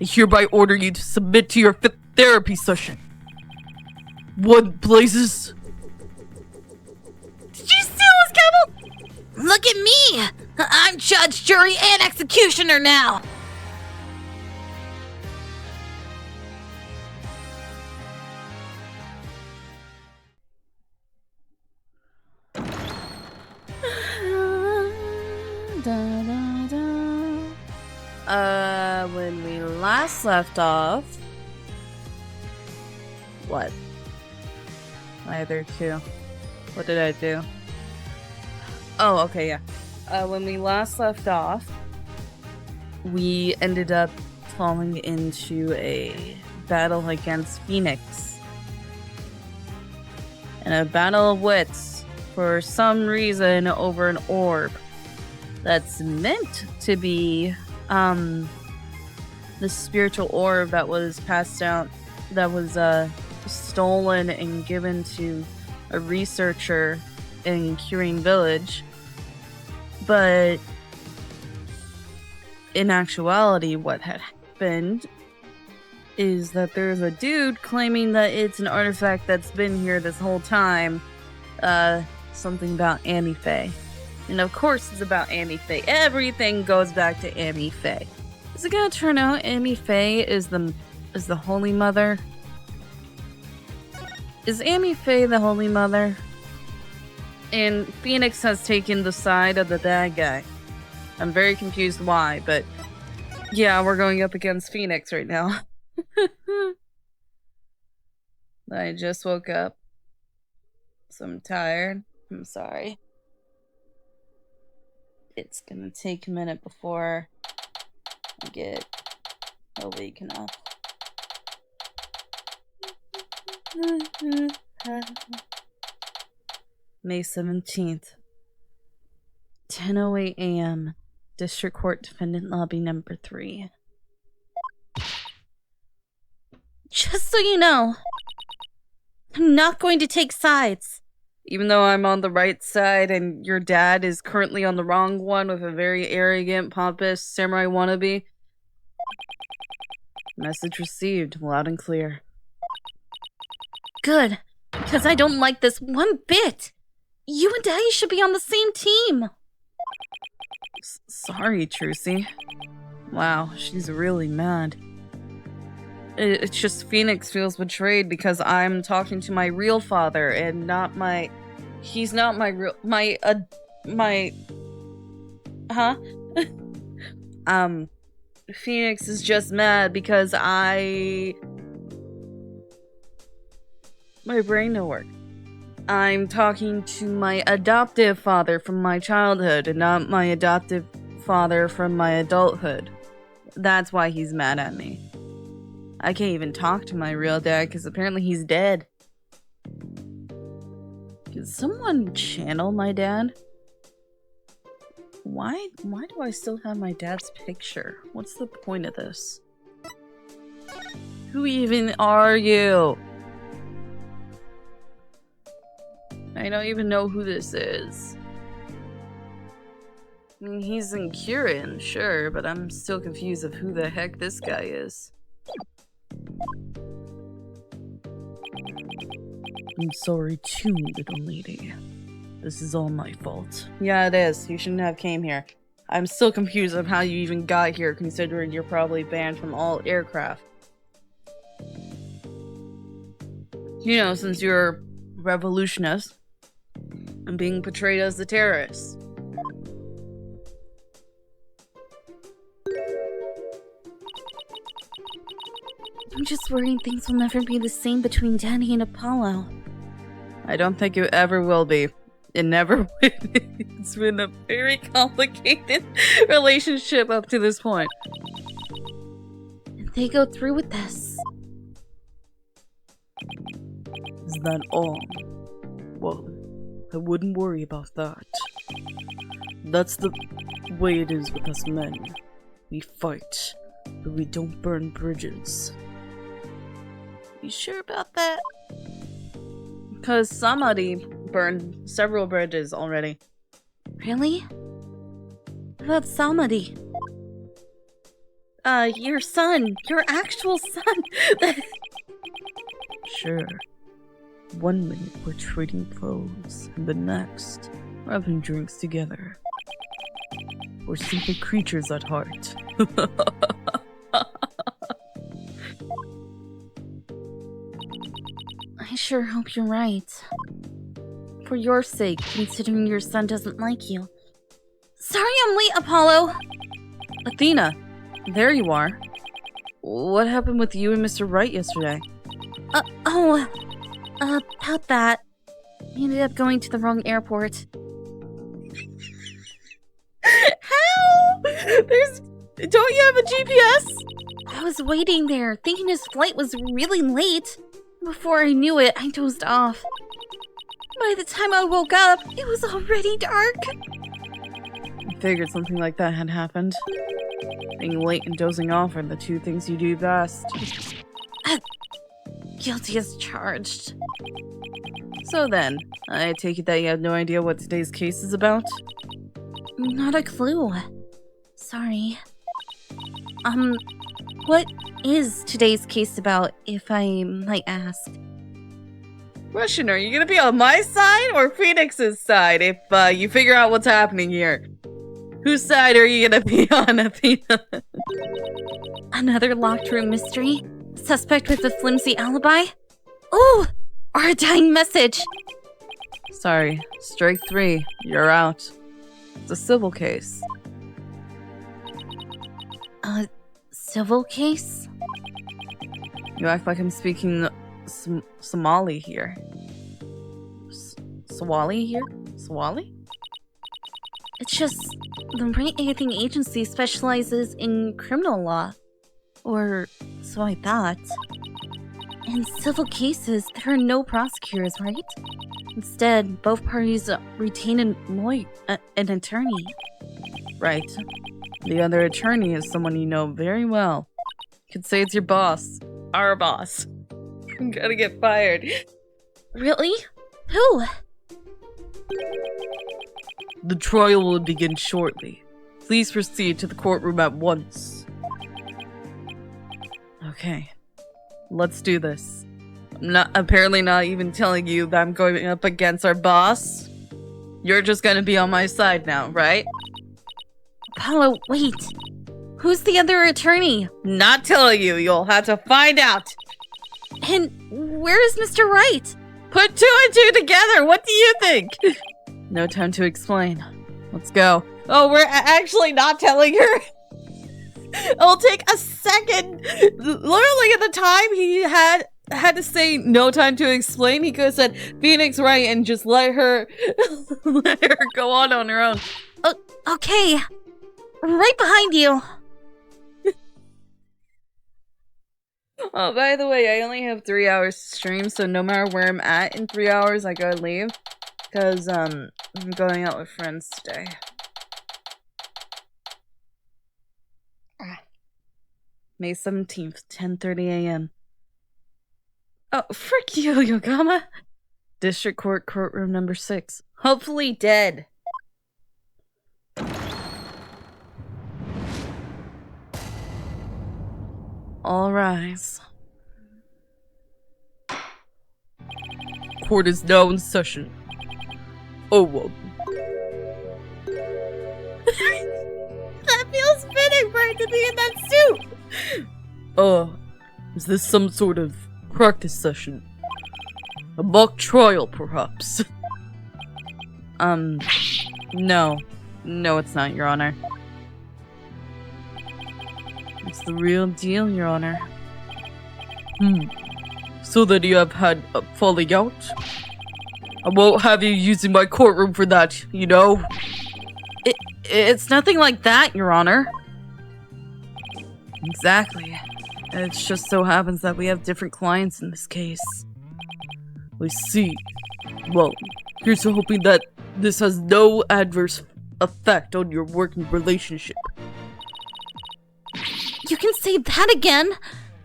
I hereby order you to submit to your 5th therapy session. What blazes? Did you steal his gavel? Look at me! I'm judge, jury, and executioner now! When we last left off... What? Either two. What did I do? Oh, okay, yeah. When we last left off, we ended up falling into a battle against Phoenix. And a battle of wits, for some reason, over an orb that's meant to be the spiritual orb that was passed down, that was stolen and given to a researcher in Curing Village. But in actuality, what had happened is that there's a dude claiming that it's an artifact that's been here this whole time. Something about Amy Faye. And of course it's about Amy Faye. Everything goes back to Amy Faye. Is it gonna turn out Amy Faye is the Holy Mother? Is Amy Faye the Holy Mother? And Phoenix has taken the side of the bad guy. I'm very confused why, but yeah, we're going up against Phoenix right now. I just woke up, so I'm tired. I'm sorry. It's gonna take a minute before I get awaken up. May 17th, 10:08 a.m. District Court Defendant Lobby number 3. Just so you know, I'm not going to take sides. Even though I'm on the right side and your dad is currently on the wrong one with a very arrogant, pompous samurai wannabe. Message received, loud and clear. Good, because I don't like this one bit. You and Daddy should be on the same team. Sorry, Trucy. Wow, she's really mad. It's just Phoenix feels betrayed because I'm talking to my real father and not my... He's not my real... Huh? Phoenix is just mad because my brain don't work. I'm talking to my adoptive father from my childhood and not my adoptive father from my adulthood. That's why he's mad at me. I can't even talk to my real dad because apparently he's dead. Can someone channel my dad? Why do I still have my dad's picture? What's the point of this? Who even are you? I don't even know who this is. I mean, he's in Kirin, sure, but I'm still confused of who the heck this guy is. I'm sorry too, little lady. This is all my fault. Yeah, it is. You shouldn't have came here. I'm still confused of how you even got here, considering you're probably banned from all aircraft. You know, since you're a revolutionist and being portrayed as the terrorist. I'm just worrying things will never be the same between Daddy and Apollo. I don't think it ever will be. It never will be. It's been a very complicated relationship up to this point. If they go through with this. Is that all? Well, I wouldn't worry about that. That's the way it is with us men. We fight, but we don't burn bridges. You sure about that? Because somebody burned several bridges already. Really? What about Samadhi? Your son. Your actual son. Sure. 1 minute we're trading clothes, and the next we're having drinks together. We're simple creatures at heart. I sure hope you're right. For your sake, considering your son doesn't like you. Sorry I'm late, Apollo! Athena, there you are. What happened with you and Mr. Wright yesterday? About that. We ended up going to the wrong airport. How? Don't you have a GPS? I was waiting there, thinking his flight was really late. Before I knew it, I dozed off. By the time I woke up, it was already dark. I figured something like that had happened. Being late and dozing off are the two things you do best. Guilty as charged. So then, I take it that you have no idea what today's case is about? Not a clue. Sorry. What is today's case about, if I might ask? Question, are you gonna be on my side or Phoenix's side if you figure out what's happening here? Whose side are you gonna be on, Athena? Another locked room mystery? Suspect with a flimsy alibi? Oh! Or a dying message! Sorry, strike 3. You're out. It's a civil case. A civil case? You act like I'm speaking Somali here. Swali here? Swali? It's just the right-acting agency specializes in criminal law. Or so I thought. In civil cases, there are no prosecutors, right? Instead, both parties retain an attorney. Right. The other attorney is someone you know very well. You could say it's your boss. Our boss. I'm gonna get fired. Really? Who? The trial will begin shortly. Please proceed to the courtroom at once. Okay. Let's do this. I'm apparently not even telling you that I'm going up against our boss. You're just gonna be on my side now, right? Apollo, wait. Who's the other attorney? Not telling you. You'll have to find out. And where is Mr. Wright? Put 2 and 2 together. What do you think? No time to explain. Let's go. Oh, we're actually not telling her. It'll take a second. Literally at the time he had to say no time to explain, he could have said Phoenix Wright and just let her go on her own. Okay. Right behind you. Oh, by the way, I only have 3 hours to stream, so no matter where I'm at in 3 hours, I gotta leave. Because, I'm going out with friends today. May 17th, 10:30 a.m. Oh, frick you, Yogama! District Court, courtroom number 6. Hopefully dead. All rise. Court is now in session. Oh, well. That feels fitting for it to be in that suit. Is this some sort of practice session? A mock trial, perhaps? No. No, it's not, Your Honor. It's the real deal, Your Honor. So that you have had a falling out? I won't have you using my courtroom for that, you know? It's nothing like that, Your Honor. Exactly. It just so happens that we have different clients in this case. I see. Well, here's to hoping that this has no adverse effect on your working relationship. You can say that again?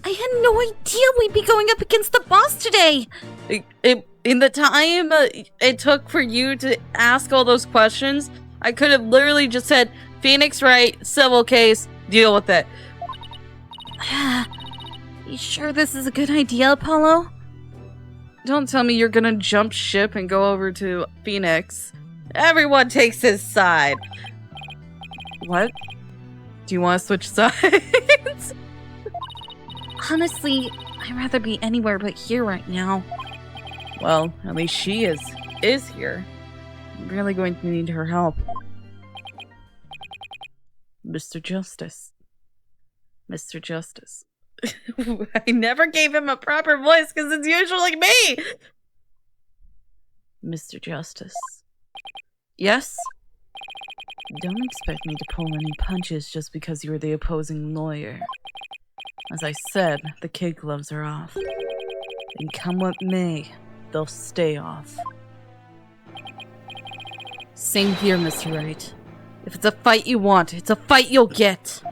I had no idea we'd be going up against the boss today! In the time it took for you to ask all those questions, I could have literally just said, Phoenix Wright, civil case, deal with it. You sure this is a good idea, Apollo? Don't tell me you're gonna jump ship and go over to Phoenix. Everyone takes his side. What? Do you want to switch sides? Honestly, I'd rather be anywhere but here right now. Well, at least she is here. I'm really going to need her help. Mr. Justice. Mr. Justice. I never gave him a proper voice because it's usually me! Mr. Justice. Yes? Don't expect me to pull any punches just because you're the opposing lawyer. As I said, the kid gloves are off. And come what may, they'll stay off. Same here, Mr. Wright. If it's a fight you want, it's a fight you'll get.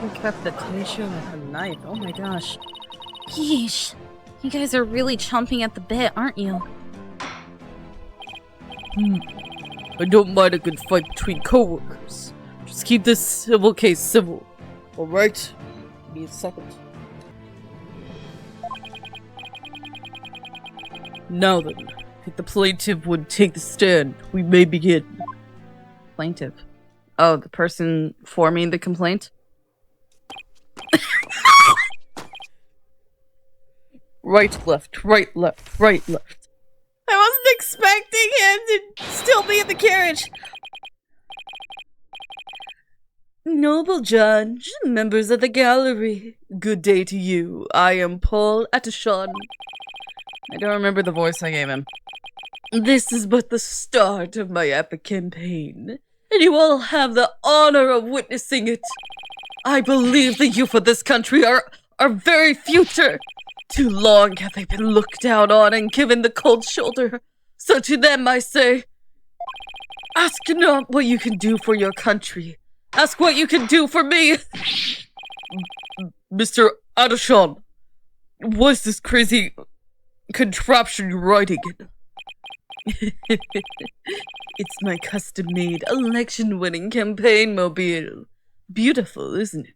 Decapitation with a knife. Oh my gosh. Yeesh. You guys are really chomping at the bit, aren't you? I don't mind a good fight between co-workers. Just keep this civil case civil. Alright? Give me a second. Now then, if the plaintiff would take the stand, we may begin. Plaintiff? Oh, the person forming the complaint? Right, left, right, left, right, left. I wasn't expecting him to still be in the carriage. Noble judge, members of the gallery, good day to you. I am Paul-Justice. I don't remember the voice I gave him. This is but the start of my epic campaign, and you all have the honor of witnessing it. I believe the youth of this country are our very future. Too long have they been looked down on and given the cold shoulder. So to them I say, ask not what you can do for your country. Ask what you can do for me. Mr. Adashan, what's this crazy contraption you're riding in? It's my custom-made, election-winning campaign mobile. Beautiful, isn't it?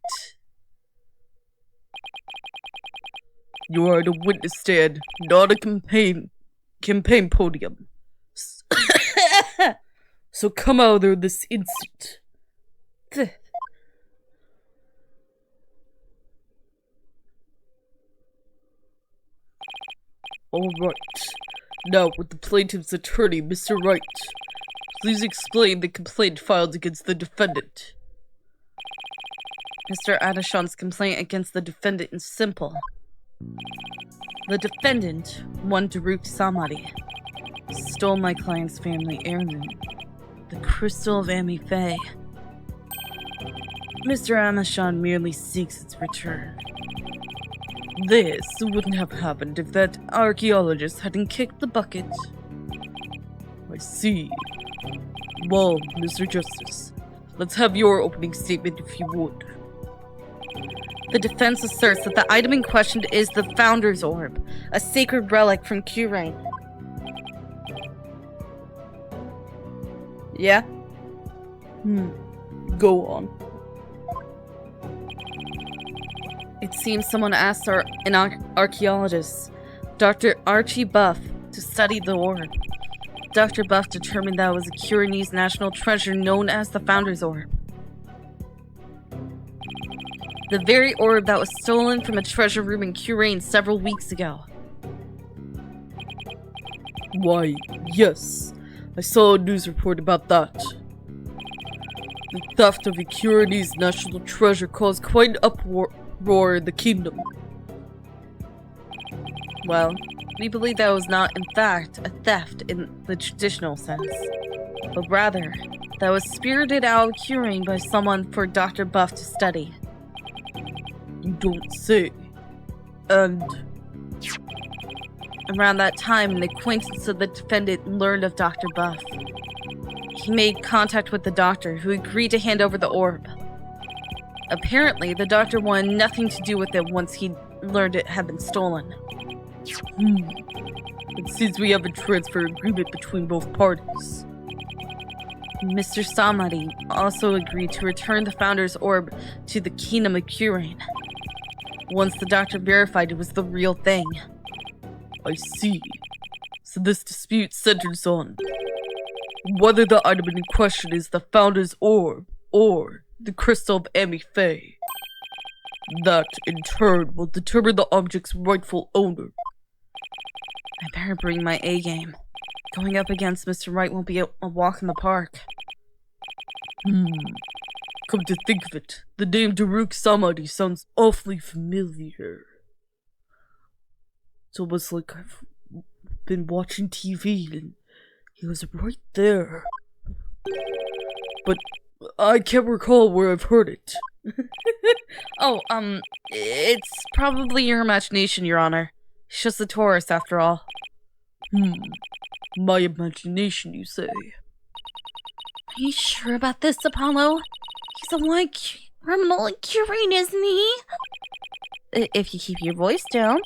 You are at a witness stand, not a campaign podium. So come out there this instant. Alright. Now, with the plaintiff's attorney, Mr. Wright. Please explain the complaint filed against the defendant. Mr. Adashan's complaint against the defendant is simple. The defendant, one Daruk Samadi, stole my client's family heirloom, the Crystal of Ami Faye. Mr. Adashan merely seeks its return. This wouldn't have happened if that archaeologist hadn't kicked the bucket. I see. Well, Mr. Justice, let's have your opening statement if you would. The defense asserts that the item in question is the Founder's Orb, a sacred relic from Kurain. Yeah? Go on. It seems someone asked an archaeologist, Dr. Archie Buff, to study the orb. Dr. Buff determined that it was a Kuranese national treasure known as the Founder's Orb. The very orb that was stolen from a treasure room in Kurain several weeks ago. Why, yes. I saw a news report about that. The theft of a Kuranese national treasure caused quite an uproar in the kingdom. Well, we believe that it was not, in fact, a theft in the traditional sense, but rather, that it was spirited out of Kurain by someone for Dr. Buff to study. You don't say. And around that time, an acquaintance of the defendant learned of Dr. Buff. He made contact with the doctor, who agreed to hand over the orb. Apparently, the doctor wanted nothing to do with it once he'd learned it had been stolen. It seems we have a transfer agreement between both parties. Mr. Samadi also agreed to return the Founder's Orb to the Kingdom of Kurain once the doctor verified it was the real thing. I see. So this dispute centers on whether the item in question is the Founder's Orb or the Crystal of Amy-Faye. That, in turn, will determine the object's rightful owner. I better bring my A game. Going up against Mr. Wright won't be a walk in the park. Come to think of it, the name Daruk Samadi sounds awfully familiar. It's almost like I've been watching TV and he was right there. But I can't recall where I've heard it. It's probably your imagination, Your Honor. It's just a tourist, after all. My imagination, you say? Are you sure about this, Apollo? He's a white criminal in Kurain, isn't he? If you keep your voice down.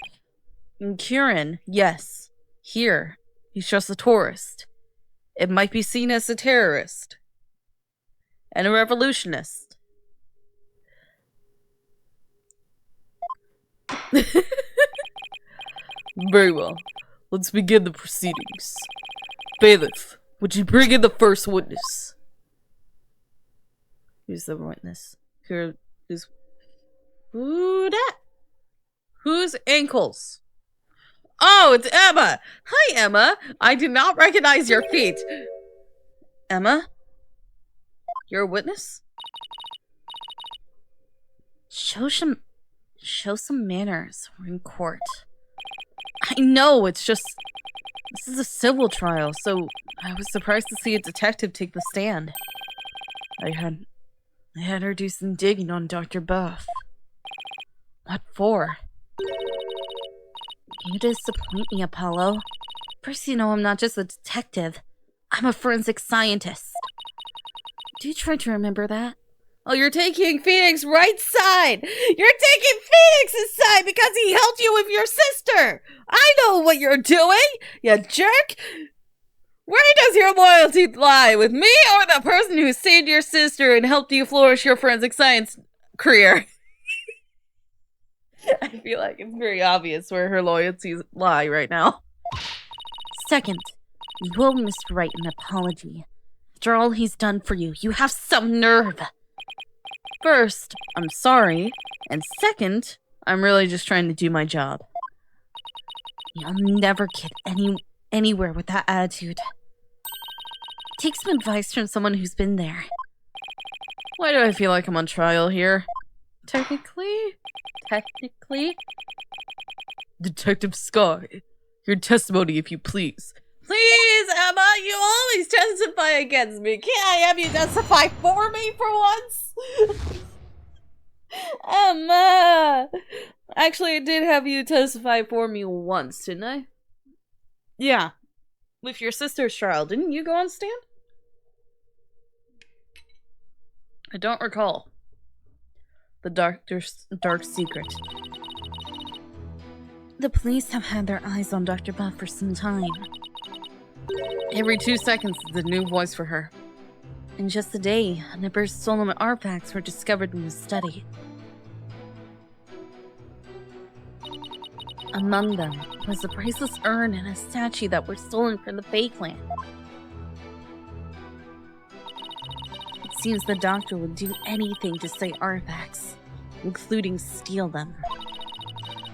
In Kurain, yes. Here, he's just a tourist. It might be seen as a terrorist. And a revolutionist. Very well. Let's begin the proceedings. Bailiff, would you bring in the first witness? Who's the witness? Who that? Whose ankles? Oh, it's Emma! Hi, Emma! I did not recognize your feet. Emma? You're a witness? Show some manners. We're in court. I know, it's just... This is a civil trial, so I was surprised to see a detective take the stand. I had her do some digging on Dr. Buff. What for? You disappoint me, Apollo. First, you know I'm not just a detective. I'm a forensic scientist. Do try to remember that. Oh, you're taking Phoenix right side! You're taking Phoenix's side because he helped you with your sister! I know what you're doing, you jerk! Where does your loyalty lie? With me or the person who saved your sister and helped you flourish your forensic science career? I feel like it's very obvious where her loyalties lie right now. Second, you owe Mr. Wright an apology. After all he's done for you, you have some nerve. First, I'm sorry. And second, I'm really just trying to do my job. You'll never get anywhere with that attitude. Take some advice from someone who's been there. Why do I feel like I'm on trial here? Technically? Detective Sky, your testimony if you please. Please, Emma, you always testify against me. Can't I have you testify for me for once? Emma! Actually, I did have you testify for me once, didn't I? Yeah. With your sister's trial, didn't you go on stand? I don't recall. The doctor's dark secret. The police have had their eyes on Dr. Buff for some time. Every 2 seconds is a new voice for her. In just a day, a number of stolen artifacts were discovered in his study. Among them was a priceless urn and a statue that were stolen from the Fae clan. It seems the doctor would do anything to save artifacts, including steal them.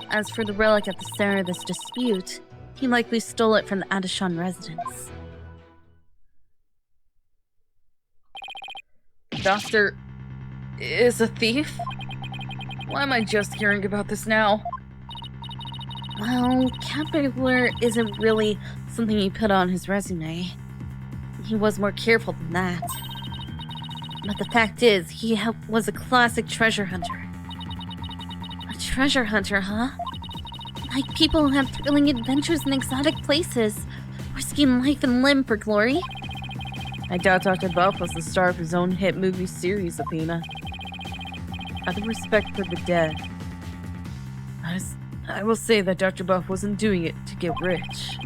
As for the relic at the center of this dispute, he likely stole it from the Adashan residence. Doctor is a thief? Why am I just hearing about this now? Well, cat burglar isn't really something he put on his resume. He was more careful than that. But the fact is, he was a classic treasure hunter. A treasure hunter, huh? Like people who have thrilling adventures in exotic places, risking life and limb for glory. I doubt Dr. Buff was the star of his own hit movie series, Athena. Out of respect for the dead, I will say that Dr. Buff wasn't doing it to get rich.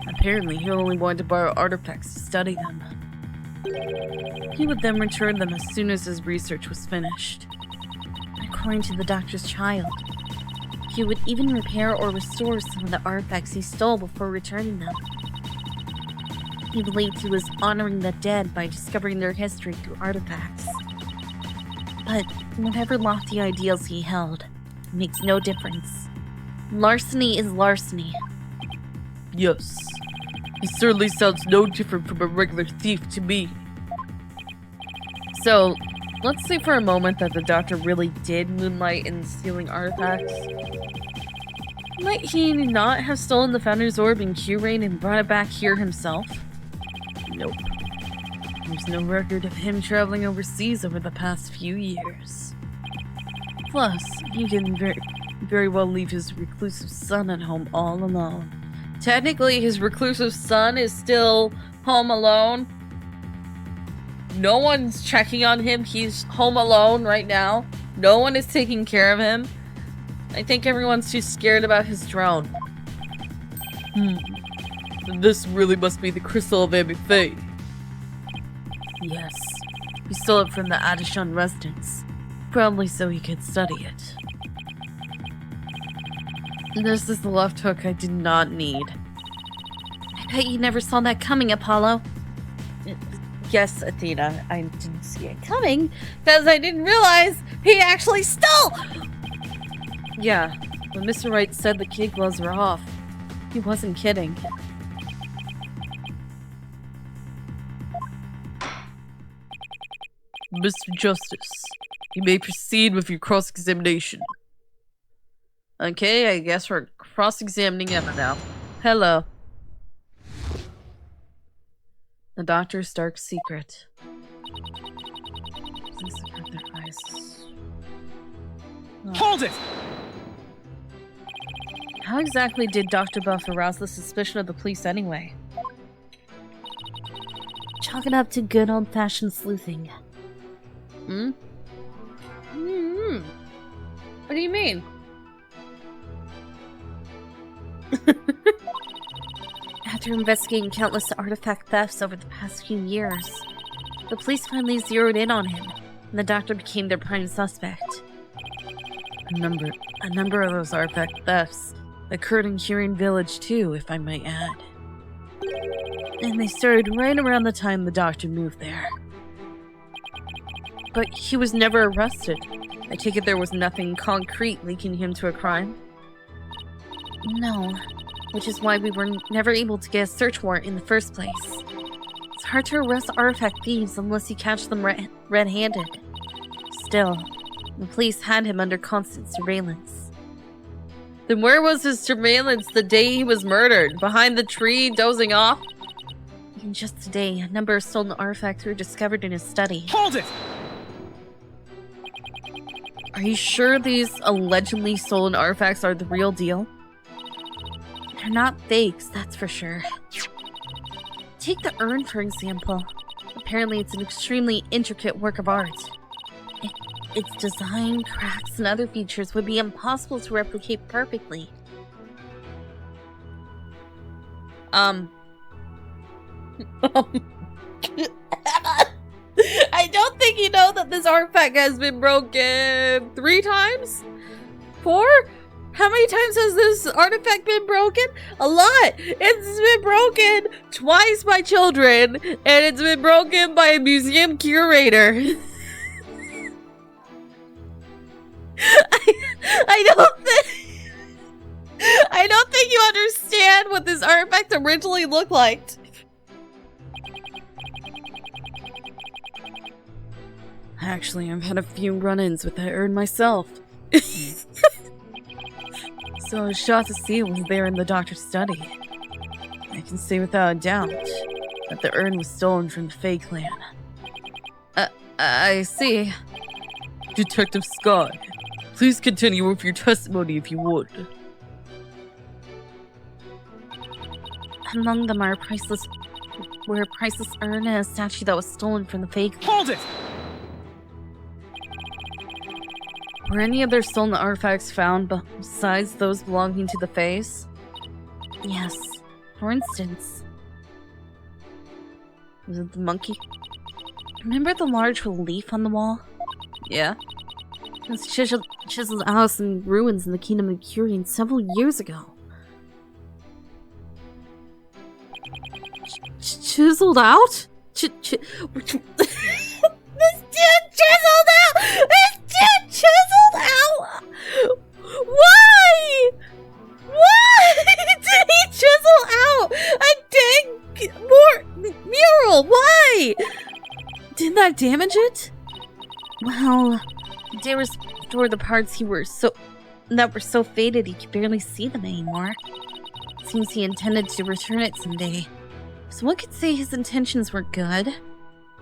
Apparently, he only wanted to borrow artifacts to study them. He would then return them as soon as his research was finished. According to the doctor's child, he would even repair or restore some of the artifacts he stole before returning them. He believed he was honoring the dead by discovering their history through artifacts. But whatever lofty ideals he held, it makes no difference. Larceny is larceny. Yes. He certainly sounds no different from a regular thief to me. So, let's say for a moment that the doctor really did moonlight in stealing artifacts. Might he not have stolen the Founder's Orb in Q-Rain and brought it back here himself? Nope. There's no record of him traveling overseas over the past few years. Plus, he can very well leave his reclusive son at home all alone. Technically, his reclusive son is still home alone. No one's checking on him. He's home alone right now. No one is taking care of him. I think everyone's too scared about his drone. This really must be the Crystal of Amifei. Yes. He stole it from the Adishon residence. Probably so he could study it. This is the left hook I did not need. I bet you never saw that coming, Apollo. Yes, Athena, I didn't see it coming because I didn't realize he actually stole! Yeah, when Mr. Wright said the kid gloves were off, he wasn't kidding. Mr. Justice, you may proceed with your cross-examination. Okay, I guess we're cross-examining Emma now. Hello. The doctor's dark secret. Hold it! How exactly did Dr. Buff arouse the suspicion of the police anyway? Chalk it up to good old-fashioned sleuthing. What do you mean? After investigating countless artifact thefts over the past few years, the police finally zeroed in on him, and the doctor became their prime suspect. A number of those artifact thefts occurred in Huron Village too, if I might add. And they started right around the time the doctor moved there. But he was never arrested. I take it there was nothing concrete linking him to a crime? No, which is why we were never able to get a search warrant in the first place. It's hard to arrest artifact thieves unless you catch them red-handed. Still, the police had him under constant surveillance. Then where was his surveillance the day he was murdered? Behind the tree, dozing off? In just today, a number of stolen artifacts were discovered in his study. Hold it! Are you sure these allegedly stolen artifacts are the real deal? They're not fakes, that's for sure. Take the urn, for example. Apparently, it's an extremely intricate work of art. Its design, cracks, and other features would be impossible to replicate perfectly. I don't think you know that this artifact has been broken 3 times? 4? How many times has this artifact been broken? A lot! It's been broken twice by children, and it's been broken by a museum curator. I don't think you understand what this artifact originally looked like. Actually, I've had a few run-ins with that urn myself. So I was shocked to see it was there in the doctor's study. I can say without a doubt that the urn was stolen from the Fae clan. I see. Detective Sky, please continue with your testimony if you would. Among them are a priceless urn and a statue that was stolen from the Fae clan. Hold it! Were any other stolen artifacts found besides those belonging to the Fays? Yes. For instance, Was it the monkey? remember the large relief on the wall? Yeah. It was chiseled out in ruins in the Kingdom of Curian several years ago. Chiseled out? This dude chiseled out! This dude chiseled out! Why? Why did he chisel out a dang mural? Why? Didn't that damage it? Well, they restored the parts that were so faded he could barely see them anymore. Seems he intended to return it someday. So one could say his intentions were good.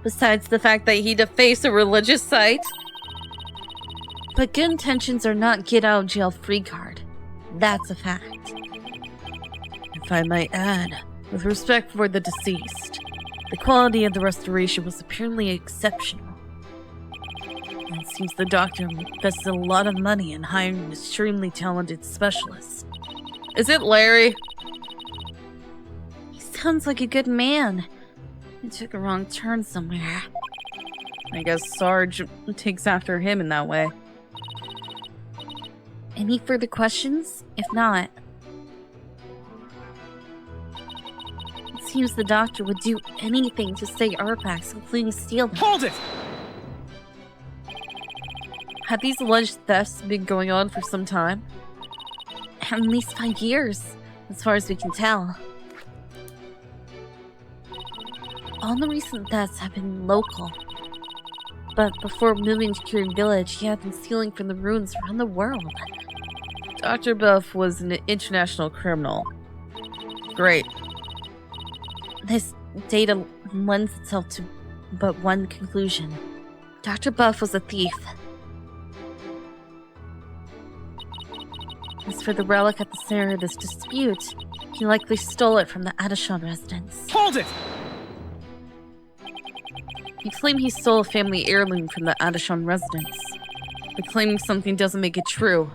Besides the fact that he defaced a religious site. But good intentions are not get out of jail free card. That's a fact. If I might add, with respect for the deceased, the quality of the restoration was apparently exceptional. And it seems the doctor invested a lot of money in hiring an extremely talented specialist. Is it Larry? He sounds like a good man. He took a wrong turn somewhere. I guess Sarge takes after him in that way. Any further questions? If not, it seems the doctor would do anything to save artifacts, including steal them. Hold it! Have these alleged thefts been going on for some time? At least 5 years, as far as we can tell. All the recent thefts have been local. But before moving to Curing Village, he had been stealing from the ruins around the world. Dr. Buff was an international criminal. Great. This data lends itself to but one conclusion. Dr. Buff was a thief. As for the relic at the center of this dispute, he likely stole it from the Adishon residence. Hold it! He claimed he stole a family heirloom from the Adishon residence, but claiming something doesn't make it true.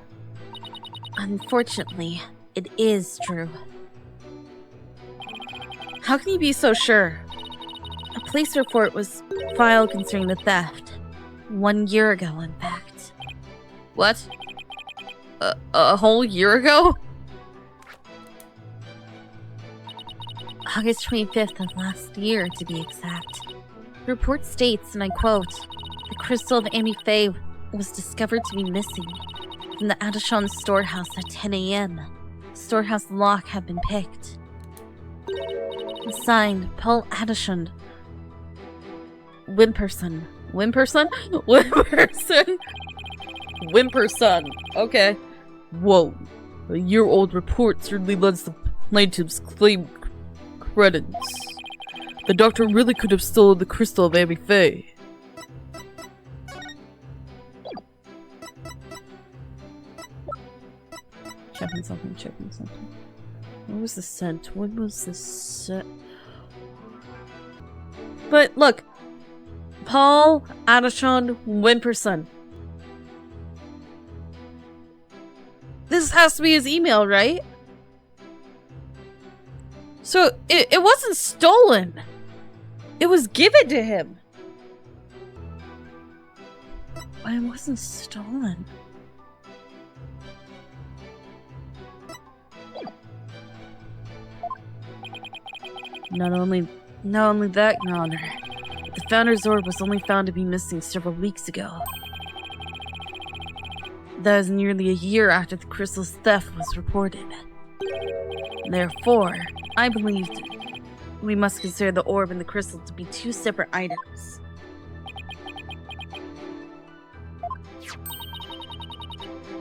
Unfortunately, it is true. How can you be so sure? A police report was filed concerning the theft. 1 year ago, in fact. What? A whole year ago? August 25th of last year, to be exact. The report states, and I quote, "The crystal of Amy Faye was discovered to be missing from the Adishon storehouse at 10 a.m. The storehouse lock had been picked." Signed, Paul Adishon. Wimperson. Wimperson? Wimperson? Wimperson. Okay. Whoa. A year-old report certainly lets the plaintiffs claim credence. The doctor really could have stolen the crystal of Amy Faye. Checking something. What was the scent? What was the scent? But look. Paul Adishon Wimperson. This has to be his email, right? So, it wasn't stolen. It was given to him. But it wasn't stolen. Not only that, Your Honor. The Founder's Orb was only found to be missing several weeks ago. That is nearly a year after the crystal's theft was reported. Therefore, I believe we must consider the orb and the crystal to be two separate items.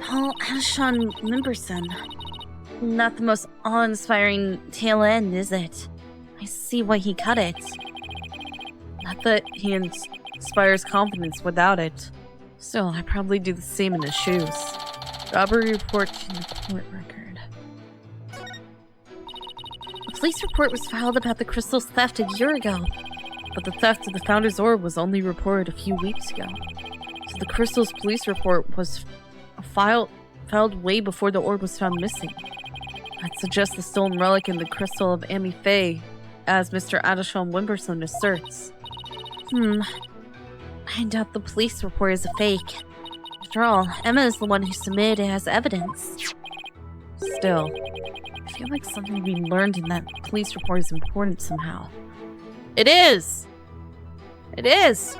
Paul Adishon Wimperson. Not the most awe-inspiring tail end, is it? I see why he cut it. Not that he inspires confidence without it. Still, I'd probably do the same in his shoes. Robbery report to the court record. A police report was filed about the crystal's theft a year ago. But the theft of the Founder's Orb was only reported a few weeks ago. So the crystal's police report was filed way before the orb was found missing. That suggests the stolen relic in the crystal of Amy Faye, as Mr. Adishon Wimperson asserts. I doubt the police report is a fake. After all, Emma is the one who submitted it as evidence. Still, I feel like something we learned in that police report is important somehow. It is! It is!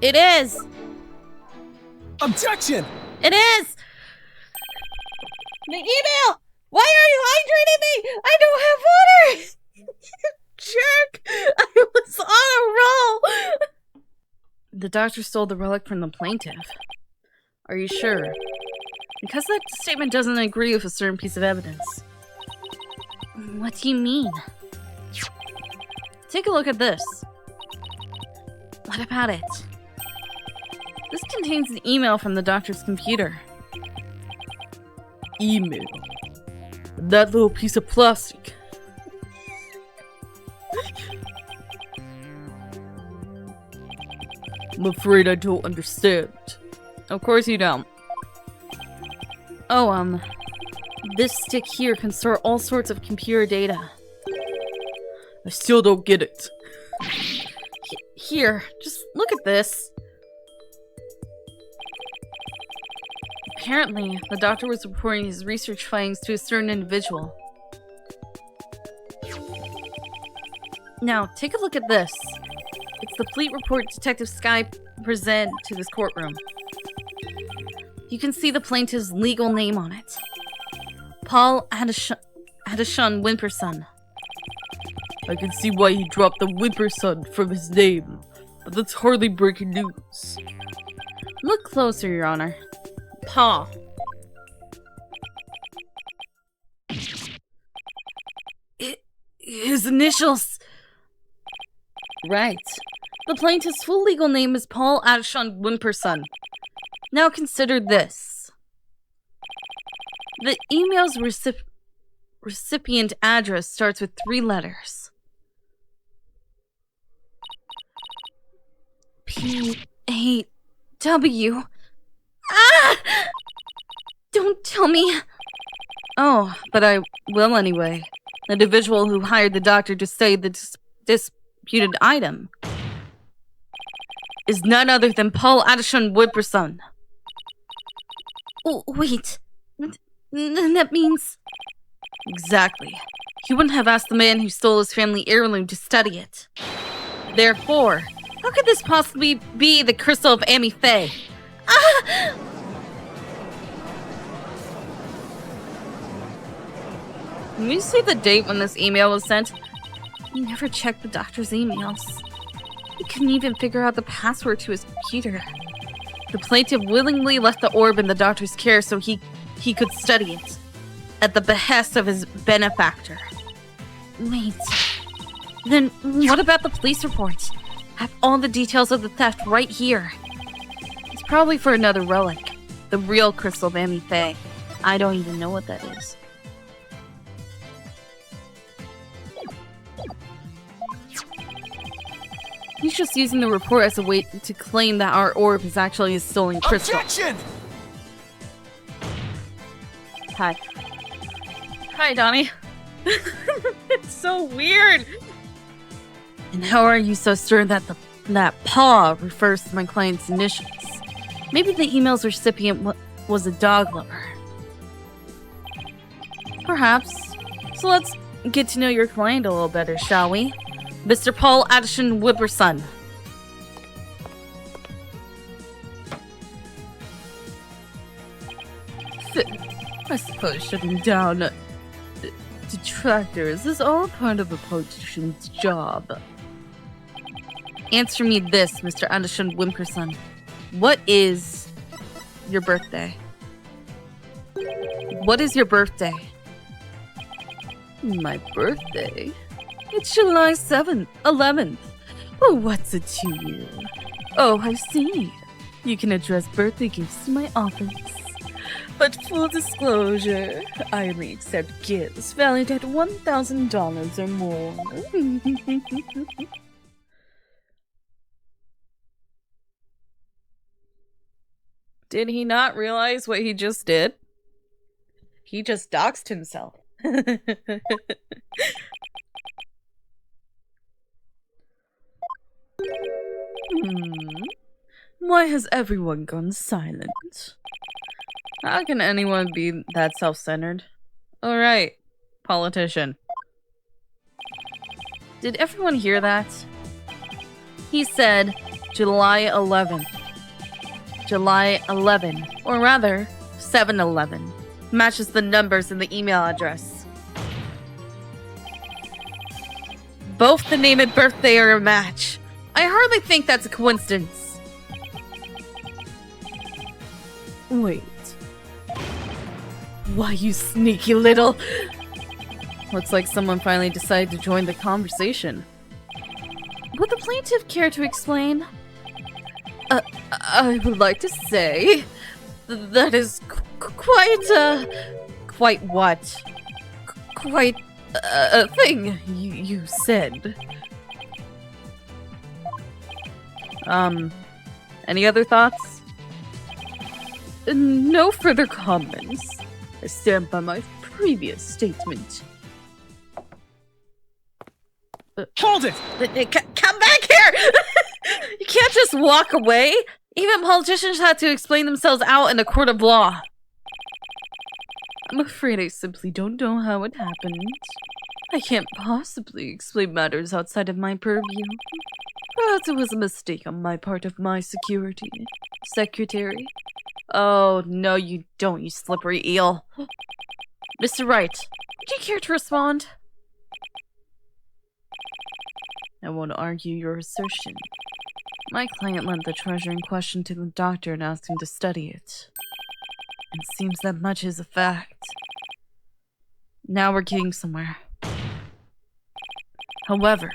It is! Objection! It is! The email! Why are you hydrating me? I don't have water! Jerk! I was on a roll! The doctor stole the relic from the plaintiff. Are you sure? Because that statement doesn't agree with a certain piece of evidence. What do you mean? Take a look at this. What about it? This contains an email from the doctor's computer. Email. That little piece of plastic. I'm afraid I don't understand. Of course you don't. Oh, this stick here can store all sorts of computer data. I still don't get it. Here, just look at this. Apparently, the doctor was reporting his research findings to a certain individual. Now, take a look at this. It's the fleet report Detective Sky presented to this courtroom. You can see the plaintiff's legal name on it. Paul Adishon Wimperson. I can see why he dropped the Wimperson from his name, but that's hardly breaking news. Look closer, Your Honor. Paul. His initials. Right. The plaintiff's full legal name is Paul Adishon Wimperson. Now consider this. The email's recipient address starts with 3 letters. P-A-W. Ah! Don't tell me. Oh, but I will anyway. The individual who hired the doctor to study the disputed item is none other than Paul Adishon Wimperson. Oh, wait. That means... Exactly. He wouldn't have asked the man who stole his family heirloom to study it. Therefore, how could this possibly be the crystal of Amy Faye? Ah! Can you see the date when this email was sent? He never checked the doctor's emails. He couldn't even figure out the password to his computer. The plaintiff willingly left the orb in the doctor's care so he could study it, at the behest of his benefactor. Wait. Then what about the police report? I have all the details of the theft right here. It's probably for another relic. The real crystal of Amy Faye. I don't even know what that is. He's just using the report as a way to claim that our orb is actually a stolen crystal. Objection! Hi. Hi, Donnie. It's so weird. And how are you so sure that that paw refers to my client's initials? Maybe the email's recipient was a dog lover. Perhaps. So let's get to know your client a little better, shall we? Mr. Paul Adishon Wimperson. I suppose shutting down detractors is all part of a politician's job. Answer me this, Mr. Adishon Wimperson. What is your birthday? What is your birthday? My birthday? It's July 11th. Oh, what's it to you? Oh, I see. You can address birthday gifts to my office. But full disclosure, I only accept gifts valued at $1,000 or more. Did he not realize what he just did? He just doxed himself. Why has everyone gone silent? How can anyone be that self-centered? Alright, politician. Did everyone hear that? He said July 11th. July 11, or rather, 7-11. Matches the numbers in the email address. Both the name and birthday are a match. I hardly think that's a coincidence. Wait. Why, you sneaky little... Looks like someone finally decided to join the conversation. Would the plaintiff care to explain? I would like to say... that is quite what? Quite a thing you said. Any other thoughts? No further comments. I stand by my previous statement. Hold it! Come back here! You can't just walk away! Even politicians have to explain themselves out in a court of law. I'm afraid I simply don't know how it happened. I can't possibly explain matters outside of my purview. Perhaps it was a mistake on my part of my secretary. Oh, no you don't, you slippery eel. Mr. Wright, would you care to respond? I won't argue your assertion. My client lent the treasure in question to the doctor and asked him to study it. It seems that much is a fact. Now we're getting somewhere. However,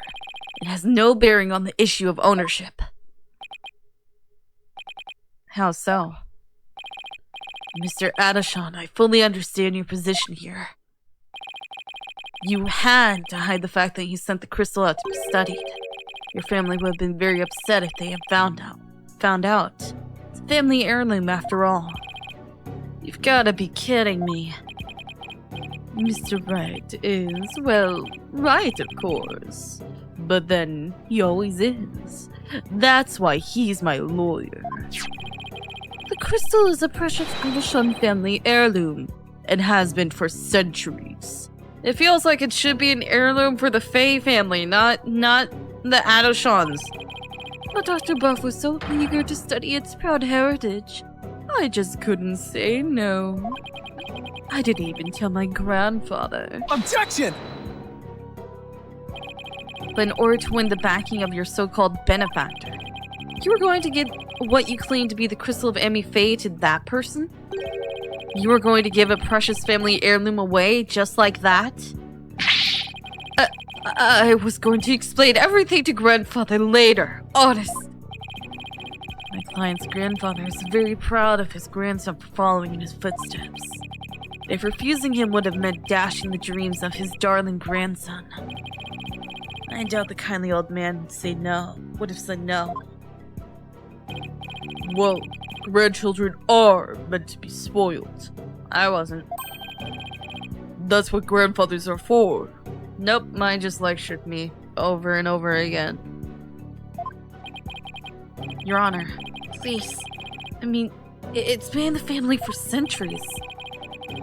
it has no bearing on the issue of ownership. How so? Mr. Adashan, I fully understand your position here. You had to hide the fact that you sent the crystal out to be studied. Your family would have been very upset if they had found out. It's a family heirloom after all. You've gotta be kidding me. Mr. Wright is, well, right of course. But then, he always is. That's why he's my lawyer. The crystal is a precious Adashan family heirloom, and has been for centuries. It feels like it should be an heirloom for the Faye family, not the Adashans. But Dr. Buff was so eager to study its proud heritage. I just couldn't say no. I didn't even tell my grandfather. Objection! But in order to win the backing of your so-called benefactor, you were going to give what you claim to be the crystal of Emmy Faye to that person? You were going to give a precious family heirloom away just like that? I was going to explain everything to grandfather later, honest. My client's grandfather is very proud of his grandson for following in his footsteps. If refusing him would have meant dashing the dreams of his darling grandson, I doubt the kindly old man would have said no. Well, grandchildren are meant to be spoiled. I wasn't. That's what grandfathers are for. Nope, mine just lectured me over and over again. Your Honor, please. I mean, it's been in the family for centuries.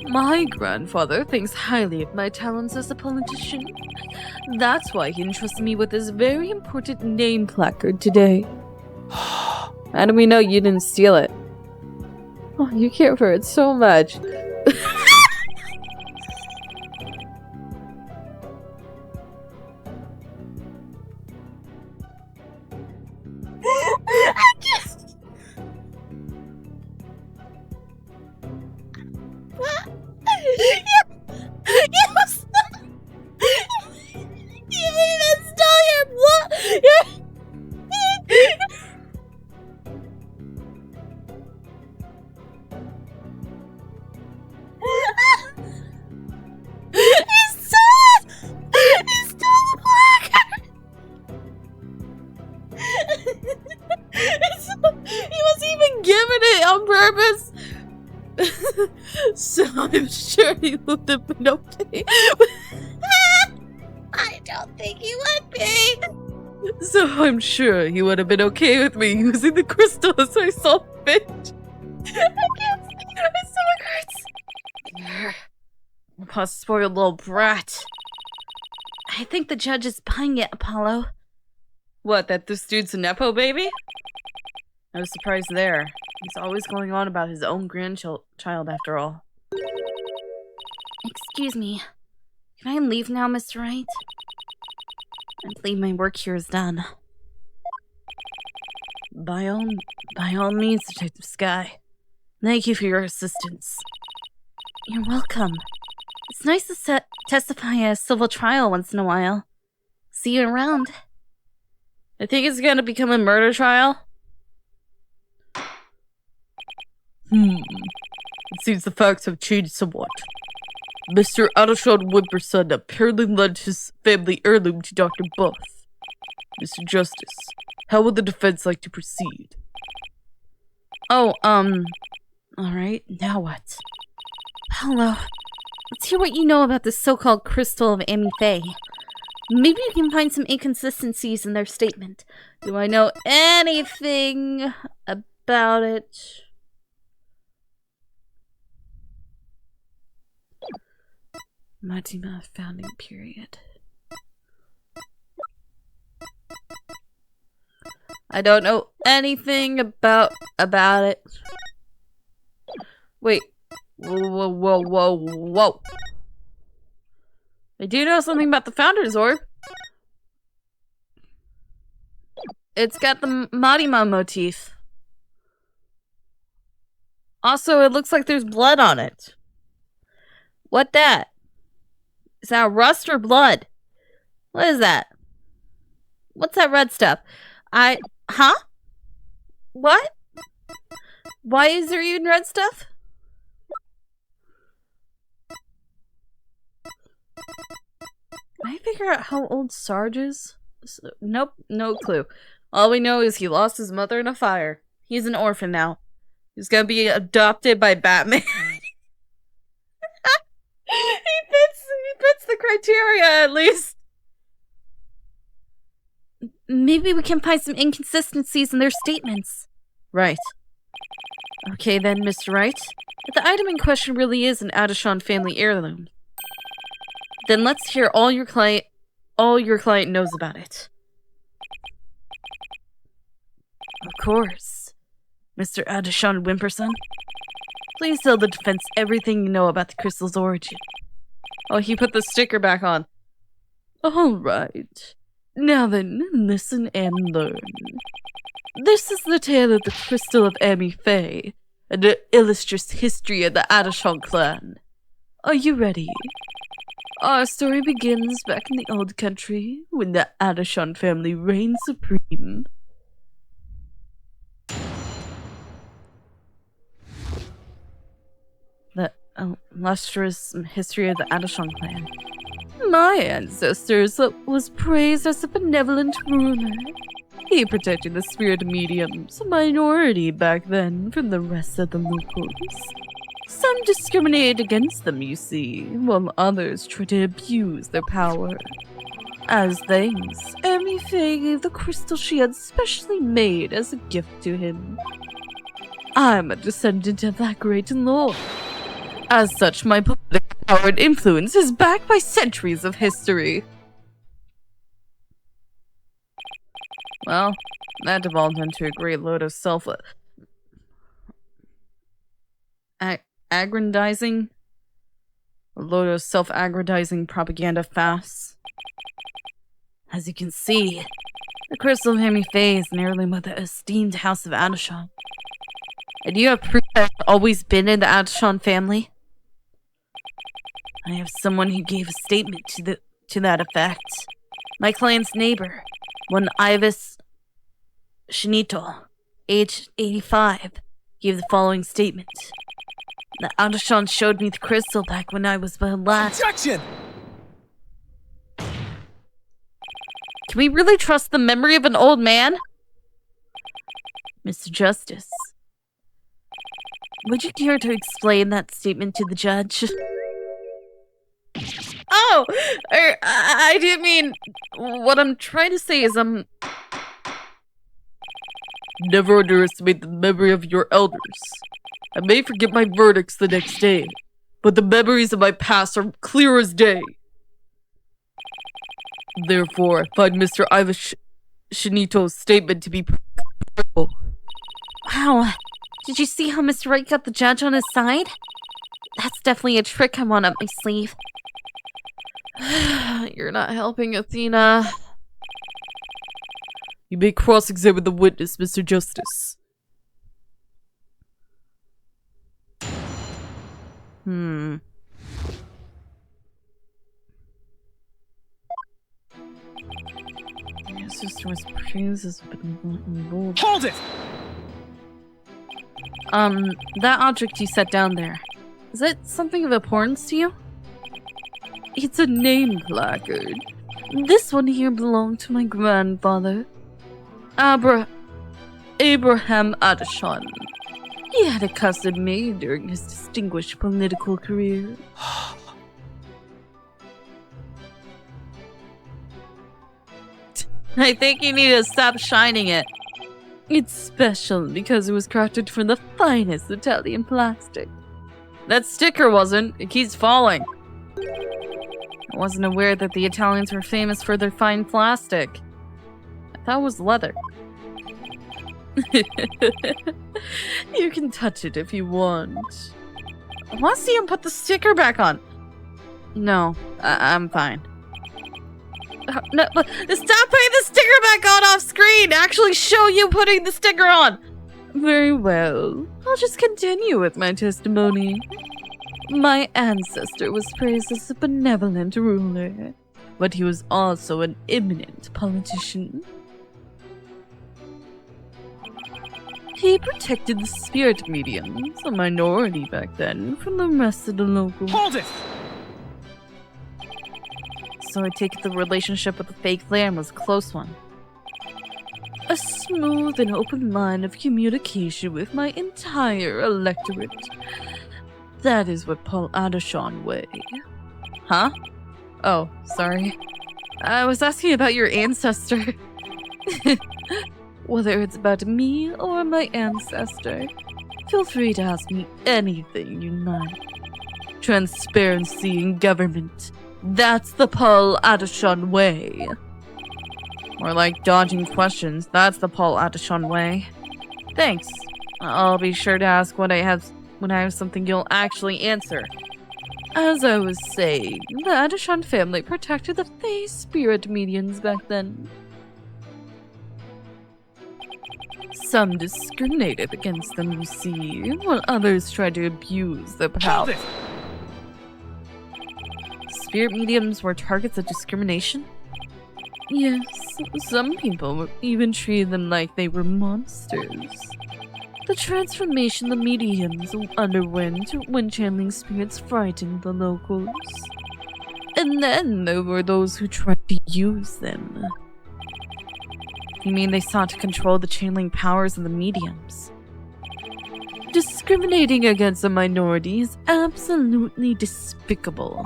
My grandfather thinks highly of my talents as a politician. That's why he entrusted me with this very important name placard today. How do we know you didn't steal it? Oh, you care for it so much. He was even given it on purpose. So I'm sure he would have been okay. I don't think he would be. So I'm sure he would have been okay with me using the crystal as I saw fit. I can't see. My stomach hurts. Poor spoiled little brat. I think the judge is buying it, Apollo. What, that this dude's a Nepo baby? No surprise there. He's always going on about his own grandchild after all. Excuse me. Can I leave now, Mr. Wright? I believe my work here is done. By all means, Detective Sky. Thank you for your assistance. You're welcome. It's nice to testify at a civil trial once in a while. See you around. I think it's gonna become a murder trial. It seems the facts have changed somewhat. Mr. Adashon Wimperson apparently lent his family heirloom to Dr. Buff. Mr. Justice, how would the defense like to proceed? Oh, alright, now what? Hello. Let's hear what you know about the so-called crystal of Amy Faye. Maybe you can find some inconsistencies in their statement. Do I know anything about it? Matima founding period. I don't know anything about it. Wait. Whoa. I do know something about the Founder's Orb. It's got the Matima motif. Also, it looks like there's blood on it. What that? Is that rust or blood? What is that? What's that red stuff? Huh? What? Why is there even red stuff? Can I figure out how old Sarge is? Nope, no clue. All we know is he lost his mother in a fire. He's an orphan now. He's gonna be adopted by Batman. He fits the criteria at least. Maybe we can find some inconsistencies in their statements. Right. Okay then, Mr. Wright. If the item in question really is an Adashon family heirloom, then let's hear all your client knows about it. Of course. Mr. Adashon Wimperson, please tell the defense everything you know about the crystal's origin. Oh, he put the sticker back on. All right. Now then, listen and learn. This is the tale of the crystal of Amy Faye, and it illustrates history of the Adashon clan. Are you ready? Our story begins back in the old country, when the Adashon family reigned supreme. The illustrious history of the Adashon clan. My ancestors was praised as a benevolent ruler. He protected the spirit mediums, a minority back then, from the rest of the locals. Some discriminated against them, you see, while others tried to abuse their power. As thanks, Amy Faye gave the crystal she had specially made as a gift to him. I'm a descendant of that great lord. As such, my political power and influence is backed by centuries of history. Well, that devolved into a great load of aggrandizing? A load of self-aggrandizing propaganda fasts. As you can see, the crystal of Amy Faye is an heirloom of the esteemed House of Adashon. And you have proof that it's always been in the Adashon family? I have someone who gave a statement to that effect. My client's neighbor, one Ivis Shinito, age 85, gave the following statement. The Adashon showed me the crystal back when I was but a lad. Objection! Can we really trust the memory of an old man? Mr. Justice, would you care to explain that statement to the judge? Oh! I didn't mean... What I'm trying to say is never underestimate the memory of your elders. I may forget my verdicts the next day, but the memories of my past are clear as day. Therefore, I find Mr. Shinito's statement to be credible. Wow. Did you see how Mr. Wright got the judge on his side? That's definitely a trick I want up my sleeve. You're not helping, Athena. You may cross-examine the witness, Mr. Justice. Your sister was praised as involved. Hold it! That object you set down there, is it something of importance to you? It's a name placard. This one here belonged to my grandfather, Abraham Adishon. He had a custom made during his distinguished political career. I think you need to stop shining it. It's special because it was crafted from the finest Italian plastic. That sticker wasn't. It keeps falling. I wasn't aware that the Italians were famous for their fine plastic. I thought it was leather. You can touch it if you want. I want to see him put the sticker back on. No, I'm fine. No, stop putting the sticker back on off screen! Actually show you putting the sticker on! Very well. I'll just continue with my testimony. My ancestor was praised as a benevolent ruler, but he was also an eminent politician. He protected the spirit mediums, a minority back then, from the rest of the locals. Hold it! So I take it the relationship with the fake lamb was a close one. A smooth and open line of communication with my entire electorate. That is what Paul Adishon way. Huh? Oh, sorry. I was asking about your ancestor. Whether it's about me or my ancestor, feel free to ask me anything you like. Transparency in government. That's the Paul Adishon way. More like dodging questions. That's the Paul Adishon way. Thanks. I'll be sure to ask when I have something you'll actually answer. As I was saying, the Adishon family protected the Fey spirit mediums back then. Some discriminated against them, you see, while others tried to abuse their power. Hold it! Spirit mediums were targets of discrimination? Yes, some people even treated them like they were monsters. The transformation the mediums underwent when channeling spirits frightened the locals. And then there were those who tried to use them. You mean they sought to control the channeling powers of the mediums? Discriminating against a minority is absolutely despicable.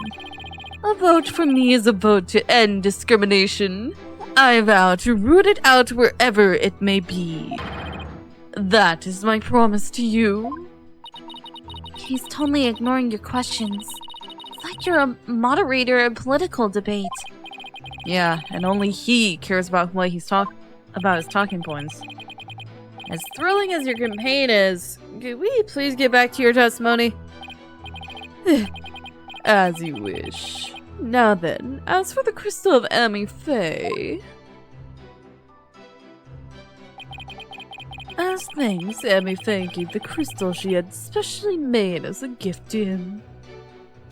A vote for me is a vote to end discrimination. I vow to root it out wherever it may be. That is my promise to you. He's totally ignoring your questions. It's like you're a moderator in a political debate. Yeah, and only he cares about what he's about his talking points. As thrilling as your campaign is, could we please get back to your testimony? As you wish. Now then, as for the crystal of Amy Faye... As thanks, Amy Faye gave the crystal she had specially made as a gift to him.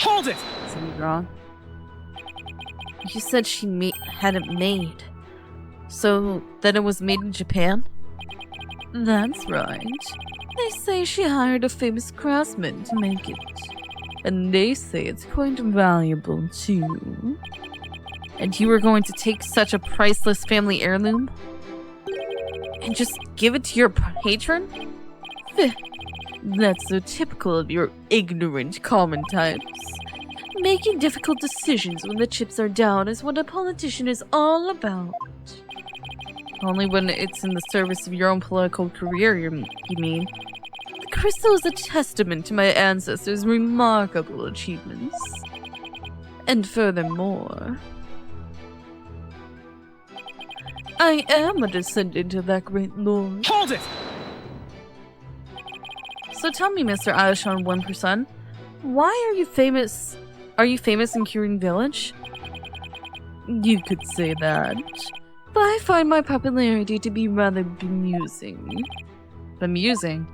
Hold it! Something wrong? You said she had it made. So, then it was made in Japan? That's right. They say she hired a famous craftsman to make it. And they say it's quite valuable, too. And you were going to take such a priceless family heirloom? and just give it to your patron? That's so typical of your ignorant common types. Making difficult decisions when the chips are down is what a politician is all about. Only when it's in the service of your own political career, you mean? The crystal is a testament to my ancestors' remarkable achievements. And furthermore, I am a descendant of that great lord. Hold it! So tell me, Mr. Ayashon 1%, why are you famous? Are you famous in Kirin Village? You could say that, but I find my popularity to be rather bemusing. Bemusing?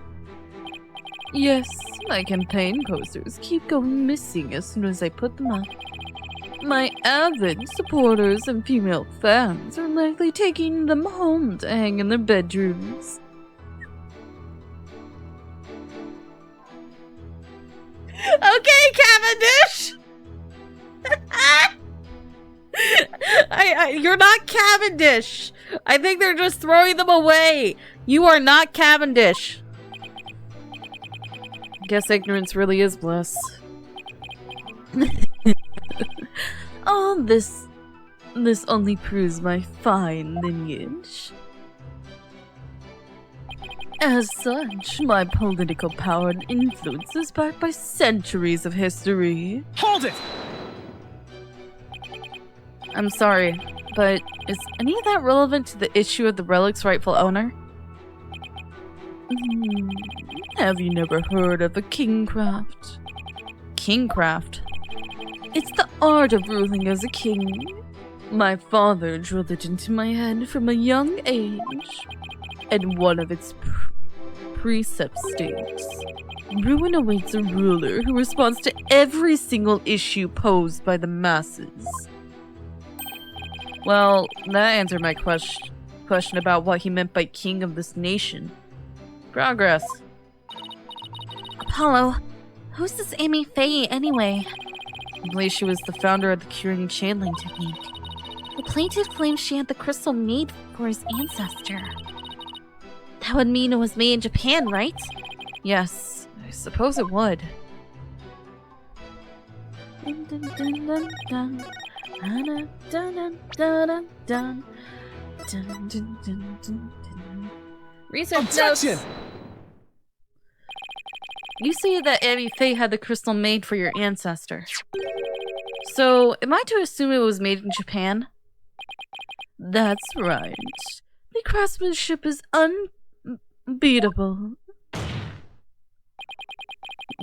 Yes, my campaign posters keep going missing as soon as I put them up. My avid supporters and female fans are likely taking them home to hang in their bedrooms. Okay, Cavendish! You're not Cavendish! I think they're just throwing them away! You are not Cavendish! Guess ignorance really is bliss. Oh, this only proves my fine lineage. As such, my political power and influence is backed by centuries of history. Hold it! I'm sorry, but is any of that relevant to the issue of the relic's rightful owner? Have you never heard of the kingcraft? Kingcraft? It's the art of ruling as a king. My father drilled it into my head from a young age, and one of its precepts states, ruin awaits a ruler who responds to every single issue posed by the masses. Well, that answered my question about what he meant by king of this nation. Progress. Apollo, who's this Amy Faye anyway? I believe she was the founder of the curing channeling technique. The plaintiff claims she had the crystal made for his ancestor. That would mean it was made in Japan, right? Yes, I suppose it would. Research Objection! notes. You say that Amy Faye had the crystal made for your ancestor. So, am I to assume it was made in Japan? That's right. The craftsmanship is unbeatable.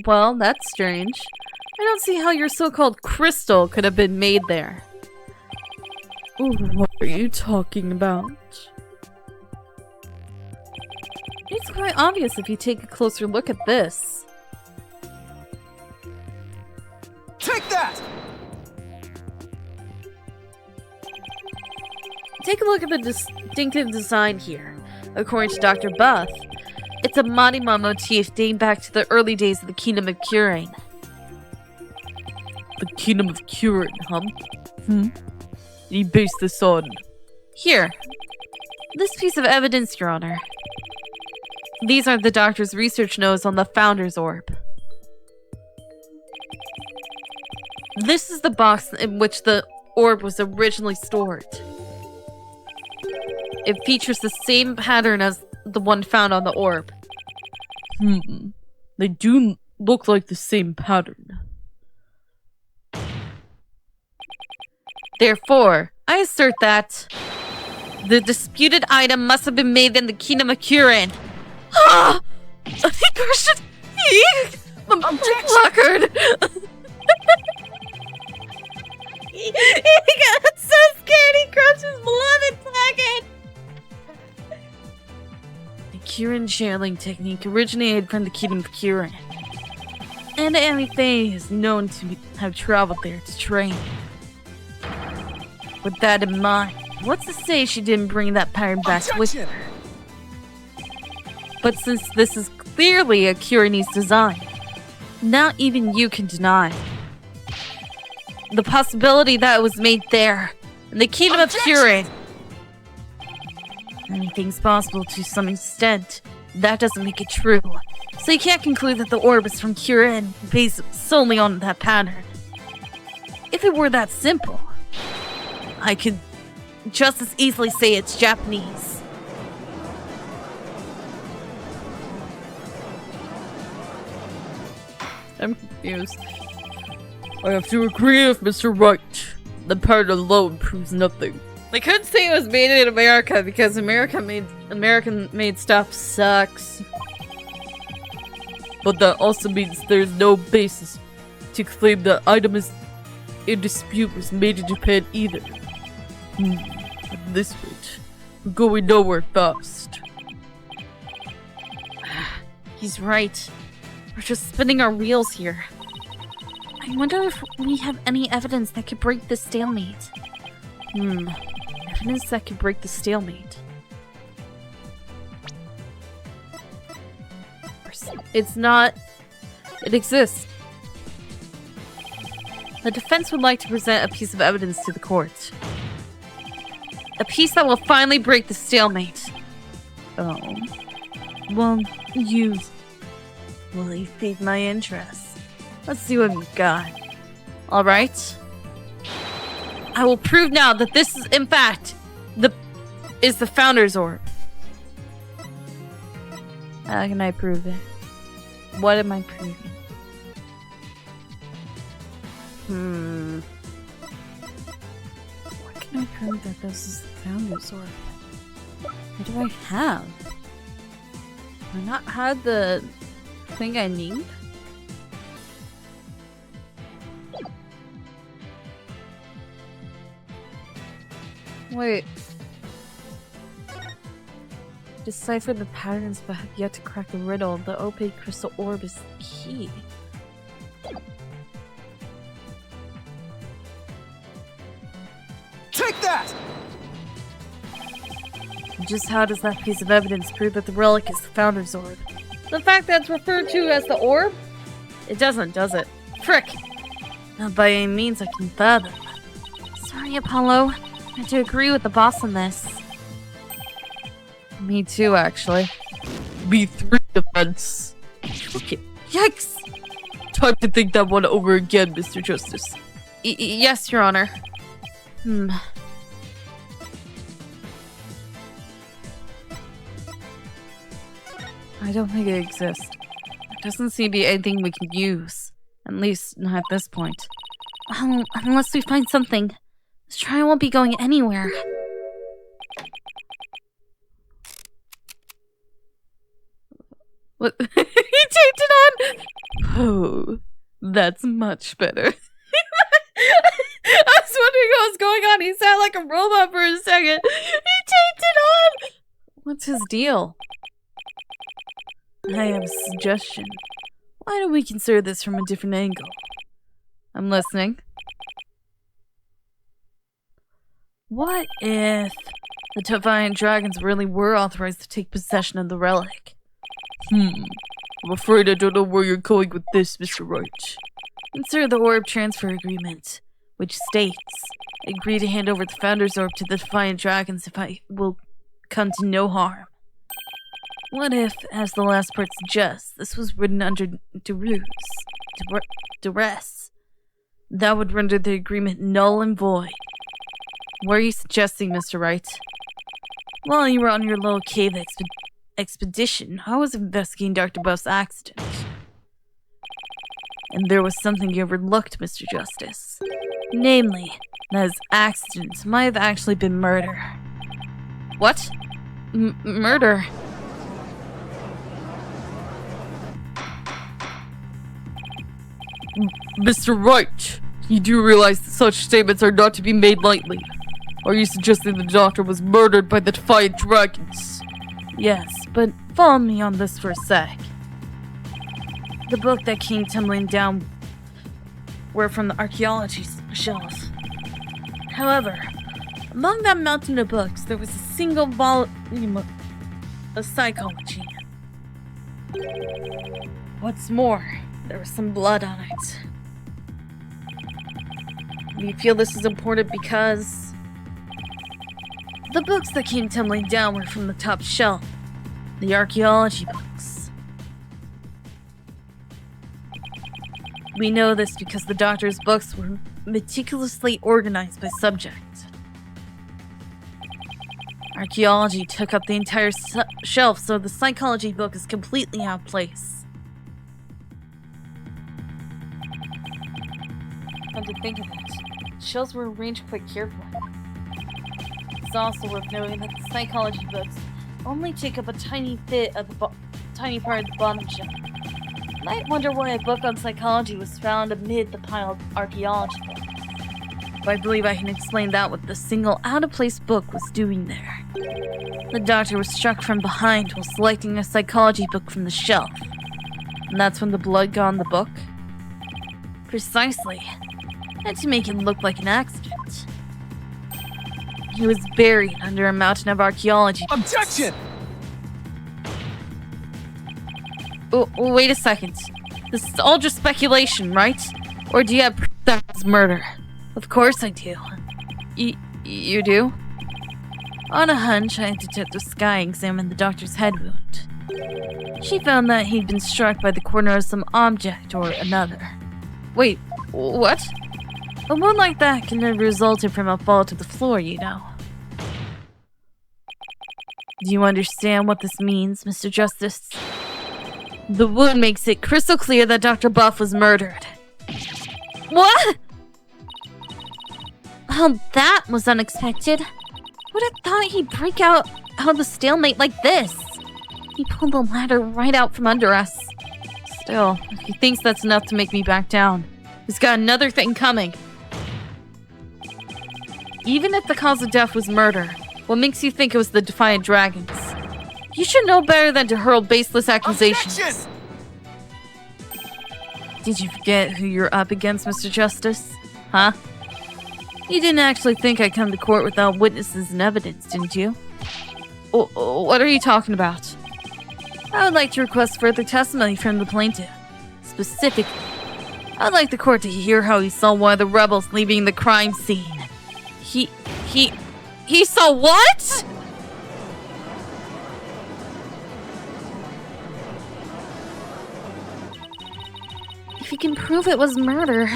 Well, that's strange. I don't see how your so-called crystal could have been made there. What are you talking about? It's quite obvious if you take a closer look at this. Take that! Take a look at the distinctive design here. According to Dr. Buff, it's a Marima motif dating back to the early days of the Kingdom of Kirin. The Kingdom of Kirin, huh? You base this on? Here. This piece of evidence, Your Honor. These are the doctor's research notes on the Founder's Orb. This is the box in which the orb was originally stored. It features the same pattern as the one found on the orb. They do look like the same pattern. Therefore, I assert that the disputed item must have been made in the Kingdom of Kirin. Ah! He crushed it! Placard! He got so scared he crushed his beloved placard! The Kirin channeling technique originated from the Kingdom of Kirin. And Amy Faye is known to have traveled there to train. With that in mind, what's to say she didn't bring that pattern back with her? But since this is clearly a Kirinese design, not even you can deny the possibility that it was made there, in the Kingdom of Kirin. Anything's possible to some extent. That doesn't make it true. So you can't conclude that the orb is from Kirin based solely on that pattern. If it were that simple, I could just as easily say it's Japanese. I'm confused. I have to agree with Mr. Wright. The pattern alone proves nothing. They couldn't say it was made in America because American-made stuff sucks. But that also means there's no basis to claim the item is in dispute was made in Japan either. At this rate, we're going nowhere fast. He's right. We're just spinning our wheels here. I wonder if we have any evidence that could break the stalemate. Evidence that could break the stalemate. It's not. It exists. The defense would like to present a piece of evidence to the court. A piece that will finally break the stalemate. Oh. Well, you piqued my interest. Let's see what we've got. Alright. I will prove now that this is, in fact, the Founder's Orb. How can I prove it? What am I proving? What can I prove that this is the Founder's Orb? What do I have? Do I not have the thing I need? Wait. Decipher the patterns but have yet to crack the riddle. The opaque crystal orb is the key. Take that! Just how does that piece of evidence prove that the relic is the Founder's Orb? The fact that it's referred to as the orb? It doesn't, does it? Frick! Not by any means I can fathom. Sorry, Apollo. I have to agree with the boss on this. Me too, actually. B3 defense. Okay. Yikes! Time to think that one over again, Mr. Justice. Yes, Your Honor. I don't think it exists. There doesn't seem to be anything we can use. At least, not at this point. Well, unless we find something, this trial won't be going anywhere. What? He taped it on! Oh, that's much better. I was wondering what was going on. He sounded like a robot for a second. He taped it on! What's his deal? I have a suggestion. Why don't we consider this from a different angle? I'm listening. What if the Defiant Dragons really were authorized to take possession of the relic? I'm afraid I don't know where you're going with this, Mr. Wright. Consider the Orb Transfer Agreement, which states, agree to hand over the Founder's Orb to the Defiant Dragons if I will come to no harm. What if, as the last part suggests, this was written under duress? That would render the agreement null and void. What are you suggesting, Mr. Wright? While you were on your little cave expedition, I was investigating Dr. Buff's accident. And there was something you overlooked, Mr. Justice. Namely, that his accident might have actually been murder. What? Murder? Mr. Wright, you do realize that such statements are not to be made lightly. Are you suggesting the doctor was murdered by the Defiant Dragons? Yes, but follow me on this for a sec. The book that came tumbling down were from the archaeology shelf. However, among that mountain of books, there was a single volume of psychology. What's more, there was some blood on it. Do you feel this is important because The books that came tumbling down were from the top shelf. The archaeology books. We know this because the doctor's books were meticulously organized by subject. Archaeology took up the entire shelf, so the psychology book is completely out of place. Come to think of it, shelves were arranged quite carefully. It's also worth noting that the psychology books only take up a tiny bit of the tiny part of the bottom shelf. You might wonder why a book on psychology was found amid the pile of archaeology books. But I believe I can explain that what the single out-of-place book was doing there. The doctor was struck from behind while selecting a psychology book from the shelf. And that's when the blood got on the book? Precisely. And to make it look like an accident. He was buried under a mountain of archaeology. Objection! Oh, wait a second. This is all just speculation, right? Or do you have proof that it was murder? Of course I do. You do? On a hunch, I had Detective Sky examine the doctor's head wound. She found that he'd been struck by the corner of some object or another. Wait, what? A wound like that can have resulted from a fall to the floor, you know. Do you understand what this means, Mr. Justice? The wound makes it crystal clear that Dr. Buff was murdered. What? Oh, that was unexpected. Would have thought he'd break out of the stalemate like this. He pulled the ladder right out from under us. Still, if he thinks that's enough to make me back down, he's got another thing coming. Even if the cause of death was murder, what makes you think it was the Defiant Dragons? You should know better than to hurl baseless accusations. Objection! Did you forget who you're up against, Mr. Justice? Huh? You didn't actually think I'd come to court without witnesses and evidence, didn't you? What are you talking about? I would like to request further testimony from the plaintiff. Specifically, I would like the court to hear how he saw one of the rebels leaving the crime scene. He saw what? If he can prove it was murder,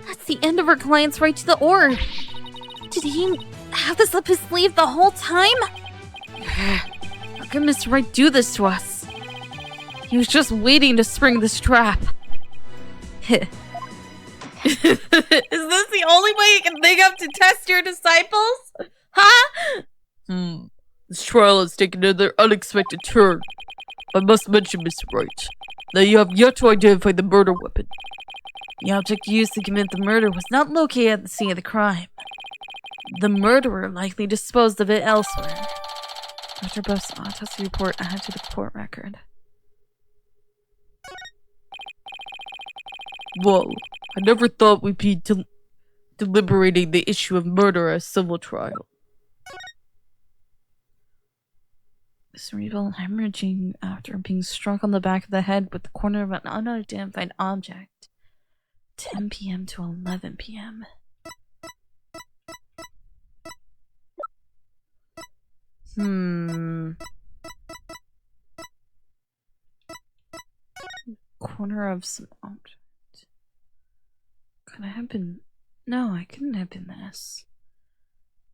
that's the end of our client's right to the orb. Did he have this up his sleeve the whole time? How can Mr. Wright do this to us? He was just waiting to spring this trap. Is this the only way you can think of to test your disciples? Huh? This trial has taken another unexpected turn. I must mention, Mr. Wright, that you have yet to identify the murder weapon. The object used to commit the murder was not located at the scene of the crime. The murderer likely disposed of it elsewhere. Dr. Buff's autopsy report added to the court record. Well, I never thought we'd be deliberating the issue of murder as civil trial. Cerebral hemorrhaging after being struck on the back of the head with the corner of an unidentified object. 10 p.m. to 11 p.m. Corner of some object. Could I have been... No, I couldn't have been this.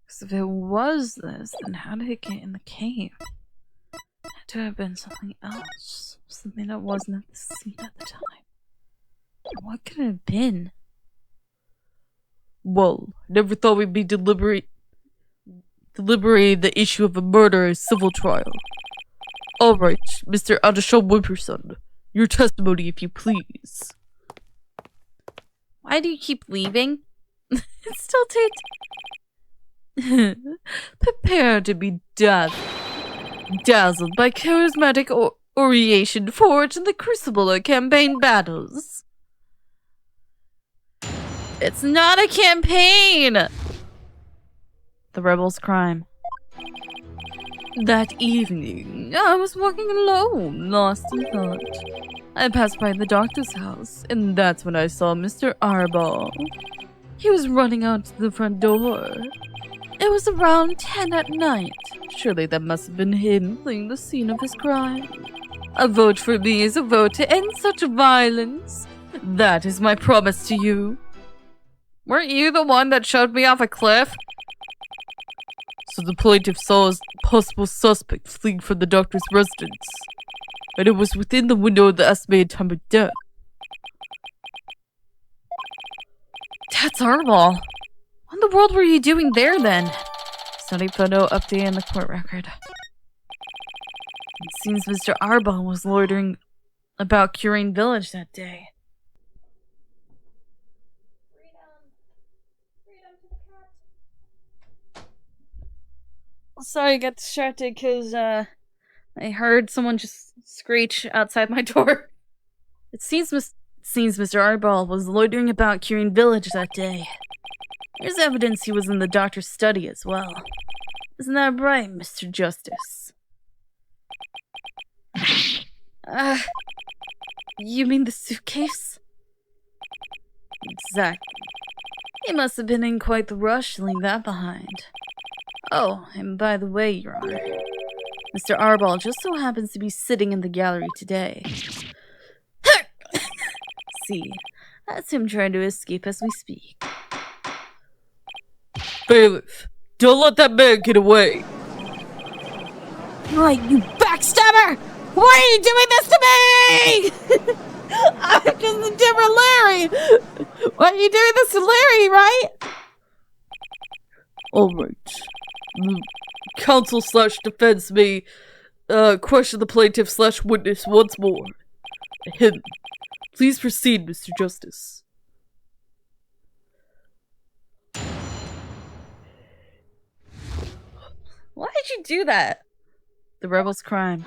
Because if it was this, then how did it get in the cave? It had to have been something else. Something that wasn't at the scene at the time. What could it have been? Well, I never thought we'd be deliberating the issue of a murder as civil trial. Alright, Mr. Adishal Whipperson, your testimony if you please. Why do you keep leaving? It still takes... Prepare to be dazzled by charismatic oration forged in the crucible of campaign battles. It's not a campaign! The rebel's crime. That evening, I was walking alone, lost in thought. I passed by the doctor's house, and that's when I saw Mr. Arbol. He was running out to the front door. It was around 10 at night. Surely that must have been him fleeing the scene of his crime. A vote for me is a vote to end such violence. That is my promise to you. Weren't you the one that shoved me off a cliff? So the plaintiff saw a possible suspect fleeing from the doctor's residence, and it was within the window of the estimated time of death. That's horrible. What in the world were you doing there then? Study photo update in the court record. It seems Mr. Arbol was loitering about Curine Village that day. Sorry, I got distracted because I heard someone just screech outside my door. It seems Mr. Arbol was loitering about Curine Village that day. There's evidence he was in the doctor's study as well. Isn't that right, Mr. Justice? You mean the suitcase? Exactly. He must have been in quite the rush to leave that behind. Oh, and by the way, Your Honor, Mr. Arbol just so happens to be sitting in the gallery today. See, that's him trying to escape as we speak. Bailiff, don't let that man get away! Right, you backstabber! Why are you doing this to me? I'm just a different Larry! Why are you doing this to Larry, right? Alright. The counsel/defense may question the plaintiff/witness once more. Him. Please proceed, Mr. Justice. Why did you do that? The rebel's crime.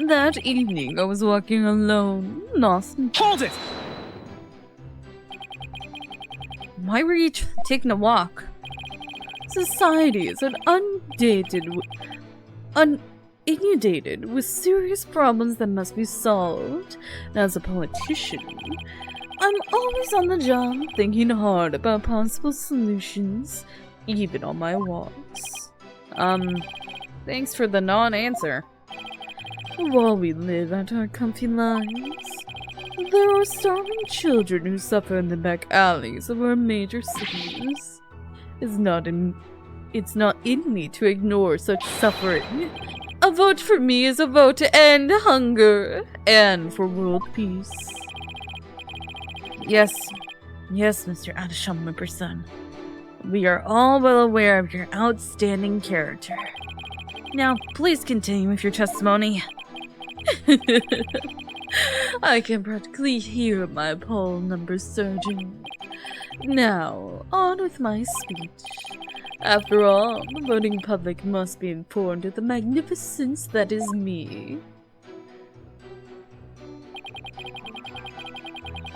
That evening, I was walking alone, lost. Hold it! Why were you taking a walk? Society is inundated with serious problems that must be solved. And as a politician, I'm always on the job, thinking hard about possible solutions, even on my walks. Thanks for the non-answer. While we live out our comfy lives, there are starving children who suffer in the back alleys of our major cities. It's not in me to ignore such suffering. A vote for me is a vote to end hunger and for world peace. Yes, Mr. Adisham Whipperson. We are all well aware of your outstanding character. Now, please continue with your testimony. I can practically hear my poll number surging. Now, on with my speech. After all, the voting public must be informed of the magnificence that is me.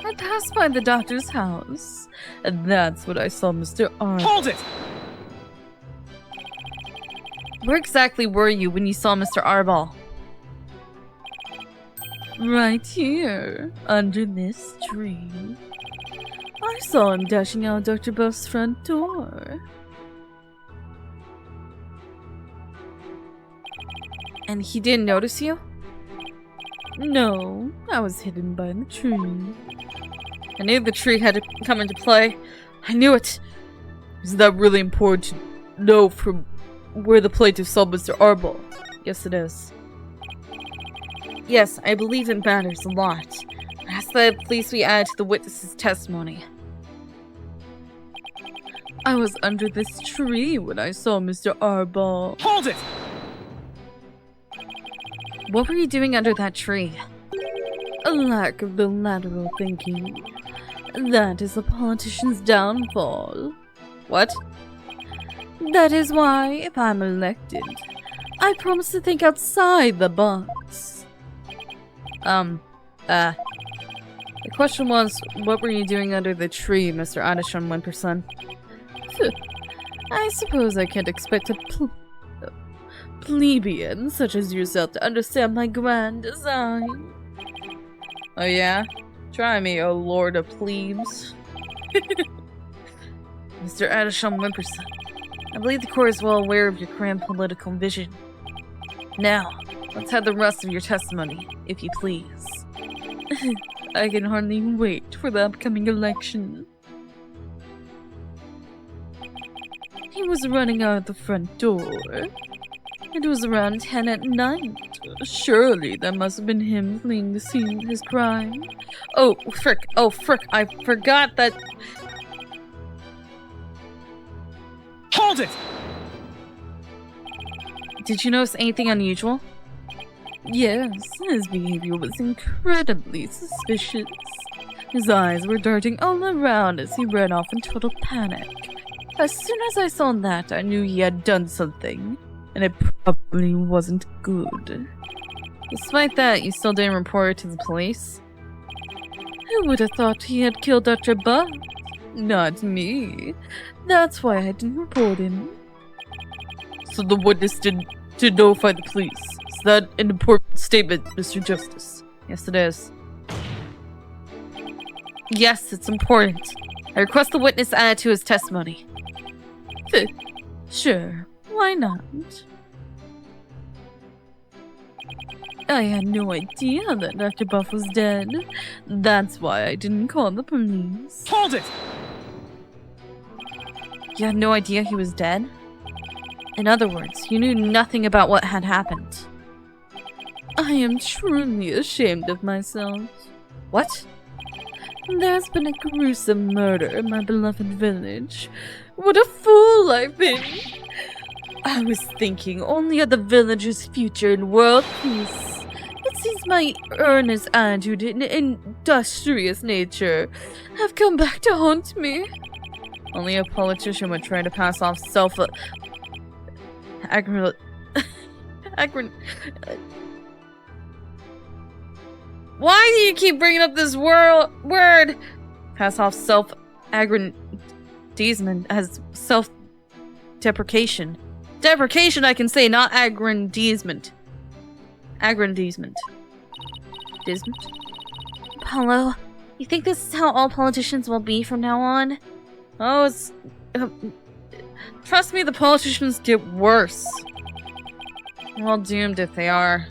I passed by the doctor's house, and that's when I saw Mr. Arbol. Hold it! Where exactly were you when you saw Mr. Arbol? Right here, under this tree. I saw him dashing out Dr. Buff's front door. And he didn't notice you? No, I was hidden by the tree. I knew the tree had to come into play. I knew it. Is that really important to know from where the plaintiff saw Mr. Arbol? Yes, it is. Yes, I believe it matters a lot. I ask that the police be added to the witness's testimony. I was under this tree when I saw Mr. Arbol. Hold it! What were you doing under that tree? A lack of the lateral thinking. That is a politician's downfall. What? That is why, if I'm elected, I promise to think outside the box. The question was, what were you doing under the tree, Mr. Adisham Wimperson? I suppose I can't expect a plebeian such as yourself to understand my grand design. Oh yeah? Try me, oh lord of plebes. Mr. Adisham Wimperson, I believe the court is well aware of your grand political vision. Now, let's have the rest of your testimony, if you please. I can hardly wait for the upcoming election. He was running out the front door. It was around 10 at night. Surely that must have been him fleeing the scene of his crime. Oh, frick. I forgot that... Hold it! Did you notice anything unusual? Yes, his behavior was incredibly suspicious. His eyes were darting all around as he ran off in total panic. As soon as I saw that, I knew he had done something, and it probably wasn't good. Despite that, you still didn't report it to the police? Who would have thought he had killed Dr. Butt? Not me. That's why I didn't report him. So the witness did notify the police. Is that an important statement, Mr. Justice? Yes, it is. Yes, it's important. I request the witness add to his testimony. Sure, why not? I had no idea that Dr. Buff was dead. That's why I didn't call the police. Hold it! You had no idea he was dead? In other words, you knew nothing about what had happened. I am truly ashamed of myself. What? There's been a gruesome murder in my beloved village. What a fool I've been! I was thinking only of the village's future and world peace. It seems my earnest attitude and industrious nature have come back to haunt me. Only a politician would try to pass off Why do you keep bringing up this word? Pass off self-aggrandizement as self-deprecation. Deprecation I can say, not aggrandizement. Aggrandizement. Disment? Apollo, you think this is how all politicians will be from now on? Oh, it's... trust me, the politicians get worse. We're all doomed if they are.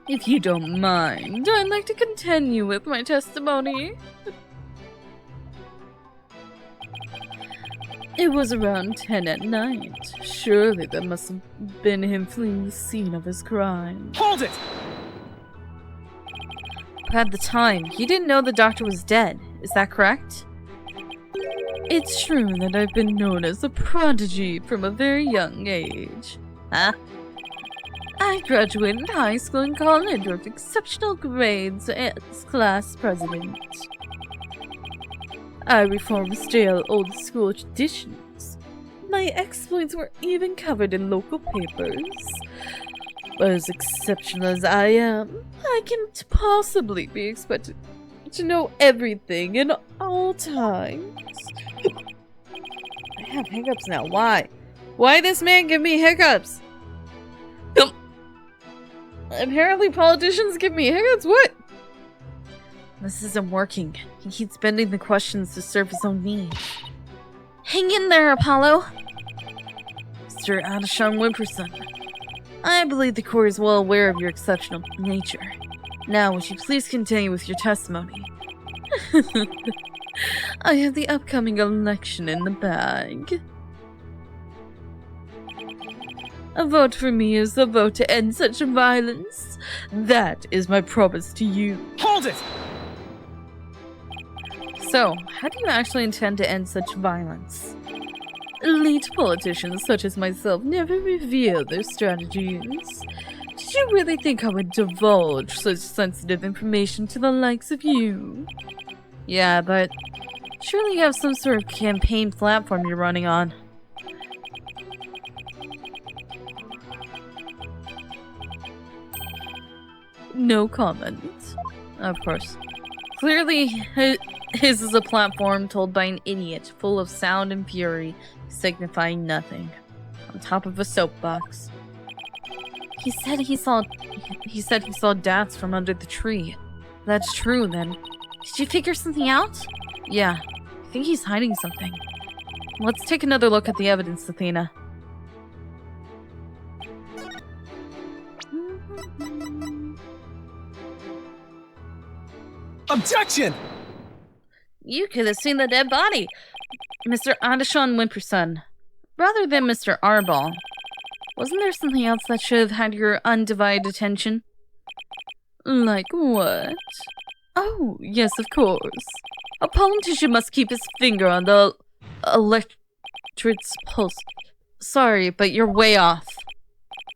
If you don't mind, I'd like to continue with my testimony. It was around 10 at night. Surely that must have been him fleeing the scene of his crime. Hold it! But at the time, he didn't know the doctor was dead. Is that correct? It's true that I've been known as a prodigy from a very young age. Huh? I graduated high school and college with exceptional grades as class president. I reformed stale old school traditions. My exploits were even covered in local papers. But as exceptional as I am, I can't possibly be expected to know everything in all times. I have hiccups now. Why? Why this man give me hiccups? Apparently politicians give me hiccups? What? This isn't working. He keeps bending the questions to serve his own needs. Hang in there, Apollo! Mr. Adisham Wimperson, I believe the court is well aware of your exceptional nature. Now, would you please continue with your testimony? I have the upcoming election in the bag. A vote for me is a vote to end such violence. That is my promise to you. Hold it! So, how do you actually intend to end such violence? Elite politicians such as myself never reveal their strategies. Did you really think I would divulge such sensitive information to the likes of you? Yeah, but surely you have some sort of campaign platform you're running on. No comment. Of course. Clearly, his is a platform told by an idiot, full of sound and fury, signifying nothing. On top of a soapbox. He said he saw deaths from under the tree. That's true, then. Did you figure something out? Yeah. I think he's hiding something. let's take another look at the evidence, Athena. Objection! You could have seen the dead body, Mr. Adishon Wimperson, rather than Mr. Arbol. Wasn't there something else that should have had your undivided attention? Like what? Oh, yes, of course. A politician must keep his finger on the electorate's pulse. Sorry, but you're way off.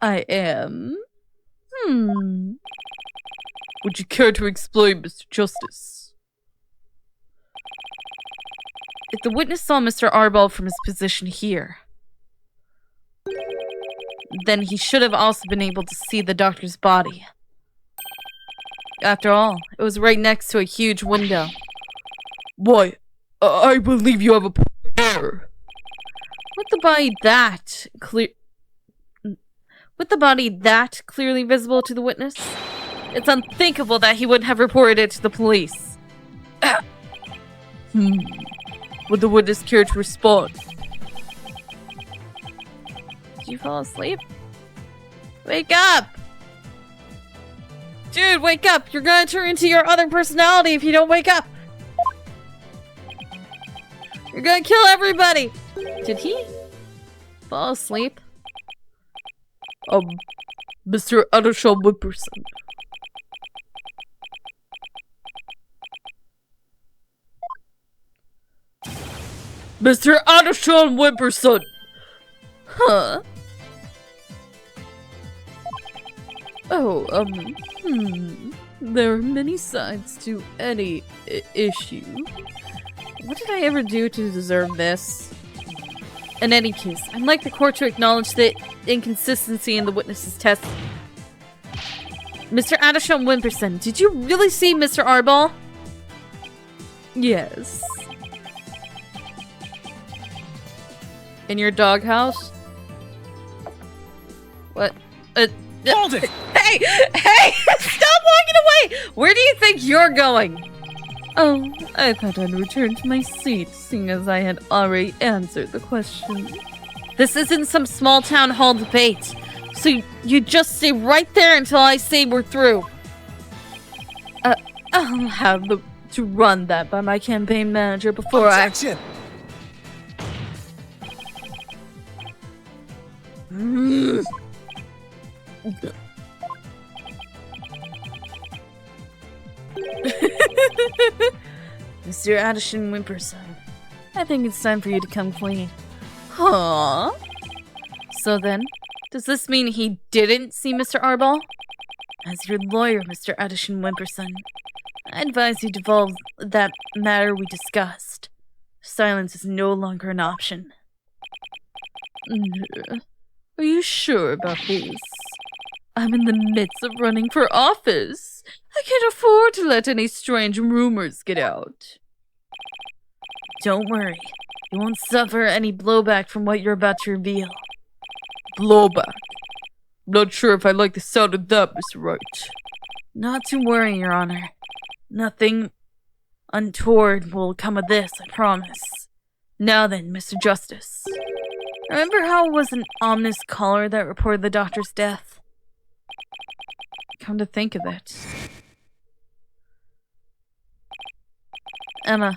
I am? Would you care to explain, Mr. Justice? If the witness saw Mr. Arbol from his position here, then he should have also been able to see the doctor's body. After all, it was right next to a huge window. Why, I believe you have a point there. With the body that clearly visible to the witness, it's unthinkable that he wouldn't have reported it to the police. Would the witness care to respond? Did you fall asleep? Wake up! Dude, wake up! You're gonna turn into your other personality if you don't wake up! You're gonna kill everybody! Did he fall asleep? Mr. Adishon Wimperson. Mr. Adishon Wimperson! Huh? Oh, there are many sides to any issue. What did I ever do to deserve this? In any case, I'd like the court to acknowledge the inconsistency in the witness's testimony. Mr. Adishon Wimperson, did you really see Mr. Arbol? Yes. In your doghouse? What? Hold it! Hey! Hey! Stop walking away! Where do you think you're going? Oh, I thought I'd return to my seat, seeing as I had already answered the question. This isn't some small town hall debate, so you just stay right there until I say we're through. I'll have to run that by my campaign manager before Objection! Mr. Adishon Wimperson, I think it's time for you to come clean. Huh? So then, does this mean he didn't see Mr. Arbol? As your lawyer, Mr. Adishon Wimperson, I advise you divulge that matter we discussed. Silence is no longer an option. Are you sure about this? I'm in the midst of running for office. I can't afford to let any strange rumors get out. Don't worry. You won't suffer any blowback from what you're about to reveal. Blowback? Not sure if I like the sound of that, Mr. Wright. Not to worry, Your Honor. Nothing untoward will come of this, I promise. Now then, Mr. Justice. Remember how it was an ominous caller that reported the doctor's death? Come to think of it. Emma,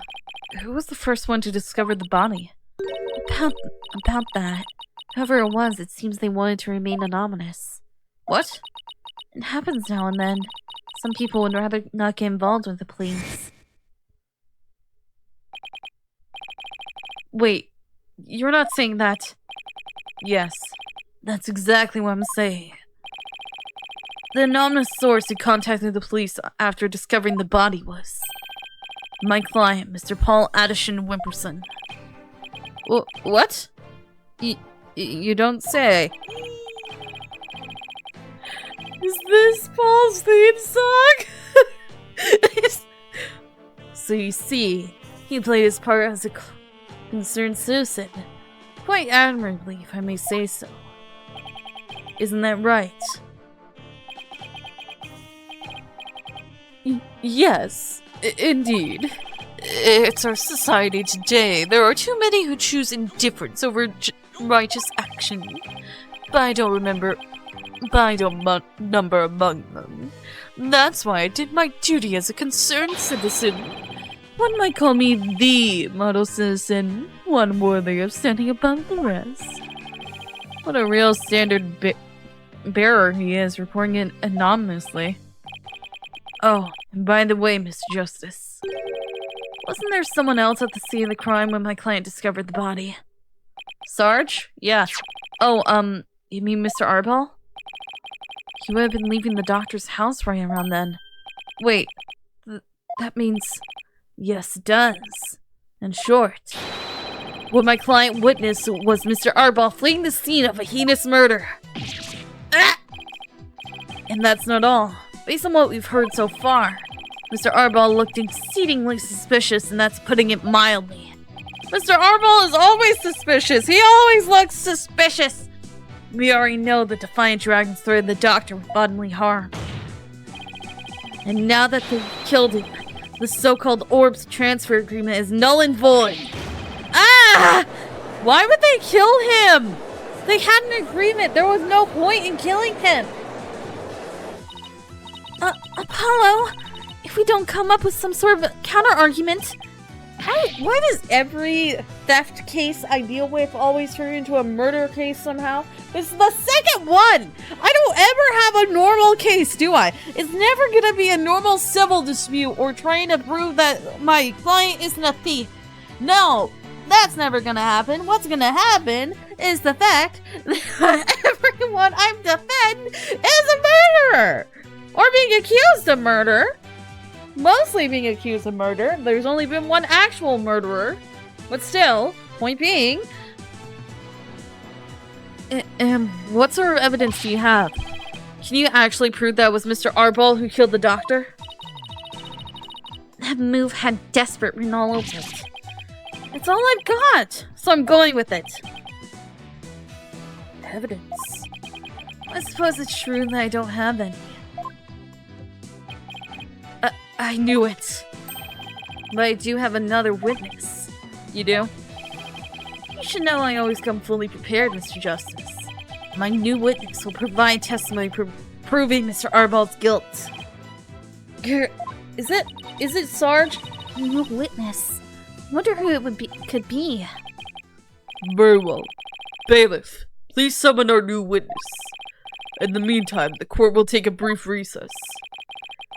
who was the first one to discover the body? About that. Whoever it was, it seems they wanted to remain anonymous. What? It happens now and then. Some people would rather not get involved with the police. Wait, you're not saying that... Yes, that's exactly what I'm saying. The anonymous source who contacted the police after discovering the body was... my client, Mr. Paul Adishon Wimperson. What? You don't say. Is this Paul's theme song? So you see, he played his part as a concerned citizen. Quite admirably, if I may say so. Isn't that right? Yes, indeed. It's our society today. There are too many who choose indifference over righteous action. Number among them. That's why I did my duty as a concerned citizen. One might call me the model citizen, one worthy of standing above the rest. What a real standard bearer he is, reporting it anonymously. Oh, and by the way, Mr. Justice, wasn't there someone else at the scene of the crime when my client discovered the body? Sarge? Yeah. Oh, you mean Mr. Arbol? He would have been leaving the doctor's house right around then. Wait, that means... Yes, it does. In short, what my client witnessed was Mr. Arbol fleeing the scene of a heinous murder. Ah! And that's not all. Based on what we've heard so far, Mr. Arbol looked exceedingly suspicious, and that's putting it mildly. Mr. Arbol is always suspicious. He always looks suspicious. We already know the Defiant Dragons threatened the doctor with bodily harm. And now that they've killed him, the so-called Orbs transfer agreement is null and void. Ah! Why would they kill him? They had an agreement. There was no point in killing him. Apollo, if we don't come up with some sort of counter-argument... Why does every theft case I deal with always turn into a murder case somehow? It's the second one! I don't ever have a normal case, do I? It's never gonna be a normal civil dispute or trying to prove that my client isn't a thief. No, that's never gonna happen. What's gonna happen is the fact that everyone I'm defending is a murderer! Or being accused of murder. Mostly being accused of murder. There's only been one actual murderer. But still, point being... what sort of evidence do you have? Can you actually prove that it was Mr. Arbol who killed the doctor? That move had desperate written all over it. It's all I've got, so I'm going with it. Evidence? I suppose it's true that I don't have any. I knew it. But I do have another witness. You do? You should know I always come fully prepared, Mr. Justice. My new witness will provide testimony proving Mr. Arbol's guilt. Is it Sarge? New witness. Wonder who it could be. Very well. Bailiff, please summon our new witness. In the meantime, the court will take a brief recess.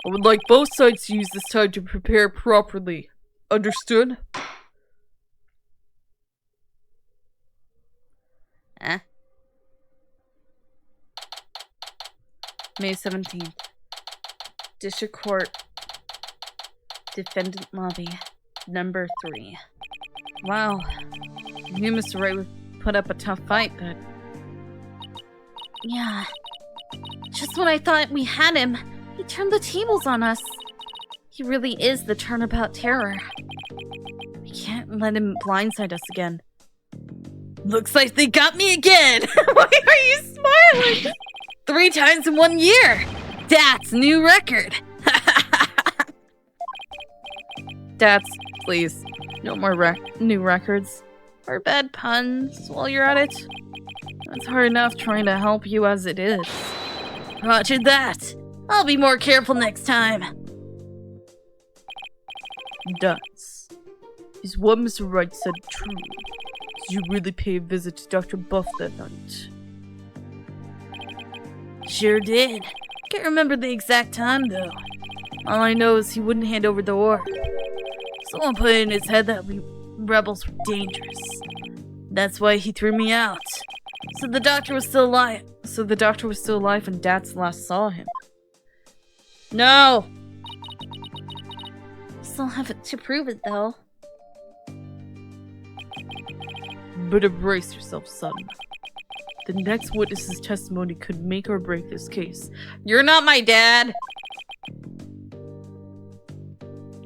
I would like both sides to use this time to prepare properly. Understood? May 17th. District Court. Defendant Lobby. Number 3. Wow. I knew Mr. Wright would put up a tough fight, but... Yeah. Just when I thought we had him, he turned the tables on us. He really is the turnabout terror. We can't let him blindside us again. Looks like they got me again! Why are you smiling? 3 times in 1 year! That's new record! Dads, please, no more new records. Or bad puns while you're at it. It's hard enough trying to help you as it is. Roger that! I'll be more careful next time. Dance. Is what Mr. Wright said true? Did you really pay a visit to Dr. Buff that night? Sure did. Can't remember the exact time though. All I know is he wouldn't hand over the orb. Someone put it in his head that we rebels were dangerous. That's why he threw me out. So the doctor was still alive. When Dad last saw him. No! Still have it to prove it though. But brace yourself, son. The next witness's testimony could make or break this case. You're not my dad!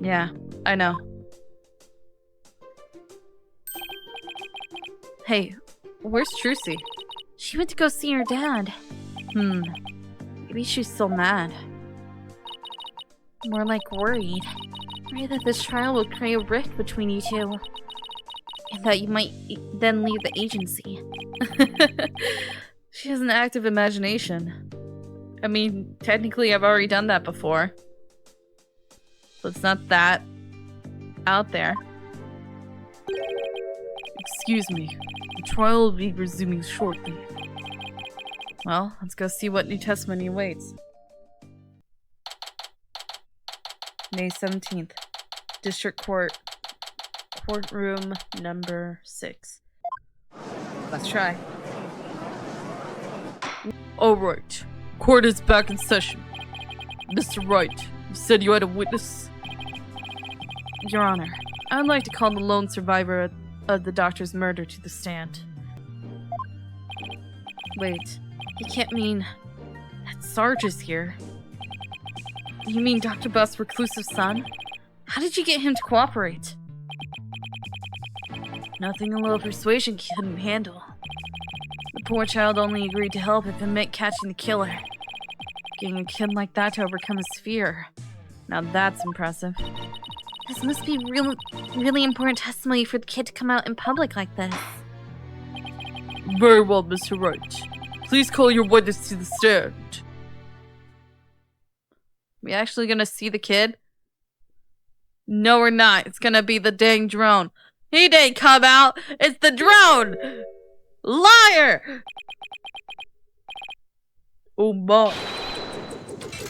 Yeah, I know. Hey, where's Trucy? She went to go see her dad. Maybe she's still mad. More like worried. Pray that this trial will create a rift between you two. And that you might then leave the agency. She has an active imagination. I mean, technically I've already done that before. So it's not that out there. Excuse me. The trial will be resuming shortly. Well, let's go see what new testimony awaits. May 17th. District Court. Courtroom number 6. Let's try. Alright. Court is back in session. Mr. Wright, you said you had a witness? Your Honor, I would like to call the lone survivor of the doctor's murder to the stand. Wait, you can't mean that Sarge is here. You mean Dr. Buff's reclusive son? How did you get him to cooperate? Nothing a little persuasion couldn't handle. The poor child only agreed to help if it meant catching the killer. Getting a kid like that to overcome his fear. Now that's impressive. This must be really important testimony for the kid to come out in public like this. Very well, Mr. Wright. Please call your witness to the stand. We actually gonna see the kid? No, we're not. It's gonna be the dang drone. He didn't come out. It's the drone! Liar! Oh my.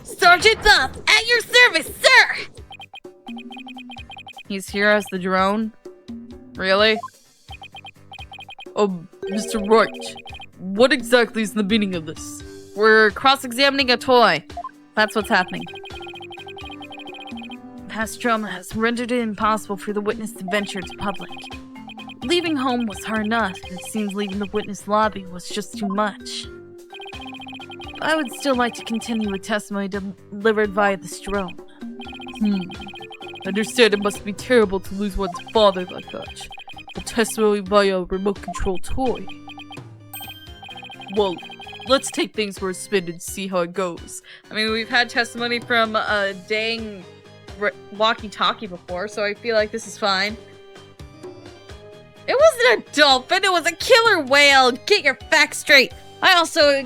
Sergeant Buff, at your service, sir! He's here as the drone? Really? Oh, Mr. Wright, what exactly is the meaning of this? We're cross-examining a toy. That's what's happening. Past trauma has rendered it impossible for the witness to venture to public. Leaving home was hard enough, and it seems leaving the witness lobby was just too much. I would still like to continue with testimony delivered via this drone. I understand it must be terrible to lose one's father like that. But testimony via a remote control toy. Well, let's take things for a spin and see how it goes. I mean, we've had testimony from a dang walkie-talkie before, so I feel like this is fine. It wasn't a dolphin, it was a killer whale! Get your facts straight! I also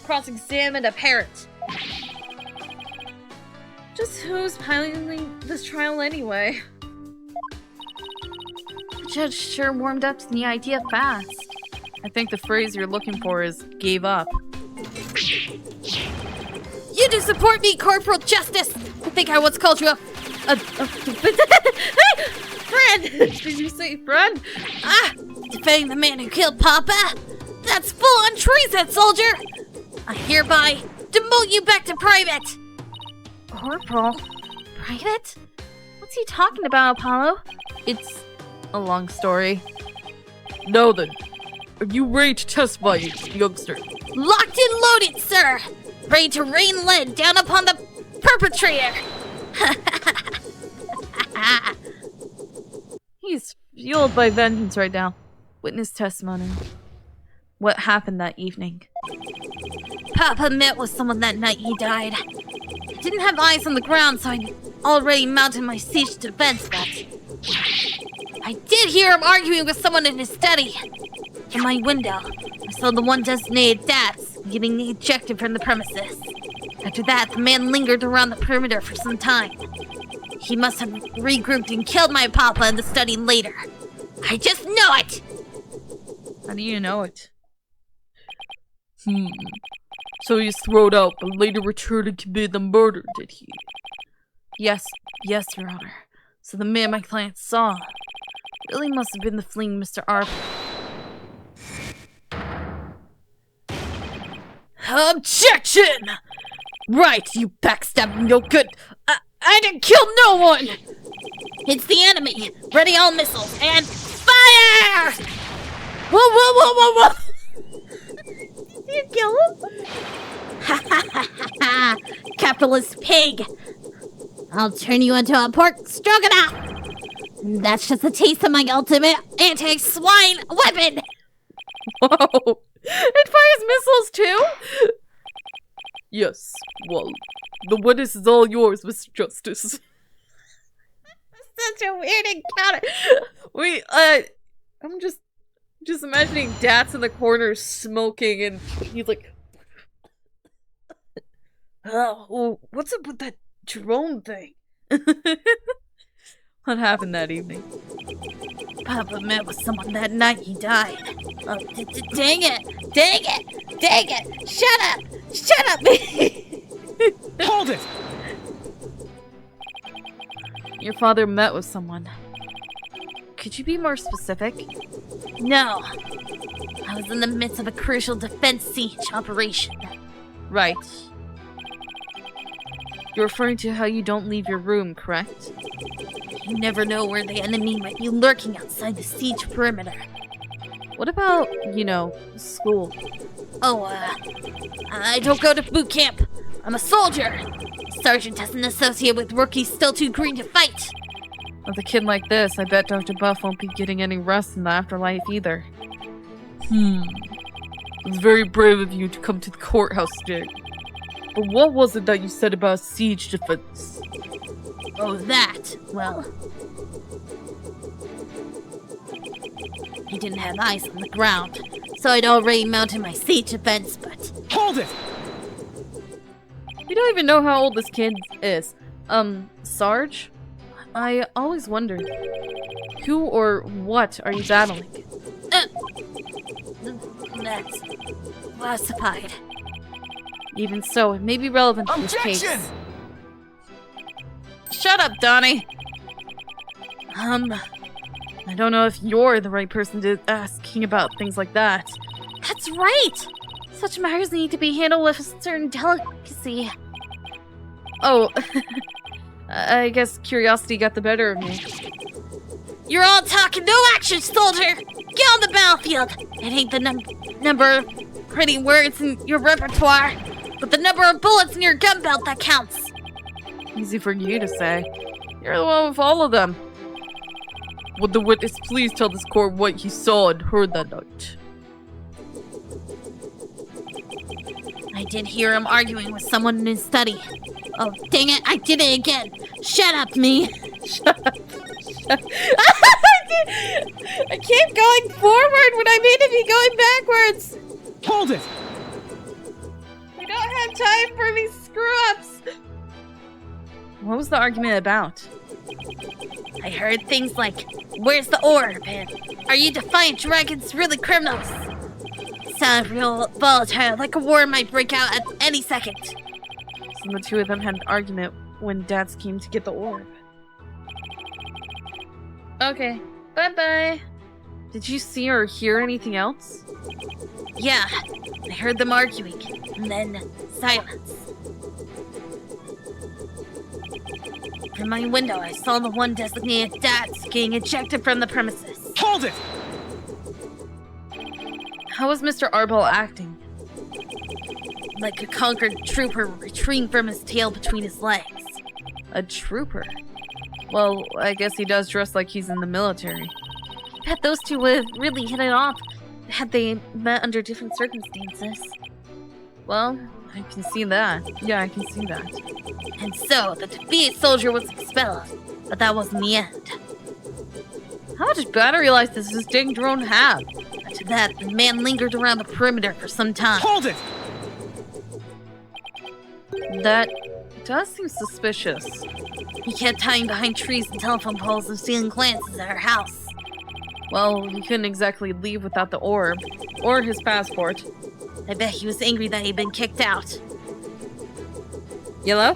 cross-examined a parrot. Just who's piloting this trial anyway? The judge sure warmed up to the idea fast. I think the phrase you're looking for is gave up. You do support me, Corporal Justice! I think I once called you a friend! Did you say friend? Defending the man who killed Papa? That's full-on treason, soldier! I hereby demote you back to private! Corporal? Private? What's he talking about, Apollo? It's a long story. Now then, are you ready to testify, youngster? Locked and loaded, sir! Ready to rain lead down upon the perpetrator! He's fueled by vengeance right now. Witness testimony. What happened that evening? Papa met with someone that night he died. Didn't have eyes on the ground, so I already mounted my siege defense, but I did hear him arguing with someone in his study. From my window, I saw the one designated Dats getting ejected from the premises. After that, the man lingered around the perimeter for some time. He must have regrouped and killed my papa in the study later. I just know it! How do you know it? So he was thrown out, but later returned and committed the murder, did he? Yes, Your Honor. So the man my client saw really must have been the fleeing Mr. Arp. Objection! Right, you backstabbing no good. I didn't kill no one! It's the enemy! Ready all missiles, and fire! Whoa! Did you kill him? Ha ha ha ha ha! Capitalist pig! I'll turn you into a pork stroganoff! That's just a taste of my ultimate anti-swine weapon! Whoa! It fires missiles too? Yes, well, the witness is all yours, Mr. Justice. Such a weird encounter. Wait, I'm just imagining Dat's in the corner smoking, and he's like, "Oh, well, what's up with that drone thing?" What happened that evening? Papa met with someone that night. He died. Oh, dang it! Dang it! Dang it! Shut up! Shut up! Hold it! Your father met with someone. Could you be more specific? No. I was in the midst of a crucial defense siege operation. Right. You're referring to how you don't leave your room, correct? You never know where the enemy might be lurking outside the siege perimeter. What about, school? Oh, I don't go to boot camp. I'm a soldier. Sergeant doesn't associate with rookies still too green to fight. With a kid like this, I bet Dr. Buff won't be getting any rest in the afterlife either. It's very brave of you to come to the courthouse today. But what was it that you said about siege defense? Oh, that. Well, I didn't have eyes on the ground, so I'd already mounted my siege defense, but... Hold it! We don't even know how old this kid is. Sarge? I always wondered, who or what are you battling? That's classified. Even so, it may be relevant to this Objection! case. Shut up, Donnie! I don't know if you're the right person to asking about things like that. That's right! Such matters need to be handled with a certain delicacy. Oh, I guess curiosity got the better of me. You're all talk and no action, soldier! Get on the battlefield! It ain't the number of pretty words in your repertoire, but the number of bullets in your gun belt that counts. Easy for you to say. You're the one with all of them. Would the witness please tell this court what he saw and heard that night? I did hear him arguing with someone in his study. Oh, dang it, I did it again! Shut up, me! Shut up. I keep going forward when I mean to be going backwards! Hold it! We don't have time for these screw-ups! What was the argument about? I heard things like, where's the orb? And are you defiant dragons really criminals? Sound real volatile, like a war might break out at any second. So the two of them had an argument when Dad came to get the orb. Okay, bye-bye. Did you see or hear anything else? Yeah, I heard them arguing, and then silence. From my window, I saw the one designated Dats getting ejected from the premises. Hold it! How was Mr. Arbel acting? Like a conquered trooper retreating from his tail between his legs. A trooper? Well, I guess he does dress like he's in the military. I bet those two would have really hit it off had they met under different circumstances. Well, I can see that. Yeah, I can see that. And so, the defeated soldier was expelled, but that wasn't the end. How much battery life does this dang drone have? After that, the man lingered around the perimeter for some time. Hold it! That does seem suspicious. He kept hiding behind trees and telephone poles and stealing glances at our house. Well, he couldn't exactly leave without the orb, or his passport. I bet he was angry that he'd been kicked out. Yellow?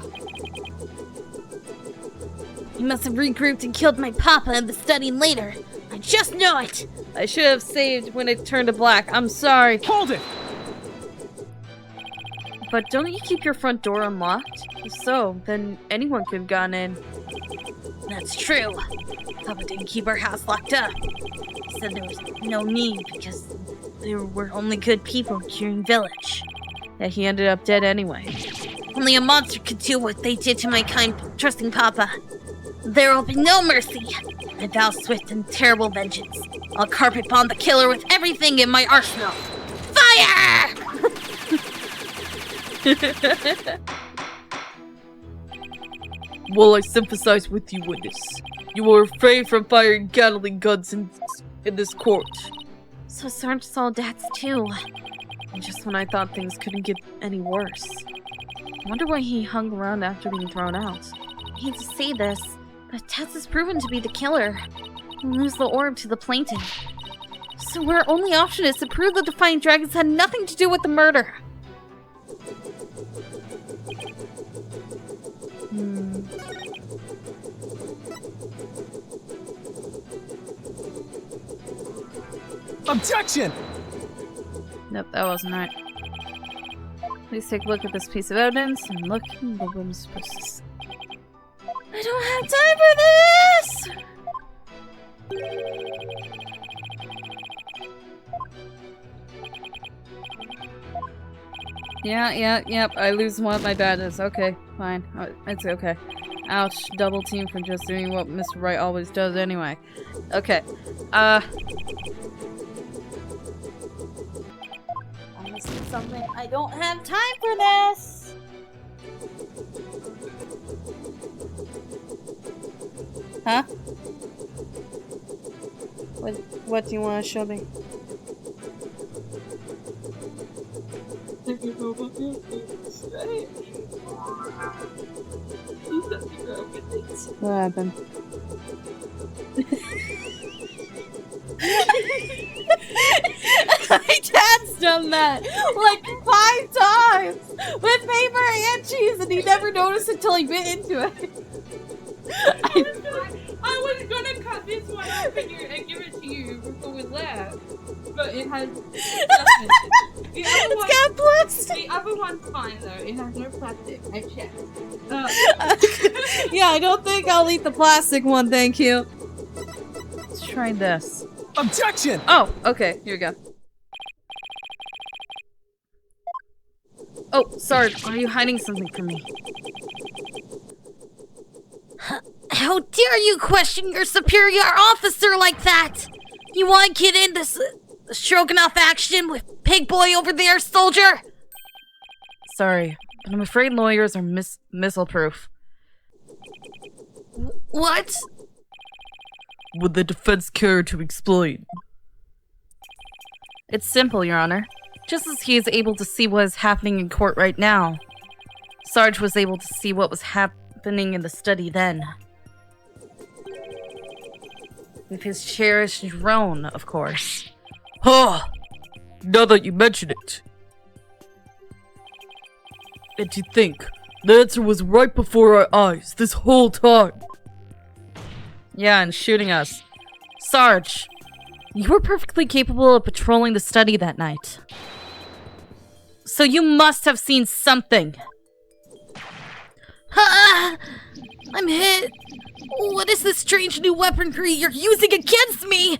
He must have regrouped and killed my papa and was studying later. I just know it! I should have saved when it turned to black. I'm sorry. Hold it! But don't you keep your front door unlocked? If so, then anyone could have gone in. That's true. Papa didn't keep our house locked up. He said there was no need because there were only good people here in village. Yeah, he ended up dead anyway. Only a monster could do what they did to my kind, trusting papa. There will be no mercy. I vow swift and terrible vengeance. I'll carpet bomb the killer with everything in my arsenal. Fire! Well, I sympathize with you, witness. You were afraid from firing Gatling guns in this court. So Sarge saw Dad's too. Just when I thought things couldn't get any worse. I wonder why he hung around after being thrown out. I hate to say this, but Tats is proven to be the killer. We'll lose the orb to the plaintiff. So our only option is to prove the Defiant Dragons had nothing to do with the murder. Objection! Nope, that wasn't right. Please take a look at this piece of evidence and look in the room supposed to see. I don't have time for this! Yep. I lose one of my badges. Okay, fine. It's okay. Ouch, double team for just doing what Mr. Wright always does anyway. Okay, I'm missing something. I don't have time for this! huh? What do you want to show me? What happened? My dad's done that like 5 times with paper and cheese, and he never noticed until he bit into it. I was gonna cut this one off and give it to you before we left, but it has nothing. It's got plastic. The other one's fine though. It has no plastic. I checked. Yeah, I don't think I'll eat the plastic one, thank you. Let's try this. Objection! Oh, okay, here we go. Oh, sorry, are you hiding something from me? How dare you question your superior officer like that? You want to get in this Stroganoff action with Pig Boy over there, soldier? Sorry, but I'm afraid lawyers are missile-proof. What? Would the defense care to explain? It's simple, Your Honor. Just as he is able to see what is happening in court right now, Sarge was able to see what was happening in the study then. With his cherished drone, of course. Huh! Now that you mention it. And to think, the answer was right before our eyes this whole time. Yeah, and shooting us. Sarge, you were perfectly capable of patrolling the study that night. So you must have seen something. Ah! I'm hit. What is this strange new weaponry you're using against me?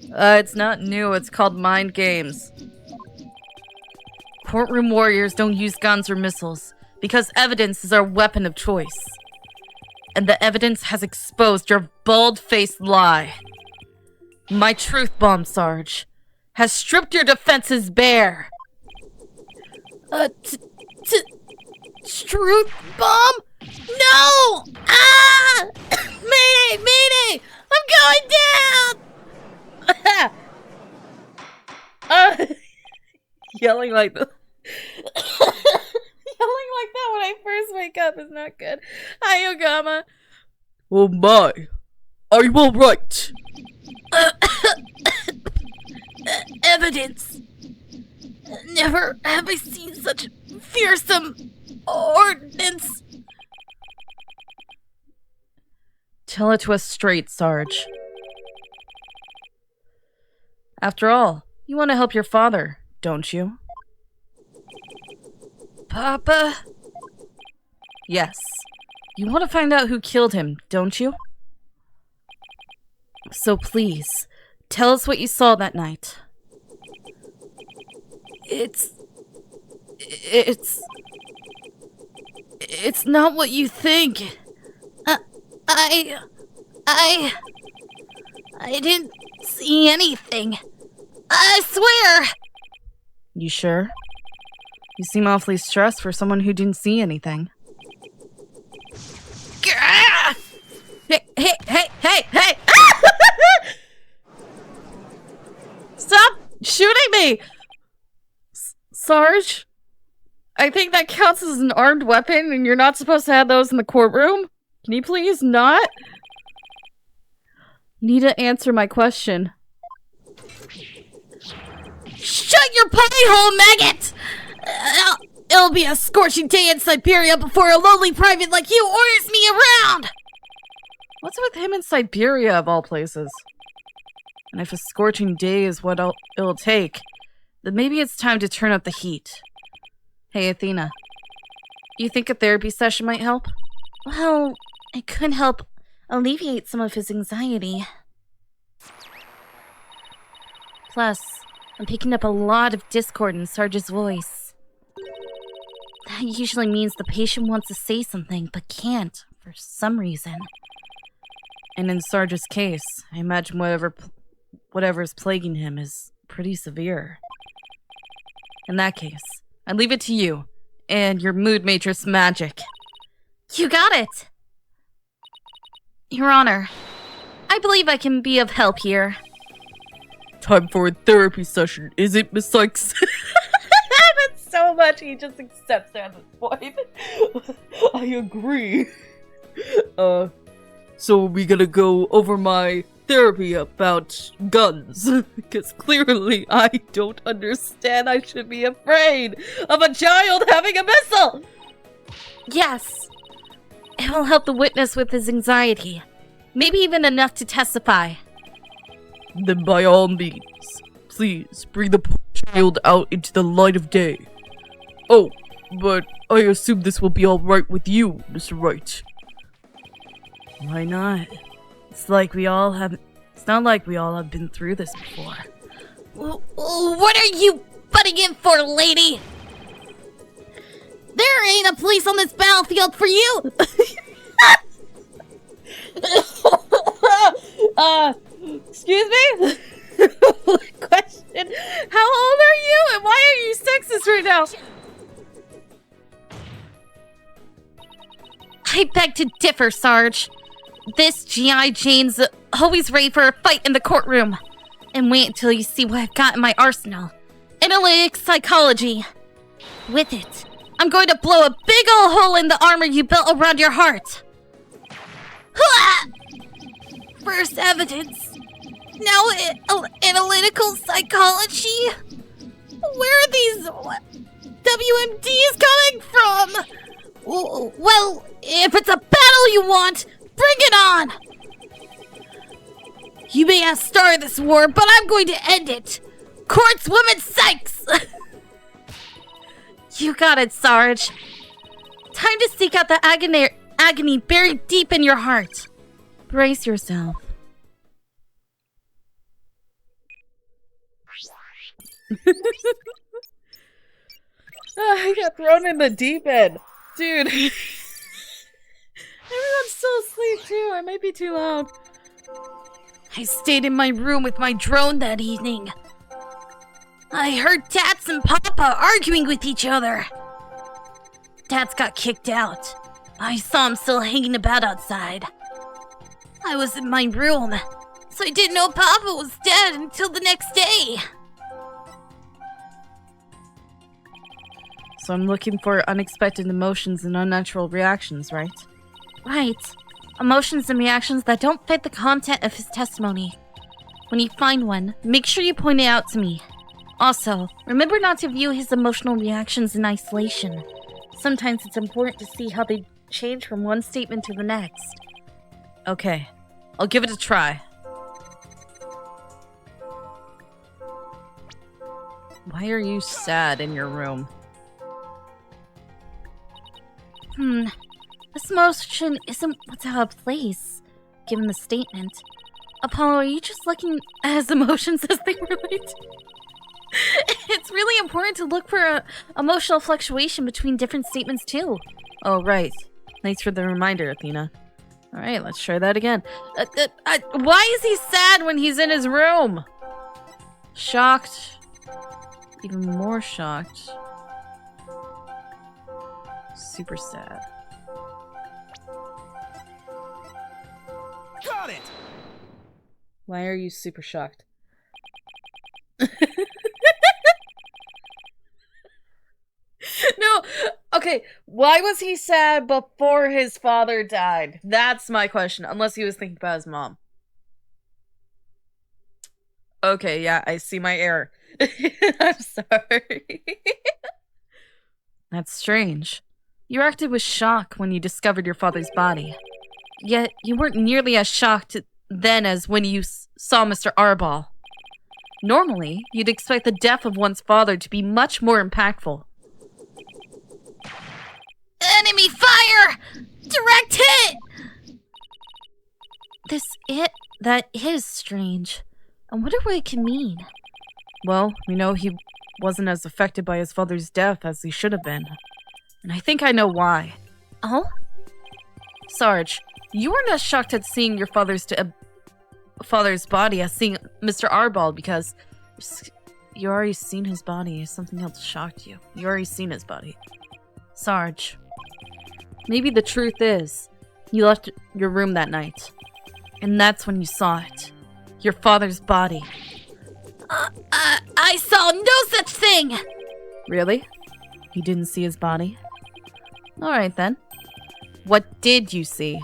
It's not new, it's called mind games. Courtroom warriors don't use guns or missiles, because evidence is our weapon of choice. And the evidence has exposed your bald-faced lie. My truth bomb, Sarge, has stripped your defenses bare. Truth bomb? No! Ah! Mayday! Mayday! I'm going down! Yelling like that. Yelling like that when I first wake up is not good. Hi, Ogama. Oh my. Are you alright? Evidence. Never have I seen such fearsome ordnance. Tell it to us straight, Sarge. After all, you want to help your father, don't you? Papa? Yes. You want to find out who killed him, don't you? So please, tell us what you saw that night. It's not what you think. I didn't see anything. I swear. You sure? You seem awfully stressed for someone who didn't see anything. Hey! Sarge? I think that counts as an armed weapon, and you're not supposed to have those in the courtroom. Can you please not? Need to answer my question. Shut your pie hole, maggot! It'll be a scorching day in Siberia before a lowly private like you orders me around! What's with him in Siberia, of all places? And if a scorching day is what it'll take, then maybe it's time to turn up the heat. Hey, Athena. You think a therapy session might help? Well, it could help alleviate some of his anxiety. Plus, I'm picking up a lot of discord in Sarge's voice. That usually means the patient wants to say something, but can't, for some reason. And in Sarge's case, I imagine whatever's plaguing him is pretty severe. In that case, I leave it to you and your mood matrix magic. You got it! Your Honor, I believe I can be of help here. Time for a therapy session, is it, Miss Sykes? That's so much, he just accepts it at this point. I agree. So we gonna go over my therapy about guns? Because clearly I don't understand I should be afraid of a child having a missile! Yes. It will help the witness with his anxiety. Maybe even enough to testify. Then by all means, please bring the poor child out into the light of day. Oh, but I assume this will be alright with you, Mr. Wright. Why not? It's not like we all have been through this before. What are you butting in for, lady? There ain't a place on this battlefield for you! Excuse me? Question. How old are you and why are you sexist right now? I beg to differ, Sarge. This G.I. Jane's always ready for a fight in the courtroom. And wait until you see what I've got in my arsenal. Analytic psychology. With it, I'm going to blow a big ol' hole in the armor you built around your heart. First evidence. Now analytical psychology? Where are these WMDs coming from? Well, if it's a battle you want, bring it on! You may have started this war, but I'm going to end it! Courts Women Sykes! You got it, Sarge. Time to seek out the agony buried deep in your heart. Brace yourself. I got thrown in the deep end. Dude. Everyone's still asleep too. I might be too loud. I stayed in my room with my drone that evening. I heard Tats and Papa arguing with each other. Tats got kicked out. I saw him still hanging about outside. I was in my room, so I didn't know Papa was dead until the next day. So I'm looking for unexpected emotions and unnatural reactions, right? Right. Emotions and reactions that don't fit the content of his testimony. When you find one, make sure you point it out to me. Also, remember not to view his emotional reactions in isolation. Sometimes it's important to see how they change from one statement to the next. Okay, I'll give it a try. Why are you sad in your room? This emotion isn't what's out of place, given the statement. Apollo, are you just looking at his emotions as they relate? It's really important to look for a emotional fluctuation between different statements too. Oh, right. Thanks for the reminder, Athena. Alright, let's try that again. Why is he sad when he's in his room? Shocked. Even more shocked. Super sad. Got it! Why are you super shocked? wait. Why was he sad before his father died? That's my question. Unless he was thinking about his mom. Okay, yeah, I see my error. I'm sorry. That's strange. You acted with shock when you discovered your father's body. Yet, you weren't nearly as shocked then as when you saw Mr. Arbol. Normally, you'd expect the death of one's father to be much more impactful. Enemy fire! Direct hit! That is strange. I wonder what it can mean. Well, we know he wasn't as affected by his father's death as he should have been. And I think I know why. Oh? Sarge, you weren't as shocked at seeing your father's body as seeing Mr. Arbol because you already seen his body. Something else shocked you. You already seen his body. Sarge, maybe the truth is, you left your room that night. And that's when you saw it. Your father's body. I saw no such thing! Really? You didn't see his body? Alright then. What did you see?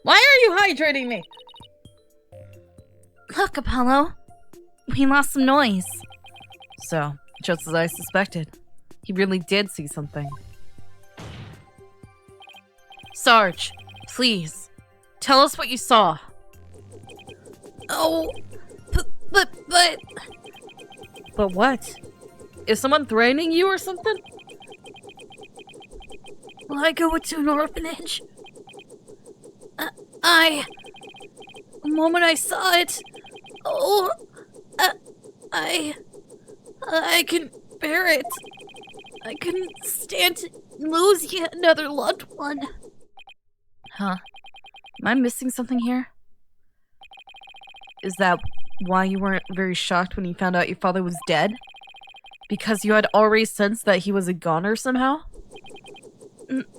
Why are you hydrating me? Look, Apollo. We lost some noise. So, just as I suspected. He really did see something. Sarge, please, tell us what you saw. Oh, but... But what? Is someone threatening you or something? Will I go to an orphanage? The moment I saw it... Oh... I couldn't bear it. I couldn't stand to lose yet another loved one. Huh? Am I missing something here? Is that why you weren't very shocked when you found out your father was dead? Because you had already sensed that he was a goner somehow?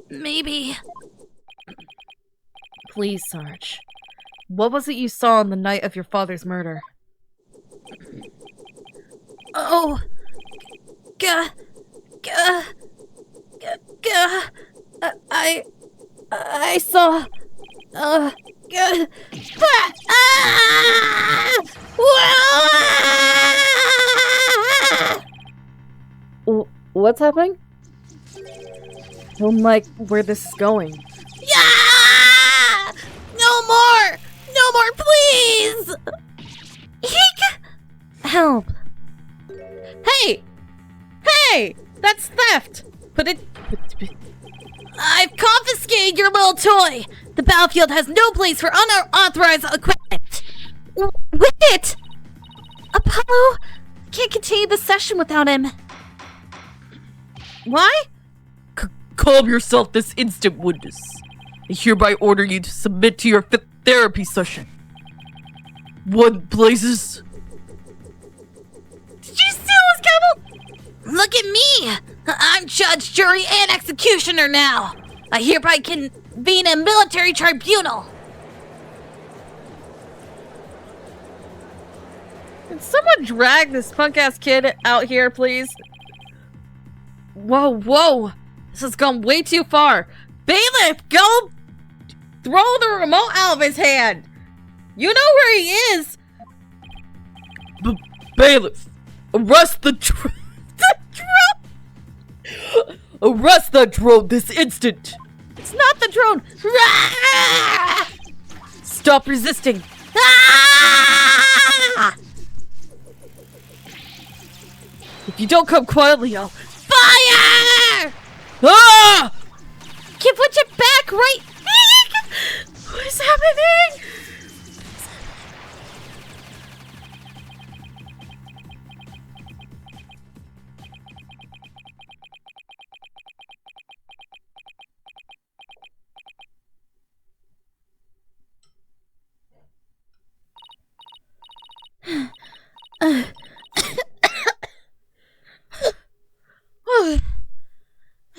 Maybe. Please, Sarge. What was it you saw on the night of your father's murder? Oh. I saw. What's happening? Oh my, where this is going. Yeah! No more! No more, please! Eek! Help! Hey! Hey! That's theft! I've confiscated your little toy! The battlefield has no place for unauthorized equipment! With it! Apollo can't continue the session without him. Why? Calm yourself this instant, Witness. I hereby order you to submit to your 5th therapy session. What blazes? Did you steal his gavel? Look at me! I'm judge, jury, and executioner now! I hereby convene a military tribunal! Can someone drag this punk-ass kid out here, please? Whoa! This has gone way too far! Bailiff, go throw the remote out of his hand! You know where he is! Bailiff, arrest the drone! Arrest the drone this instant! It's not the drone! Stop resisting! If you don't come quietly, I'll... Fire! Ah! Kid, put your back right... What is happening?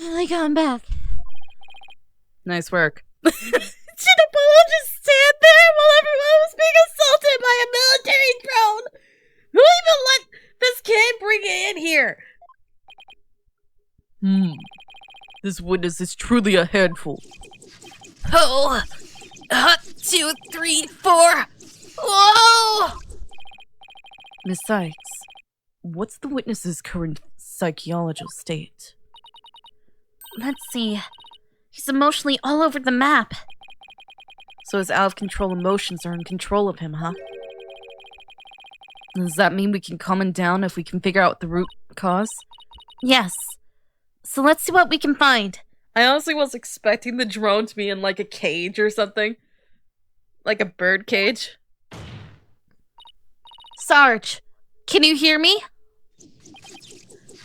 I got him back. Nice work. Should Apollo just stand there while everyone was being assaulted by a military drone? Who bring it in here? This witness is truly a handful. Oh, 2, 3, 4. Whoa! Miss Sykes, what's the witness's current psychological state? Let's see. He's emotionally all over the map. So his out-of-control emotions are in control of him, huh? Does that mean we can calm him down if we can figure out the root cause? Yes. So let's see what we can find. I honestly was expecting the drone to be in like a cage or something. Like a bird cage. Sarge, can you hear me?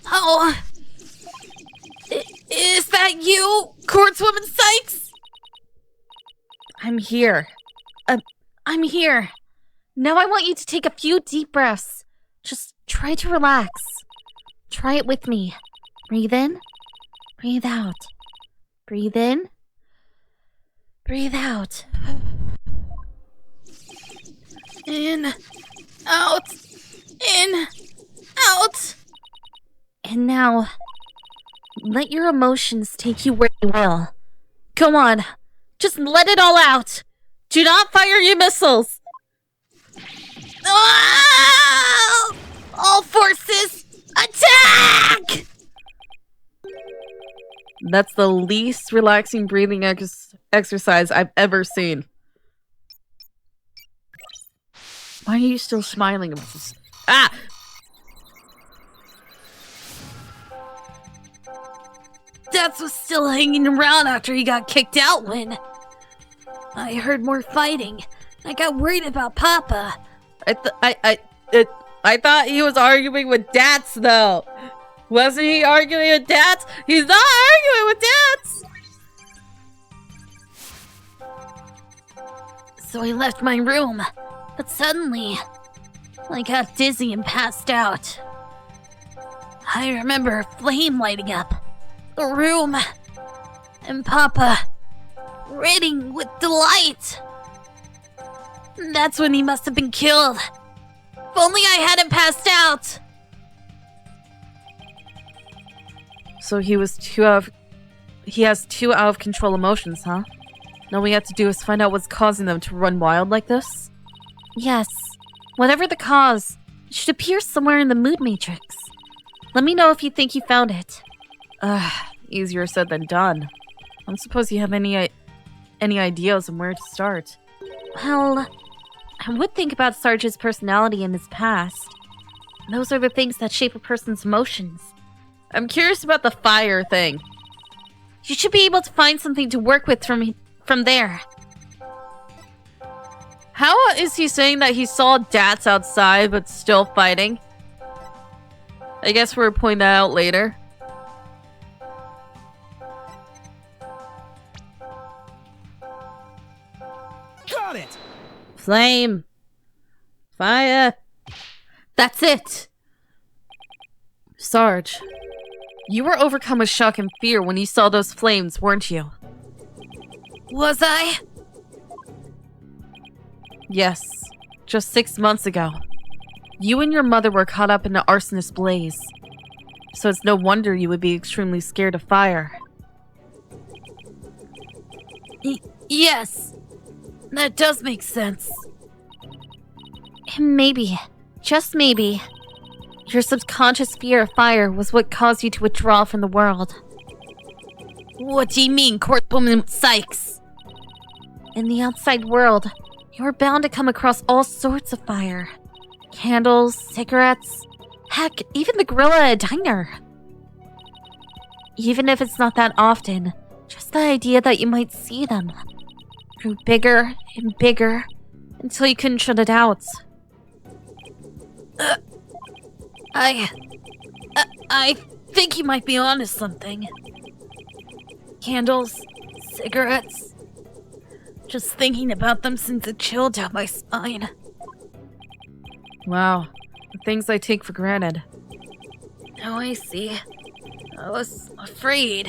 Oh. Is that you, Courtswoman Sykes? I'm here. I'm here. Now I want you to take a few deep breaths. Just try to relax. Try it with me. Breathe in. Breathe out. Breathe in. Breathe out. In. Out. In. Out. And now, let your emotions take you where they will. Go on. Just let it all out. Do not fire your missiles. Ah! All forces, attack! That's the least relaxing breathing exercise I've ever seen. Why are you still smiling about this? Ah! Dad was still hanging around after he got kicked out when I heard more fighting. I got worried about Papa. I thought he was arguing with Dats, though. Wasn't he arguing with Dats? He's not arguing with Dats! So I left my room, but suddenly, I got dizzy and passed out. I remember a flame lighting up the room, and Papa grinning with delight. That's when he must have been killed. If only I hadn't passed out. So he has two out of control emotions, huh? Now all we have to do is find out what's causing them to run wild like this? Yes. Whatever the cause, it should appear somewhere in the mood matrix. Let me know if you think you found it. Easier said than done. I don't suppose you have any ideas on where to start. Well, I would think about Sarge's personality and his past. Those are the things that shape a person's emotions. I'm curious about the fire thing. You should be able to find something to work with from there. How is he saying that he saw Dats outside but still fighting? I guess we'll point that out later. Got it! Flame! Fire! That's it! Sarge, you were overcome with shock and fear when you saw those flames, weren't you? Was I? Yes, just 6 months ago. You and your mother were caught up in the arsonist blaze. So it's no wonder you would be extremely scared of fire. Yes. That does make sense. Maybe, just maybe, your subconscious fear of fire was what caused you to withdraw from the world. What do you mean, Courtwoman Sykes? In the outside world, you're bound to come across all sorts of fire. Candles, cigarettes, heck, even the grill at a diner. Even if it's not that often, just the idea that you might see them grew bigger and bigger until you couldn't shut it out. I think you might be onto something. Candles, cigarettes. Just thinking about them sends a chill down my spine. Wow, the things I take for granted. Now I see. I was afraid.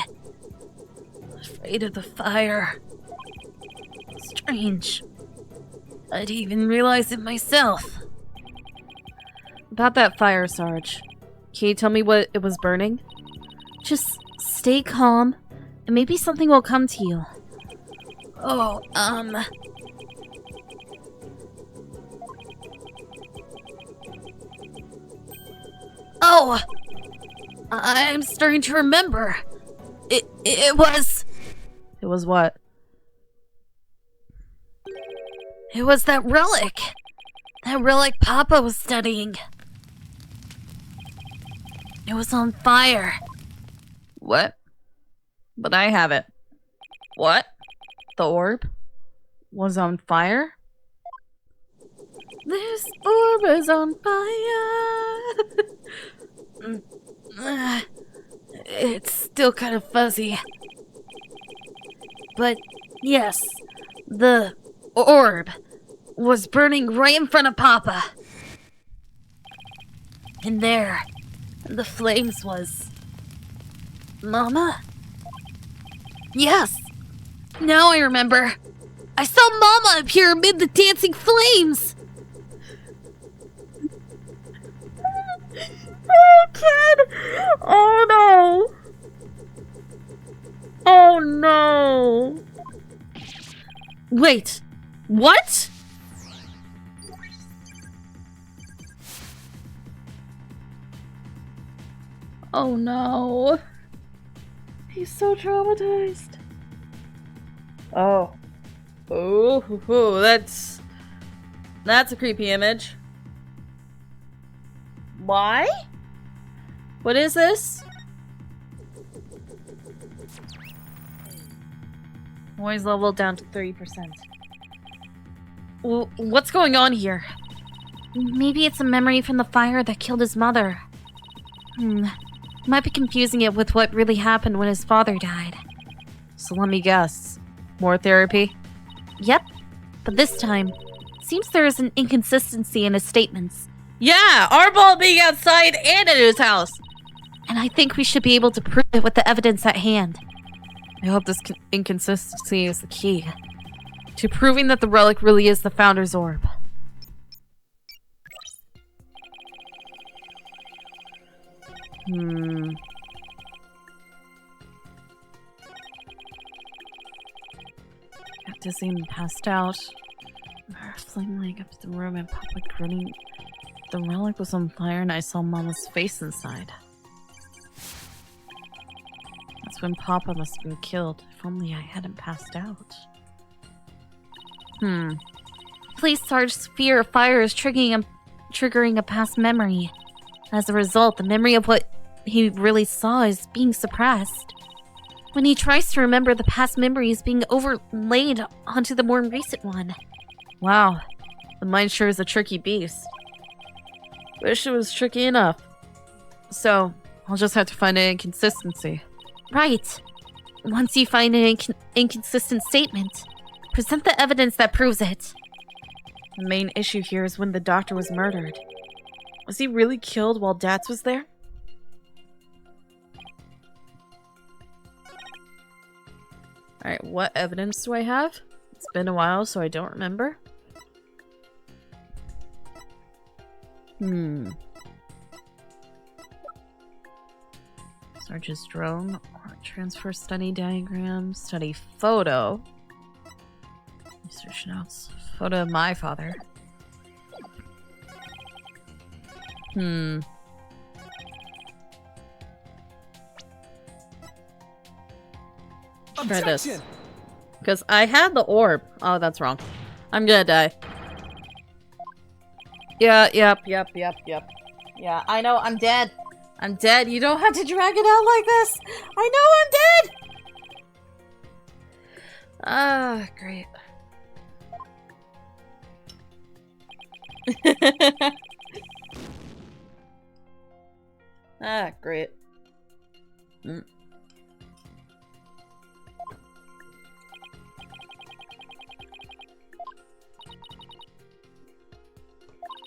Afraid of the fire. Strange. I'd even realize it myself. About that fire, Sarge. Can you tell me what it was burning? Just stay calm, and maybe something will come to you. Oh, Oh! I'm starting to remember. It was... It was what? It was that relic. That relic Papa was studying. It was on fire. What? But I have it. What? The orb was on fire? This orb is on fire. It's still kind of fuzzy. But yes, the orb was burning right in front of Papa. And there, the flames was... Mama? Yes! Now I remember. I saw Mama appear amid the dancing flames! Oh, kid! Oh, no! Oh, no! Wait, what? Oh, no. He's so traumatized. Oh. Oh, that's a creepy image. Why? What is this? Noise level down to 30%. Well, what's going on here? Maybe it's a memory from the fire that killed his mother. Might be confusing it with what really happened when his father died. So let me guess. More therapy? Yep, but this time, seems there is an inconsistency in his statements. Yeah, our ball being outside and at his house. And I think we should be able to prove it with the evidence at hand. I hope this inconsistency is the key to proving that the relic really is the Founder's Orb. Got dizzy and passed out. Flame laying up the room and Papa grinning. The relic was on fire and I saw Mama's face inside. That's when Papa must have been killed. If only I hadn't passed out. Police Sarge's fear of fire is triggering a past memory. As a result, the memory of what he really saw is being suppressed. When he tries to remember, the past memory is being overlaid onto the more recent one. Wow, the mind sure is a tricky beast. Wish it was tricky enough. So, I'll just have to find an inconsistency. Right. Once you find an inconsistent statement, present the evidence that proves it. The main issue here is when the doctor was murdered. Was he really killed while Dats was there? Alright, what evidence do I have? It's been a while, so I don't remember. Sarge's drone, or transfer study diagram, study photo. Research notes. Photo of my father. Try this. Because I had the orb. Oh, that's wrong. I'm gonna die. Yeah, yep. Yeah, I know, I'm dead. I'm dead. You don't have to drag it out like this. I know I'm dead! Ah, great. Ah, great.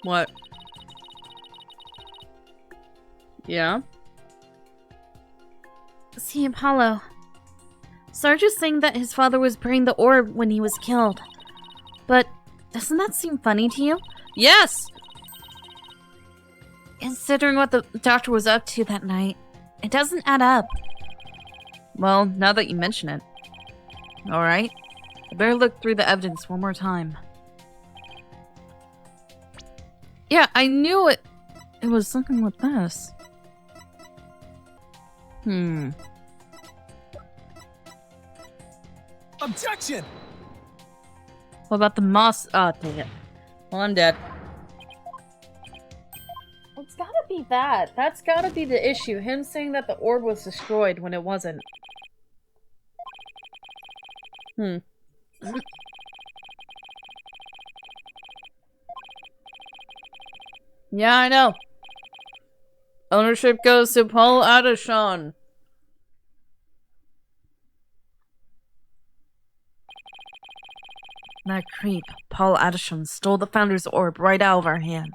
What? Yeah? See, Apollo. Sarge is saying that his father was burning the orb when he was killed. But doesn't that seem funny to you? Yes! Is considering what the doctor was up to that night. It doesn't add up. Well, now that you mention it. Alright. I better look through the evidence one more time. Yeah, I knew it. It was something with this. Objection! What about the moss? Oh, dang it. Well, I'm dead. It's gotta be that. That's gotta be the issue. Him saying that the orb was destroyed when it wasn't. Yeah, I know. Ownership goes to Paul Adishon. That creep, Paul Adishon, stole the Founder's Orb right out of our hands.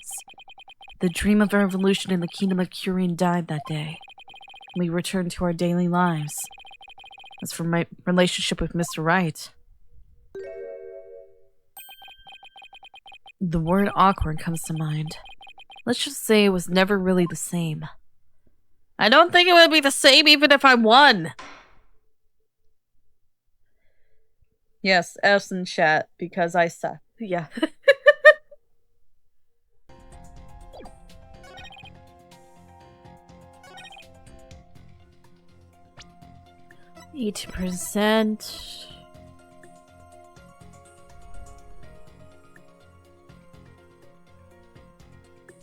The dream of revolution in the Kingdom of Curian died that day. We returned to our daily lives. As for my relationship with Mr. Wright, the word awkward comes to mind. Let's just say it was never really the same. I don't think it would be the same even if I won. Yes, S in chat, because I suck. Yeah. 80%.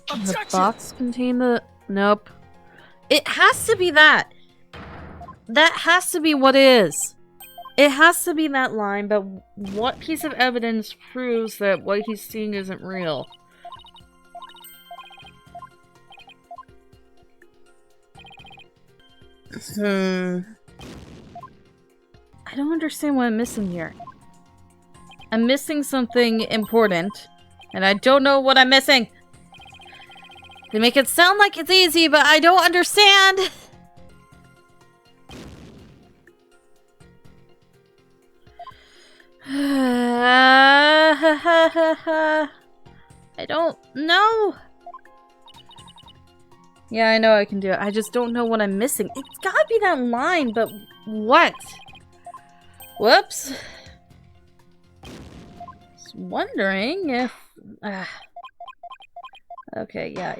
The box contain the... Nope. It has to be that. That has to be what it is. It has to be that line, but what piece of evidence proves that what he's seeing isn't real? I don't understand what I'm missing here. I'm missing something important, and I don't know what I'm missing. They make it sound like it's easy, but I don't understand. I don't know. Yeah, I know I can do it. I just don't know what I'm missing. It's gotta be that line, but what? Whoops. Just wondering if... Okay, yeah.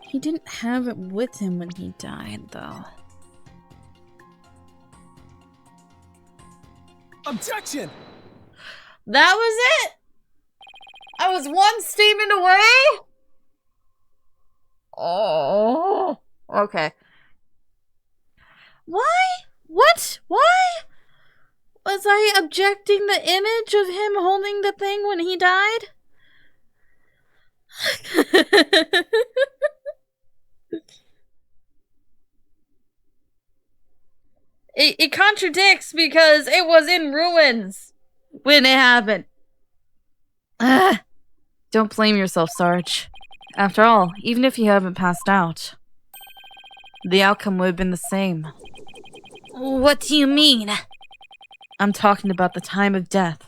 He didn't have it with him when he died, though. Objection! That was it! I was one statement away? Oh. Okay. Why? What? Why? Was I objecting the image of him holding the thing when he died? It contradicts because it was in ruins when it happened. Don't blame yourself, Sarge. After all, even if you haven't passed out, the outcome would have been the same. What do you mean? I'm talking about the time of death.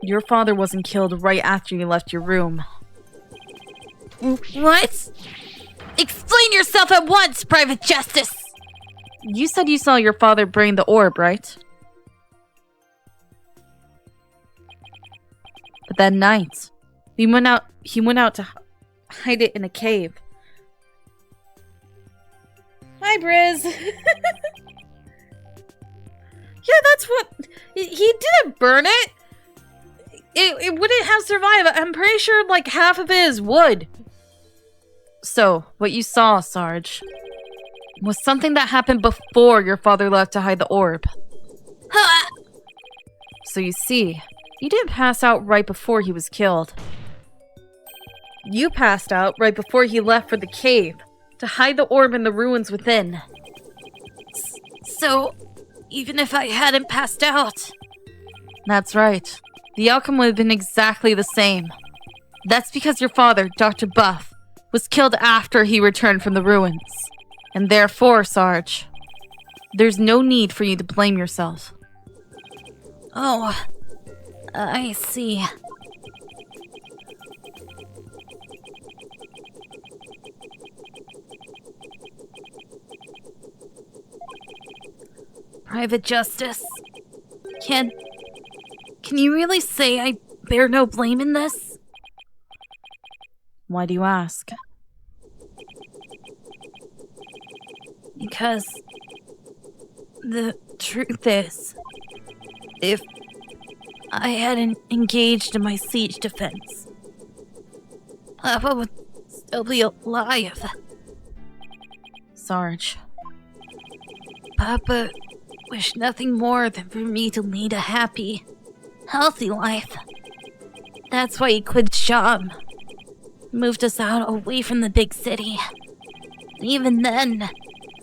Your father wasn't killed right after you left your room. What? Explain yourself at once, Private Justice! You said you saw your father bring the orb, right? But that night, he went out to hide it in a cave. Hi, Briz. Yeah, that's what... He didn't burn it. It wouldn't have survived. I'm pretty sure like half of it is wood. So, what you saw, Sarge, was something that happened before your father left to hide the orb. So you see, you didn't pass out right before he was killed. You passed out right before he left for the cave to hide the orb in the ruins within. So, even if I hadn't passed out... That's right. The outcome would have been exactly the same. That's because your father, Dr. Buff, was killed after he returned from the ruins. And therefore, Sarge, there's no need for you to blame yourself. Oh, I see. Private Justice. Can you really say I bear no blame in this? Why do you ask? Because the truth is, if I hadn't engaged in my siege defense, Papa would still be alive. Sarge. Papa wished nothing more than for me to lead a happy, healthy life. That's why he quit his job, moved us out away from the big city. And even then,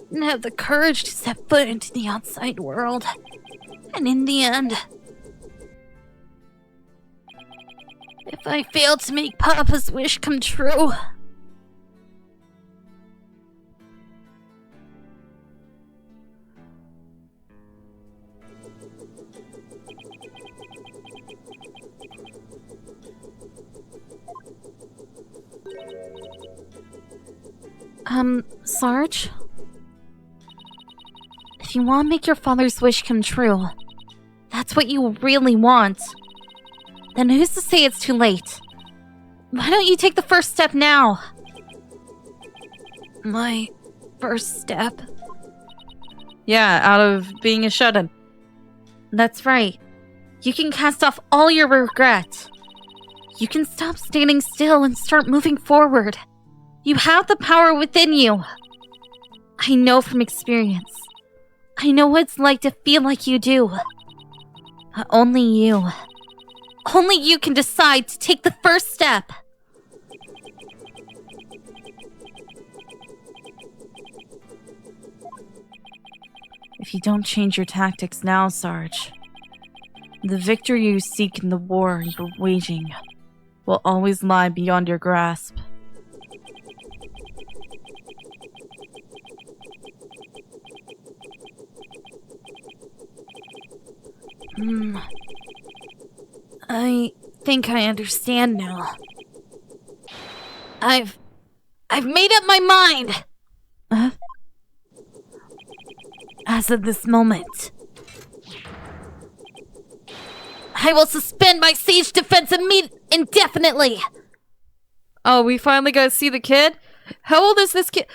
didn't have the courage to step foot into the outside world. And in the end, if I failed to make Papa's wish come true, Sarge? If you want to make your father's wish come true, that's what you really want, then who's to say it's too late? Why don't you take the first step now? My first step? Yeah, out of being a shut-in. That's right. You can cast off all your regret. You can stop standing still and start moving forward. You have the power within you. I know from experience. I know what it's like to feel like you do. But only you can decide to take the first step. If you don't change your tactics now, Sarge, the victory you seek in the war you're waging will always lie beyond your grasp. I think I understand now. I've made up my mind! As of this moment, I will suspend my siege defense indefinitely! Oh, we finally got to see the kid? How old is this kid?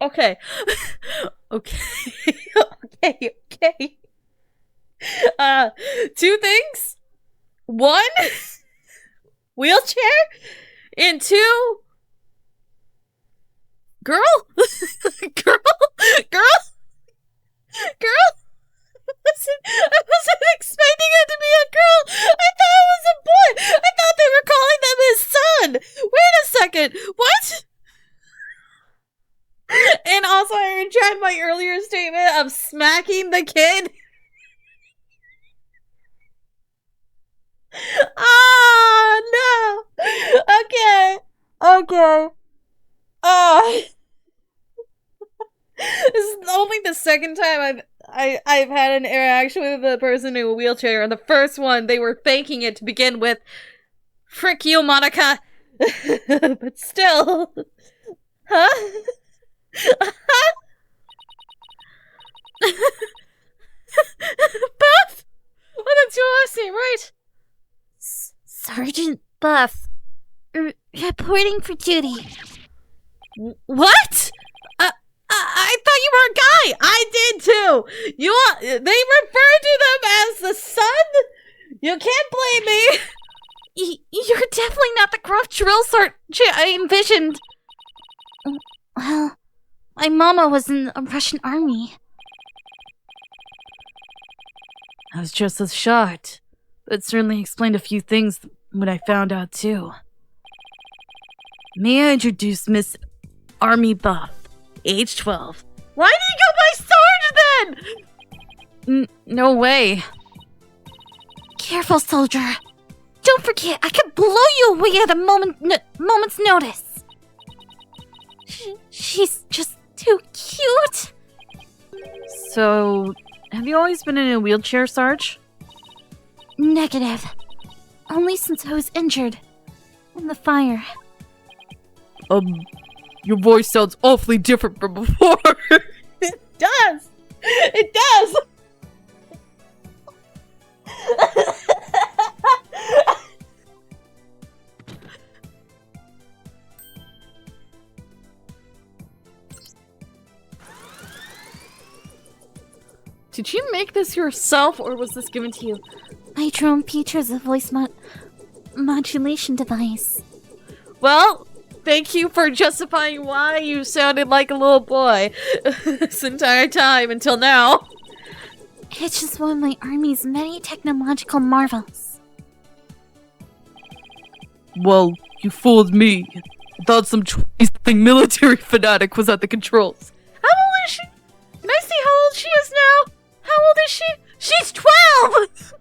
Okay. Okay. Okay. Two things. One, wheelchair. And two, girl? Girl? I wasn't expecting it to be a girl. I thought it was a boy. I thought they were calling them his son. Wait a second. What? And also, I retract my earlier statement of smacking the kid. Ah, no. Okay. Oh. This is only the second time I've had an interaction with a person in a wheelchair, and the first one they were thanking it to begin with. Frick you, Monica. But still, huh? Buff. Oh, that's your last name, right? Sergeant Buff, reporting for duty. What? I thought you were a guy. I did too. They refer to them as the son. You can't blame me. You're definitely not the gruff drill sergeant I envisioned. Well, my mama was in the Russian army. I was just as shocked. It certainly explained a few things when I found out too. May I introduce Miss Army Buff, age 12. Why did you go by Sarge then? No way. Careful, soldier. Don't forget, I could blow you away at a moment's notice. She's just too cute. So, have you always been in a wheelchair, Sarge? Negative. Only since I was injured. In the fire. Your voice sounds awfully different from before. It does! It does! Did you make this yourself, or was this given to you? I drew on features of voice modulation device. Well, thank you for justifying why you sounded like a little boy this entire time until now. It's just one of my army's many technological marvels. Well, you fooled me. I thought some something military fanatic was at the controls. How old is she? Can I see how old she is now? How old is she? She's 12!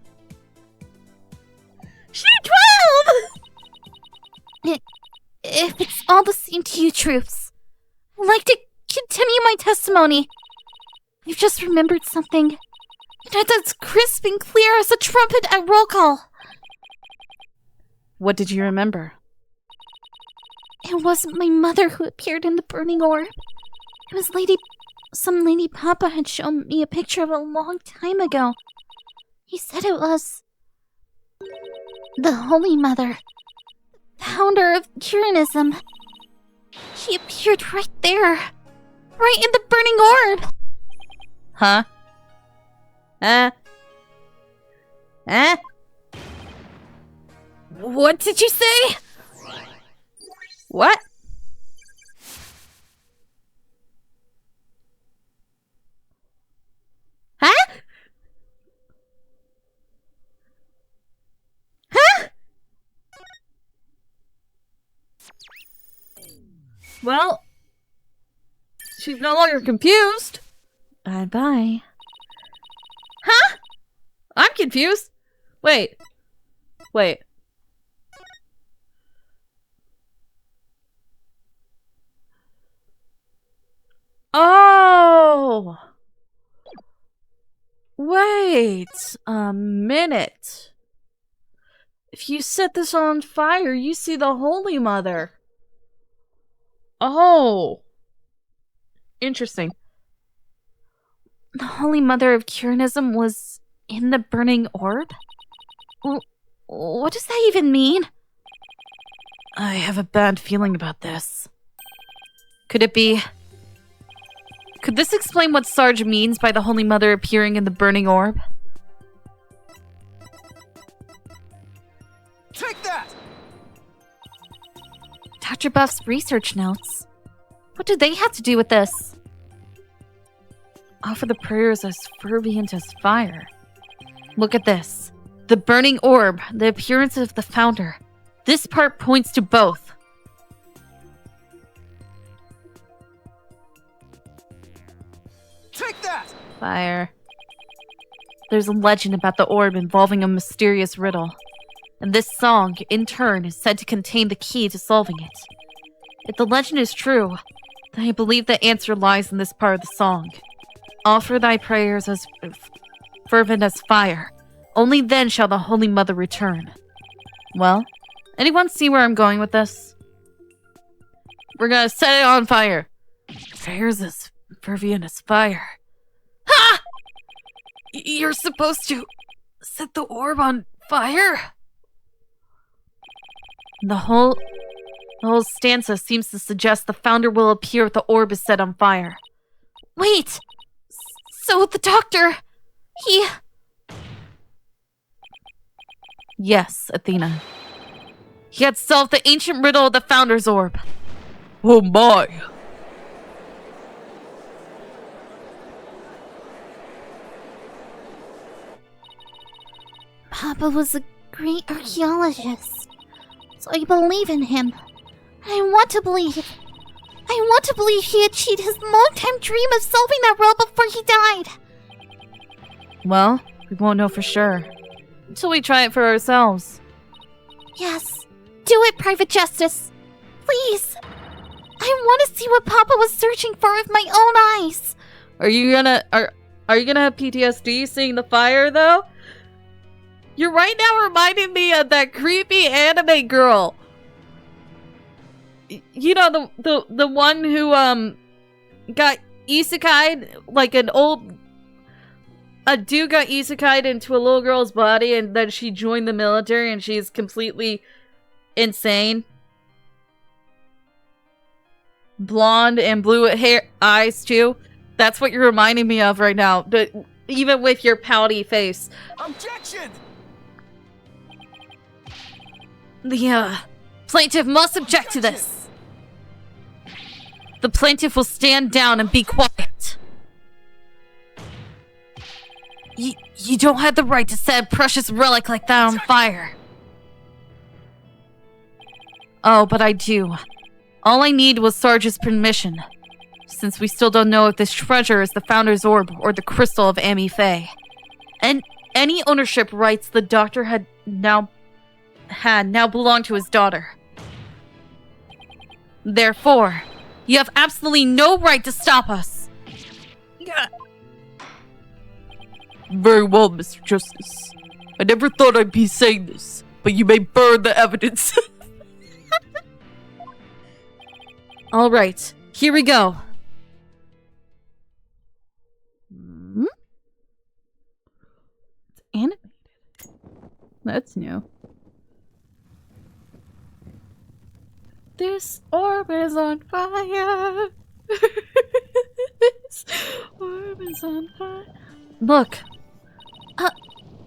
She's 12! If it's all the same to you troops, I'd like to continue my testimony. I've just remembered something. And that's crisp and clear as a trumpet at roll call. What did you remember? It wasn't my mother who appeared in the burning orb. It was some lady Papa had shown me a picture of a long time ago. He said it was the Holy Mother, founder of Curanism. She appeared right there, right in the burning orb. Huh? What did you say? What? Huh? Huh? Well, she's no longer confused. Bye-bye. Huh? I'm confused. Wait. Oh! Wait a minute. If you set this on fire, you see the Holy Mother. Oh. Interesting. The Holy Mother of Curanism was in the burning orb? What does that even mean? I have a bad feeling about this. Could this explain what Sarge means by the Holy Mother appearing in the burning orb? Take that! Dr. Buff's research notes. What do they have to do with this? Offer the prayers as fervent as fire. Look at this. The burning orb, the appearance of the founder. This part points to both. Take that! Fire. There's a legend about the orb involving a mysterious riddle. And this song, in turn, is said to contain the key to solving it. If the legend is true, then I believe the answer lies in this part of the song. Offer thy prayers as fervent as fire. Only then shall the Holy Mother return. Well, anyone see where I'm going with this? We're gonna set it on fire. Prayers as fervent as fire. Ha! You're supposed to set the orb on fire? The whole stanza seems to suggest the founder will appear if the orb is set on fire. Wait! So the doctor, he... Yes, Athena. He had solved the ancient riddle of the founder's orb. Oh my! Papa was a great archaeologist, so I believe in him. I want to believe. I want to believe he achieved his long-time dream of solving that riddle before he died. Well, we won't know for sure until we try it for ourselves. Yes. Do it, Private Justice. Please. I want to see what Papa was searching for with my own eyes. Are you gonna have PTSD seeing the fire though? You're right now reminding me of that creepy anime girl. You know, the one who got isekai'd, like a dude got isekai'd into a little girl's body and then she joined the military and she's completely insane. Blonde and blue hair eyes too. That's what you're reminding me of right now. Even with your pouty face. Objection! The plaintiff must object to this. The plaintiff will stand down and be quiet. You don't have the right to set a precious relic like that on fire. Oh, but I do. All I need was Sarge's permission, since we still don't know if this treasure is the Founder's Orb or the crystal of Amy Faye. And any ownership rights the Doctor had now belong to his daughter. Therefore, you have absolutely no right to stop us. Very well, Mr. Justice. I never thought I'd be saying this, but you may burn the evidence. All right, here we go. It's animated. That's new. This orb is on fire. This orb is on fire. Look.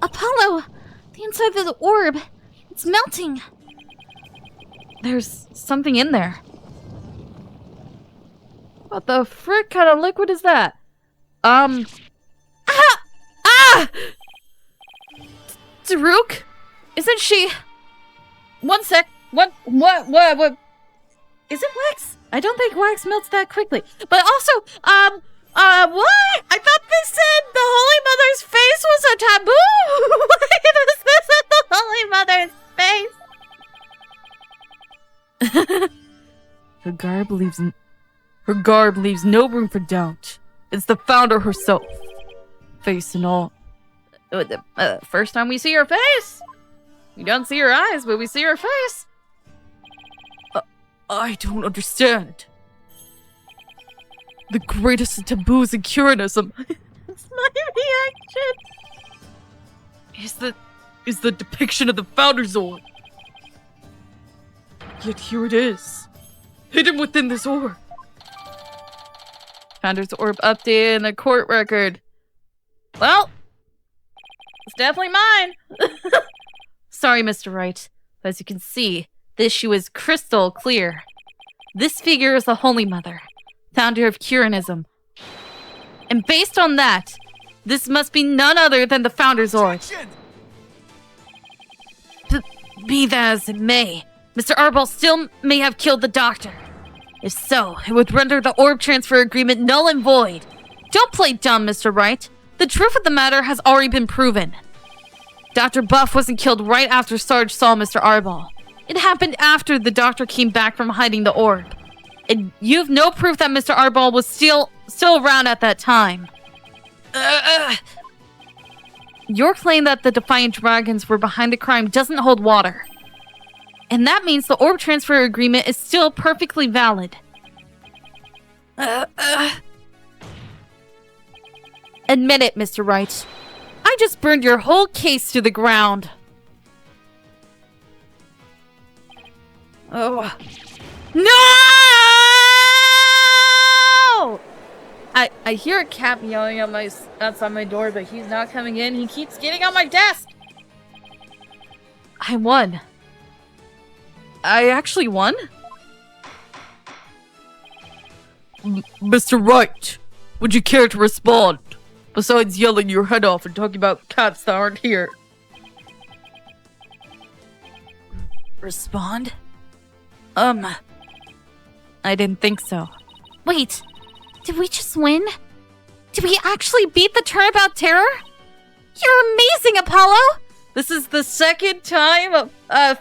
Apollo! The inside of the orb. It's melting. There's something in there. What the frick kind of liquid is that? Ah! Daruk? Isn't she... One sec. What? Is it wax? I don't think wax melts that quickly. But also, what? I thought they said the Holy Mother's face was a taboo! Why is this at the Holy Mother's face? Her garb leaves no room for doubt. It's the Founder herself. Face and all. First time we see her face! We don't see her eyes, but we see her face. I don't understand. The greatest of taboos in Curanism. That's my reaction. Is the depiction of the Founder's Orb. Yet here it is. Hidden within this orb. Founder's Orb update in the court record. Well, it's definitely mine. Sorry, Mr. Wright. But as you can see, the issue is crystal clear. This figure is the Holy Mother, founder of Curanism. And based on that, this must be none other than the Founder's Orb. Be that as it may, Mr. Arbol still may have killed the Doctor. If so, it would render the orb transfer agreement null and void. Don't play dumb, Mr. Wright. The truth of the matter has already been proven. Dr. Buff wasn't killed right after Sarge saw Mr. Arbol. It happened after the Doctor came back from hiding the orb. And you have no proof that Mr. Arbol was still around at that time. Your claim that the Defiant Dragons were behind the crime doesn't hold water. And that means the orb transfer agreement is still perfectly valid. Admit it, Mr. Wright. I just burned your whole case to the ground. Oh. No! I hear a cat yelling at outside my door, but he's not coming in. He keeps getting on my desk. I won. I actually won? Mr. Wright, would you care to respond? Besides yelling your head off and talking about cats that aren't here. Respond? I didn't think so. Wait, did we just win? Did we actually beat the Turnabout Terror? You're amazing, Apollo! This is the second time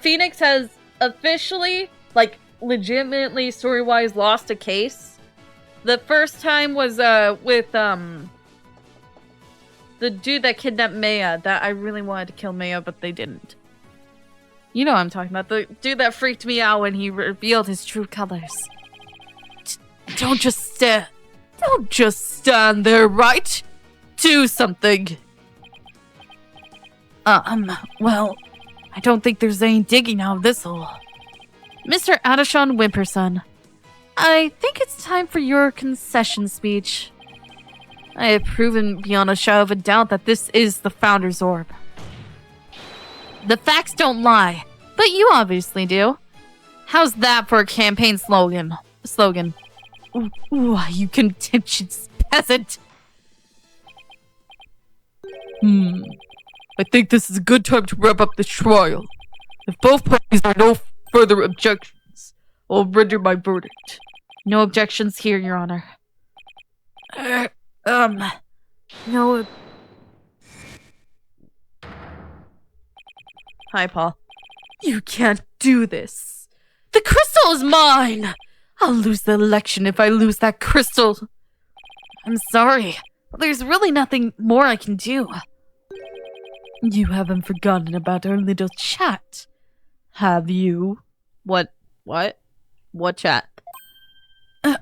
Phoenix has officially, like, legitimately, story-wise, lost a case. The first time was with the dude that kidnapped Maya. That I really wanted to kill Maya, but they didn't. You know what I'm talking about. The dude that freaked me out when he revealed his true colors. Don't just stand there, right? Do something. Well, I don't think there's any digging out of this hole. Mr. Adishon Wimperson, I think it's time for your concession speech. I have proven beyond a shadow of a doubt that this is the Founder's Orb. The facts don't lie, but you obviously do. How's that for a campaign slogan? Ooh, you contentious peasant. I think this is a good time to wrap up this trial. If both parties have no further objections, I'll render my verdict. No objections here, Your Honor. No. Hi, Paul. You can't do this. The crystal is mine! I'll lose the election if I lose that crystal. I'm sorry, but there's really nothing more I can do. You haven't forgotten about our little chat, have you? What? What chat? That's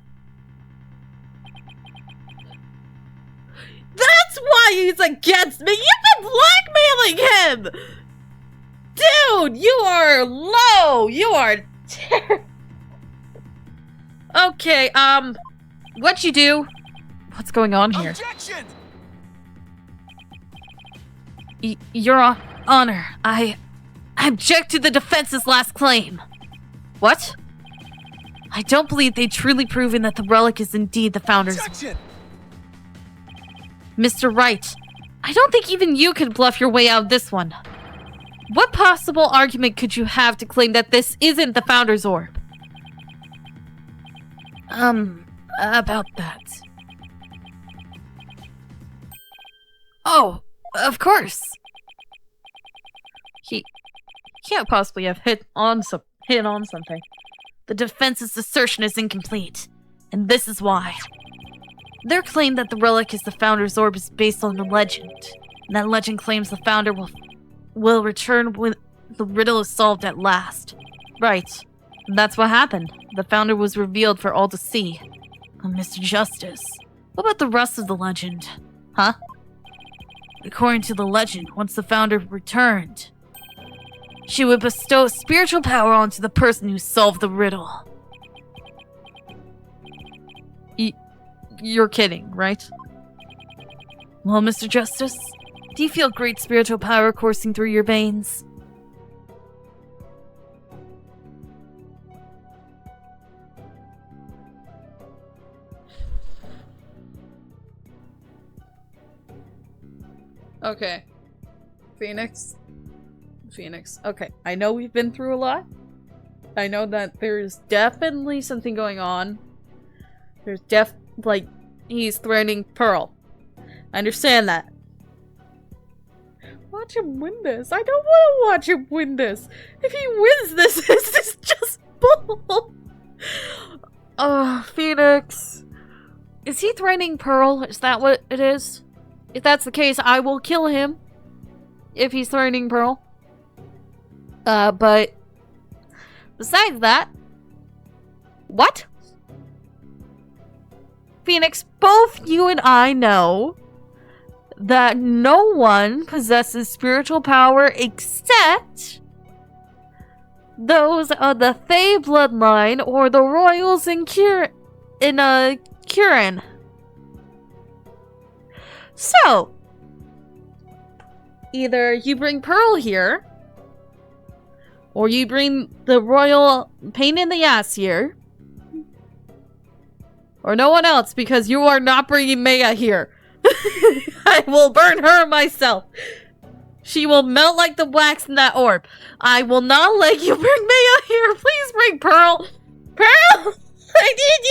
why he's against me! You've been blackmailing him! Dude, you are low! You are terrible! Okay, what'd you do? What's going on here? Objection! Your Honor, I object to the defense's last claim. What? I don't believe they've truly proven that the relic is indeed the Founder's. Objection! Mr. Wright, I don't think even you could bluff your way out of this one. What possible argument could you have to claim that this isn't the Founder's Orb? About that. Oh, of course. He can't possibly have hit on something. The defense's assertion is incomplete, and this is why. Their claim that the relic is the Founder's Orb is based on a legend, and that legend claims the Founder will return when the riddle is solved at last. Right. That's what happened. The Founder was revealed for all to see. Mr. Justice, what about the rest of the legend? Huh? According to the legend, once the Founder returned, she would bestow spiritual power onto the person who solved the riddle. You're kidding, right? Well, Mr. Justice, do you feel great spiritual power coursing through your veins? Okay. Phoenix. Okay, I know we've been through a lot. I know that there's definitely something going on. There's he's threatening Pearl. I understand that. Watch him win this. I don't want to watch him win this. If he wins this, this is just bull. Oh, Phoenix. Is he threatening Pearl? Is that what it is? If that's the case, I will kill him. If he's threatening Pearl. But besides that, what? Phoenix, both you and I know that no one possesses spiritual power except those of the Fae bloodline or the royals in Kirin. So, either you bring Pearl here, or you bring the royal pain in the ass here, or no one else, because you are not bringing Maya here. I will burn her myself. She will melt like the wax in that orb. I will not let you bring Maya here. Please bring Pearl. Pearl! I need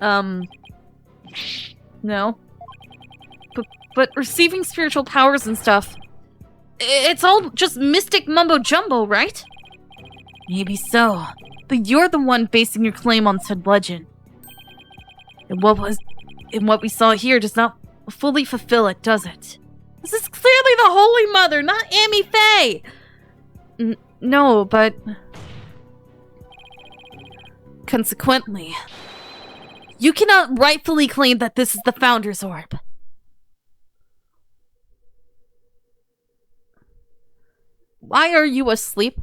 you! No. But receiving spiritual powers and stuff, it's all just mystic mumbo-jumbo, right? Maybe so, but you're the one basing your claim on said legend. And what we saw here does not fully fulfill it, does it? This is clearly the Holy Mother, not Amy Faye! No, but... Consequently, you cannot rightfully claim that this is the Founder's Orb. Why are you asleep?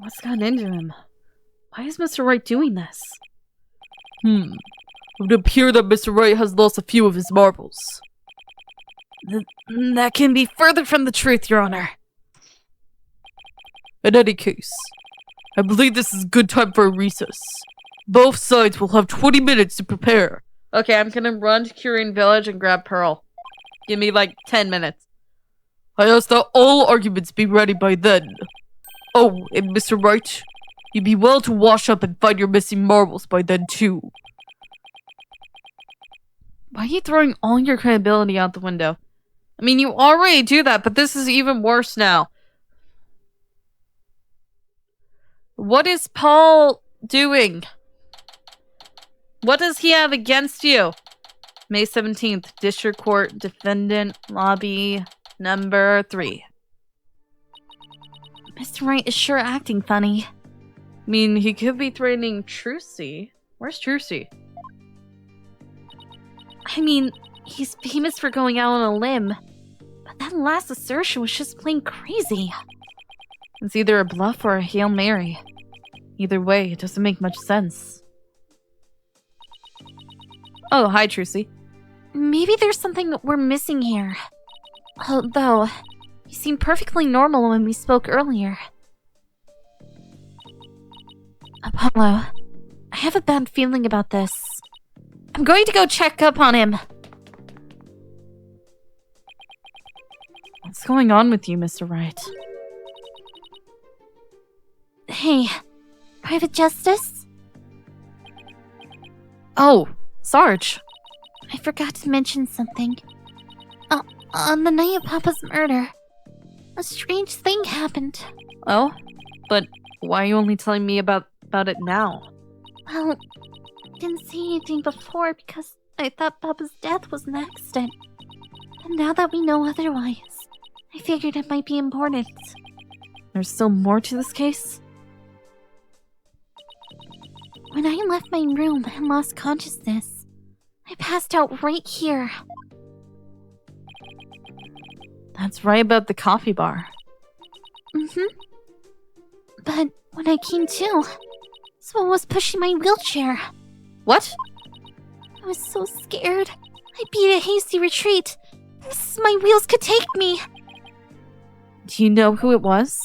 What's gotten into him? Why is Mr. Wright doing this? It would appear that Mr. Wright has lost a few of his marbles. That can be further from the truth, Your Honor. In any case, I believe this is a good time for a recess. Both sides will have 20 minutes to prepare. Okay, I'm gonna run to Curian Village and grab Pearl. Give me like 10 minutes. I ask that all arguments be ready by then. Oh, and Mr. Wright, you'd be well to wash up and find your missing marbles by then too. Why are you throwing all your credibility out the window? I mean, you already do that, but this is even worse now. What is Paul doing? What does he have against you? May 17th, District Court, Defendant, Lobby, number 3. Mr. Wright is sure acting funny. I mean, he could be threatening Trucy. Where's Trucy? I mean, he's famous for going out on a limb. But that last assertion was just plain crazy. It's either a bluff or a Hail Mary. Either way, it doesn't make much sense. Oh, hi, Trucy. Maybe there's something we're missing here. Although, you seemed perfectly normal when we spoke earlier. Apollo, I have a bad feeling about this. I'm going to go check up on him. What's going on with you, Mr. Wright? Hey, Private Justice? Oh, Sarge. I forgot to mention something. On the night of Papa's murder, a strange thing happened. Oh? But why are you only telling me about it now? Well, I didn't say anything before because I thought Papa's death was an accident. And now that we know otherwise, I figured it might be important. There's still more to this case? When I left my room and lost consciousness, I passed out right here. That's right about the coffee bar. But when I came to, someone was pushing my wheelchair. What? I was so scared. I beat a hasty retreat. My wheels could take me. Do you know who it was?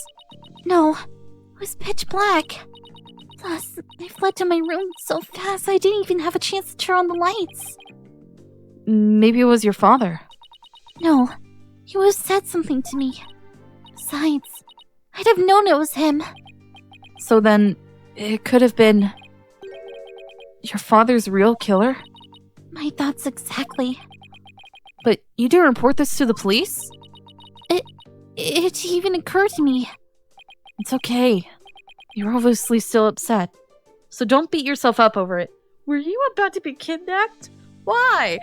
No, it was pitch black. Plus, I fled to my room so fast I didn't even have a chance to turn on the lights. Maybe it was your father. No, he would have said something to me. Besides, I'd have known it was him. So then, it could have been... your father's real killer? My thoughts exactly. But you didn't report this to the police? It even occurred to me. It's okay. You're obviously still upset. So don't beat yourself up over it. Were you about to be kidnapped? Why?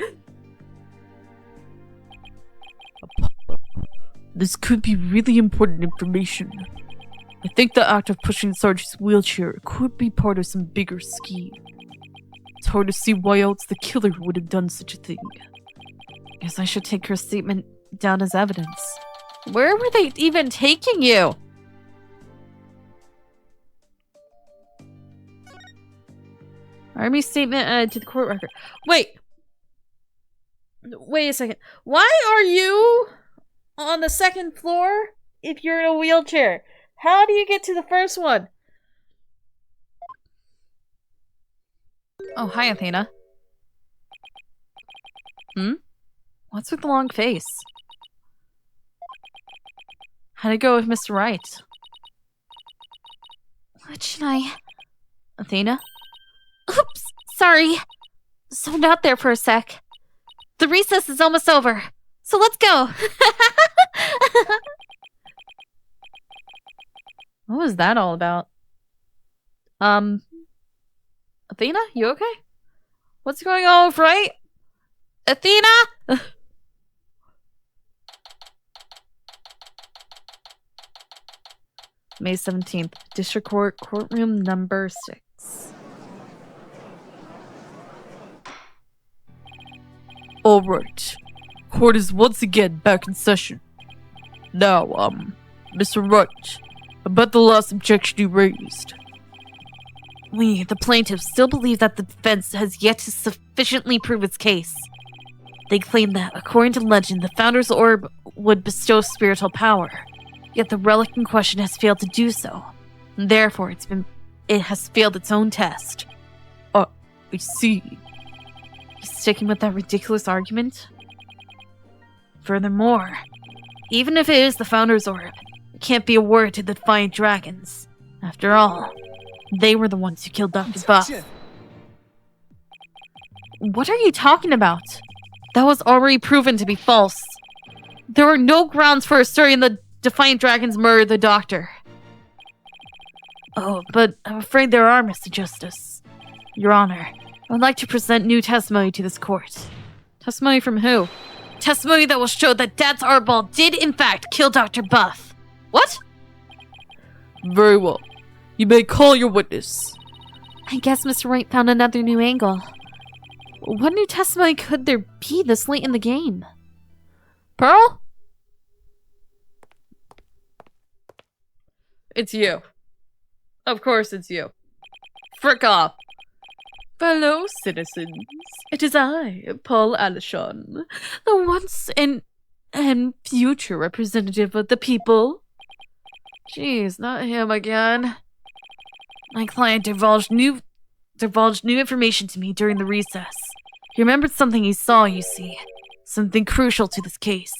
This could be really important information. I think the act of pushing Sarge's wheelchair could be part of some bigger scheme. It's hard to see why else the killer would have done such a thing. Guess I should take her statement down as evidence. Where were they even taking you? Army statement added to the court record. Wait a second. Why are you on the second floor if you're in a wheelchair? How do you get to the first one? Oh, hi, Athena. What's with the long face? How'd it go with Mr. Wright? What should I... Athena? Oops, sorry. So not there for a sec. The recess is almost over, so let's go. What was that all about? Athena, you okay? What's going on with Wright? Athena? May 17th, District Court, courtroom number 6. Alright. Court is once again back in session. Now, Mr. Wright, about the last objection you raised. We, the plaintiffs, still believe that the defense has yet to sufficiently prove its case. They claim that, according to legend, the Founder's Orb would bestow spiritual power, yet the relic in question has failed to do so. Therefore, it has failed its own test. I see. He's sticking with that ridiculous argument? Furthermore, even if it is the Founder's Orb, it can't be awarded to the Defiant Dragons. After all, they were the ones who killed Dr. Buff. Objection! What are you talking about? That was already proven to be false. There are no grounds for asserting the Defiant Dragons murdered the Doctor. Oh, but I'm afraid there are, Mr. Justice. Your Honor, I would like to present new testimony to this court. Testimony from who? Testimony that will show that Dad's Arball did in fact kill Dr. Buff. What? Very well. You may call your witness. I guess Mr. Wright found another new angle. What new testimony could there be this late in the game? Pearl? It's you. Of course it's you. Frick off. Fellow citizens, it is I, Paul Alishon, the once and future representative of the people. Jeez, not him again. My client divulged new information to me during the recess. He remembered something he saw, you see. Something crucial to this case.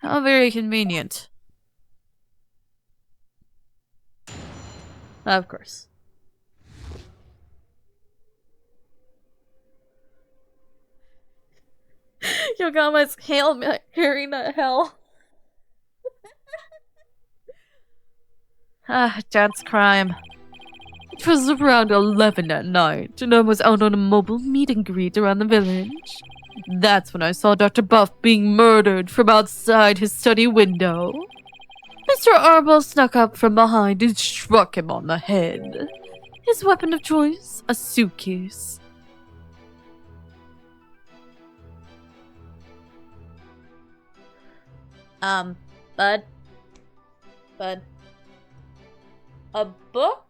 How very convenient. Of course. Yogama's Hail Mary, not hell. Dad's crime. It was around 11 at night, and I was out on a mobile meet and greet around the village. That's when I saw Dr. Buff being murdered from outside his study window. Mr. Arbol snuck up from behind and struck him on the head. His weapon of choice, a suitcase. Bud? A book?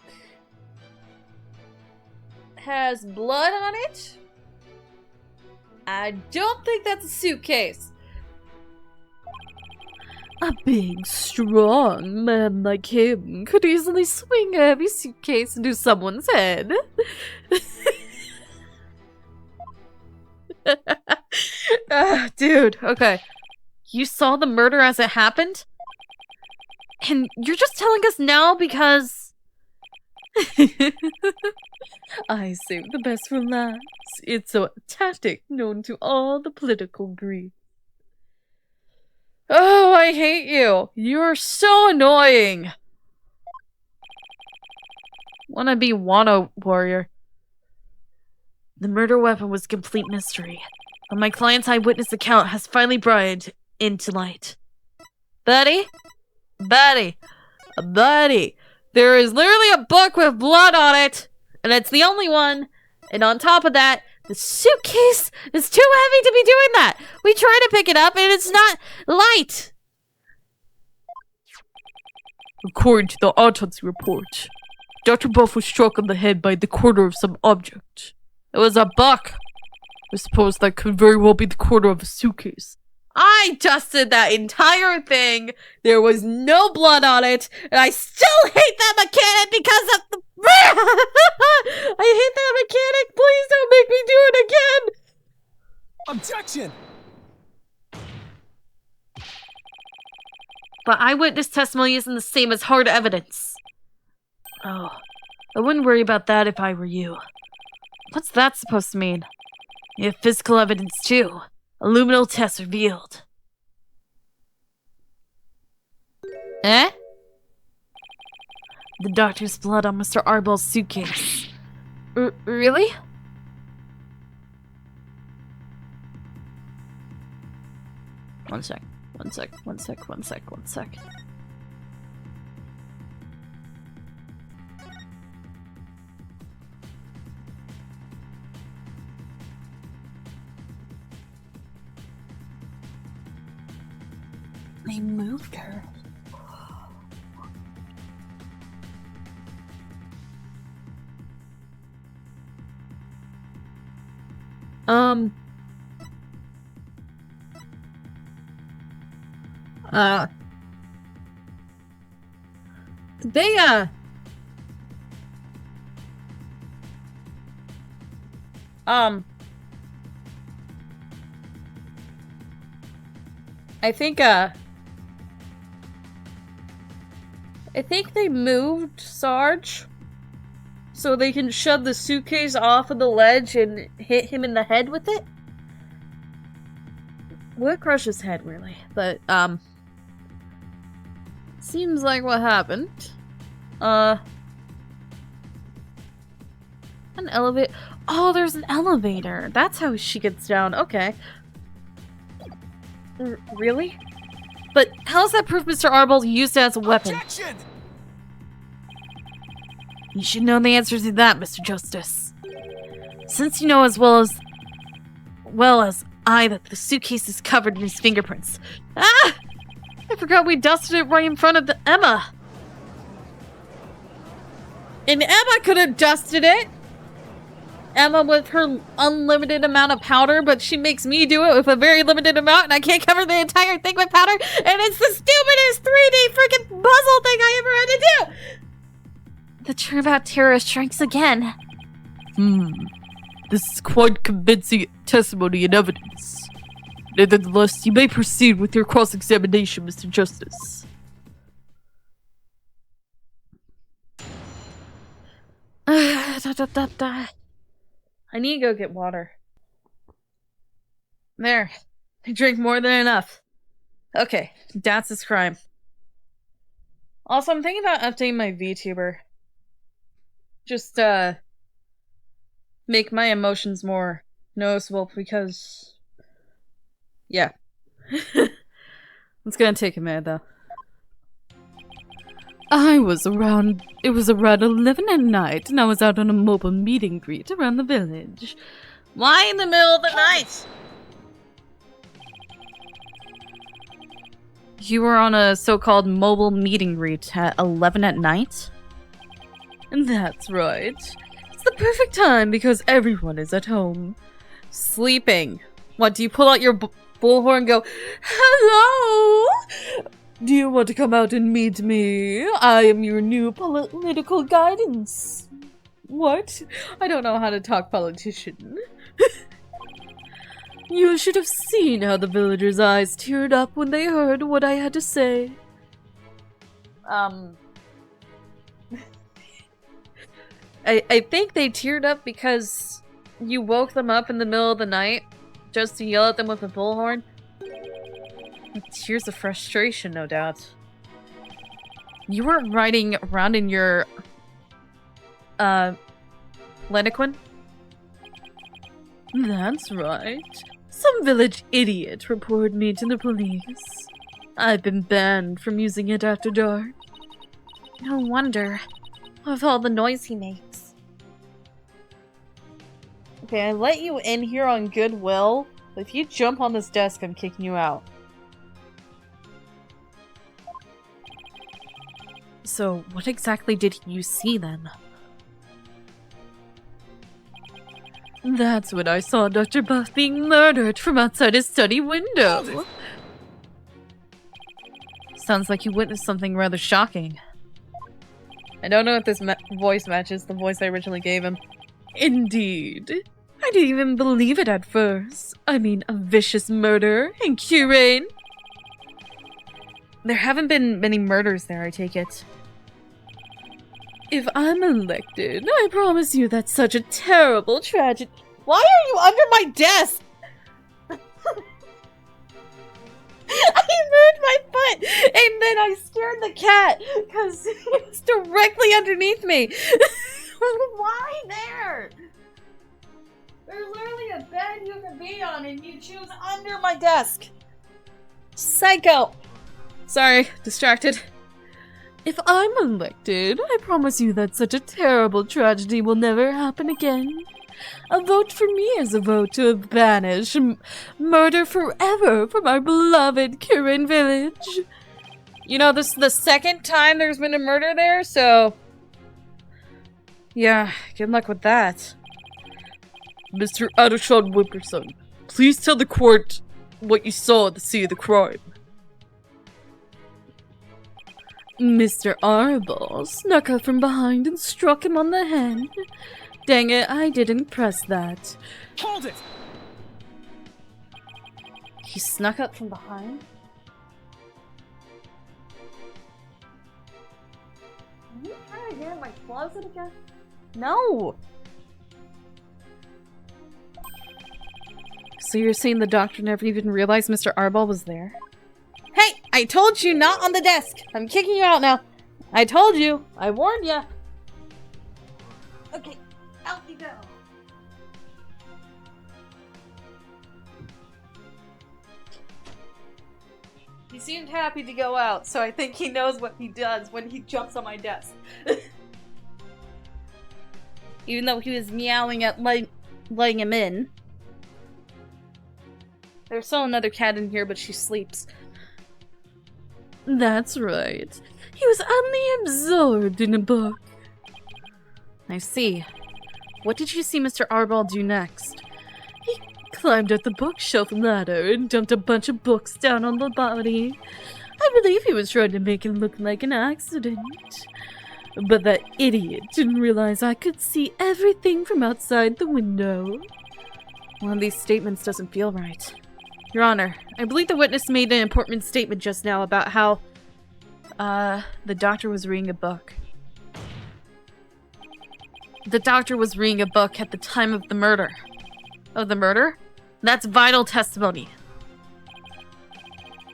Has blood on it? I don't think that's a suitcase. A big, strong man like him could easily swing a heavy suitcase into someone's head. Dude, okay. You saw the murder as it happened? And you're just telling us now because... I saved the best for last. It's a tactic known to all the political Greeks. Oh, I hate you. You're so annoying. Wanna be Wano warrior. The murder weapon was a complete mystery, but my client's eyewitness account has finally brought it into light. Buddy? Buddy. Buddy. There is literally a book with blood on it, and it's the only one. And on top of that, the suitcase is too heavy to be doing that. We try to pick it up, and it's not light. According to the autopsy report, Dr. Buff was struck on the head by the corner of some object. It was a book. I suppose that could very well be the corner of a suitcase. I dusted that entire thing. There was no blood on it, and I still hate that mechanic because of the... I hate that mechanic. Please don't make me do it again. Objection! but eyewitness testimony isn't the same as hard evidence. Oh, I wouldn't worry about that if I were you. What's that supposed to mean? You have physical evidence too. A luminal test revealed. Eh? The doctor's blood on Mr. Arbel's suitcase. Really? One sec. They moved her. They, I think they moved Sarge so they can shove the suitcase off of the ledge and hit him in the head with it. Would crush his head, really, but, seems like what happened. An elevator. Oh, there's an elevator. That's how she gets down. Okay. Really? But how's that proof Mr. Arbel used it as a weapon? Objection! You should know the answer to that, Mr. Justice. Since you know as well as I that the suitcase is covered in his fingerprints. Ah! I forgot we dusted it right in front of Emma. And Emma could have dusted it. Emma with her unlimited amount of powder, but she makes me do it with a very limited amount, and I can't cover the entire thing with powder, and it's the stupidest 3D freaking puzzle thing I ever had to do! The turnabout terrorist strikes again. This is quite convincing testimony and evidence. Nevertheless, you may proceed with your cross-examination, Mr. Justice. I need to go get water. There. I drink more than enough. Okay, that's his crime. Also, I'm thinking about updating my VTuber. Just, make my emotions more noticeable because... yeah. It's gonna take a minute, though. It was around 11 at night, and I was out on a mobile meet and greet around the village. Why in the middle of the night? You were on a so-called mobile meet and greet at 11 at night? That's right. It's the perfect time because everyone is at home. Sleeping. What, do you pull out your bullhorn and go, "Hello? Do you want to come out and meet me? I am your new political guidance." What? I don't know how to talk politician. You should have seen how the villagers' eyes teared up when they heard what I had to say. I think they teared up because you woke them up in the middle of the night just to yell at them with a bullhorn. Tears of frustration, no doubt. You were riding around in your, Leniquin? That's right. Some village idiot reported me to the police. I've been banned from using it after dark. No wonder. With all the noise he makes. Okay, I let you in here on goodwill. But if you jump on this desk, I'm kicking you out. So, what exactly did you see then? That's when I saw Dr. Buff being murdered from outside his study window. Sounds like you witnessed something rather shocking. I don't know if this voice matches the voice I originally gave him. Indeed. I didn't even believe it at first. I mean, a vicious murder in Curane. There haven't been many murders there, I take it. If I'm elected, I promise you that's such a terrible tragedy. Why are you under my desk? I moved my foot and then I scared the cat because he was directly underneath me. Why there? There's literally a bed you can be on and you choose under my desk. Psycho. Sorry, distracted. If I'm elected, I promise you that such a terrible tragedy will never happen again. A vote for me is a vote to banish murder forever from our beloved Kirin village. You know, this is the second time there's been a murder there, so... yeah, good luck with that. Mr. Adushan Whipperson, please tell the court what you saw at the scene of the crime. Mr. Arbol snuck up from behind and struck him on the head. Dang it, I didn't press that. Hold it! He snuck up from behind? Are you trying to get in my closet again? No! So you're saying the doctor never even realized Mr. Arbol was there? Hey! I told you not on the desk! I'm kicking you out now. I told you! I warned you! Okay, out you go. He seemed happy to go out, so I think he knows what he does when he jumps on my desk. Even though he was meowing at letting him in. There's still another cat in here, but she sleeps. That's right. He was only absorbed in a book. I see. What did you see Mr. Arbol do next? He climbed up the bookshelf ladder and dumped a bunch of books down on the body. I believe he was trying to make it look like an accident. But that idiot didn't realize I could see everything from outside the window. One of these statements doesn't feel right. Your Honor, I believe the witness made an important statement just now about how, the doctor was reading a book. The doctor was reading a book at the time of the murder. Of the murder? That's vital testimony.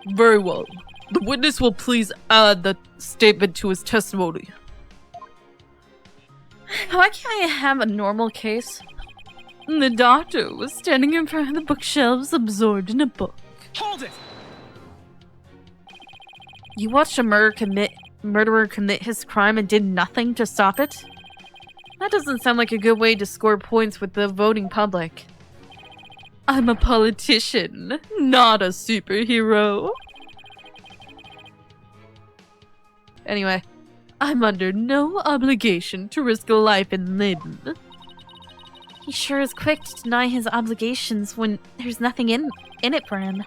Very well. The witness will please add the statement to his testimony. Why can't I have a normal case? The doctor was standing in front of the bookshelves, absorbed in a book. Hold it! You watched a murderer commit his crime and did nothing to stop it? That doesn't sound like a good way to score points with the voting public. I'm a politician, not a superhero. Anyway, I'm under no obligation to risk a life and limb. He sure is quick to deny his obligations when there's nothing in it for him.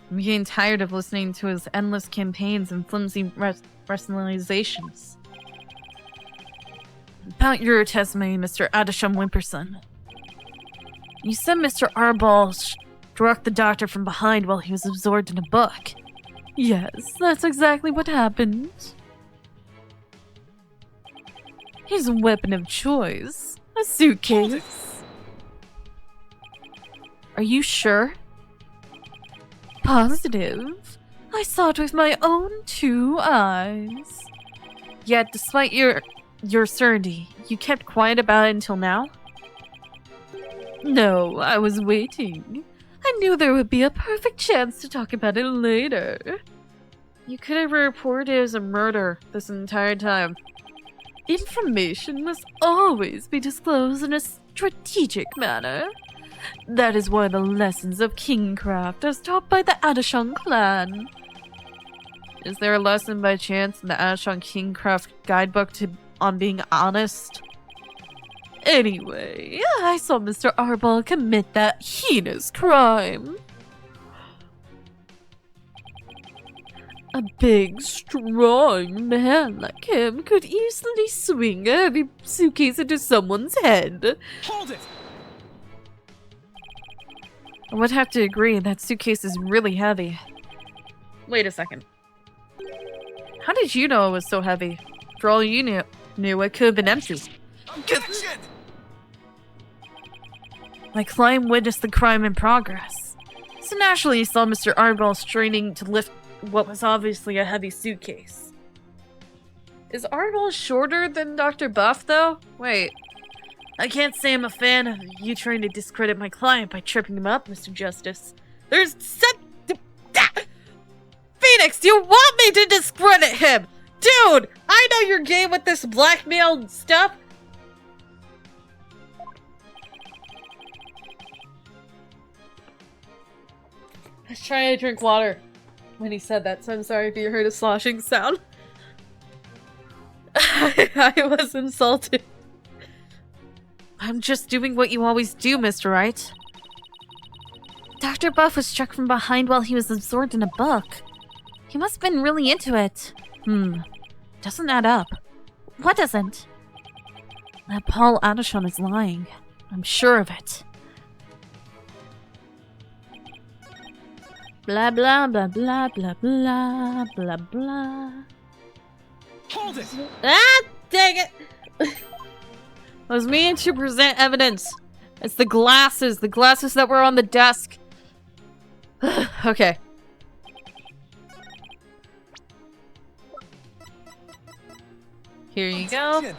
I'm getting tired of listening to his endless campaigns and flimsy rationalizations. About your testimony, Mr. Adisham Wimperson. You said Mr. Arbol struck the doctor from behind while he was absorbed in a book. Yes, that's exactly what happened. His weapon of choice, a suitcase. Are you sure? Positive. I saw it with my own 2 eyes. Yet, despite your certainty, you kept quiet about it until now? No, I was waiting. I knew there would be a perfect chance to talk about it later. You could have reported it as a murder this entire time. Information must always be disclosed in a strategic manner. That is one of the lessons of kingcraft as taught by the Adashang clan. Is there a lesson by chance in the Adashang Kingcraft guidebook on being honest? Anyway, I saw Mr. Arbol commit that heinous crime. A big, strong man like him could easily swing a heavy suitcase into someone's head. Hold it! I would have to agree, that suitcase is really heavy. Wait a second. How did you know it was so heavy? For all you knew it could have been empty. Objection! My client witnessed the crime in progress. So naturally he saw Mr. Arbol straining to lift what was obviously a heavy suitcase. Is Arbol shorter than Dr. Buff, though? Wait. I can't say I'm a fan of you trying to discredit my client by tripping him up, Mr. Justice. There's Phoenix, you want me to discredit him? Dude, I know you're gay with this blackmail stuff. I was trying to drink water when he said that, so I'm sorry if you heard a sloshing sound. I was insulted. I'm just doing what you always do, Mr. Wright. Dr. Buff was struck from behind while he was absorbed in a book. He must have been really into it. Doesn't add up. What doesn't? That Paul Adishon is lying. I'm sure of it. Blah blah blah blah blah blah blah blah. Hold it! Ah, dang it! I was meaning to present evidence. It's the glasses that were on the desk. Okay. Here you go. Objection!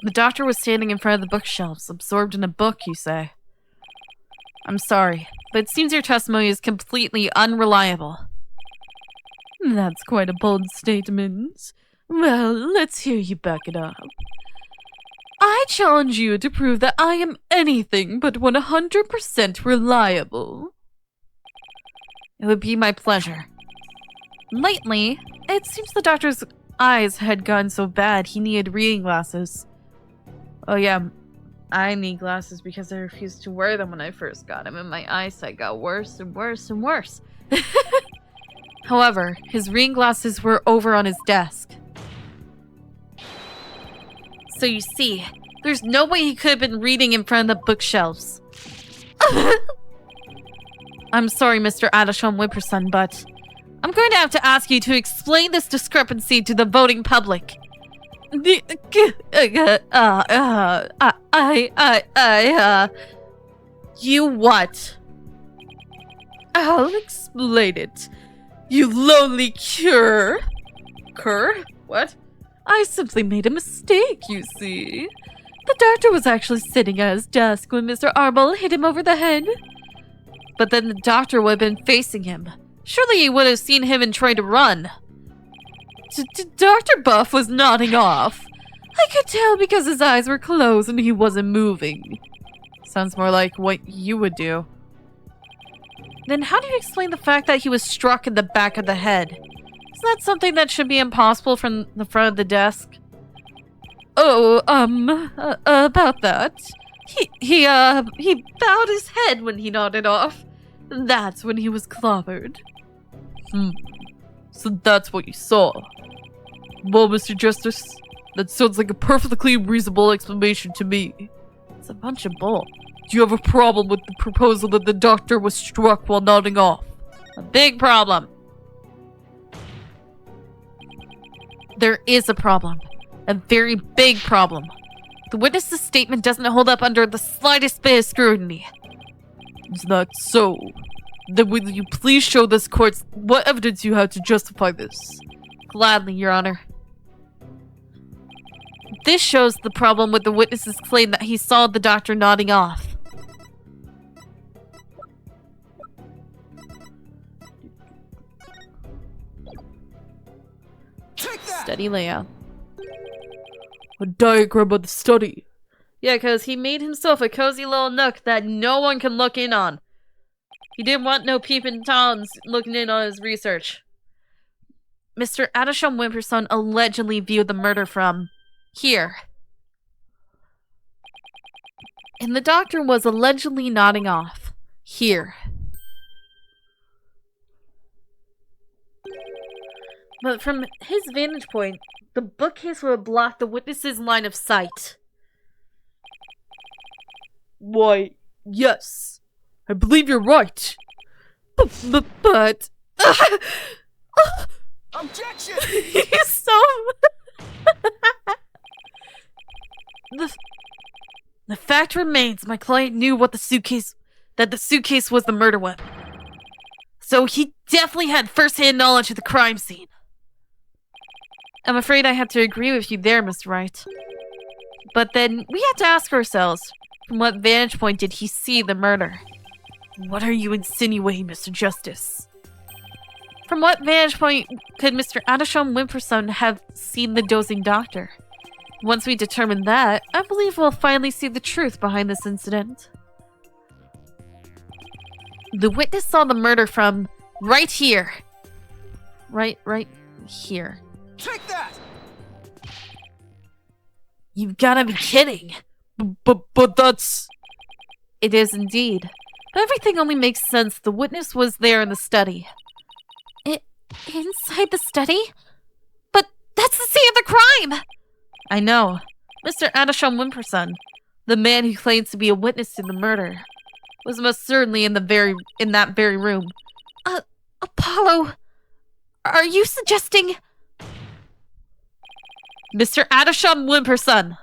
The doctor was standing in front of the bookshelves, absorbed in a book, you say. I'm sorry, but it seems your testimony is completely unreliable. That's quite a bold statement. Well, let's hear you back it up. I challenge you to prove that I am anything but 100% reliable. It would be my pleasure. Lately, it seems the doctor's eyes had gone so bad he needed reading glasses. Oh yeah, I need glasses because I refused to wear them when I first got them, and my eyesight got worse and worse and worse. However, his reading glasses were over on his desk. So you see, there's no way he could have been reading in front of the bookshelves. I'm sorry, Mr. Adishon Whipperson, but I'm going to have to ask you to explain this discrepancy to the voting public. You what? I'll explain it. You lonely cur. Cur? What? I simply made a mistake, you see. The doctor was actually sitting at his desk when Mr. Arbol hit him over the head. But then the doctor would have been facing him. Surely he would have seen him and tried to run. Dr. Buff was nodding off. I could tell because his eyes were closed and he wasn't moving. Sounds more like what you would do. Then how do you explain the fact that he was struck in the back of the head? Isn't that something that should be impossible from the front of the desk? Oh, about that. He bowed his head when he nodded off. That's when he was clobbered. So that's what you saw. Well, Mr. Justice, that sounds like a perfectly reasonable explanation to me. It's a bunch of bull. Do you have a problem with the proposal that the doctor was struck while nodding off? A big problem. There is a problem. A very big problem. The witness's statement doesn't hold up under the slightest bit of scrutiny. Is that so? Then will you please show this court what evidence you have to justify this? Gladly, Your Honor. This shows the problem with the witness's claim that he saw the doctor nodding off. Take that! Study layout. A diagram of the study. Yeah, because he made himself a cozy little nook that no one can look in on. He didn't want no peeping Toms looking in on his research. Mr. Adisham Wimperson allegedly viewed the murder from here. And the doctor was allegedly nodding off here. But from his vantage point, the bookcase would block the witness's line of sight. Why, Yes, I believe you're right. But Objection! he's so... The fact remains, my client knew that the suitcase was the murder weapon. So he definitely had first-hand knowledge of the crime scene. I'm afraid I have to agree with you there, Mr. Wright. But then we have to ask ourselves, from what vantage point did he see the murder? What are you insinuating, Mr. Justice? From what vantage point could Mr. Adisham Wimperson have seen the dozing doctor? Once we determine that, I believe we'll finally see the truth behind this incident. The witness saw the murder from right here. Right here. Take that! You've gotta be kidding. But that's... It is indeed. Everything only makes sense. The witness was there in the study. Inside the study? But that's the scene of the crime! I know. Mr. Adisham Wimperson, the man who claims to be a witness to the murder, was most certainly in that very room. Apollo, are you suggesting... Mr. Adisham Wimperson,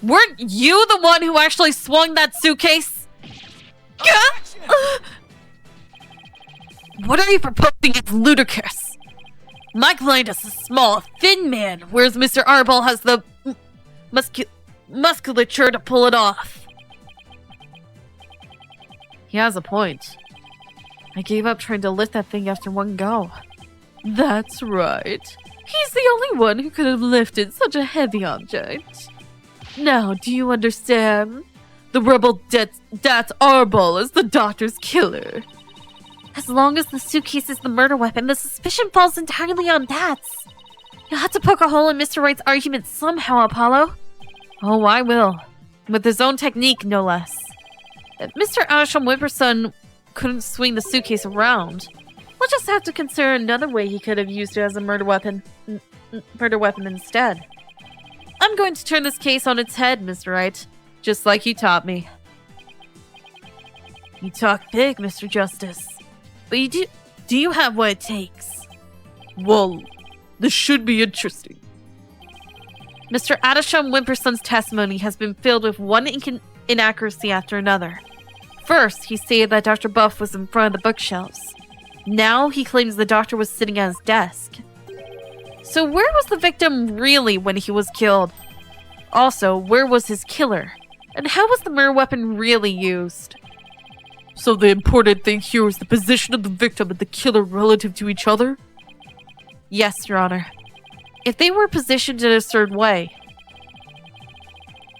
weren't you the one who actually swung that suitcase? Objection! What are you proposing is ludicrous. My client is a small, thin man, whereas Mr. Arbol has the musculature to pull it off. He has a point. I gave up trying to lift that thing after one go. That's right. He's the only one who could have lifted such a heavy object. Now, do you understand? The rebel Dat Arbol is the doctor's killer. As long as the suitcase is the murder weapon, the suspicion falls entirely on Dats. You'll have to poke a hole in Mr. Wright's argument somehow, Apollo. Oh, I will. With his own technique, no less. If Mr. Adisham Wimperson couldn't swing the suitcase around, we'll just have to consider another way he could have used it as a murder weapon instead. I'm going to turn this case on its head, Mr. Wright, just like you taught me. You talk big, Mr. Justice, but do you have what it takes? Well, this should be interesting. Mr. Adisham Wimperson's testimony has been filled with one inaccuracy after another. First, he stated that Dr. Buff was in front of the bookshelves. Now, he claims the doctor was sitting at his desk. So where was the victim really when he was killed? Also, where was his killer? And how was the murder weapon really used? So the important thing here is the position of the victim and the killer relative to each other? Yes, Your Honor. If they were positioned in a certain way,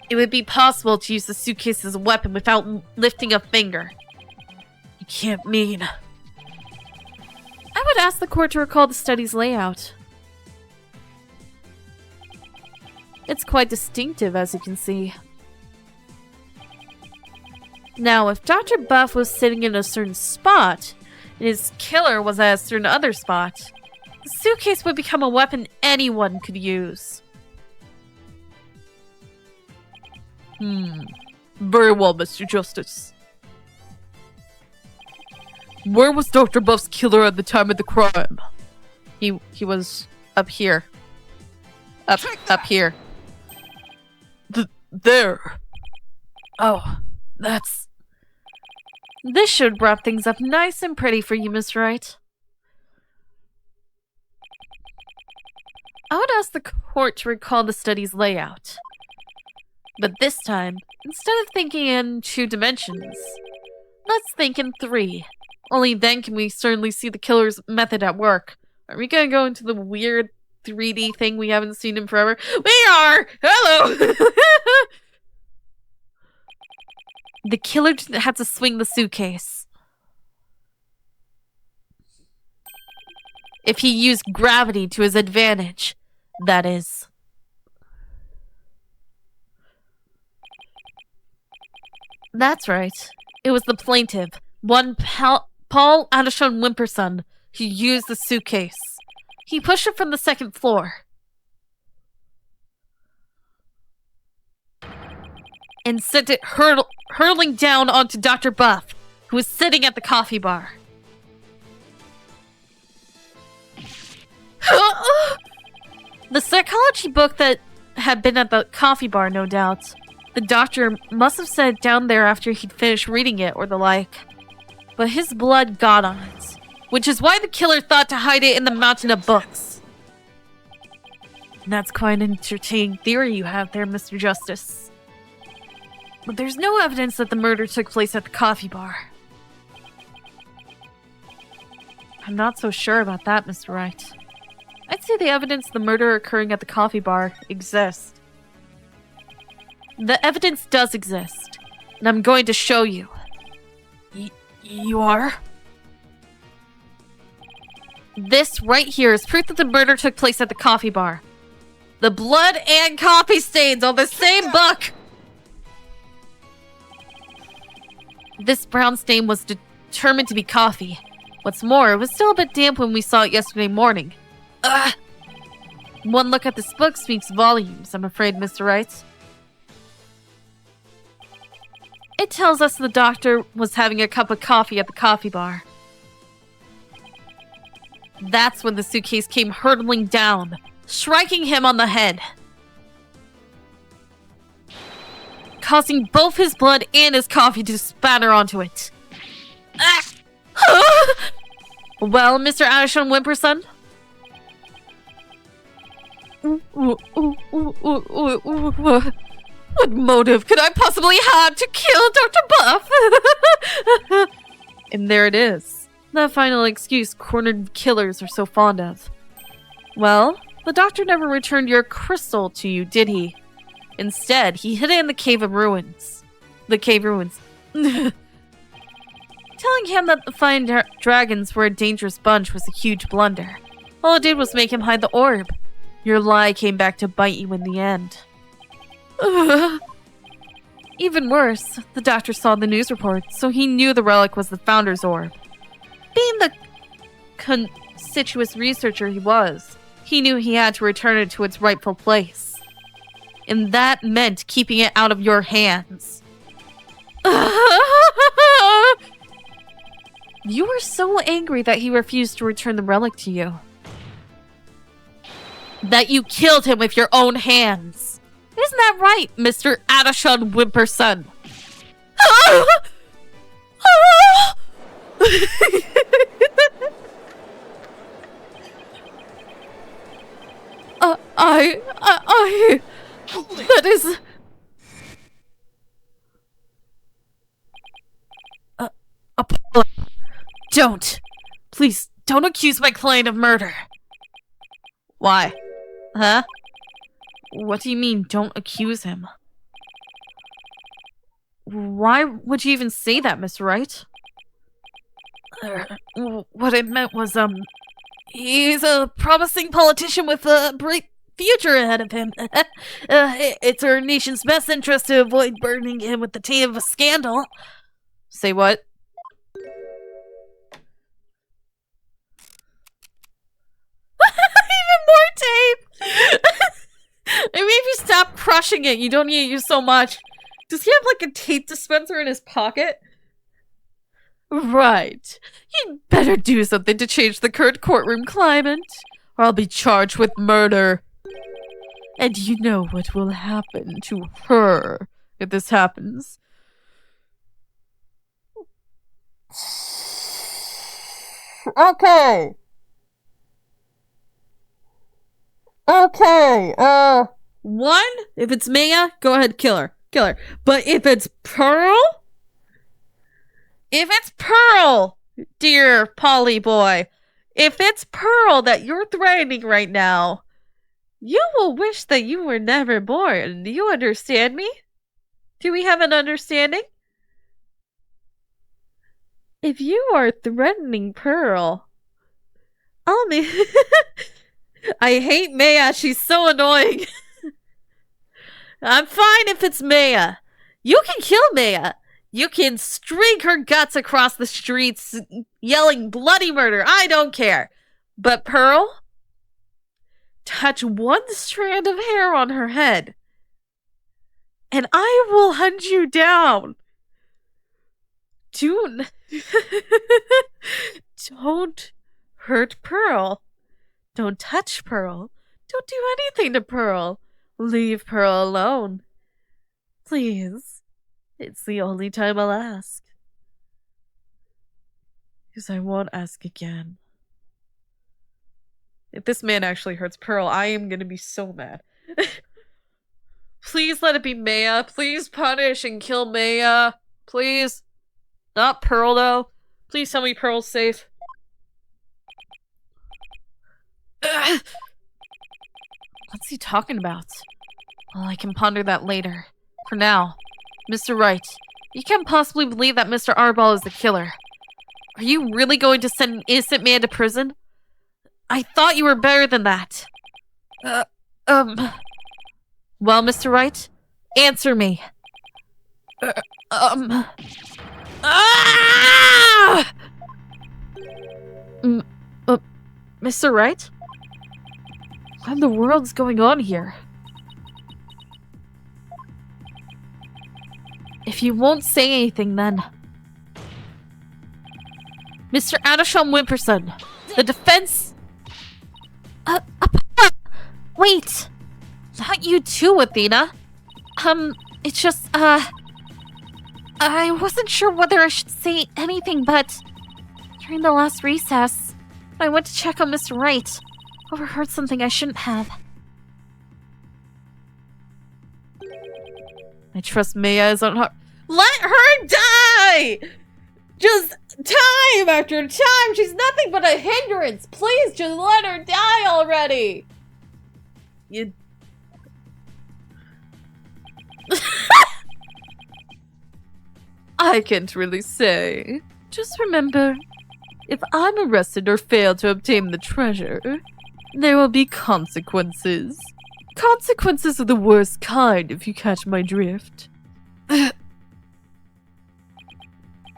it would be possible to use the suitcase as a weapon without lifting a finger. You can't mean... I would ask the court to recall the study's layout. It's quite distinctive, as you can see. Now, if Dr. Buff was sitting in a certain spot, and his killer was at a certain other spot, the suitcase would become a weapon anyone could use. Very well, Mr. Justice. Where was Dr. Buff's killer at the time of the crime? He was up here. Up here. There. Oh, that's... This should wrap things up nice and pretty for you, Miss Wright. I would ask the court to recall the study's layout. But this time, instead of thinking in 2 dimensions, let's think in 3. Only then can we certainly see the killer's method at work. Are we gonna go into the weird 3D thing we haven't seen in forever? We are! Hello! The killer didn't have to swing the suitcase. If he used gravity to his advantage, that is. That's right. It was the plaintiff, one Paul Adisham Wimperson, who used the suitcase. He pushed it from the 2nd floor. and sent it hurtling down onto Dr. Buff, who was sitting at the coffee bar. The psychology book that had been at the coffee bar, no doubt. The doctor must have set it down there after he'd finished reading it or the like. But his blood got on it, which is why the killer thought to hide it in the mountain of books. And that's quite an entertaining theory you have there, Mr. Justice. But there's no evidence that the murder took place at the coffee bar. I'm not so sure about that, Mr. Wright. I'd say the evidence of the murder occurring at the coffee bar exists. The evidence does exist, and I'm going to show you. You are? This right here is proof that the murder took place at the coffee bar. The blood and coffee stains on the same book! This brown stain was determined to be coffee. What's more, it was still a bit damp when we saw it yesterday morning. Ugh! One look at this book speaks volumes, I'm afraid, Mr. Wright. It tells us the doctor was having a cup of coffee at the coffee bar. That's when the suitcase came hurtling down, striking him on the head, causing both his blood and his coffee to spatter onto it. Well, Mr. Addison Wimperson? What motive could I possibly have to kill Dr. Buff? And there it is. The final excuse cornered killers are so fond of. Well, the doctor never returned your crystal to you, did he? Instead, he hid it in the Cave of Ruins. The Cave Ruins. Telling him that the flying dragons were a dangerous bunch was a huge blunder. All it did was make him hide the orb. Your lie came back to bite you in the end. Even worse, the doctor saw the news report, so he knew the relic was the Founder's orb. Being the conspicuous researcher he was, he knew he had to return it to its rightful place. And that meant keeping it out of your hands. You were so angry that he refused to return the relic to you, that you killed him with your own hands. Isn't that right, Mr. Addison Wimperson? That is... Apollo. Don't. Please, don't accuse my client of murder. Why? Huh? What do you mean, don't accuse him? Why would you even say that, Mr. Wright? What I meant was, he's a promising politician with a bright future ahead of him. It's our nation's best interest to avoid burdening him with the taint of a scandal. Say what? Even more tape! And maybe stop crushing it. You don't need to use so much. Does he have like a tape dispenser in his pocket? Right. You'd better do something to change the current courtroom climate, or I'll be charged with murder. And you know what will happen to her if this happens. Okay. Okay, one, if it's Maya, go ahead, kill her. Kill her. But if it's Pearl? If it's Pearl, dear Polly boy, if it's Pearl that you're threatening right now, you will wish that you were never born. Do you understand me? Do we have an understanding? If you are threatening Pearl, I'll be... I hate Maya. She's so annoying. I'm fine if it's Maya. You can kill Maya. You can string her guts across the streets yelling bloody murder. I don't care. But Pearl? Touch one strand of hair on her head and I will hunt you down. Don't hurt Pearl. Don't touch Pearl. Don't do anything to Pearl. Leave Pearl alone. Please. It's the only time I'll ask. Because I won't ask again. If this man actually hurts Pearl, I am gonna be so mad. Please let it be Maya. Please punish and kill Maya. Please. Not Pearl, though. Please tell me Pearl's safe. Ugh. What's he talking about? Well, I can ponder that later. For now, Mr. Wright, you can't possibly believe that Mr. Arbol is the killer. Are you really going to send an innocent man to prison? I thought you were better than that. Well, Mr. Wright, answer me. Mr. Wright? What in the world's going on here? If you won't say anything, then... Mr. Adisham Wimperson, the defense... Wait! Not you too, Athena. It's just, I wasn't sure whether I should say anything, but... During the last recess, I went to check on Mr. Wright. Overheard something I shouldn't have. I trust Maya is on her... Let her die! Just time after time! She's nothing but a hindrance! Please just let her die already! You... I can't really say. Just remember, if I'm arrested or fail to obtain the treasure, there will be consequences. Consequences of the worst kind, if you catch my drift.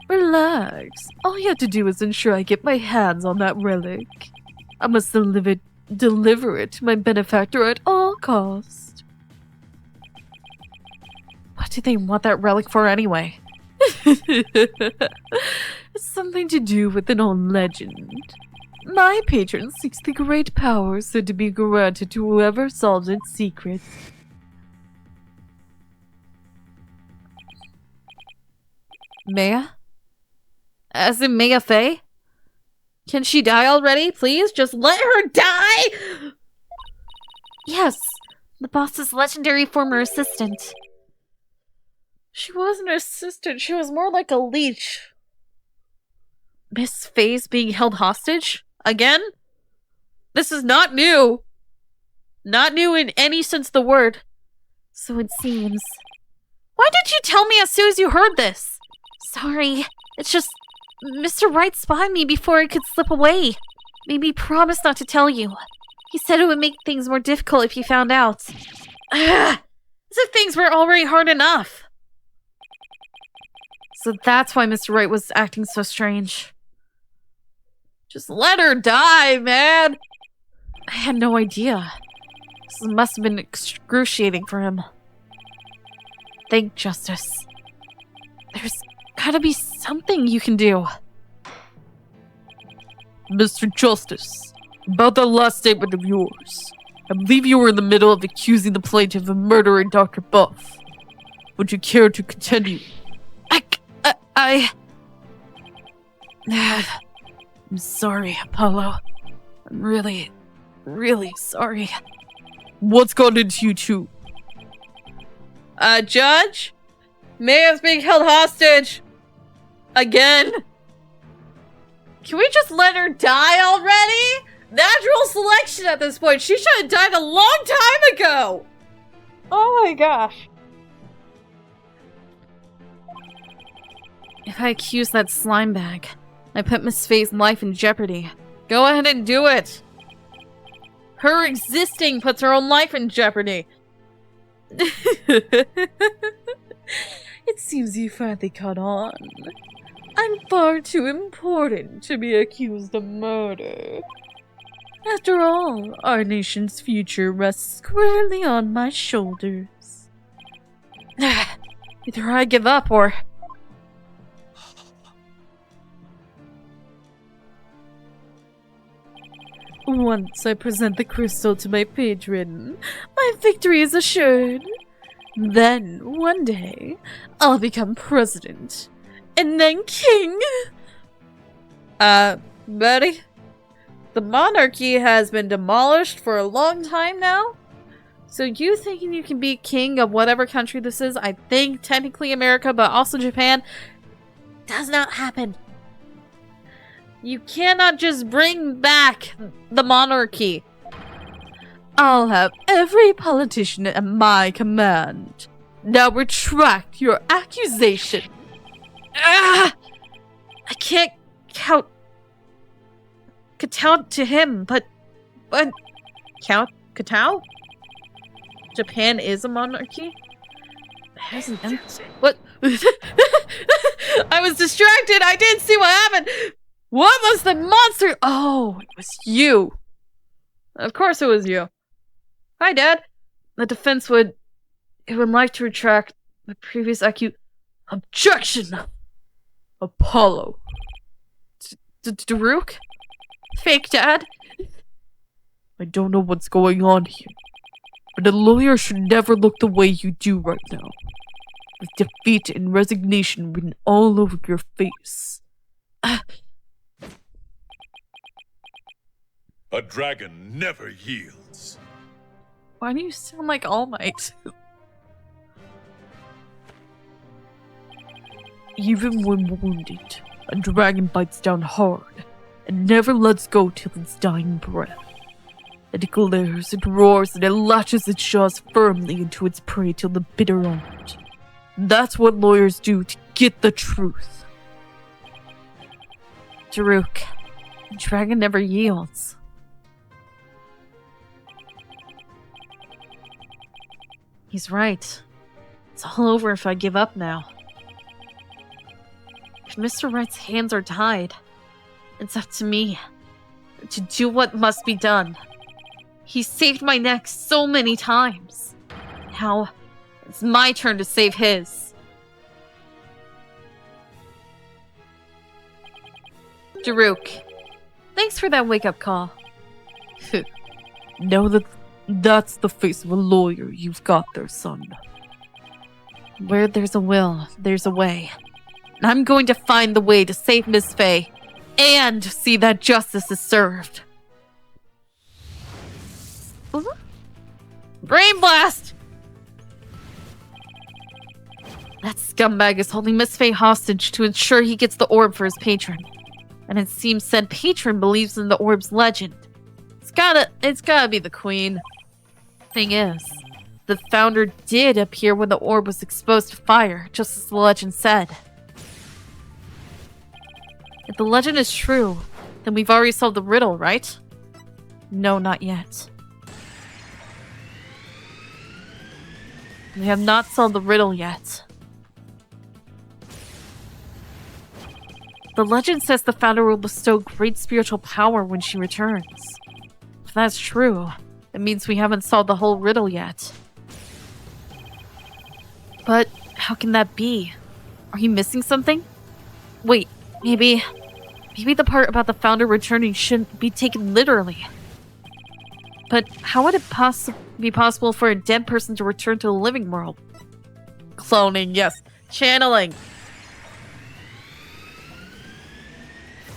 Relax. All you have to do is ensure I get my hands on that relic. I must deliver it to my benefactor at all cost. What do they want that relic for anyway? It's something to do with an old legend. My patron seeks the great power said to be granted to whoever solves its secret. Maya? As in Maya Fey? Can she die already? Please, just let her die! Yes, the boss's legendary former assistant. She wasn't an assistant, she was more like a leech. Miss Fey's being held hostage? Again? This is not new. Not new in any sense of the word. So it seems. Why didn't you tell me as soon as you heard this? Sorry, it's just... Mr. Wright spied me before I could slip away. Made me promise not to tell you. He said it would make things more difficult if you found out. As if things were already hard enough. So that's why Mr. Wright was acting so strange. Just let her die, man! I had no idea. This must have been excruciating for him. Thank Justice. There's gotta be something you can do. Mr. Justice, about that last statement of yours. I believe you were in the middle of accusing the plaintiff of murdering Dr. Buff. Would you care to continue? I'm sorry, Apollo. I'm really, really sorry. What's gotten into you two? Judge? Maya's being held hostage. Again? Can we just let her die already? Natural selection at this point. She should have died a long time ago. Oh my gosh. If I accuse that slime bag, I put Miss Fey's life in jeopardy. Go ahead and do it. Her existing puts her own life in jeopardy. It seems you finally caught on. I'm far too important to be accused of murder. After all, our nation's future rests squarely on my shoulders. Either I give up or... Once I present the crystal to my patron, my victory is assured. Then, one day, I'll become president. And then king! Betty? The monarchy has been demolished for a long time now? So you thinking you can be king of whatever country this is, I think technically America, but also Japan, does not happen. You cannot just bring back the monarchy. I'll have every politician at my command. Now retract your accusation. I can't kowtow to him, but kowtow? Japan is a monarchy? Hasn't what? I was distracted. I didn't see what happened. What was the monster? Oh, it was you. Of course it was you. Hi, Dad. The defense would like to retract the previous objection. Apollo. Daruk? Fake Dad? I don't know what's going on here, but a lawyer should never look the way you do right now, with defeat and resignation written all over your face. A dragon never yields. Why do you sound like All Might? Even when wounded, a dragon bites down hard and never lets go till its dying breath. It glares, it roars, and it latches its jaws firmly into its prey till the bitter end. That's what lawyers do to get the truth. Daruk, the dragon never yields. He's right. It's all over if I give up now. If Mr. Wright's hands are tied, it's up to me to do what must be done. He saved my neck so many times. Now, it's my turn to save his. Daruk, thanks for that wake-up call. Now that's the face of a lawyer you've got there, son. Where there's a will, there's a way. And I'm going to find the way to save Miss Faye and see that justice is served. Brain blast! That scumbag is holding Miss Faye hostage to ensure he gets the orb for his patron. And it seems said patron believes in the orb's legend. It's gotta be the queen. Thing is, the founder did appear when the orb was exposed to fire, just as the legend said. If the legend is true, then we've already solved the riddle, right? No, not yet. We have not solved the riddle yet. The legend says the founder will bestow great spiritual power when she returns. If that's true, it means we haven't solved the whole riddle yet. But how can that be? Are you missing something? Wait, maybe the part about the founder returning shouldn't be taken literally. But how would it be possible for a dead person to return to the living world? Cloning, yes. Channeling.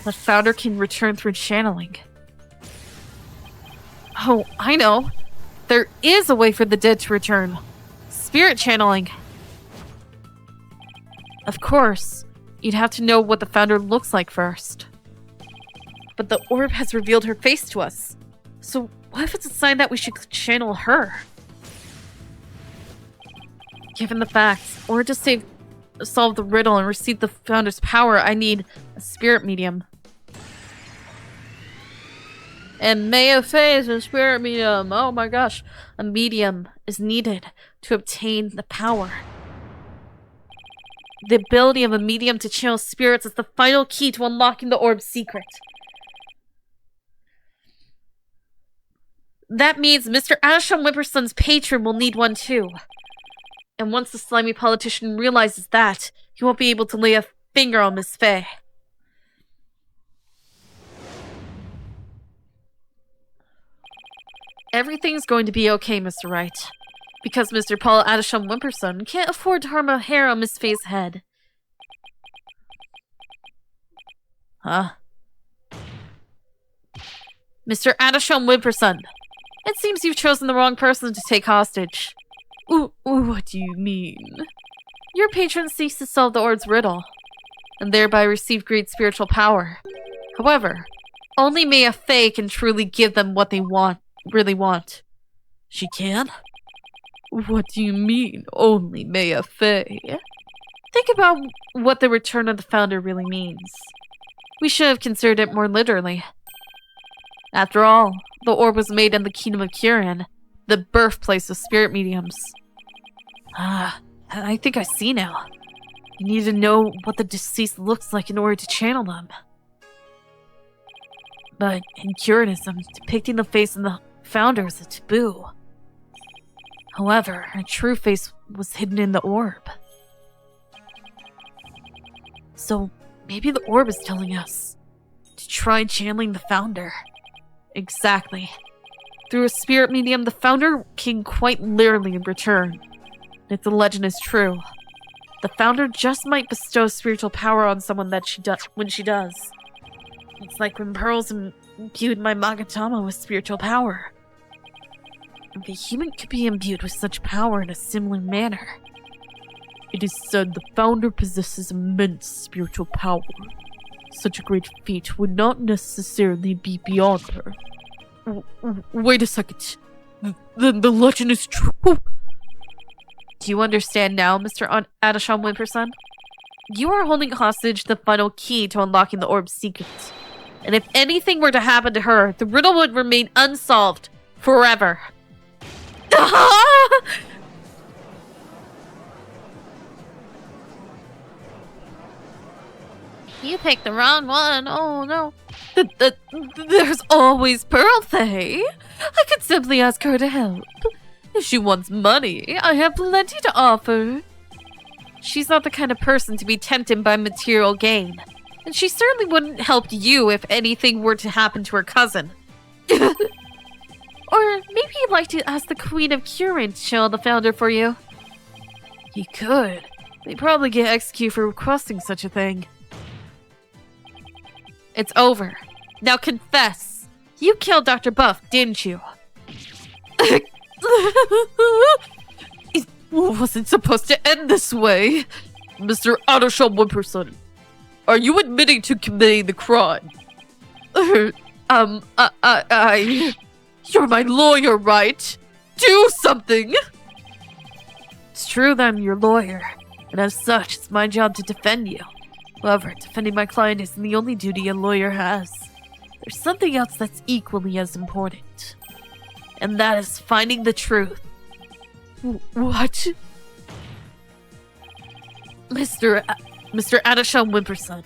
The founder can return through channeling. Oh, I know. There is a way for the dead to return. Spirit channeling. Of course, you'd have to know what the founder looks like first. But the orb has revealed her face to us. So what if it's a sign that we should channel her? Given the facts, or to solve the riddle and receive the founder's power, I need a spirit medium. And Maya Faye is a spirit medium. Oh my gosh. A medium is needed to obtain the power. The ability of a medium to channel spirits is the final key to unlocking the orb's secret. That means Mr. Ashton Whipperson's patron will need one too. And once the slimy politician realizes that, he won't be able to lay a finger on Miss Fey. Everything's going to be okay, Mr. Wright. Because Mr. Paul Adisham Wimperson can't afford to harm a hair on Miss Fey's head. Huh? Mr. Adisham Wimperson, it seems you've chosen the wrong person to take hostage. What do you mean? Your patron seeks to solve the Ord's riddle, and thereby receive great spiritual power. However, only Maya Fey can truly give them what they really want. She can? What do you mean, only Maya Fey? Think about what the return of the Founder really means. We should have considered it more literally. After all, the orb was made in the Kingdom of Kirin, the birthplace of spirit mediums. I think I see now. You need to know what the deceased looks like in order to channel them. But in Curinism, depicting the face of the Founder is a taboo. However, her true face was hidden in the orb. So, maybe the orb is telling us to try channeling the Founder. Exactly. Through a spirit medium, the Founder can quite literally return. If the legend is true, the Founder just might bestow spiritual power on someone when she does. It's like when Pearls imbued my Magatama with spiritual power. The human could be imbued with such power in a similar manner. It is said the Founder possesses immense spiritual power. Such a great feat would not necessarily be beyond her. Wait a second. The legend is true? Do you understand now, Mr. Adisham Wimperson? You are holding hostage the final key to unlocking the orb's secret. And if anything were to happen to her, the riddle would remain unsolved forever. You picked the wrong one. Oh no. There's always Pearl Thay. I could simply ask her to help. If she wants money, I have plenty to offer. She's not the kind of person to be tempted by material gain. And she certainly wouldn't help you if anything were to happen to her cousin. Or maybe you'd like to ask the Queen of Kirin to channel the Founder for you. He could. They'd probably get executed for requesting such a thing. It's over. Now confess. You killed Dr. Buff, didn't you? It wasn't supposed to end this way. Mr. Adisham Wimperson, are you admitting to committing the crime? You're my lawyer, right? Do something! It's true that I'm your lawyer, and as such, it's my job to defend you. However, defending my client isn't the only duty a lawyer has. There's something else that's equally as important. And that is finding the truth. What? Mr. Adisham Wimperson,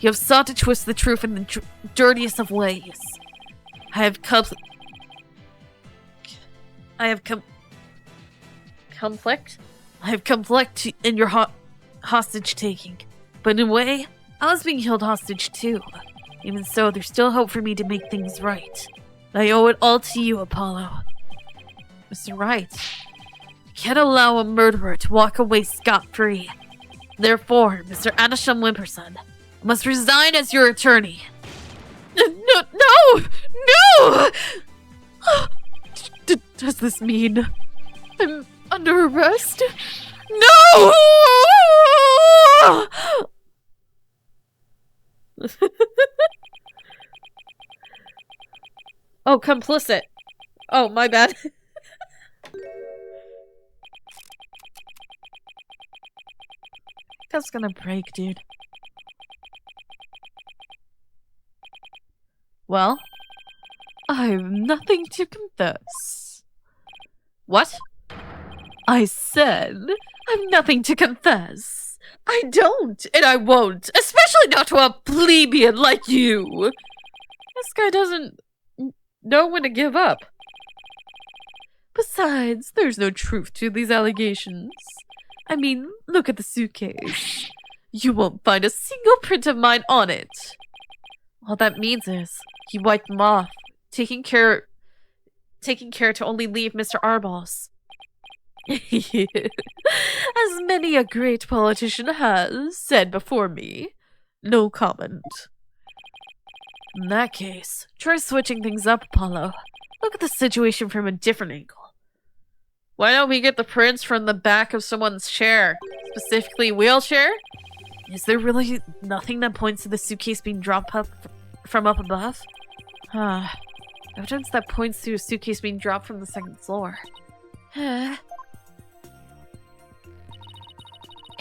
you have sought to twist the truth in the dirtiest of ways. I have conflict in your hostage taking. But in a way, I was being held hostage too. Even so, there's still hope for me to make things right. I owe it all to you, Apollo. Mr. Wright, you can't allow a murderer to walk away scot-free. Therefore, Mr. Adisham Wimperson, I must resign as your attorney. No! Does this mean I'm under arrest? No! Oh, complicit. Oh, my bad. That's gonna break, dude. Well, I've nothing to confess. what? I said I've nothing to confess. I don't, and I won't, especially not to a plebeian like you. This guy doesn't know when to give up. Besides, there's no truth to these allegations. I mean, look at the suitcase. You won't find a single print of mine on it. All that means is he wiped them off, taking care to only leave Mr. Arbos. As many a great politician has said before me. No comment. In that case, try switching things up, Apollo. Look at the situation from a different angle. Why don't we get the prints from the back of someone's chair? Specifically, wheelchair? Is there really nothing that points to the suitcase being dropped from up above? Evidence that points to a suitcase being dropped from the second floor. If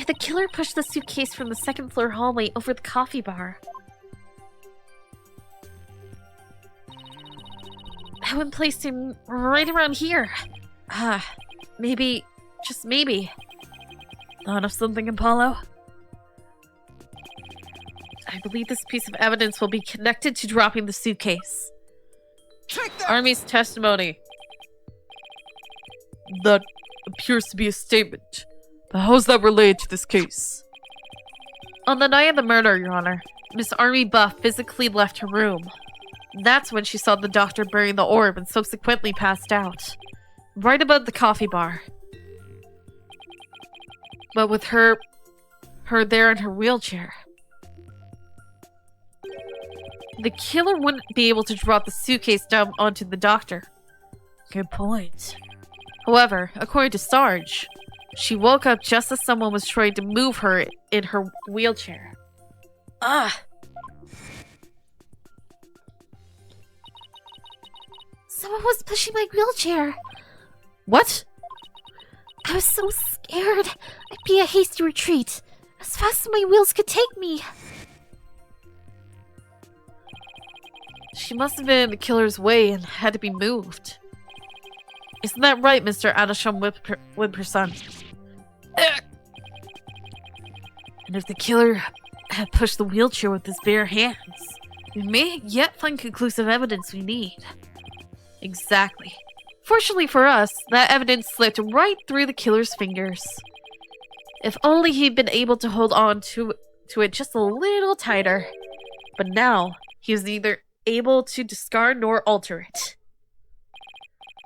the killer pushed the suitcase from the second floor hallway over the coffee bar, I would place him right around here. Maybe, just maybe. Thought of something, Apollo? I believe this piece of evidence will be connected to dropping the suitcase. Take that! Army's testimony. That appears to be a statement. But how's that related to this case? On the night of the murder, Your Honor, Miss Army Buff physically left her room. That's when she saw the doctor burying the orb and subsequently passed out. Right above the coffee bar. But with her there in her wheelchair. The killer wouldn't be able to drop the suitcase down onto the doctor. Good point. However, according to Sarge, she woke up just as someone was trying to move her in her wheelchair. someone was pushing my wheelchair. What? I was so scared. I'd be a hasty retreat, as fast as my wheels could take me. She must have been in the killer's way and had to be moved. Isn't that right, Mr. Adasham Whipperson? And if the killer had pushed the wheelchair with his bare hands, we may yet find conclusive evidence we need. Exactly. Fortunately for us, that evidence slipped right through the killer's fingers. If only he'd been able to hold on to it just a little tighter. But now, he was neither able to discard nor alter it.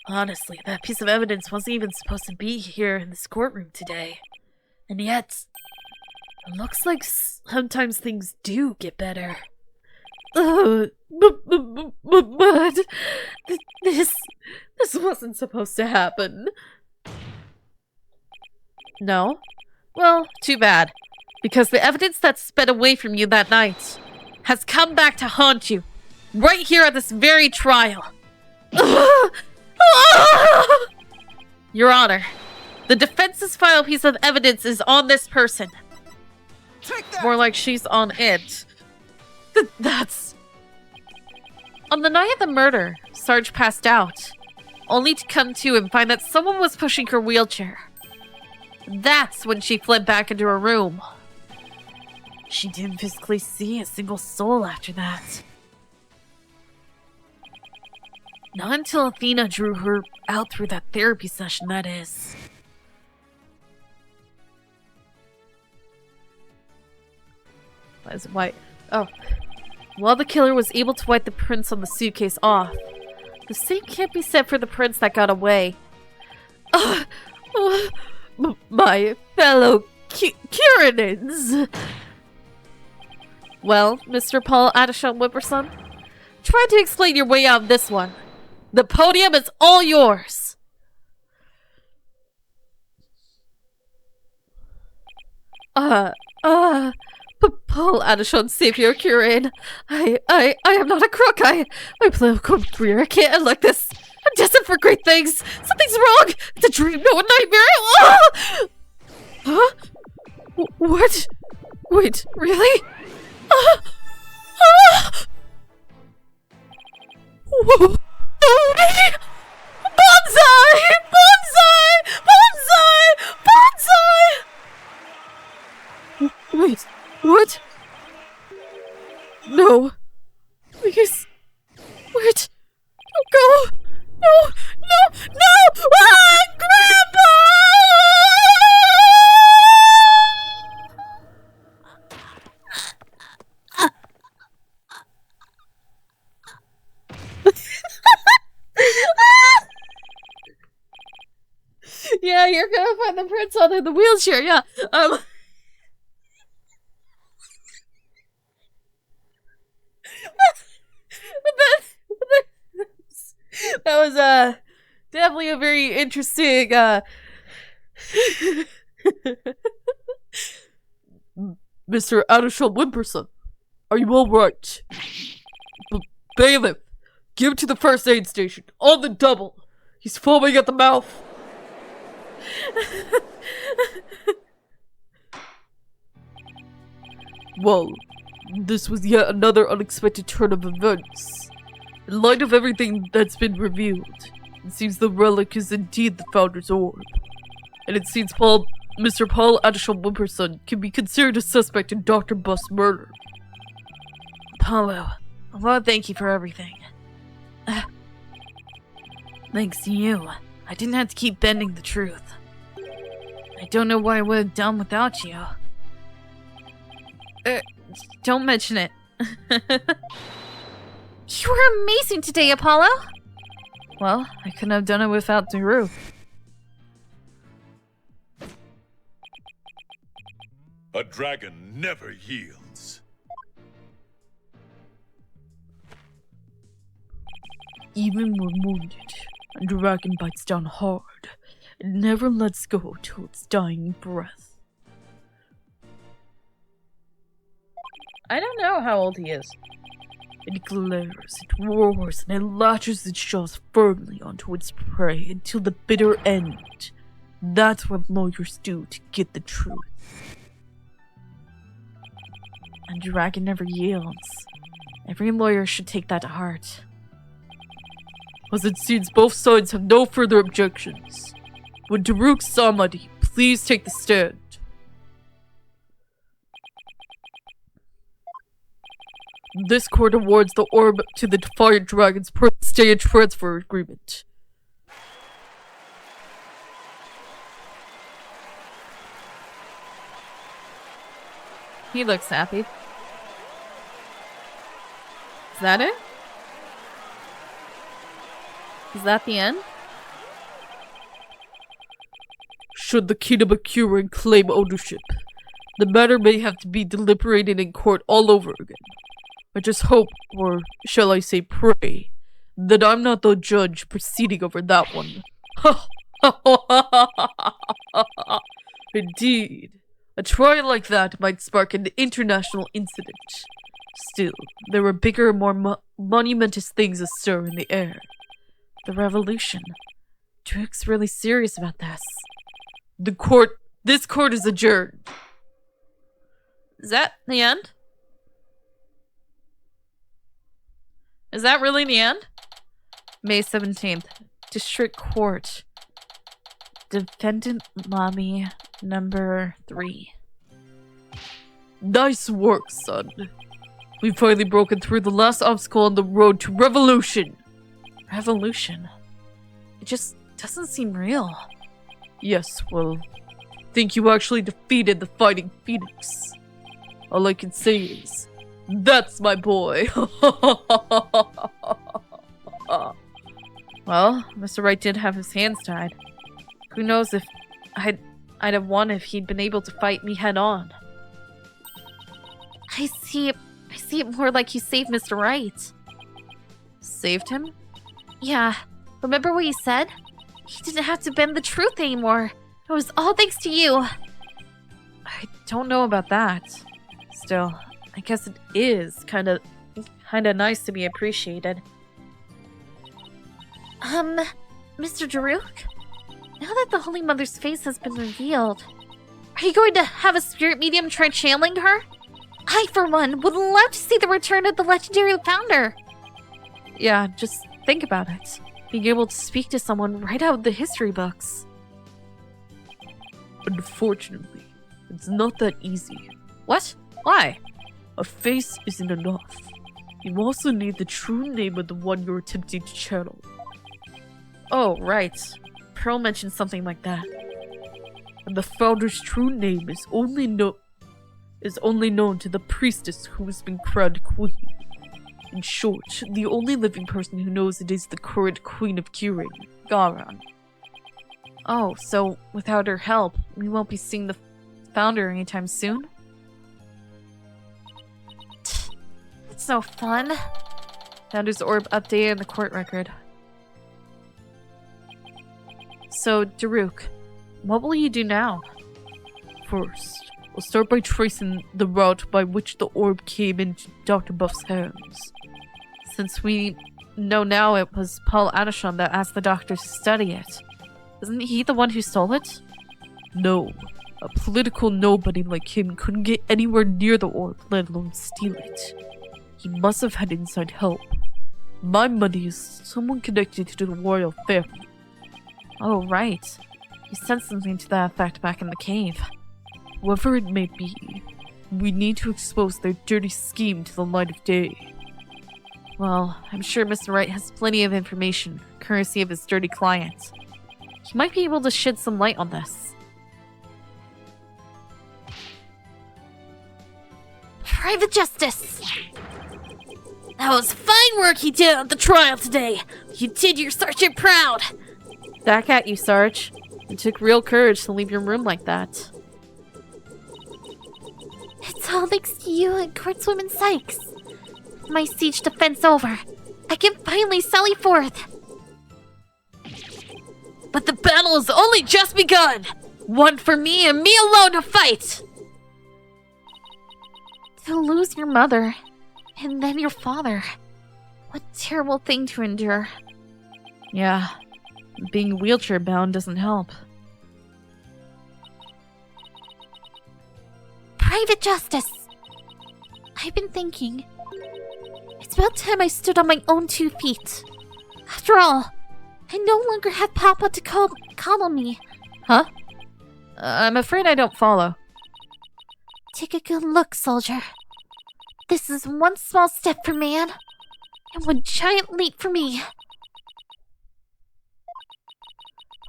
Honestly, that piece of evidence wasn't even supposed to be here in this courtroom today. And yet, it looks like sometimes things do get better. But this wasn't supposed to happen. No? Well, too bad. Because the evidence that sped away from you that night has come back to haunt you. Right here at this very trial. Your Honor, the defense's final piece of evidence is on this person. Take that! More like she's on it. That's... On the night of the murder, Sarge passed out, only to come to and find that someone was pushing her wheelchair. That's when she fled back into her room. She didn't physically see a single soul after that. Not until Athena drew her out through that therapy session, that is. Why is it white? Oh. While the killer was able to wipe the prints on the suitcase off, the same can't be said for the prints that got away. My fellow Curinans! Well, Mr. Paul Adasham Whipperson, try to explain your way out of this one. The podium is all yours! Paul Adasham Savior Curin. I am not a crook. My political career can't end like this. I'm destined for great things. Something's wrong. It's a dream, no a nightmare. Huh? What? Wait, really? Whoa. Bonsai! Bonsai! Bonsai! Bonsai! Wait, what? No. Please. Wait. Don't go. No, no, no! Ah, Grandpa! you're gonna find the prince on the wheelchair, yeah. That was definitely a very interesting Mr. Adisham Wimperson, are you alright? Bailiff, give him to the first aid station, on the double. He's foaming at the mouth. Well, this was yet another unexpected turn of events. In light of everything that's been revealed, it seems the relic is indeed the Founder's Orb. And it seems Mr. Paul Adisham Wimperson can be considered a suspect in Dr. Bust's murder. Apollo, I want to thank you for everything. Thanks to you, I didn't have to keep bending the truth. I don't know what I would have done without you. Don't mention it. You were amazing today, Apollo! Well, I couldn't have done it without Daru. A dragon never yields. Even when wounded, a dragon bites down hard. It never lets go till its dying breath. I don't know how old he is. It glares, it roars, and it latches its jaws firmly onto its prey until the bitter end. That's what lawyers do to get the truth. A dragon never yields. Every lawyer should take that to heart. As it seems, both sides have no further objections. Would Daruk Samadi please take the stand? This court awards the orb to the Defiant Dragons per the stay and transfer agreement. He looks happy. Is that it? Is that the end? Should the Kinabakuran claim ownership, the matter may have to be deliberated in court all over again. I just hope, or shall I say pray, that I'm not the judge proceeding over that one. Indeed, a trial like that might spark an international incident. Still, there are bigger, more monumentous things astir in the air. The revolution. Druk's really serious about this. This court is adjourned. Is that the end? Is that really the end? May 17th. District Court. Defendant Lobby number 3. Nice work, son. We've finally broken through the last obstacle on the road to revolution. Revolution? It just doesn't seem real. Yes, well, think you actually defeated the Fighting Phoenix. All I can say is, that's my boy. Well, Mr. Wright did have his hands tied. Who knows if I'd have won if he'd been able to fight me head on. I see it more like you saved Mr. Wright. Saved him? Yeah. Remember what you said? He didn't have to bend the truth anymore. It was all thanks to you. I don't know about that. Still, I guess it is kind of nice to be appreciated. Mr. Daruk? Now that the Holy Mother's face has been revealed, are you going to have a spirit medium try channeling her? I, for one, would love to see the return of the legendary founder. Yeah, just think about it. Being able to speak to someone right out of the history books. Unfortunately, it's not that easy. What? Why? A face isn't enough. You also need the true name of the one you're attempting to channel. Oh, right. Pearl mentioned something like that. And the founder's true name is only known to the priestess who has been crowned queen. In short, the only living person who knows it is the current queen of Kirin, Garan. Oh, so without her help, we won't be seeing the founder anytime soon? It's no fun. Founder's orb updated in the court record. So, Daruk, what will you do now? First, we'll start by tracing the route by which the orb came into Dr. Buff's hands. Since we know now it was Paul Adishon that asked the doctor to study it, isn't he the one who stole it? No, a political nobody like him couldn't get anywhere near the orb, let alone steal it. He must have had inside help. My money is someone connected to the royal family. Oh, right. You said something to that effect back in the cave. Whoever it may be, we need to expose their dirty scheme to the light of day. Well, I'm sure Mr. Wright has plenty of information, courtesy of his dirty client. He might be able to shed some light on this. Private Justice! That was fine work you did at the trial today. You did your sergeant proud. Back at you, Sarge. It took real courage to leave your room like that. It's all thanks to you and Courtswoman Sykes. My siege defense over. I can finally sally forth. But the battle has only just begun! One for me and me alone to fight! To lose your mother, and then your father. What terrible thing to endure. Yeah, being wheelchair bound doesn't help. Private Justice! I've been thinking. It's about time I stood on my own 2 feet. After all, I no longer have Papa to coddle me. Huh? I'm afraid I don't follow. Take a good look, soldier. This is one small step for man, and one giant leap for me.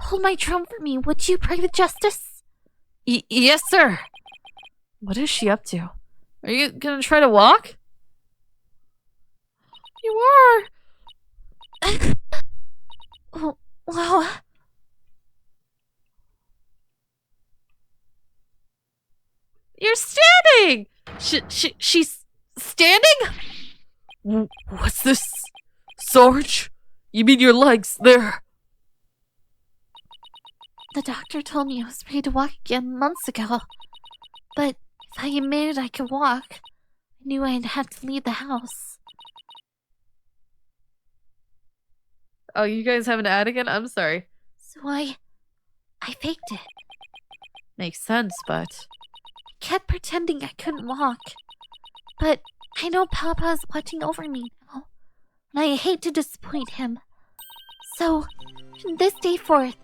Hold my drum for me, would you, Private Justice? Yes, sir. What is she up to? Are you gonna try to walk? You are. Oh, wow. You're standing! She's standing? What's this? Sarge? You mean your legs, there? The doctor told me I was ready to walk again months ago. But if I admitted I could walk, I knew I'd have to leave the house. Oh, you guys have an ad again? I'm sorry. So I faked it. Makes sense, but... I kept pretending I couldn't walk. But I know Papa is watching over me now, and I hate to disappoint him. So, from this day forth,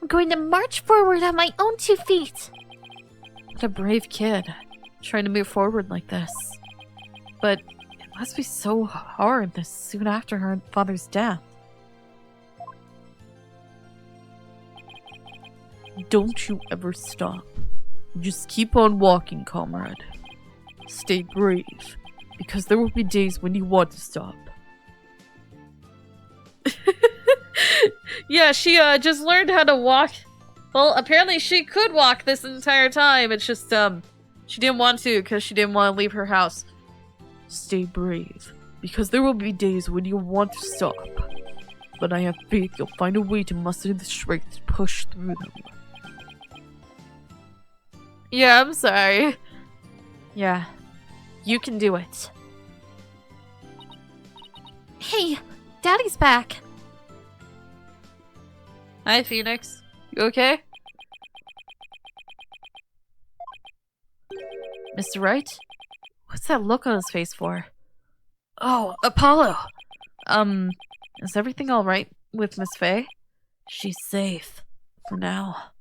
I'm going to march forward on my own 2 feet. What a brave kid, trying to move forward like this. But it must be so hard this soon after her father's death. Don't you ever stop. Just keep on walking, comrade. Stay brave, because there will be days when you want to stop. Yeah, she just learned how to walk. Well, apparently she could walk this entire time. It's just she didn't want to because she didn't want to leave her house. Stay brave, because there will be days when you want to stop. But I have faith you'll find a way to muster the strength to push through them. Yeah, I'm sorry. Yeah, you can do it. Hey, Daddy's back. Hi, Phoenix. You okay? Mr. Wright? What's that look on his face for? Oh, Apollo! Is everything alright with Miss Faye? She's safe. For now.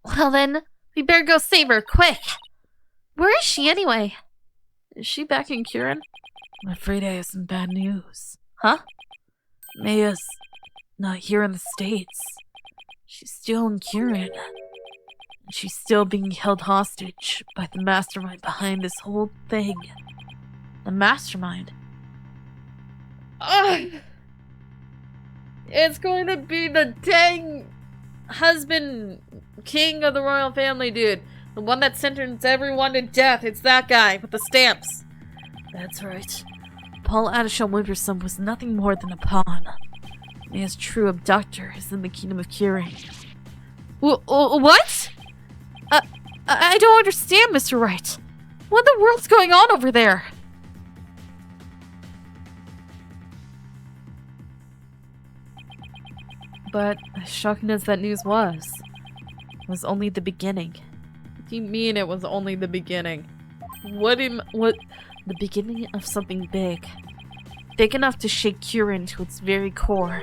Well then, we better go save her, quick! Where is she anyway? Is she back in Curran? I'm afraid I have some bad news. Huh? Maya's not here in the States. She's still in Curran. And she's still being held hostage by the mastermind behind this whole thing. The mastermind? Ugh. It's going to be the dang husband, king of the royal family dude. The one that sentenced everyone to death. It's that guy with the stamps. That's right. Paul Adisham Wimperson was nothing more than a pawn. His true abductor is in the kingdom of Curing. What? I don't understand, Mr. Wright. What in the world's going on over there? But as shocking as that news was, it was only the beginning. What do you mean it was only the beginning? The beginning of something big. Big enough to shake Curin to its very core.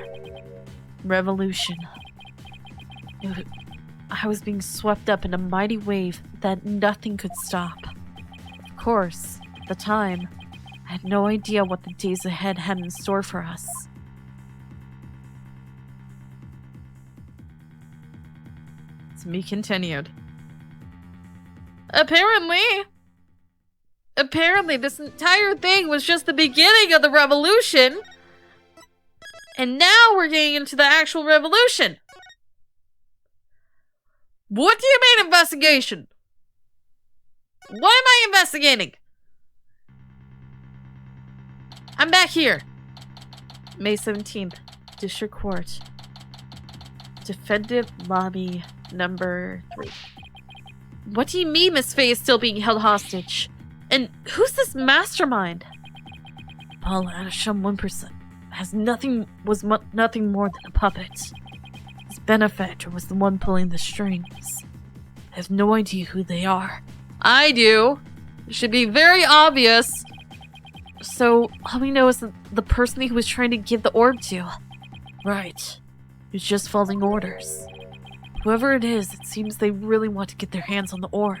Revolution. I was being swept up in a mighty wave that nothing could stop. Of course, at the time, I had no idea what the days ahead had in store for us. To be continued. Apparently this entire thing was just the beginning of the revolution. And now we're getting into the actual revolution. What do you mean investigation? What am I investigating? I'm back here. May 17th, District Court. Defendant Lobby number 3. What do you mean Miss Faye is still being held hostage? And who's this mastermind? Paul Adisham Wimperson was nothing more than a puppet. His benefactor was the one pulling the strings. I have no idea who they are. I do. It should be very obvious. So, all we know is that the person he was trying to give the orb to. Right. Who's just following orders. Whoever it is, it seems they really want to get their hands on the orb.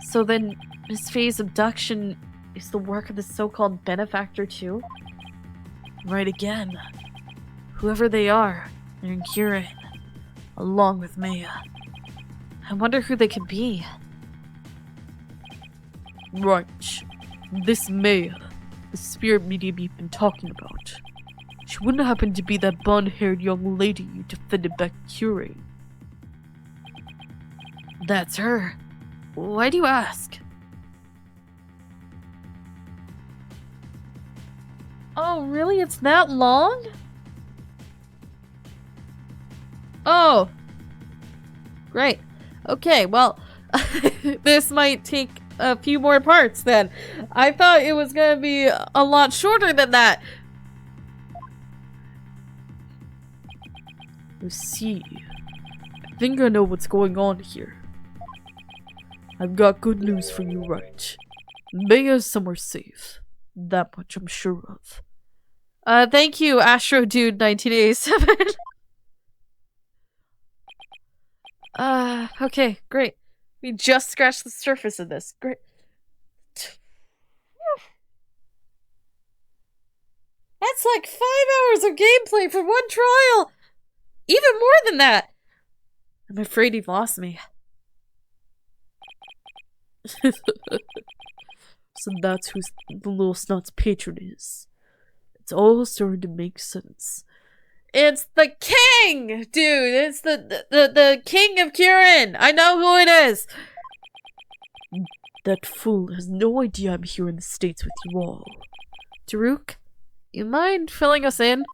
So then, Miss Faye's abduction is the work of the so-called benefactor too? Right again. Whoever they are, they're in Curin, along with Maya. I wonder who they could be. Right. This Maya, the spirit medium you've been talking about. She wouldn't happen to be that blonde-haired young lady you defended back Curin. That's her. Why do you ask? Oh, really? It's that long? Oh. Great. Okay, well, this might take a few more parts then. I thought it was gonna be a lot shorter than that. You see, I think I know what's going on here. I've got good news for you, right? Maya's somewhere safe. That much I'm sure of. Thank you, Astro Dude 1987. Okay, great. We just scratched the surface of this. Great. That's like 5 hours of gameplay for one trial! Even more than that! I'm afraid you've lost me. So that's who the little snot's patron is. It's all starting to make sense. It's the king, dude. It's the king of Curin. I know who it is. That fool has no idea I'm here in the States with you all. Daruk, you mind filling us in?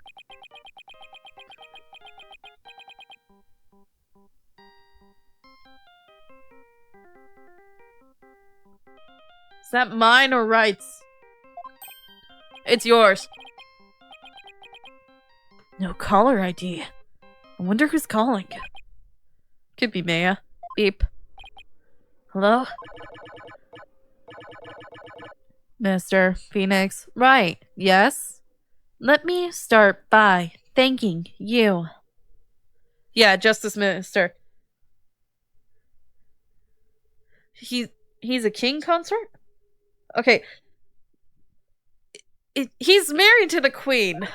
Is that mine or Wright's? It's yours. No caller ID. I wonder who's calling. Could be Maya. Beep. Hello? Mr. Phoenix. Right. Yes? Let me start by thanking you. Yeah, Justice Minister. He's a king consort? Okay. He's married to the queen.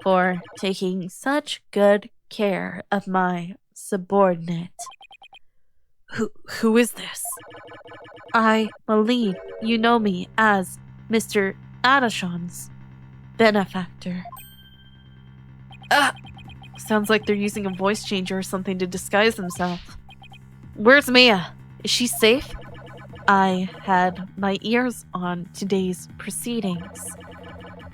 For taking such good care of my subordinate. Who is this? I believe you know me as Mr. Adisham's benefactor. Sounds like they're using a voice changer or something to disguise themselves. Where's Mia? Is she safe? I had my ears on today's proceedings.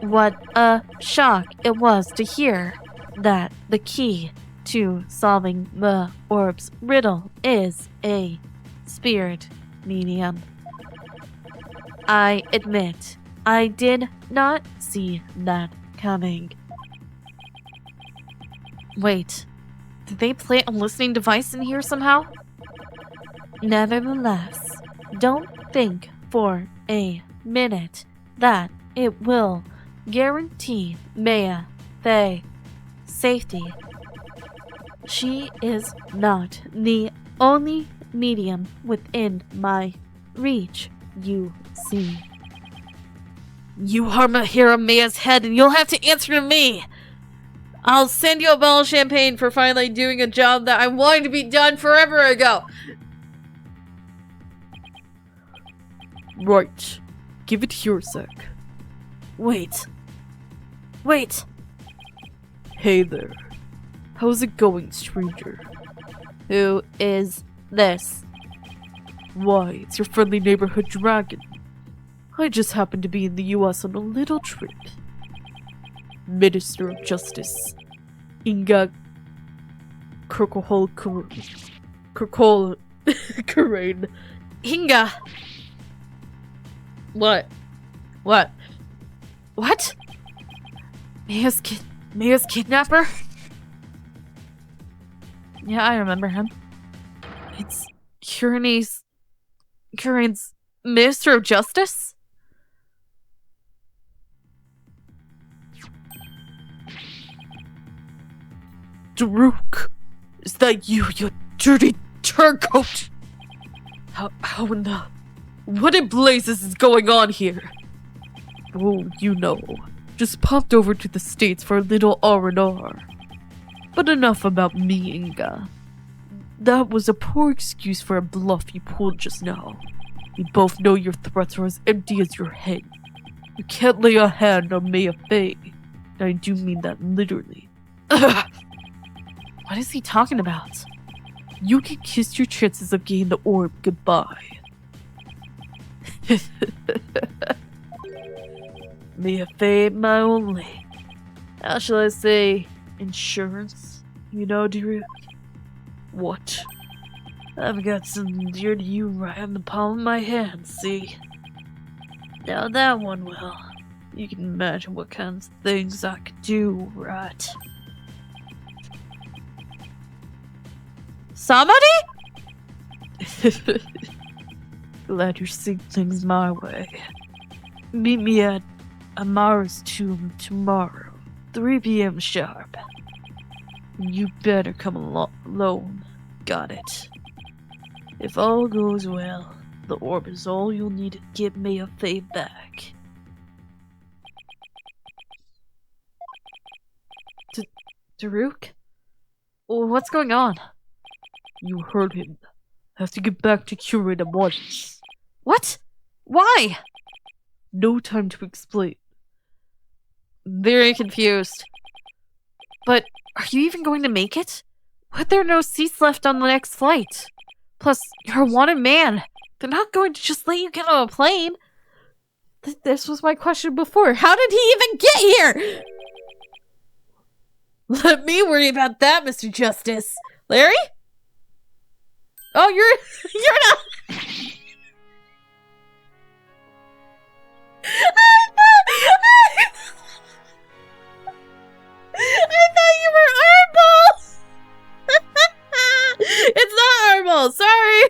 What a shock it was to hear that the key to solving the orb's riddle is a spirit medium. I admit, I did not see that coming. Wait, did they plant a listening device in here somehow? Nevertheless, don't think for a minute that it will guarantee Maya Faye safety. She is not the only medium within my reach, you see. You harm a hair on Maya's head and you'll have to answer to me! I'll send you a bottle of champagne for finally doing a job that I wanted to be done forever ago! Right. Give it here a sec. Wait. Hey there. How's it going, stranger? Who is this? Why, it's your friendly neighborhood dragon. I just happened to be in the US on a little trip. Minister of Justice, Inga Kirkle Karain. Inga! What? Maya's kidnapper? Yeah, I remember him. It's Kurain's Minister of Justice? Daruk! Is that you dirty turncoat? How in the... What in blazes is going on here? Oh, you know. Just popped over to the States for a little R&R. But enough about me, Inga. That was a poor excuse for a bluff you pulled just now. We both know your threats are as empty as your head. You can't lay a hand on Maya Faye. And I do mean that literally. What is he talking about? You can kiss your chances of getting the orb goodbye. Maya Faye, my only... How shall I say... insurance? You know, Drew? What? I've got something dear to you right on the palm of my hand, see? Now that one, well, you can imagine what kinds of things I could do, right? Somebody? Glad you're seeing things my way. Meet me at Amara's tomb tomorrow, 3 p.m. sharp. You better come alone. Got it. If all goes well, the orb is all you'll need to get Maya Faye back. Daruk? What's going on? You heard him. Have to get back to Curate at once. What? Why? No time to explain. Very confused. But are you even going to make it? Why are there no seats left on the next flight? Plus, you're a wanted man. They're not going to just let you get on a plane. This was my question before. How did he even get here? Let me worry about that, Mr. Justice. Larry? Oh, you're not. I thought you were Arbol! It's not Arbol, sorry!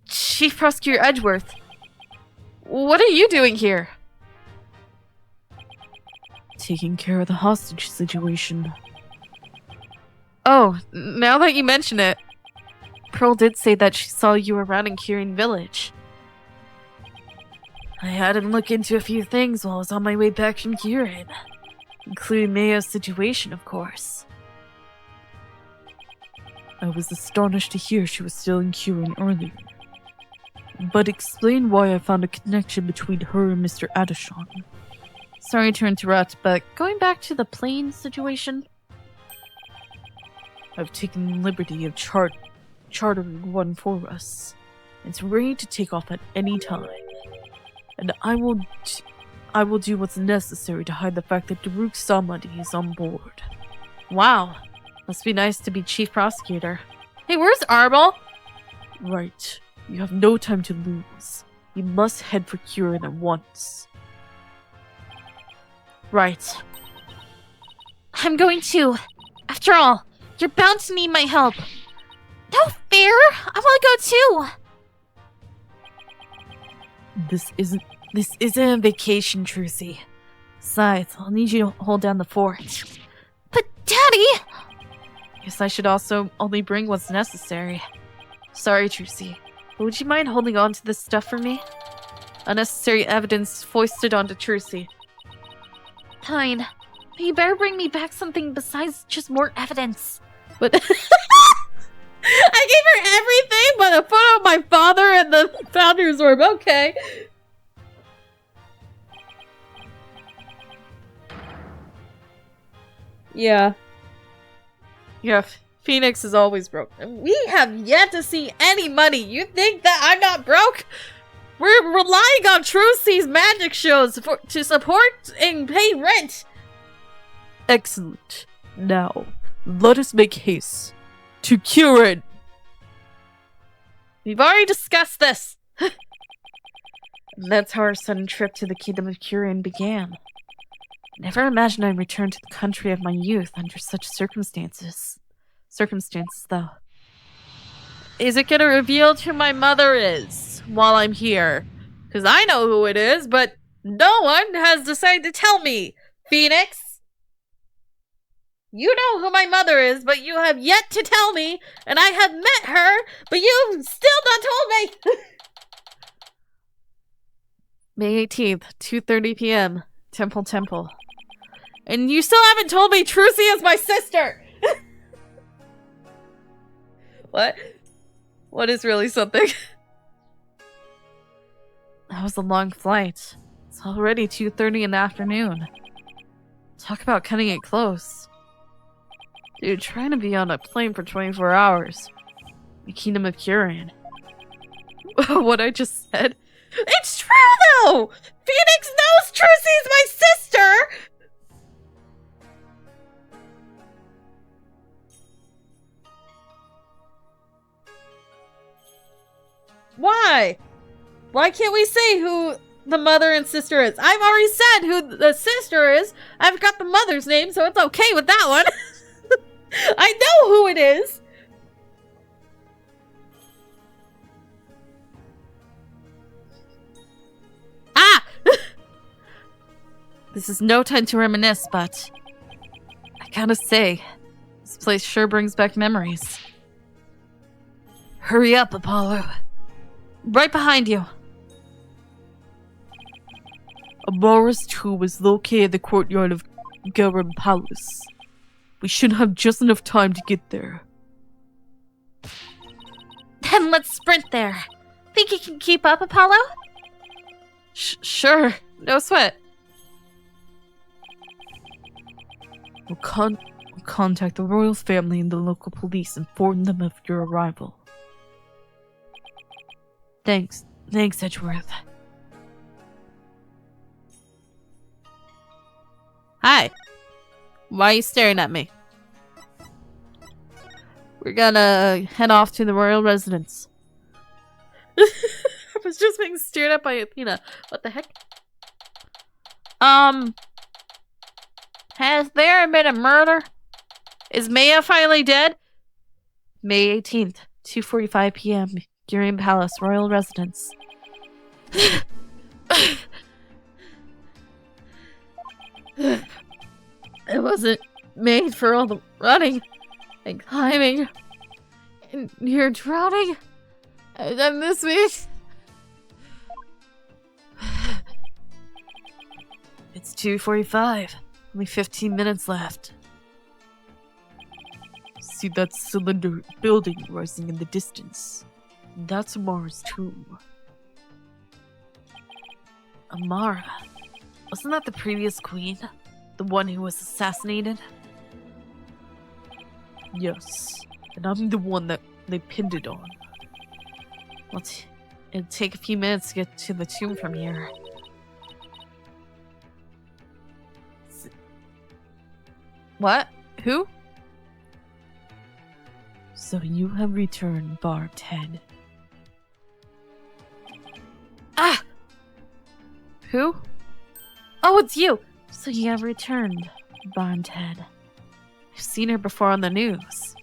Chief Prosecutor Edgeworth, what are you doing here? Taking care of the hostage situation. Oh, now that you mention it, Pearl did say that she saw you around in Kirin Village. I had to look into a few things while I was on my way back from Kirin. Including Maya's situation, of course. I was astonished to hear she was still in Kirin earlier. But explain why I found a connection between her and Mr. Adishon. Sorry to interrupt, but going back to the plane situation, I've taken the liberty of chartering one for us. It's ready to take off at any time. And I will do what's necessary to hide the fact that Daruk Samadi is on board. wow, must be nice to be chief prosecutor. Hey, where's Arbol? Right. You have no time to lose. You must head for Kirin at once. Right. I'm going to. After all, you're bound to need my help. No fair! I want to go too! This isn't This isn't a vacation, Trucy. Besides, I'll need you to hold down the fort. But Daddy! Guess I should also only bring what's necessary. Sorry, Trucy, but would you mind holding on to this stuff for me? Unnecessary evidence foisted onto Trucy. Fine. But you better bring me back something besides just more evidence. But I gave her everything but a photo of my father and the Founder's Orb. Okay. Yeah. Yeah, Phoenix is always broke. We have yet to see any money. You think that I'm not broke? We're relying on Trucy's magic shows to support and pay rent. excellent. Now, let us make haste to Kirin. We've already discussed this. And that's how our sudden trip to the Kingdom of Kirin began. Never imagined I'd return to the country of my youth under such circumstances. Circumstances, though. Is it gonna reveal who my mother is while I'm here? Because I know who it is, but no one has decided to tell me. Phoenix? You know who my mother is, but you have yet to tell me, and I have met her, but you've still not told me! May 18th, 2:30 p.m. Temple. And you still haven't told me Trucy is my sister! What? What is really something? That was a long flight. It's already 2:30 in the afternoon. Talk about cutting it close. Dude, trying to be on a plane for 24 hours. The Kingdom of Kirin. What I just said? It's true, though! Phoenix knows Trucy's my sister! Why? Why can't we say who the mother and sister is? I've already said who the sister is. I've got the mother's name, so it's okay with that one. I know who it is. Ah! This is no time to reminisce, but I gotta say, this place sure brings back memories. Hurry up, Apollo. Right behind you. Amara's tomb is located in the courtyard of Garam Palace. We should have just enough time to get there. Then let's sprint there. Think you can keep up, Apollo? Sure. No sweat. We'll contact the royal family and the local police and inform them of your arrival. Thanks, Edgeworth. Hi. Why are you staring at me? We're gonna head off to the royal residence. I was just being stared at by Athena. What the heck? Has there been a murder? Is Maya finally dead? May 18th, 2:45 p.m. Girion Palace, royal residence. It wasn't made for all the running and climbing. And you're drowning? I've done this week. It's 2:45. Only 15 minutes left. See that cylinder building rising in the distance? That's Amara's tomb. Amara. Wasn't that the previous queen? The one who was assassinated? Yes, and I'm the one that they pinned it on. Well, it'd take a few minutes to get to the tomb from here. What? Who? So you have returned, Barbed Head. Ah! Who? Oh, it's you! So you have returned, Barbed Head. I've seen her before on the news.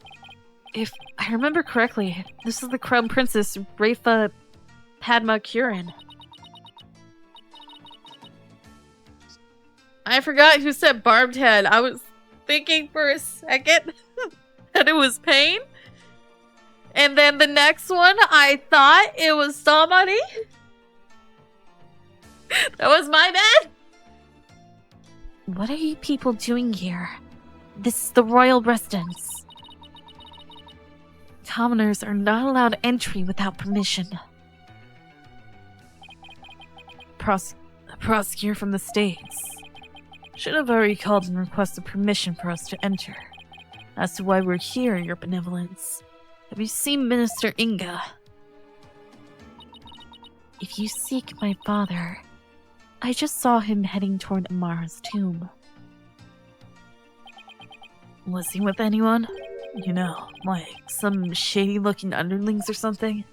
If I remember correctly, this is the Crown Princess Rafa Padma Kurin. I forgot who said Barbed Head. I was thinking for a second that it was Pain. And then the next one, I thought it was somebody. That was my bad. What are you people doing here? This is the royal residence. Commoners are not allowed entry without permission. A prosecutor from the States should have already called and requested permission for us to enter. As to why we're here, Your Benevolence, have you seen Minister Inga? If you seek my father, I just saw him heading toward Amara's tomb. Was he with anyone? You know, like some shady-looking underlings or something?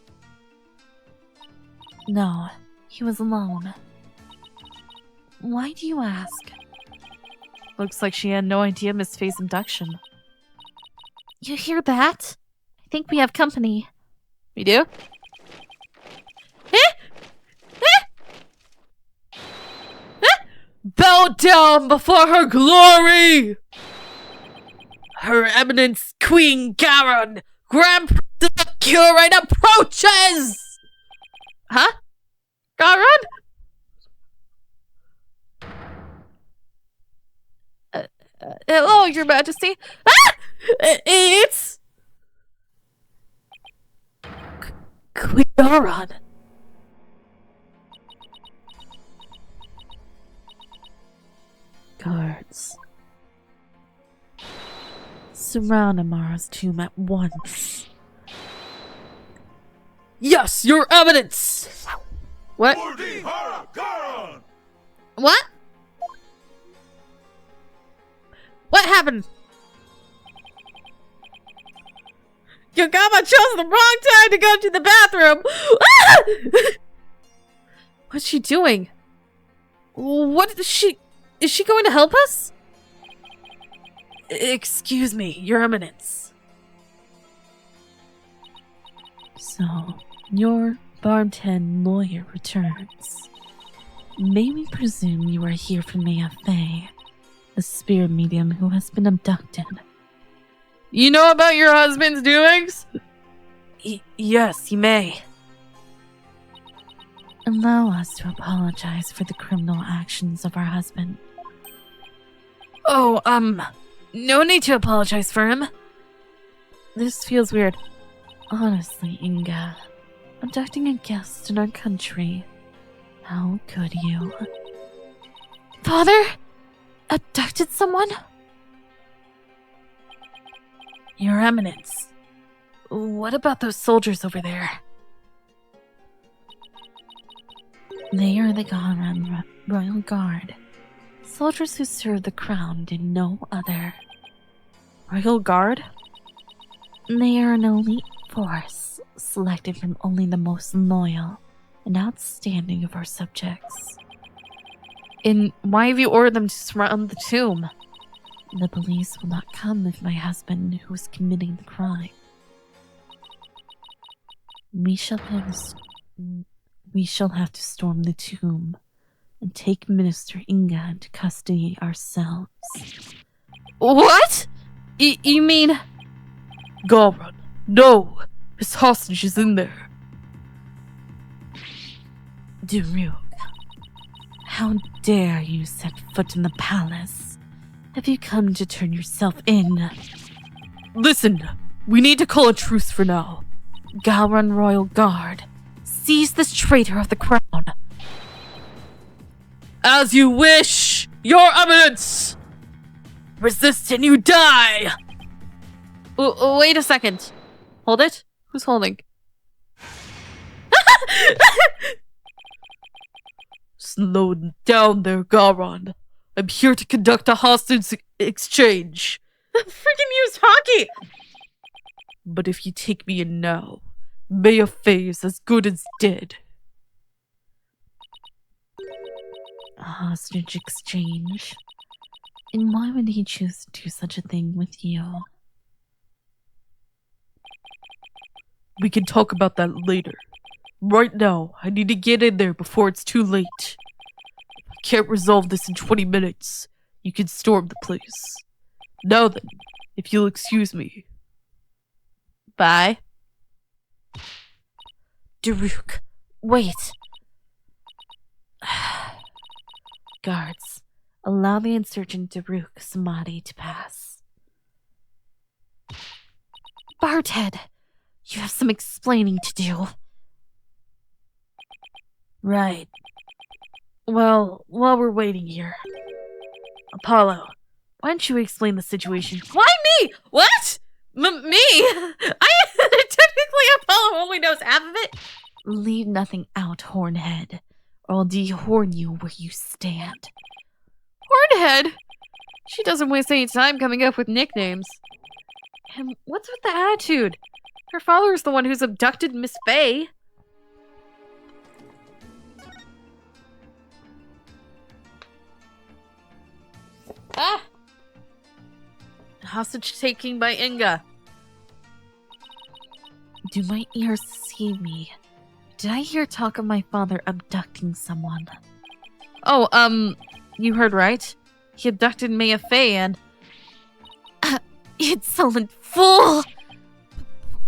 No, he was alone. Why do you ask? Looks like she had no idea Miss Faye's induction. You hear that? I think we have company. We do? Bow down before her glory! Her Eminence Queen Garon, Grand Princess of Curate approaches! Huh? Garon? Hello, Your Majesty. Ah! It's... Queen Garon. Guards. Surround Amara's tomb at once. Yes, Your Eminence! What? What? What happened? Yogama chose the wrong time to go to the bathroom! Ah! What's she doing? What is she... Is she going to help us? Excuse me, Your Eminence. So, your Barbed Head lawyer returns. May we presume you are here for Maya Faye, the spirit medium who has been abducted? You know about your husband's doings? Yes, you may. Allow us to apologize for the criminal actions of our husband. Oh, no need to apologize for him. This feels weird. Honestly, Inga, abducting a guest in our country, how could you? Father? Abducted someone? Your Eminence, what about those soldiers over there? They are the Garan Royal Guard. Soldiers who serve the crown and no other. Royal Guard? They are an elite force, selected from only the most loyal and outstanding of our subjects. And why have you ordered them to surround the tomb? The police will not come if my husband, who is committing the crime. We shall have to storm the tomb and take Minister Inga into custody ourselves. What? You mean... Garon, no! His hostage is in there. Daruk, how dare you set foot in the palace? Have you come to turn yourself in? Listen, we need to call a truce for now. Garan Royal Guard, seize this traitor of the crown. As you wish, Your Eminence! Resist and you die! Wait a second. Hold it? Who's holding? Slow down there, Garon. I'm here to conduct a hostage exchange. Freaking use hockey! But if you take me in now, Maya Fey is as good as dead. A hostage exchange? And why would he choose to do such a thing with you? We can talk about that later. Right now, I need to get in there before it's too late. If I can't resolve this in 20 minutes, you can storm the place. Now then, if you'll excuse me. Bye. Daruk, wait! Guards, allow the insurgent Daruk Samadhi to pass. Barthead, you have some explaining to do. Right. Well, while we're waiting here, Apollo, why don't you explain the situation? Why me? What? Me? I technically Apollo only knows half of it. Leave nothing out, Hornhead, or I'll dehorn you where you stand. Hornhead? She doesn't waste any time coming up with nicknames. And what's with the attitude? Her father is the one who's abducted Miss Faye. Ah! Hostage taking by Inga. Do my ears deceive me? Did I hear talk of my father abducting someone? Oh, you heard right. He abducted Maya Fey and... Insolent fool!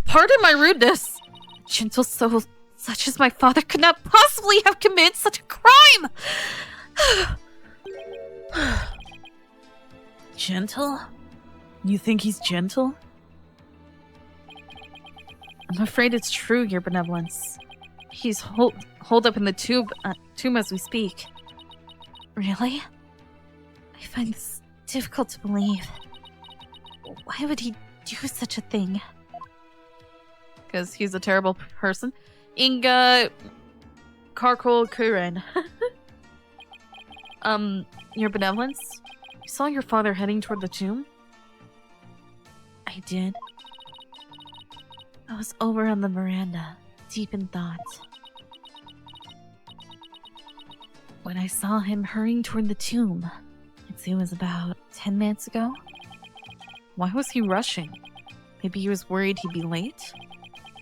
Pardon my rudeness. A gentle soul such as my father could not possibly have committed such a crime! Gentle? You think he's gentle? I'm afraid it's true, Your Benevolence. He's holed up in the tomb as we speak. Really? I find this difficult to believe. Why would he do such a thing? Because he's a terrible person. Inga Karkol Kuren. Your Benevolence? You saw your father heading toward the tomb? I did. I was over on the veranda, deep in thought. When I saw him hurrying toward the tomb, I'd say it was about 10 minutes ago. Why was he rushing? Maybe he was worried he'd be late?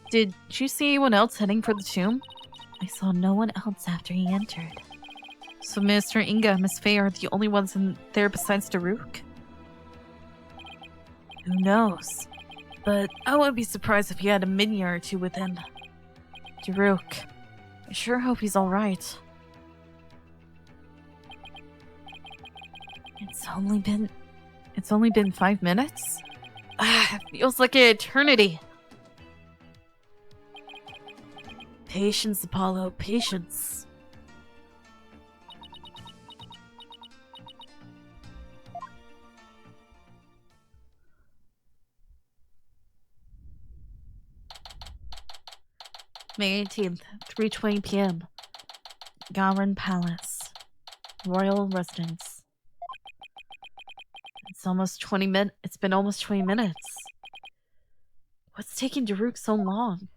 Did you see anyone else heading for the tomb? I saw no one else after he entered. So Minister Inga and Miss Faye are the only ones in there besides Daruk? Who knows? But I wouldn't be surprised if he had a minion or two with him. Daruk. I sure hope he's alright. It's only been 5 minutes? It feels like an eternity. Patience, Apollo, patience. May 18th, 3:20 p.m. Garin Palace, Royal Residence. It's been almost 20 minutes. What's taking Daruk so long?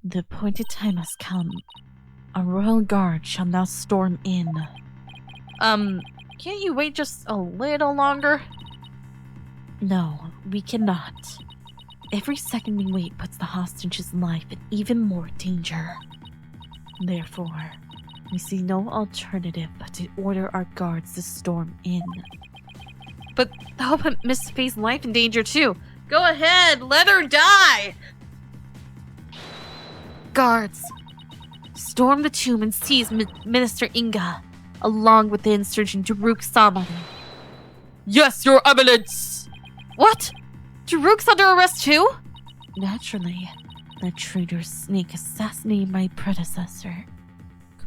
The appointed time has come. A royal guard shall now storm in. Can't you wait just a little longer? No, we cannot. Every second we wait puts the hostage's life in even more danger. Therefore, we see no alternative but to order our guards to storm in. But that'll put Miss Faye's life in danger too. Go ahead, let her die! Guards, storm the tomb and seize Minister Inga, along with the insurgent Daruk Samadhi. Yes, Your Eminence! What? Daruk's under arrest too? Naturally, that traitor snake assassinated my predecessor.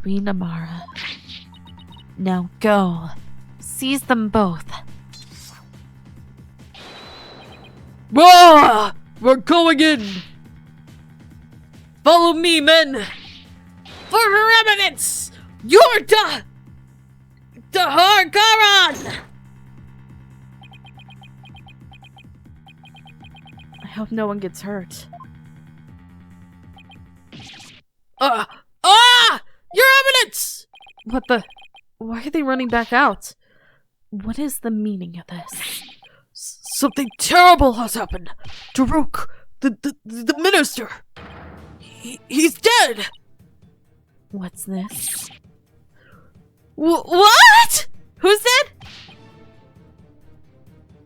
Queen Amara. Now go. Seize them both. Ah! We're going in! Follow me, men! For her eminence! You're Hargaran! I hope no one gets hurt. Your eminence! What the? Why are they running back out? What is the meaning of this? Something terrible has happened. Daruk, the minister. He's dead. What's this? What? Who's dead?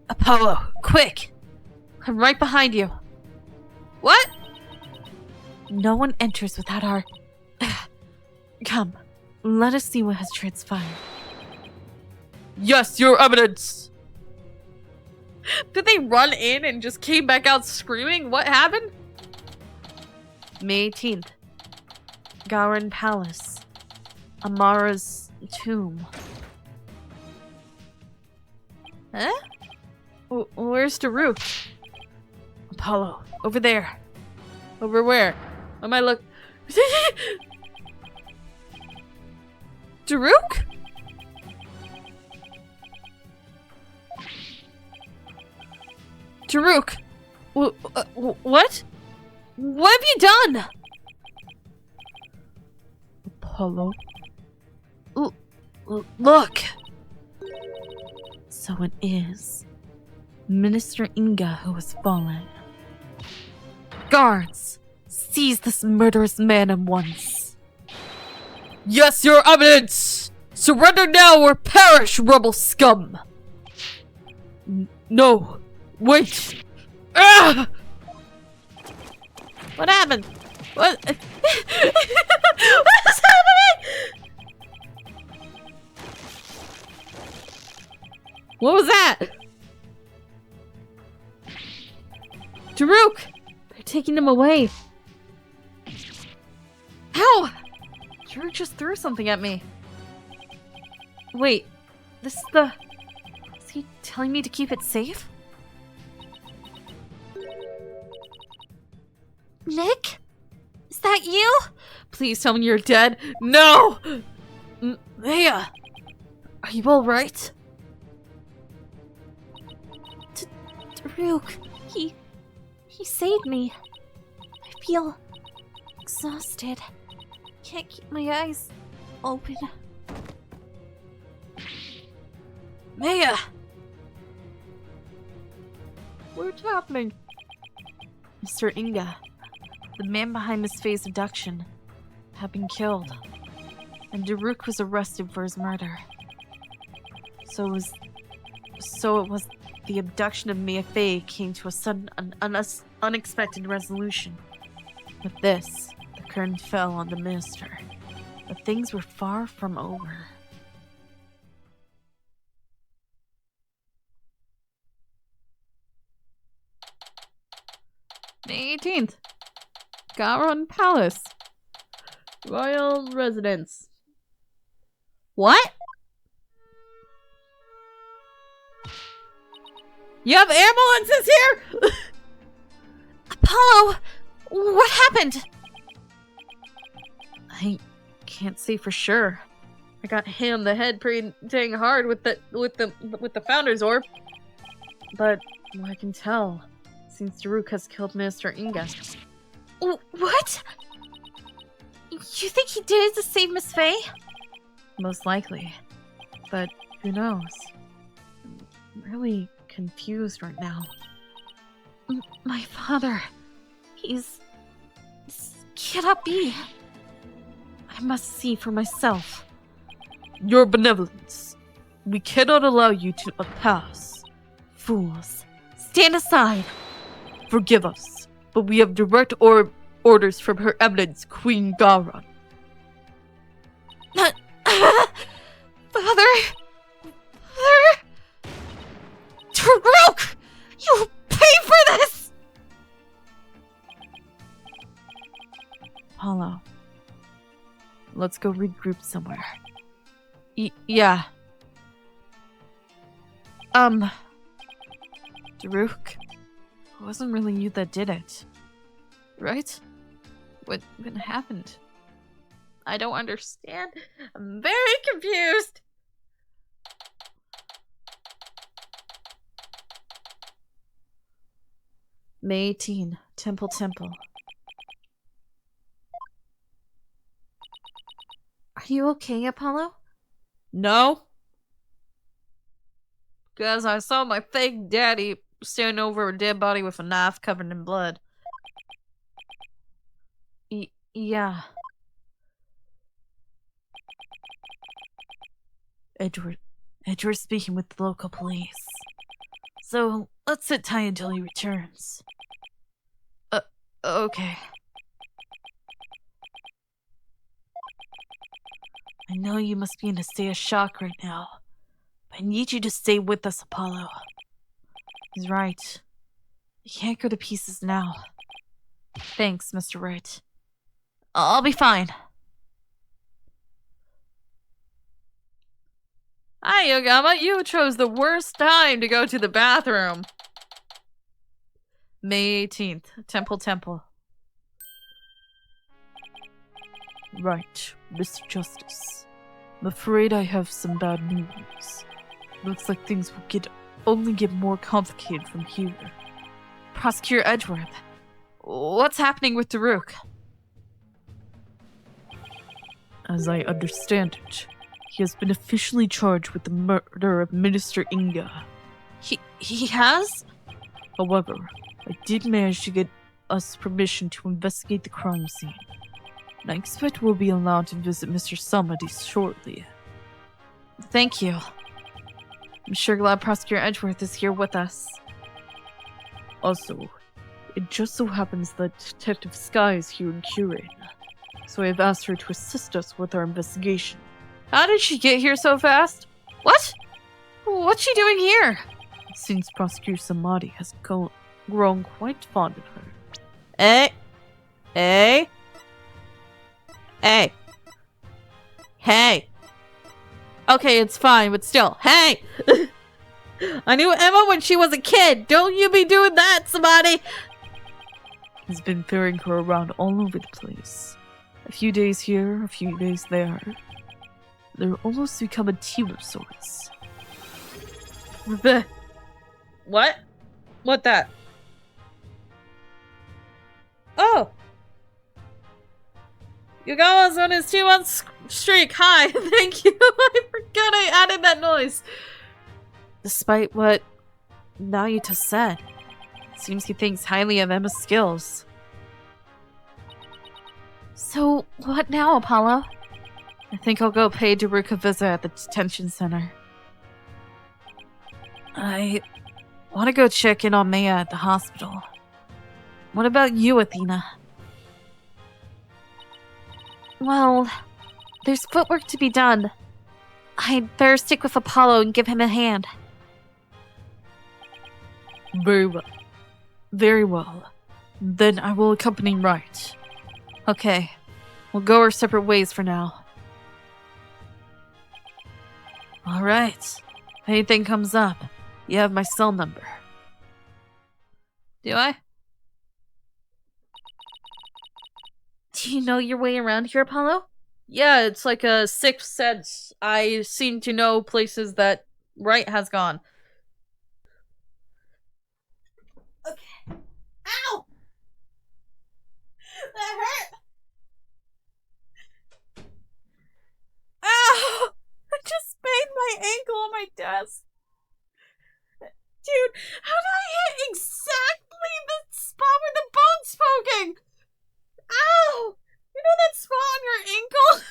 Apollo, quick! I'm right behind you. What? No one enters without our... Come, let us see what has transpired. Yes, your eminence. Did they run in and just came back out screaming? What happened? May 18th. Garin Palace. Amara's tomb. Huh? Where's Daruk? Apollo, over there. Over where? Am I look? Daruk? Daruk! What? What have you done? Apollo? Look! So it is Minister Inga who has fallen. Guards! Seize this murderous man at once. Yes, your eminence! Surrender now or perish, rebel scum! No! Wait! Ah! What happened? What? What is happening? What was that? Daruk! They're taking him away. Ow! Daruk just threw something at me. Wait, this is the... Is he telling me to keep it safe? Nick? Is that you? Please tell me you're dead. No! Maya! Are you alright? Daruk, he saved me. I feel exhausted. Can't keep my eyes open. Maya! What's happening? Mr. Inga, the man behind Miss Faye's abduction, had been killed, and Daruk was arrested for his murder. So it was the abduction of Mia Faye came to a sudden, unexpected resolution. With this, the curtain fell on the minister, but things were far from over. May 18th. Garon Palace. Royal Residence. What? You have ambulances here? Apollo! What happened? I can't say for sure. I got hit on the head pretty dang hard with the Founder's Orb. But I can tell, since Daruk has killed Minister Inga. What? You think he did it to save Miss Faye? Most likely. But who knows? I'm really confused right now. My father. This cannot be. I must see for myself. Your benevolence. We cannot allow you to pass. Fools. Stand aside. Forgive us, but we have direct orders from Her Eminence, Queen Garon. Father! Daruk! You'll pay for this! Apollo, let's go regroup somewhere. Yeah. Daruk, it wasn't really you that did it, right? What happened? I don't understand. I'm very confused. May 18, Temple. Are you okay, Apollo? No. Because I saw my fake daddy standing over a dead body with a knife covered in blood. Yeah. Edward's speaking with the local police. So, let's sit tight until he returns. Okay. I know you must be in a state of shock right now, but I need you to stay with us, Apollo. He's right. You can't go to pieces now. Thanks, Mr. Wright. I'll be fine. Hi, Yogama. You chose the worst time to go to the bathroom. May 18th, Temple. Right, Mr. Justice. I'm afraid I have some bad news. Looks like things will only get more complicated from here. Prosecutor Edgeworth, what's happening with Daruk? As I understand it, he has been officially charged with the murder of Minister Inga. He has? However, I did manage to get us permission to investigate the crime scene. And I expect we'll be allowed to visit Mr. Samadi shortly. Thank you. I'm sure glad Prosecutor Edgeworth is here with us. Also, it just so happens that Detective Sky is here in Kirin, so I have asked her to assist us with our investigation. How did she get here so fast? What? What's she doing here? It seems Prosecutor Samadi has grown quite fond of her. Hey! Okay, it's fine, but still, hey! I knew Emma when she was a kid! Don't you be doing that, somebody! He's been ferrying her around all over the place. A few days here, a few days there. They're almost become a team of sorts. What? What that? Oh! Yugama's on his 2-month streak. Hi, thank you. I forgot I added that noise. Despite what Nayuta said, it seems he thinks highly of Emma's skills. So, what now, Apollo? I think I'll go pay Daruk a visit at the detention center. I want to go check in on Maya at the hospital. What about you, Athena? Well, there's footwork to be done. I'd better stick with Apollo and give him a hand. Very well. Very well. Then I will accompany Wright. Okay, we'll go our separate ways for now. Alright. If anything comes up, you have my cell number. Do I? Do you know your way around here, Apollo? Yeah, it's like a sixth sense. I seem to know places that Wright has gone. Okay. Ow! That hurt! Ow! I just sprained my ankle on my desk. Dude, how did I hit exactly the spot where the bone's poking? Ow! You know that spot on your ankle?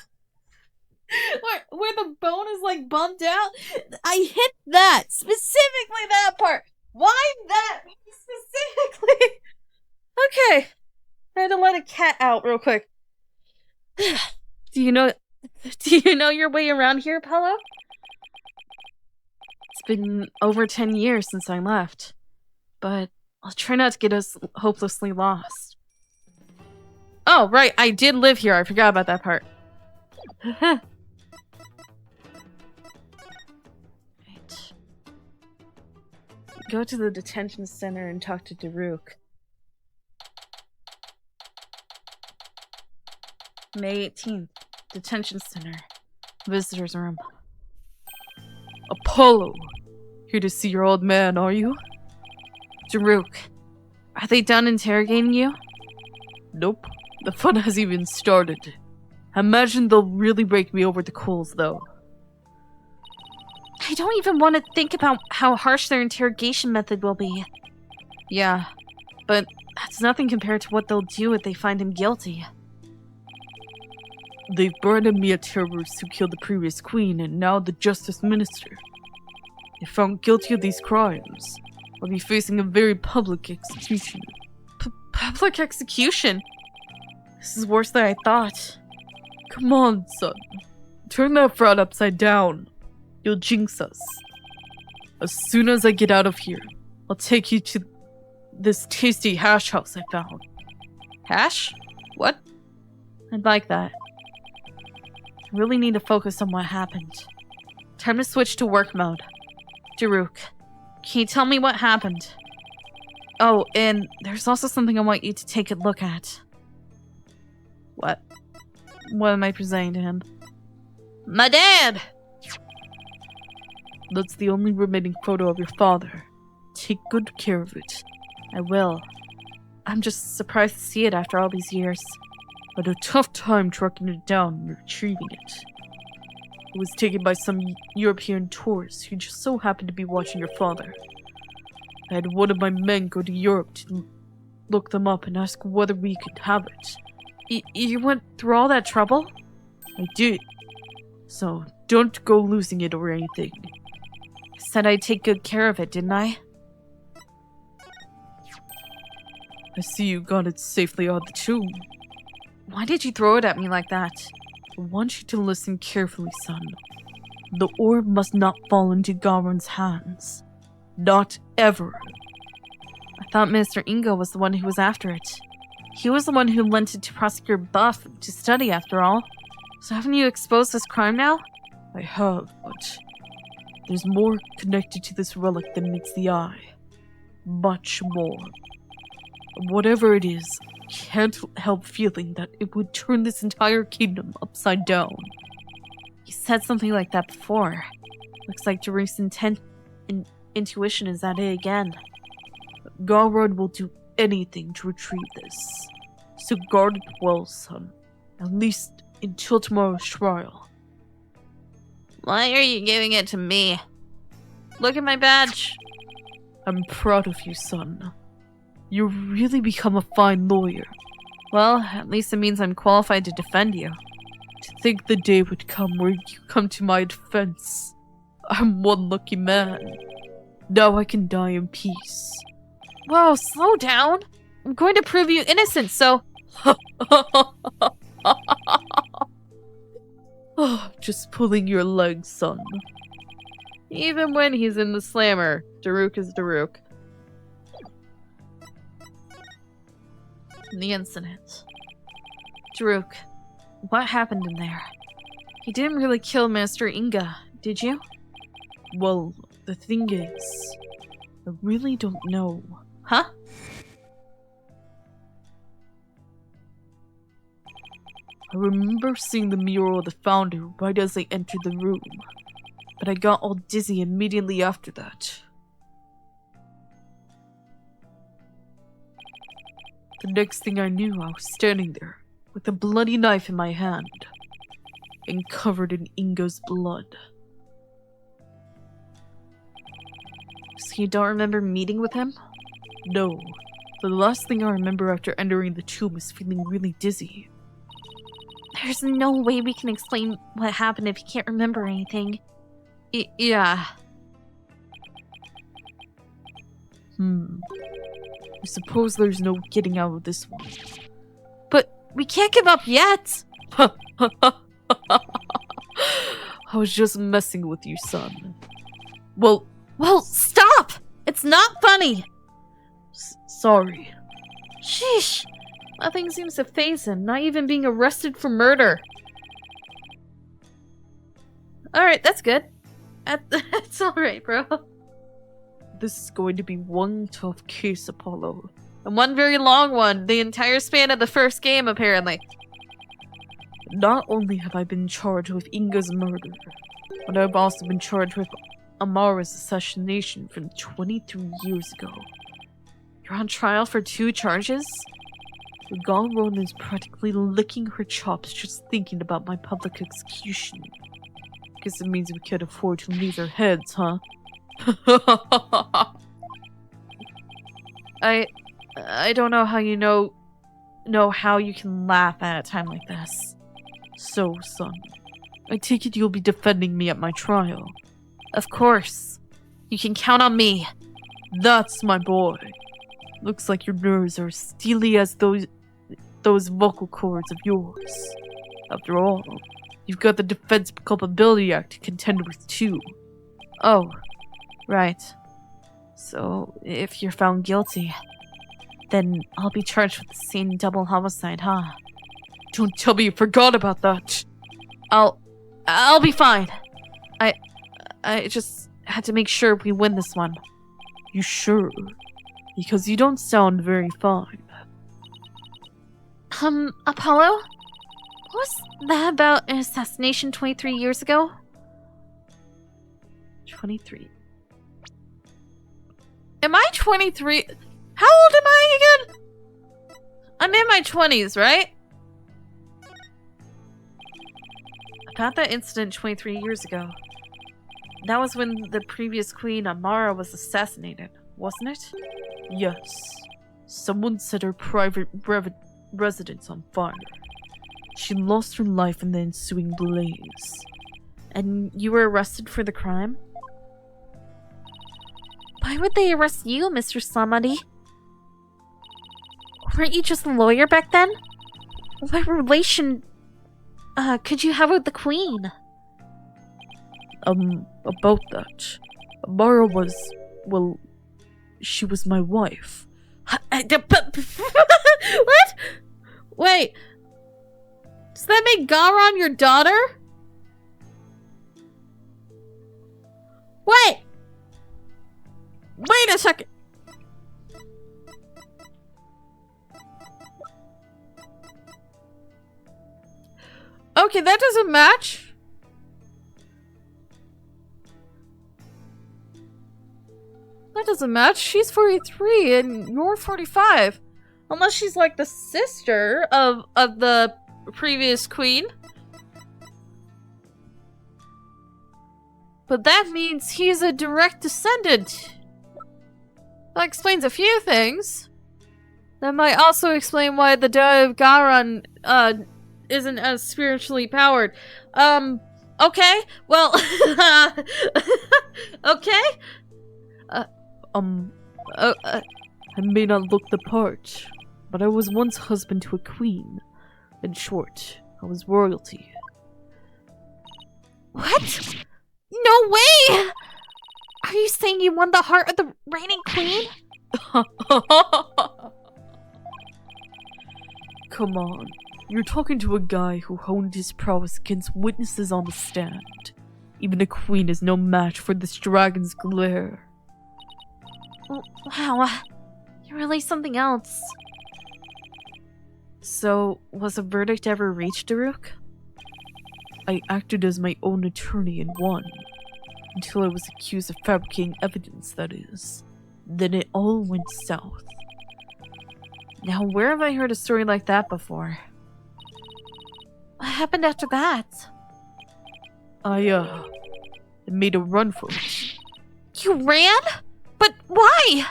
where the bone is like bumped out? I hit that! Specifically that part! Why that specifically? Okay. I had to let a cat out real quick. Do you know your way around here, Apollo? It's been over 10 years since I left, but I'll try not to get us hopelessly lost. Oh, right, I did live here. I forgot about that part. Right. Go to the detention center and talk to Daruk. May 18th, detention center, visitor's room. Apollo! Here to see your old man, are you? Daruk, are they done interrogating you? Nope. The fun hasn't even started. Imagine they'll really rake me over the coals, though. I don't even want to think about how harsh their interrogation method will be. Yeah, but that's nothing compared to what they'll do if they find him guilty. They've branded me a terrorist who killed the previous queen and now the justice minister. If found guilty of these crimes, I'll be facing a very public execution. Public execution? This is worse than I thought. Come on, son. Turn that frown upside down. You'll jinx us. As soon as I get out of here, I'll take you to this tasty hash house I found. Hash? What? I'd like that. I really need to focus on what happened. Time to switch to work mode. Daruk, can you tell me what happened? Oh, and there's also something I want you to take a look at. What? What am I presenting to him? My dad! That's the only remaining photo of your father. Take good care of it. I will. I'm just surprised to see it after all these years. I had a tough time tracking it down and retrieving it. It was taken by some European tourists who just so happened to be watching your father. I had one of my men go to Europe to look them up and ask whether we could have it. You went through all that trouble? I did. So, don't go losing it or anything. I said I'd take good care of it, didn't I? I see you got it safely out the tomb. Why did you throw it at me like that? I want you to listen carefully, son. The orb must not fall into Garon's hands. Not ever. I thought Mr. Ingo was the one who was after it. He was the one who lent it to Prosecutor Buff to study, after all. So haven't you exposed this crime now? I have, but there's more connected to this relic than meets the eye. Much more. Whatever it is, I can't help feeling that it would turn this entire kingdom upside down. You said something like that before. Looks like Daruk's intuition is at it again. Garon will do anything to retrieve this. So guard it well, son. At least until tomorrow's trial. Why are you giving it to me? Look at my badge. I'm proud of you, son. You've really become a fine lawyer. Well, at least it means I'm qualified to defend you. To think the day would come where you come to my defense. I'm one lucky man. Now I can die in peace. Whoa, slow down. I'm going to prove you innocent, so... Oh, just pulling your leg, son. Even when he's in the slammer, Daruk is Daruk. The incident. Daruk, what happened in there? You didn't really kill Master Inga, did you? Well, the thing is, I really don't know. Huh? I remember seeing the mural of the founder right as I entered the room, but I got all dizzy immediately after that. The next thing I knew, I was standing there, with a bloody knife in my hand, and covered in Ingo's blood. So you don't remember meeting with him? No. The last thing I remember after entering the tomb is feeling really dizzy. There's no way we can explain what happened if you can't remember anything. Yeah. I suppose there's no getting out of this one. But we can't give up yet! I was just messing with you, son. Well, stop! It's not funny! Sorry. Sheesh! Nothing seems to faze him, not even being arrested for murder. Alright, that's good. That's alright, bro. This is going to be one tough case, Apollo. And one very long one, the entire span of the first game, apparently. Not only have I been charged with Inga's murder, but I've also been charged with Amara's assassination from 23 years ago. You're on trial for 2 charges? The Galron is practically licking her chops just thinking about my public execution. Guess it means we can't afford to lose our heads, huh? I don't know how you know how you can laugh at a time like this. So, son, I take it you'll be defending me at my trial. Of course. You can count on me. That's my boy. Looks like your nerves are as steely as those vocal cords of yours. After all, you've got the Defense Culpability Act to contend with too. Oh, right. So, if you're found guilty, then I'll be charged with the same double homicide, huh? Don't tell me you forgot about that. I'll be fine. I just had to make sure we win this one. You sure? Because you don't sound very fine. Apollo? What was that about an assassination 23 years ago? 23. Am I 23? How old am I again? I'm in my 20s, right? About that incident 23 years ago. That was when the previous queen, Amara, was assassinated, wasn't it? Yes. Someone set her private residence on fire. She lost her life in the ensuing blaze. And you were arrested for the crime? Why would they arrest you, Mr. Samadi? Weren't you just a lawyer back then? What relation could you have with the queen? About that. Amara was, well, she was my wife. What? Wait. Does that make Garon your daughter? Wait! Wait a second! Okay, that doesn't match. That doesn't match. She's 43 and you're 45. Unless she's like the sister of the previous queen. But that means he's a direct descendant. That explains a few things. That might also explain why the Day of Garon isn't as spiritually powered. Okay. Well, okay. I may not look the part, but I was once husband to a queen. In short, I was royalty. What? No way! Are you saying you won the heart of the reigning queen? Come on. You're talking to a guy who honed his prowess against witnesses on the stand. Even a queen is no match for this dragon's glare. Wow, you're really something else. So, was a verdict ever reached, Daruk? I acted as my own attorney and won. Until I was accused of fabricating evidence, that is. Then it all went south. Now, where have I heard a story like that before? What happened after that? I made a run for it. You ran? But why?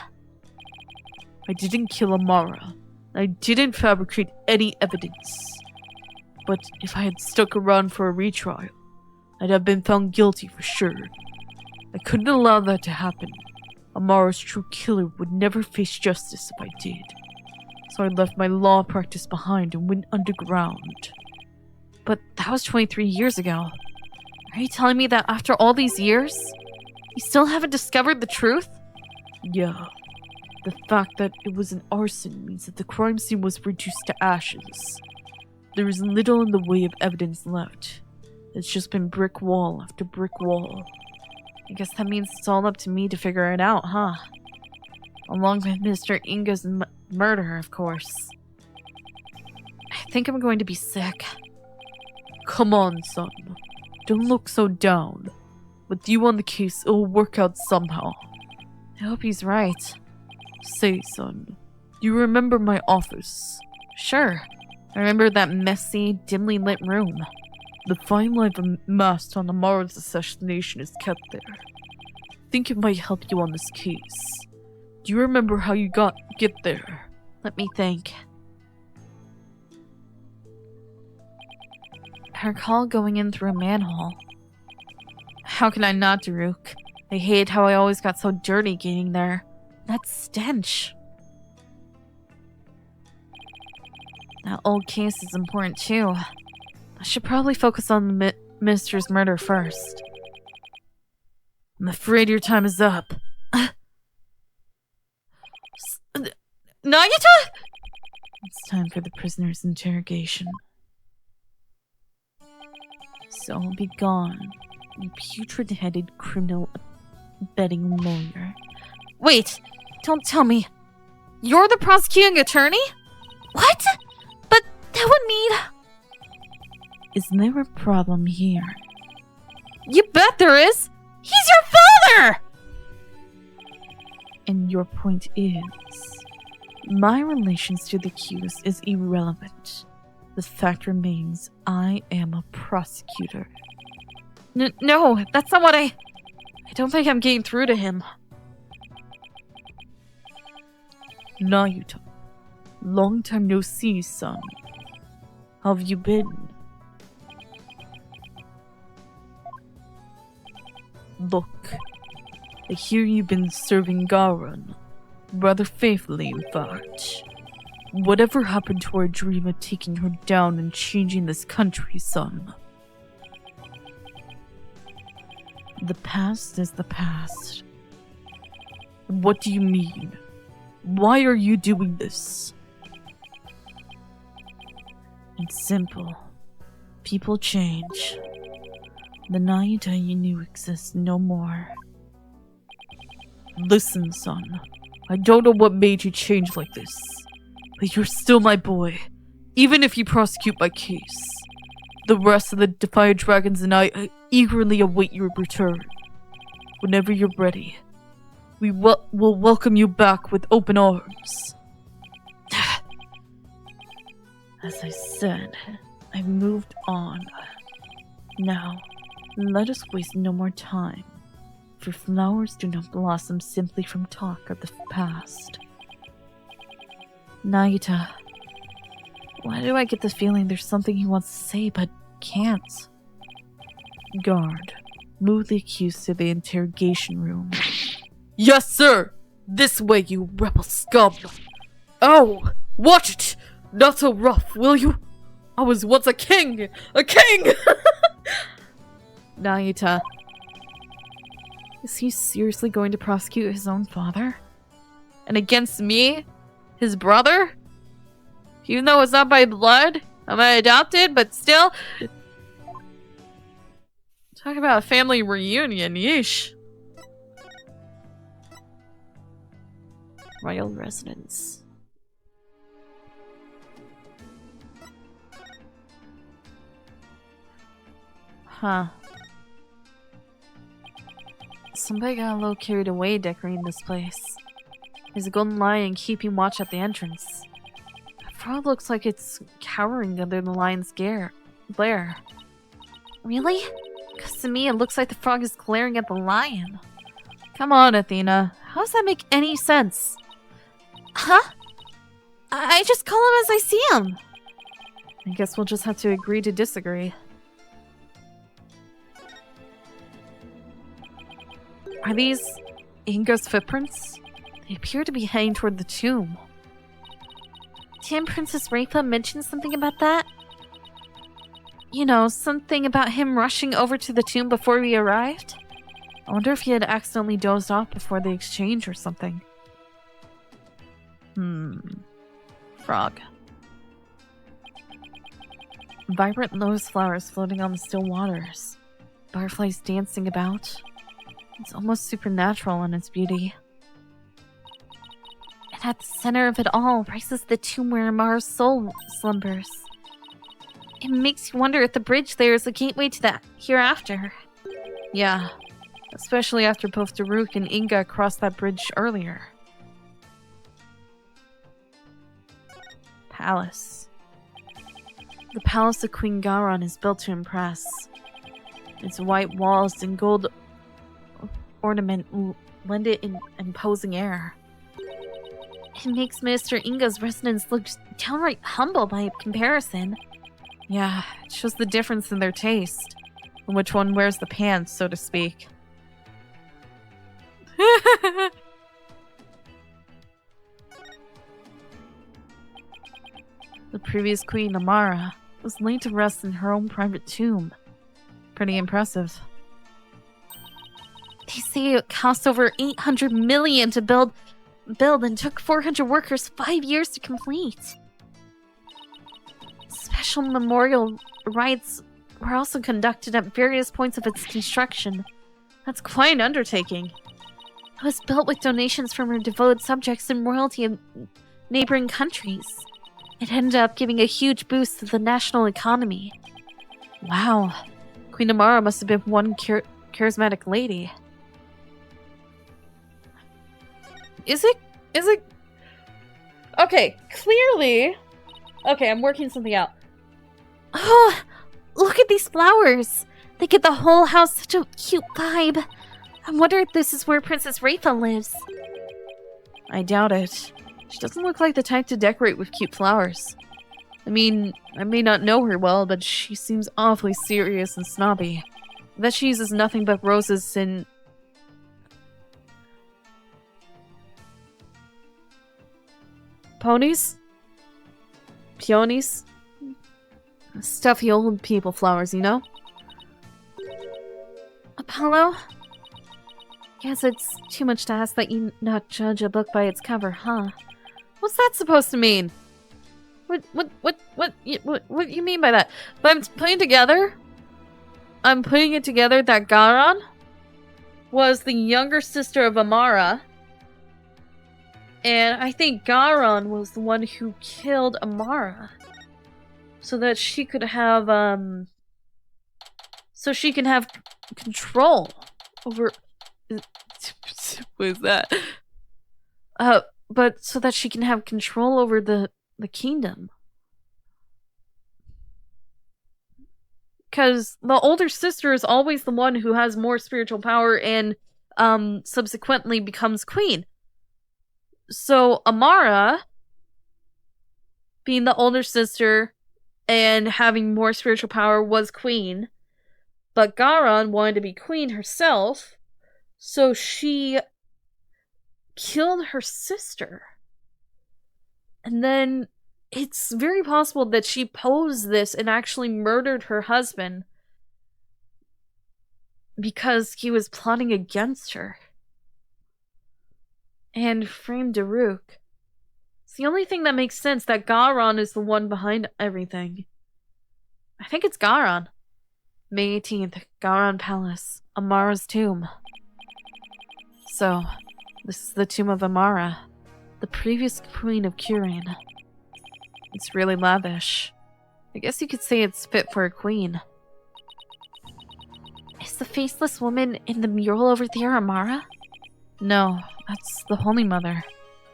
I didn't kill Amara. I didn't fabricate any evidence. But if I had stuck around for a retrial, I'd have been found guilty for sure. I couldn't allow that to happen. Amara's true killer would never face justice if I did. So I left my law practice behind and went underground. But that was 23 years ago. Are you telling me that after all these years, you still haven't discovered the truth? Yeah. The fact that it was an arson means that the crime scene was reduced to ashes. There is little in the way of evidence left. It's just been brick wall after brick wall. I guess that means it's all up to me to figure it out, huh? Along with Mr. Inga's murder, of course. I think I'm going to be sick. Come on, son. Don't look so down. With you on the case, it'll work out somehow. I hope he's right. Say, son, do you remember my office? Sure. I remember that messy, dimly lit room. The fine line amassed on Amara's assassination is kept there. I think it might help you on this case. Do you remember how you get there? Let me think. I recall going in through a manhole. How can I not, Daruk? I hate how I always got so dirty getting there. That stench. That old case is important too. I should probably focus on the Minister's murder first. I'm afraid your time is up. Nagita? It's time for the prisoner's interrogation. So be gone, you putrid-headed criminal betting lawyer. Wait! Don't tell me. You're the prosecuting attorney? What? But that would mean... Is there a problem here? You bet there is! He's your father! And your point is... My relations to the accused is irrelevant. The fact remains, I am a prosecutor. No, that's not what I don't think I'm getting through to him. Nayuta, long time no see, son. How have you been? Look, I hear you've been serving Garan. Rather faithfully, in fact. Whatever happened to our dream of taking her down and changing this country, son? The past is the past. What do you mean? Why are you doing this? It's simple. People change. The Nayuta you knew exists no more. Listen, son. I don't know what made you change like this. But you're still my boy, even if you prosecute my case. The rest of the Defiant Dragons and I eagerly await your return. Whenever you're ready, we will welcome you back with open arms. As I said, I've moved on. Now, let us waste no more time, for flowers do not blossom simply from talk of the past. Nagita, why do I get the feeling there's something he wants to say but can't? Guard, move the accused to the interrogation room. Yes, sir! This way, you rebel scum! Oh! Watch it! Not so rough, will you? I was once a king! A king! Nagita, is he seriously going to prosecute his own father? And against me? His brother? Even though it's not by blood, I'm adopted, but still. Talk about a family reunion, yeesh. Royal residence. Huh. Somebody got a little carried away decorating this place. There's a golden lion keeping watch at the entrance. The frog looks like it's cowering under the lion's glare. Really? Because to me, it looks like the frog is glaring at the lion. Come on, Athena. How does that make any sense? Huh? I just call him as I see him. I guess we'll just have to agree to disagree. Are these Inga's footprints? They appear to be heading toward the tomb. Didn't Princess Rafa mention something about that? You know, something about him rushing over to the tomb before we arrived? I wonder if he had accidentally dozed off before the exchange or something. Frog. Vibrant lotus flowers floating on the still waters. Butterflies dancing about. It's almost supernatural in its beauty. And at the center of it all rises the tomb where Amara's soul slumbers. It makes you wonder if the bridge there is a gateway to the hereafter. Yeah, especially after both Daruk and Inga crossed that bridge earlier. Palace. The palace of Queen Garon is built to impress. Its white walls and gold ornament lend it an imposing air. It makes Minister Inga's residence look downright humble by comparison. Yeah, it shows the difference in their taste. And which one wears the pants, so to speak. The previous queen, Amara, was laid to rest in her own private tomb. Pretty impressive. They say it cost over 800 million to build and took 400 workers 5 years to complete. Special memorial rites were also conducted at various points of its construction. That's quite an undertaking. It was built with donations from her devoted subjects and royalty of neighboring countries. It ended up giving a huge boost to the national economy. Wow. Queen Amara must have been one charismatic lady. Is it? Okay, clearly. Okay, I'm working something out. Oh, look at these flowers. They give the whole house such a cute vibe. I wonder if this is where Princess Rafa lives. I doubt it. She doesn't look like the type to decorate with cute flowers. I mean, I may not know her well, but she seems awfully serious and snobby. That she uses nothing but roses and... ponies? Peonies? Stuffy old people flowers, you know? Apollo? Guess it's too much to ask that you not judge a book by its cover, huh? What's that supposed to mean? What you mean by that? But I'm putting it together that Garon was the younger sister of Amara. And I think Garon was the one who killed Amara. So that she could have, so she can have control over... What is that? But so that she can have control over the kingdom. Because the older sister is always the one who has more spiritual power and subsequently becomes queen. So Amara, being the older sister and having more spiritual power, was queen. But Garon wanted to be queen herself, so she killed her sister. And then it's very possible that she posed this and actually murdered her husband because he was plotting against her. And framed Daruk. It's the only thing that makes sense that Garon is the one behind everything. I think it's Garon. May 18th, Garon Palace, Amara's tomb. So, this is the tomb of Amara, the previous queen of Kirin. It's really lavish. I guess you could say it's fit for a queen. Is the faceless woman in the mural over there Amara? No, that's the Holy Mother.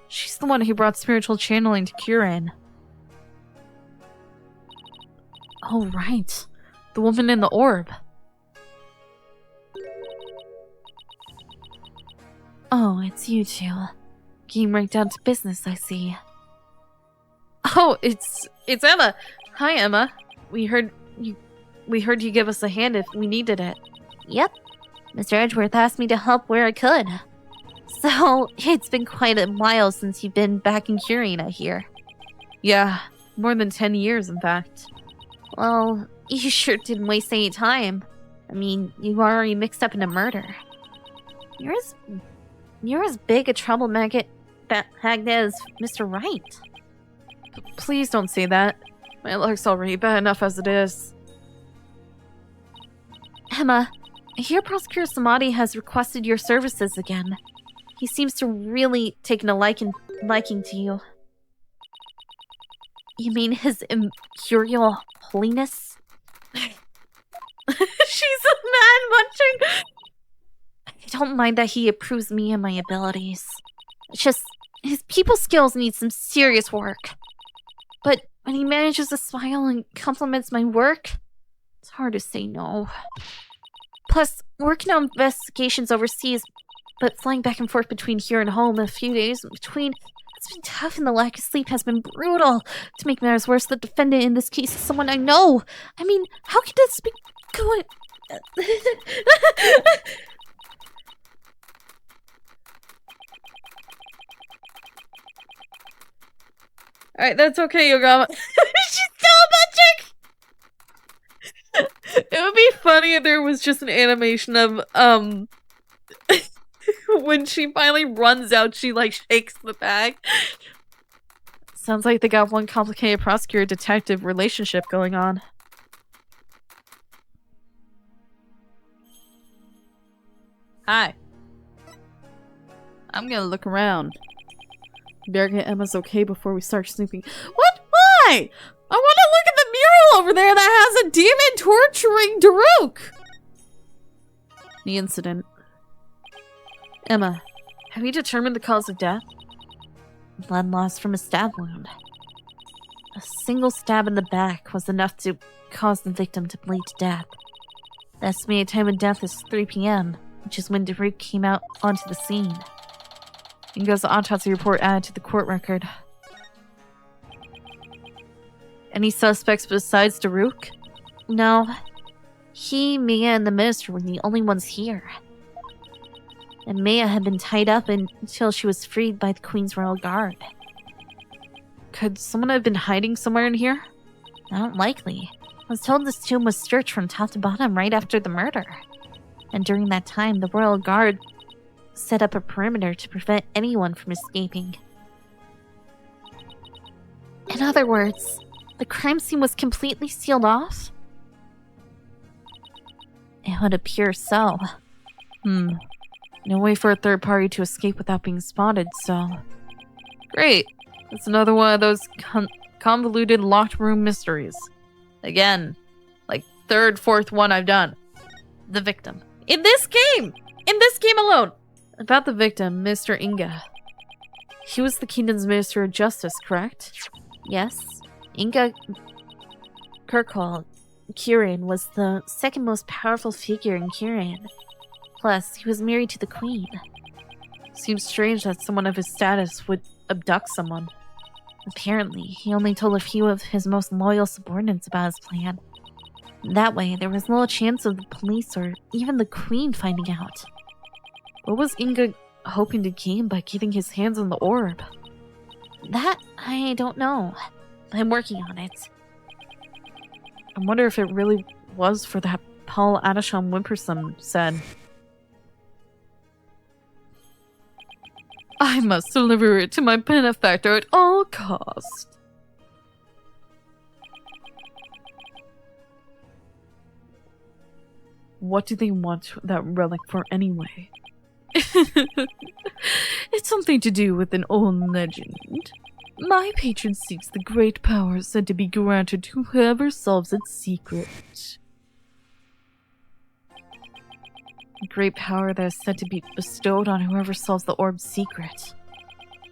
She's the one who brought spiritual channeling to Kirin. Oh, right. The woman in the orb. Oh, it's you two. Getting right down to business, I see. Oh, it's Emma. Hi, Emma. We heard you give us a hand if we needed it. Yep. Mr. Edgeworth asked me to help where I could. So, it's been quite a while since you've been back in Kirin, I hear. Yeah, more than 10 years, in fact. Well, you sure didn't waste any time. I mean, you were already mixed up in a murder. You're as big a trouble maggot as Mr. Wright. Please don't say that. My luck's already bad enough as it is. Emma, I hear Prosecutor Samadi has requested your services again. He seems to really taken a liking to you. You mean his Imperial Holiness? She's a man munching. I don't mind that he approves me and my abilities. It's just, his people skills need some serious work. But when he manages to smile and compliments my work, it's hard to say no. Plus, working on investigations overseas, but flying back and forth between here and home a few days in between, it's been tough and the lack of sleep has been brutal. To make matters worse, the defendant in this case is someone I know. I mean, how could this be going... Alright, that's okay, Yogama. She's still munching! It would be funny if there was just an animation of, when she finally runs out, she, like, shakes the bag. Sounds like they got one complicated prosecutor-detective relationship going on. Hi. I'm gonna look around. Better get Emma's okay before we start snooping. What? Why? I want to look at the mural over there that has a demon torturing Daruk! The incident. Emma, have you determined the cause of death? Blood loss from a stab wound. A single stab in the back was enough to cause the victim to bleed to death. The estimated time of death is 3 p.m., which is when Daruk came out onto the scene. Inga's autopsy report added to the court record. Any suspects besides Daruk? No. He, Mia, and the minister were the only ones here. And Mia had been tied up until she was freed by the Queen's Royal Guard. Could someone have been hiding somewhere in here? Not likely. I was told this tomb was searched from top to bottom right after the murder. And during that time, the Royal Guard set up a perimeter to prevent anyone from escaping. In other words, the crime scene was completely sealed off? It would appear so. No way for a third party to escape without being spotted, so... Great! It's another one of those convoluted locked room mysteries. Again. Like, third, fourth one I've done. The victim. In this game! In this game alone! About the victim, Mr. Inga. He was the kingdom's Minister of Justice, correct? Yes. Inga Kirkhall, Kirin, was the second most powerful figure in Kirin. Plus, he was married to the Queen. Seems strange that someone of his status would abduct someone. Apparently, he only told a few of his most loyal subordinates about his plan. That way, there was little chance of the police or even the Queen finding out. What was Inga hoping to gain by getting his hands on the orb? That, I don't know. I'm working on it. I wonder if it really was for that Paul Adisham Wimpersum said. I must deliver it to my benefactor at all cost. What do they want that relic for anyway? It's something to do with an old legend. My patron seeks the great power said to be granted to whoever solves its secret. A great power that is said to be bestowed on whoever solves the orb's secret.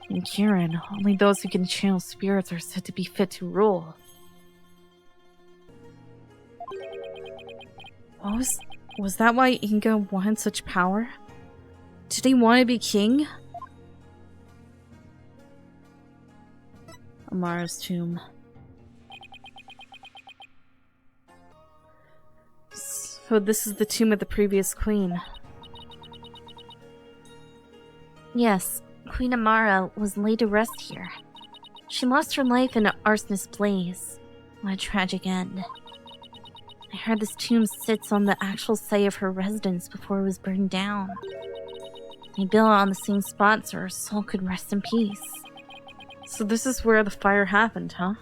In Kirin, only those who can channel spirits are said to be fit to rule. Was that why Inga wanted such power? Did he want to be king? Amara's tomb. So this is the tomb of the previous queen. Yes, Queen Amara was laid to rest here. She lost her life in an arsonist blaze. What a tragic end. I heard this tomb sits on the actual site of her residence before it was burned down. They built it on the same spot so her soul could rest in peace. So this is where the fire happened, huh?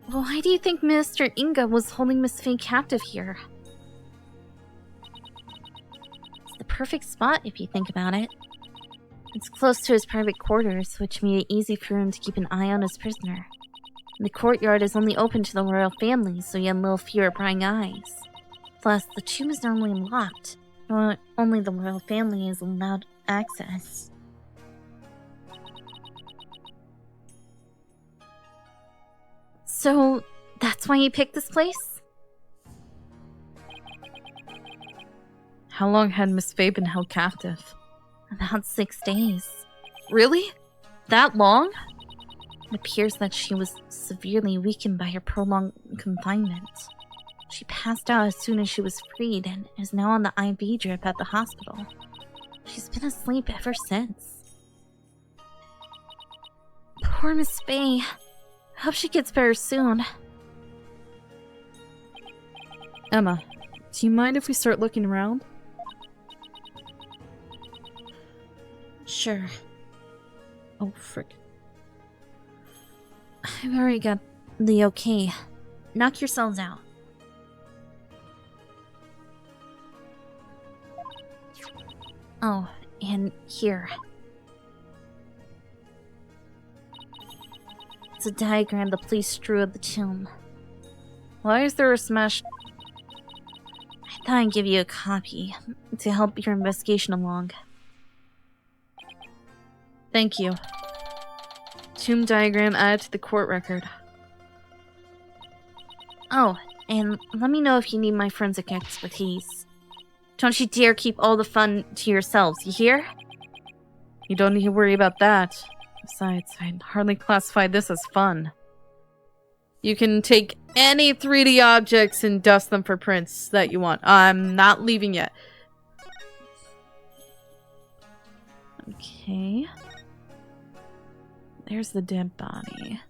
Why do you think Mr. Inga was holding Miss Faye captive here? It's the perfect spot if you think about it. It's close to his private quarters, which made it easy for him to keep an eye on his prisoner. And the courtyard is only open to the royal family, so he had little fewer prying eyes. Plus, the tomb is normally locked. Only the royal family is allowed access. So, that's why you picked this place? How long had Miss Faye been held captive? About 6 days. Really? That long? It appears that she was severely weakened by her prolonged confinement. She passed out as soon as she was freed and is now on the IV drip at the hospital. She's been asleep ever since. Poor Miss Faye. Hope she gets better soon. Emma, do you mind if we start looking around? Sure. Oh, frick. I've already got the okay. Knock yourselves out. Oh, and here. It's a diagram the police drew of the tomb. Why is there a smashed... I thought I'd give you a copy to help your investigation along. Thank you. Tomb diagram added to the court record. Oh, and let me know if you need my forensic expertise. Don't you dare keep all the fun to yourselves, you hear? You don't need to worry about that. Besides, I'd hardly classify this as fun. You can take any 3D objects and dust them for prints that you want. I'm not leaving yet. Okay. There's the dead body.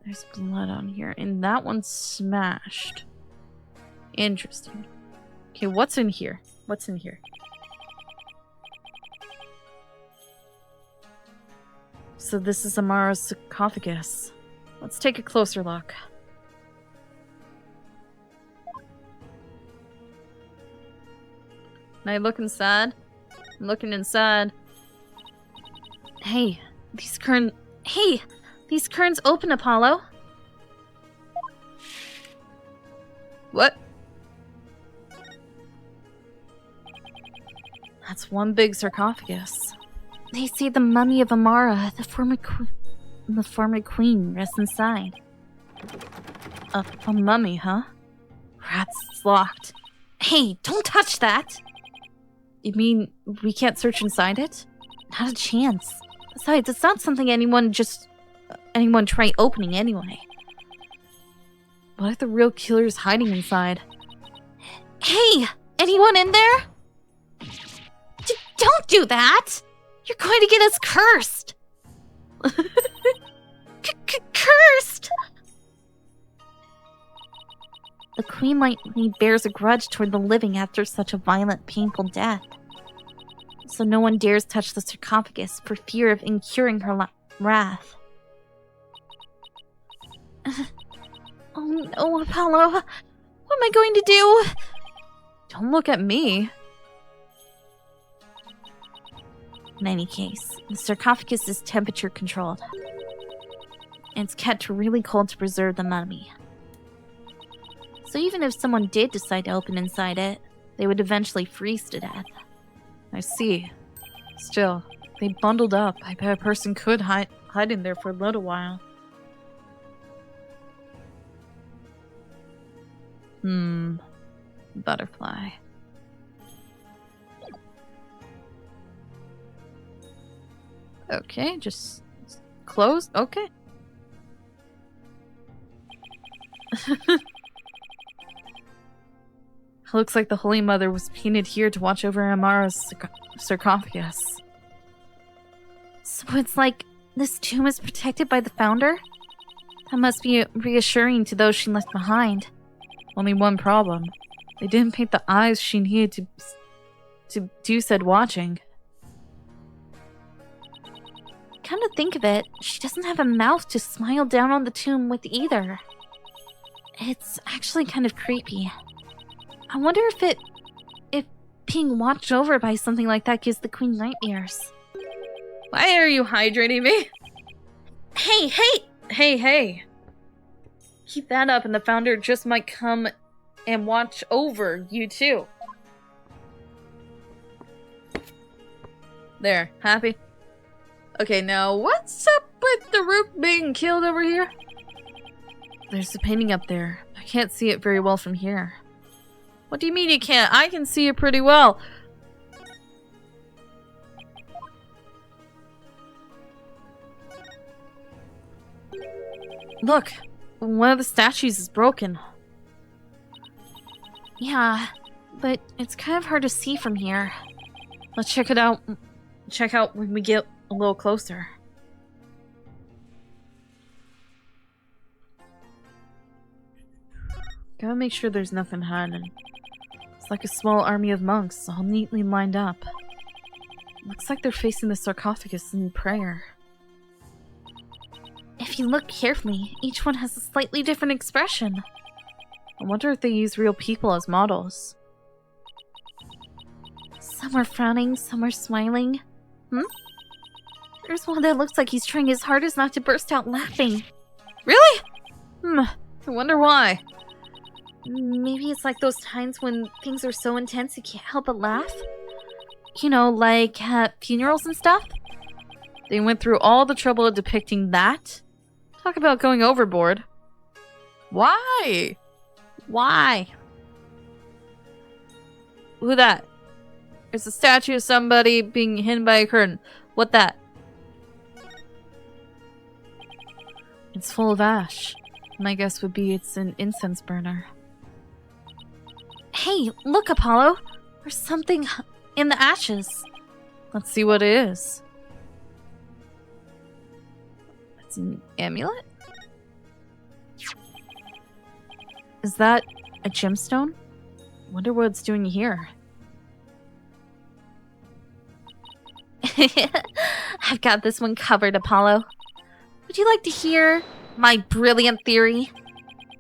There's blood on here. And that one's smashed. Interesting. Okay, what's in here? What's in here? So this is Amara's sarcophagus. Let's take a closer look. Can I look inside? I'm looking inside. Hey, these curtains open, Apollo. What? That's one big sarcophagus. They say the mummy of Amara, the former queen, rests inside. A mummy, huh? Rats, it's locked. Hey, don't touch that! You mean we can't search inside it? Not a chance. Besides, it's not something anyone try opening anyway. What if the real killer's hiding inside? Hey! Anyone in there? Don't do that! You're going to get us cursed! Cursed! The queen likely bears a grudge toward the living after such a violent, painful death. So no one dares touch the sarcophagus for fear of incurring her wrath. Oh no, Apollo! What am I going to do? Don't look at me. In any case, the sarcophagus is temperature controlled. And it's kept really cold to preserve the mummy. So even if someone did decide to open inside it, they would eventually freeze to death. I see. Still, they bundled up. I bet a person could hide in there for a little while. Butterfly. Okay, just close. Okay. Looks like the Holy Mother was painted here to watch over Amara's sarcophagus. So it's like this tomb is protected by the founder? That must be reassuring to those she left behind. Only one problem. They didn't paint the eyes she needed to do said watching. come to think of it, she doesn't have a mouth to smile down on the tomb with either. It's actually kind of creepy. I wonder if being watched over by something like that gives the queen nightmares. Why are you hydrating me? Hey, hey! Hey. Keep that up and the founder just might come and watch over you too. There, happy? Okay, now what's up with the rook being killed over here? There's a painting up there. I can't see it very well from here. What do you mean you can't? I can see it pretty well. Look, one of the statues is broken. Yeah, but it's kind of hard to see from here. Let's check it out. Check out when we get a little closer. Gotta make sure there's nothing hiding. It's like a small army of monks, all neatly lined up. Looks like they're facing the sarcophagus in prayer. If you look carefully, each one has a slightly different expression. I wonder if they use real people as models. Some are frowning, some are smiling. There's one that looks like he's trying his hardest not to burst out laughing. Really? I wonder why. Maybe it's like those times when things are so intense you can't help but laugh. You know, like at funerals and stuff? They went through all the trouble of depicting that? Talk about going overboard. Why? Why? Who that? It's a statue of somebody being hidden by a curtain. What that? It's full of ash. My guess would be it's an incense burner. Hey, look, Apollo! There's something in the ashes. Let's see what it is. It's an amulet? Is that a gemstone? Wonder what it's doing here. I've got this one covered, Apollo. Would you like to hear my brilliant theory?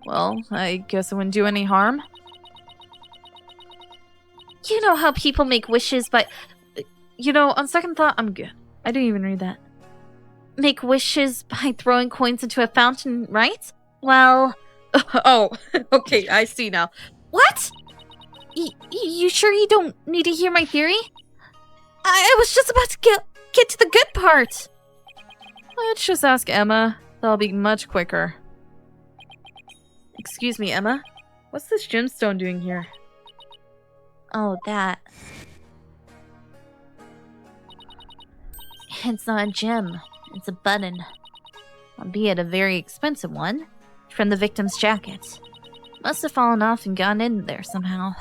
Well, I guess it wouldn't do any harm. You know how people make wishes, but... You know, on second thought, I'm good. I didn't even read that. Make wishes by throwing coins into a fountain, right? Well... Oh, okay, I see now. What? You sure you don't need to hear my theory? I was just about to get to the good part. Let's just ask Emma. That'll be much quicker. Excuse me, Emma. What's this gemstone doing here? Oh, that. It's not a gem. It's a button. Albeit a very expensive one. From the victim's jacket. Must have fallen off and gone in there somehow.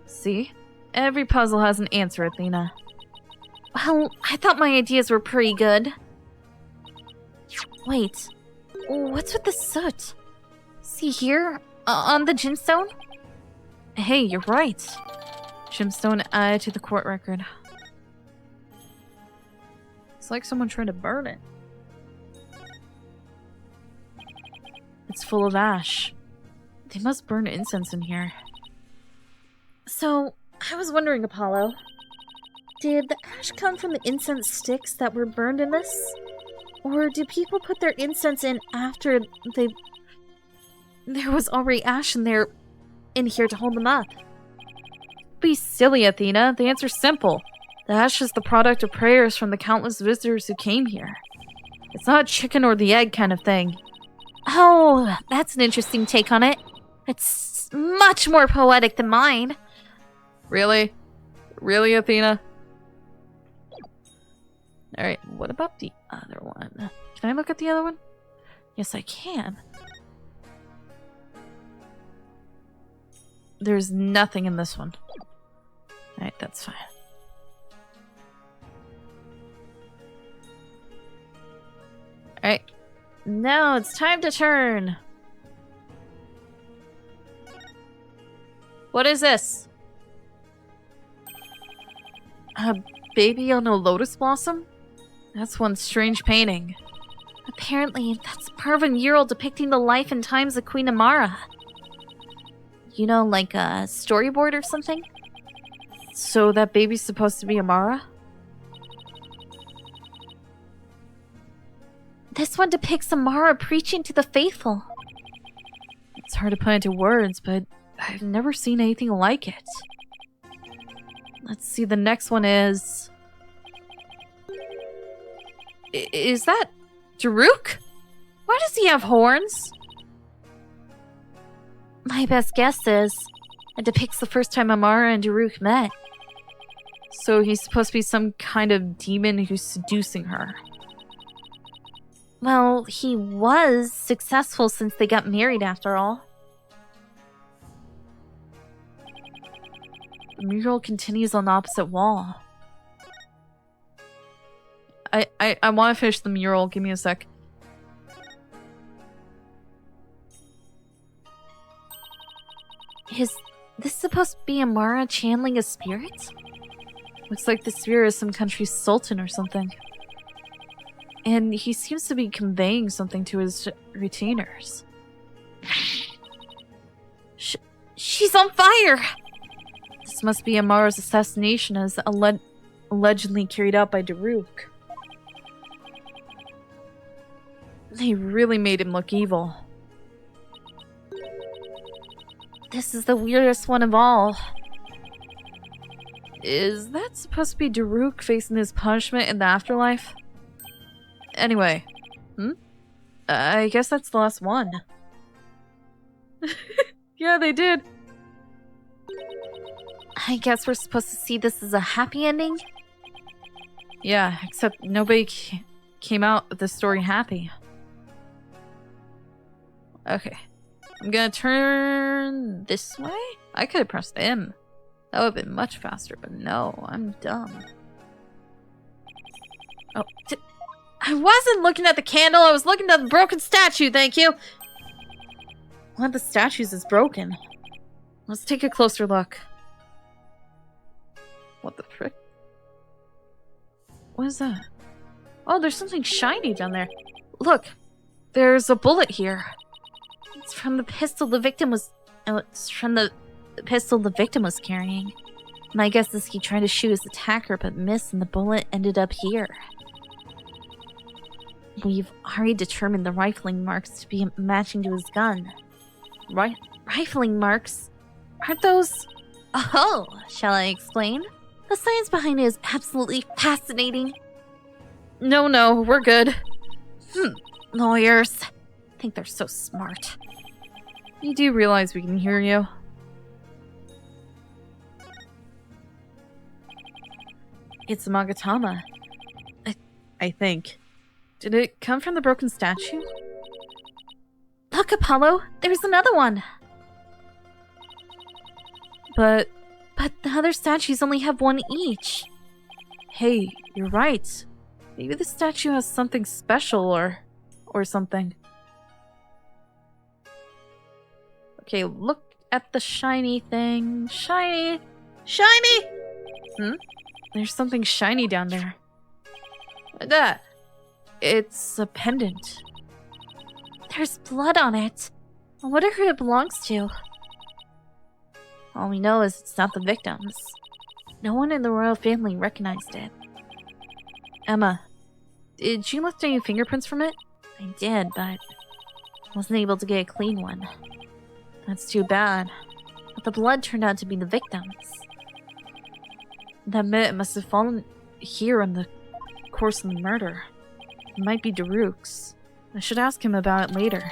See? Every puzzle has an answer, Athena. Well, I thought my ideas were pretty good. Wait. What's with the soot? See here? On the gemstone? Hey, you're right. Gemstone added to the court record. It's like someone tried to burn it. It's full of ash. They must burn incense in here. So, I was wondering, Apollo. Did the ash come from the incense sticks that were burned in this? Or did people put their incense in after there was already ash in here to hold them up? Be silly, Athena. The answer's simple. The ash is the product of prayers from the countless visitors who came here. It's not a chicken or the egg kind of thing. Oh, that's an interesting take on it. It's much more poetic than mine. Really? Really, Athena? Alright, what about the other one? Can I look at the other one? Yes, I can. There's nothing in this one. Alright, that's fine. Alright, now it's time to turn. What is this? A baby on a lotus blossom? That's one strange painting. Apparently, that's part of a mural depicting the life and times of Queen Amara. You know, like a storyboard or something? So that baby's supposed to be Amara? This one depicts Amara preaching to the faithful. It's hard to put into words, but I've never seen anything like it. Let's see, the next one is... Is that Daruk? Why does he have horns? My best guess is it depicts the first time Amara and Daruk met. So he's supposed to be some kind of demon who's seducing her. Well, he was successful since they got married after all. The mural continues on the opposite wall. I want to finish the mural. Give me a sec. Is this supposed to be Amara channeling a spirit? Looks like the spirit is some country's sultan or something. And he seems to be conveying something to his retainers. She's on fire! This must be Amara's assassination as allegedly carried out by Daruk. They really made him look evil. This is the weirdest one of all. Is that supposed to be Daruk facing his punishment in the afterlife? Anyway, I guess that's the last one. Yeah, they did. I guess we're supposed to see this as a happy ending? Yeah, except nobody came out of the story happy. Okay. I'm gonna turn this way? I could have pressed M. That would have been much faster, but no, I'm dumb. Oh, I wasn't looking at the candle, I was looking at the broken statue, thank you! One of the statues is broken. Let's take a closer look. What the frick? What is that? Oh, there's something shiny down there. Look, there's a bullet here. It's from the pistol the victim was... it's from the pistol the victim was carrying. My guess is he tried to shoot his attacker but missed and the bullet ended up here. We've already determined the rifling marks to be matching to his gun. Rifling marks? Aren't those... Oh, shall I explain? The science behind it is absolutely fascinating. No, we're good. Lawyers. I think they're so smart. You do realize we can hear you? It's a Magatama. I think. Did it come from the broken statue? Look, Apollo! There's another one! But the other statues only have one each. Hey, you're right. Maybe the statue has something special or something. Okay, look at the shiny thing. Shiny! There's something shiny down there. That. It's a pendant. There's blood on it. I wonder who it belongs to. All we know is it's not the victims. No one in the royal family recognized it. Emma, did you lift any fingerprints from it? I did, but wasn't able to get a clean one. That's too bad. But the blood turned out to be the victims. That meant it must have fallen here in the course of the murder. It might be Daruk's. I should ask him about it later.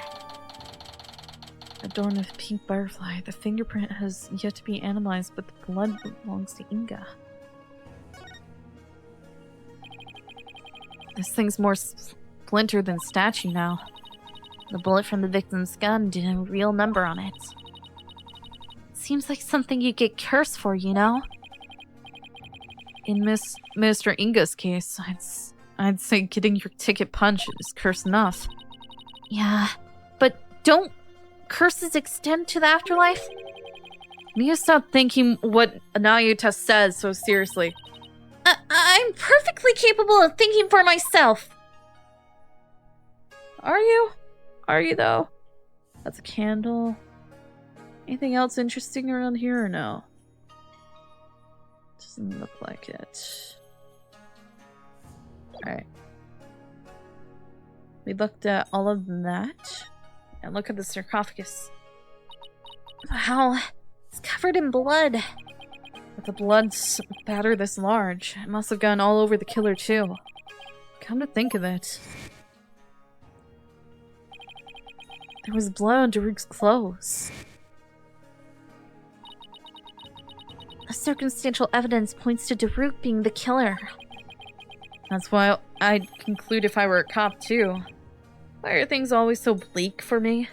Adorned with pink butterfly, the fingerprint has yet to be analyzed, but the blood belongs to Inga. This thing's more splintered than statue now. The bullet from the victim's gun did a real number on it. Seems like something you get cursed for, you know? In Mr. Inga's case, I'd say getting your ticket punched is curse enough. Yeah, but don't curses extend to the afterlife? You need to stop thinking what Anayuta says so seriously. I'm perfectly capable of thinking for myself. Are you? Are you, though? That's a candle. Anything else interesting around here or no? Doesn't look like it. Alright. We looked at all of that. And look at the sarcophagus. Wow, it's covered in blood. With the blood spatter this large, it must have gone all over the killer too. Come to think of it. There was blood on Daruk's clothes. The circumstantial evidence points to Daruk being the killer. That's why I'd conclude if I were a cop too. Why are things always so bleak for me?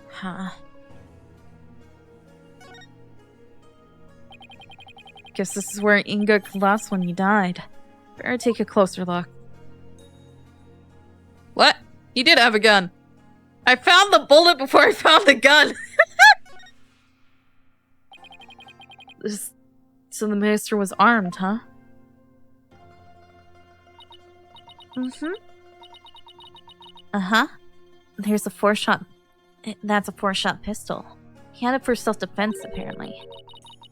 Huh. Guess this is where Inga collapsed when he died. Better take a closer look. What? He did have a gun. I found the bullet before I found the gun. So the minister was armed, huh? Mm-hmm. Uh-huh. There's a 4-shot... That's a 4-shot pistol. He had it for self-defense, apparently.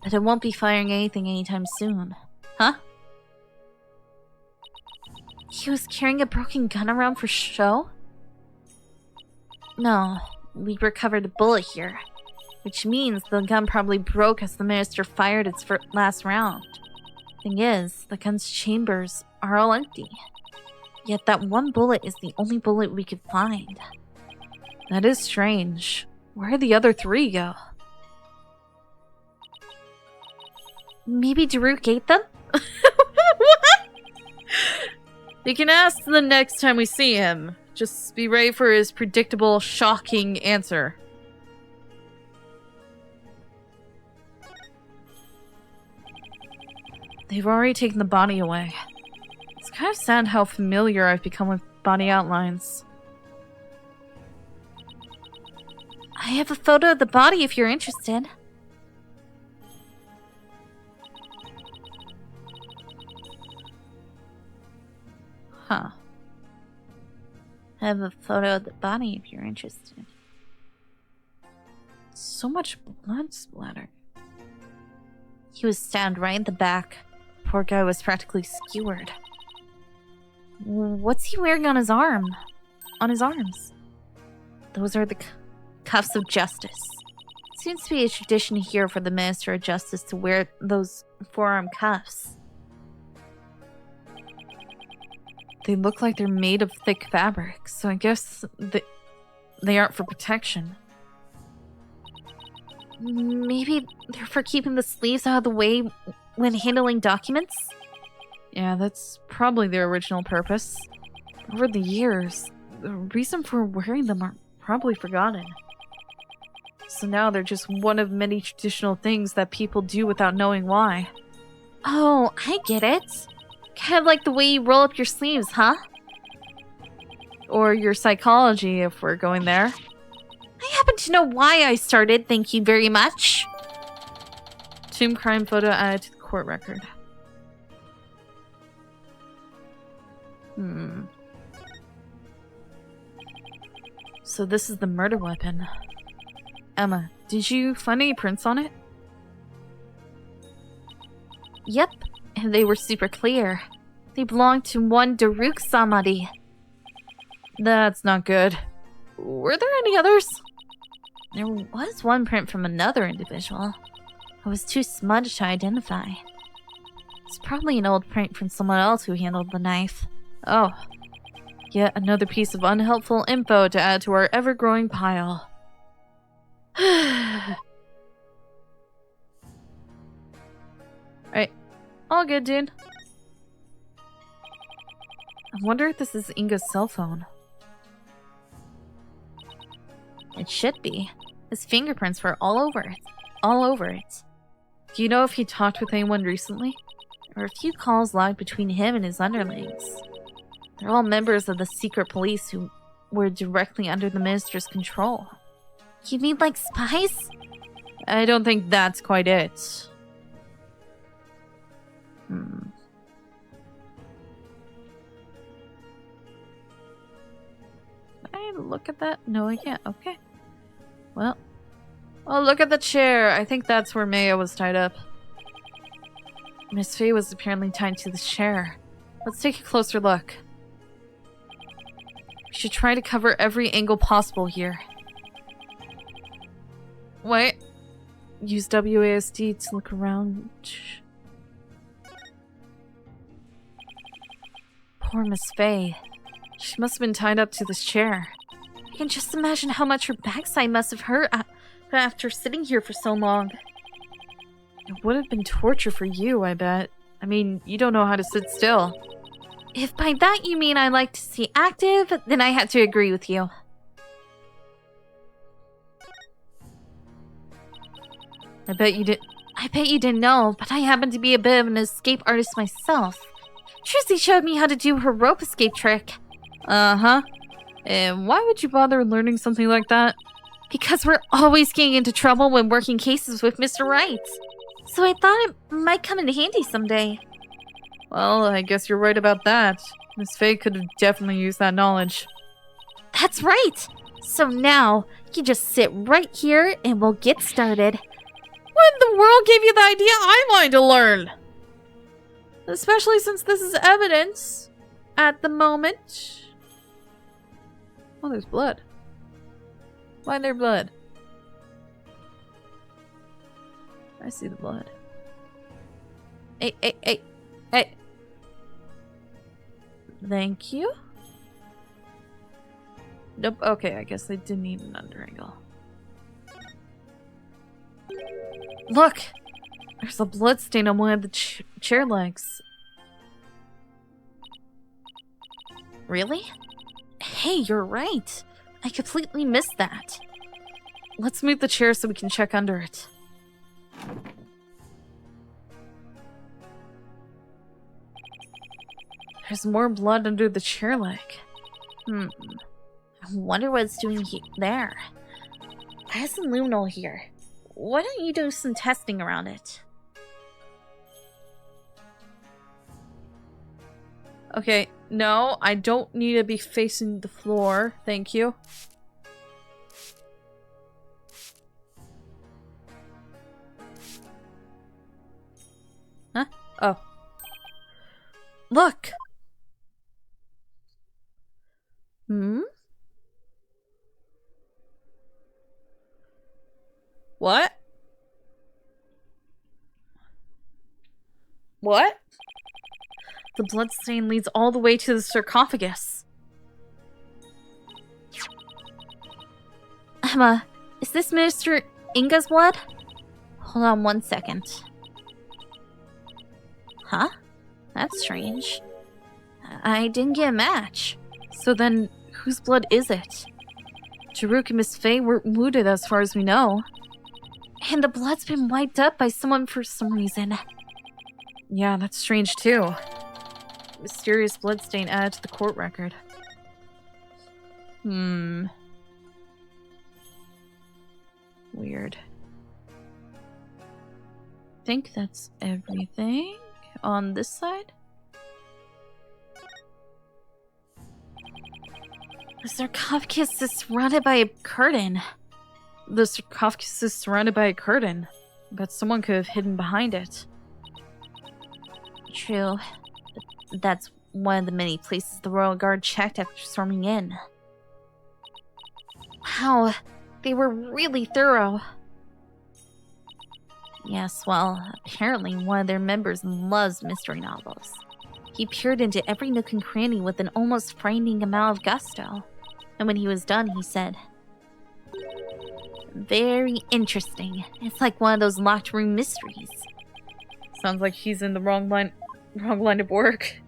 But it won't be firing anything anytime soon. Huh? He was carrying a broken gun around for show? No, we recovered a bullet here. Which means the gun probably broke as the minister fired its last round. Thing is, the gun's chambers are all empty. Yet that one bullet is the only bullet we could find. That is strange. Where did the other 3 go? Maybe Daruk ate them? What? We can ask the next time we see him. Just be ready for his predictable, shocking answer. They've already taken the body away. It's kind of sad how familiar I've become with body outlines. I have a photo of the body if you're interested. Huh. I have a photo of the body if you're interested. So much blood splatter. He was stabbed right in the back. Poor guy was practically skewered. What's he wearing on his arm? On his arms? Those are the cuffs of justice. Seems to be a tradition here for the Minister of Justice to wear those forearm cuffs. They look like they're made of thick fabric, so I guess they aren't for protection. Maybe they're for keeping the sleeves out of the way when handling documents? Yeah, that's probably their original purpose. Over the years, the reason for wearing them are probably forgotten. So now they're just one of many traditional things that people do without knowing why. Oh, I get it. Kind of like the way you roll up your sleeves, huh? Or your psychology, if we're going there. I happen to know why I started, thank you very much. Tomb crime photo added to the court record. So this is the murder weapon. Emma, did you find any prints on it? Yep, and they were super clear. They belonged to one Daruk Samadi. That's not good. Were there any others? There was one print from another individual. It was too smudged to identify. It's probably an old print from someone else who handled the knife. Oh. Yet another piece of unhelpful info to add to our ever-growing pile. Alright. All good, dude. I wonder if this is Inga's cell phone. It should be. His fingerprints were all over it. All over it. Do you know if he talked with anyone recently? There were a few calls logged between him and his underlings. They're all members of the secret police who were directly under the minister's control. You mean like spies? I don't think that's quite it. look at that? No, I can't. Okay. Well. Oh, look at the chair. I think that's where Maya was tied up. Miss Faye was apparently tied to the chair. Let's take a closer look. We should try to cover every angle possible here. Wait. Use WASD to look around. Poor Miss Faye. She must have been tied up to this chair. I can just imagine how much her backside must have hurt after sitting here for so long. It would have been torture for you, I bet. I mean, you don't know how to sit still. If by that you mean I like to see active, then I had to agree with you. I bet you didn't know, but I happen to be a bit of an escape artist myself. Trissy showed me how to do her rope escape trick. Uh-huh. And why would you bother learning something like that? Because we're always getting into trouble when working cases with Mr. Wright. So I thought it might come in handy someday. Well, I guess you're right about that. Miss Faye could have definitely used that knowledge. That's right! So now, you just sit right here and we'll get started. What in the world gave you the idea I wanted to learn? Especially since this is evidence at the moment. Oh, there's blood. Why there blood? I see the blood. Hey. Thank you. Nope. Okay, I guess they didn't need an underangle. Look! There's a blood stain on one of the chair legs. Really? Hey, you're right. I completely missed that. Let's move the chair so we can check under it. There's more blood under the chair leg. I wonder what it's doing there. I have some luminol here. Why don't you do some testing around it? Okay, no, I don't need to be facing the floor. Thank you. Huh? Oh. Look! Hmm? What? What? The bloodstain leads all the way to the sarcophagus. Emma, is this Mr. Inga's blood? Hold on 1 second. Huh? That's strange. I didn't get a match. So then, whose blood is it? Daruk and Miss Faye were wounded as far as we know. And the blood's been wiped up by someone for some reason. Yeah, that's strange too. Mysterious bloodstain added to the court record. Weird. Think that's everything on this side? The sarcophagus is surrounded by a curtain. The sarcophagus is surrounded by a curtain, but someone could have hidden behind it. True. That's one of the many places the Royal Guard checked after storming in. Wow, they were really thorough. Yes, well, apparently one of their members loves mystery novels. He peered into every nook and cranny with an almost frightening amount of gusto. And when he was done, he said, "Very interesting. It's like one of those locked room mysteries." Sounds like he's in the wrong line of work.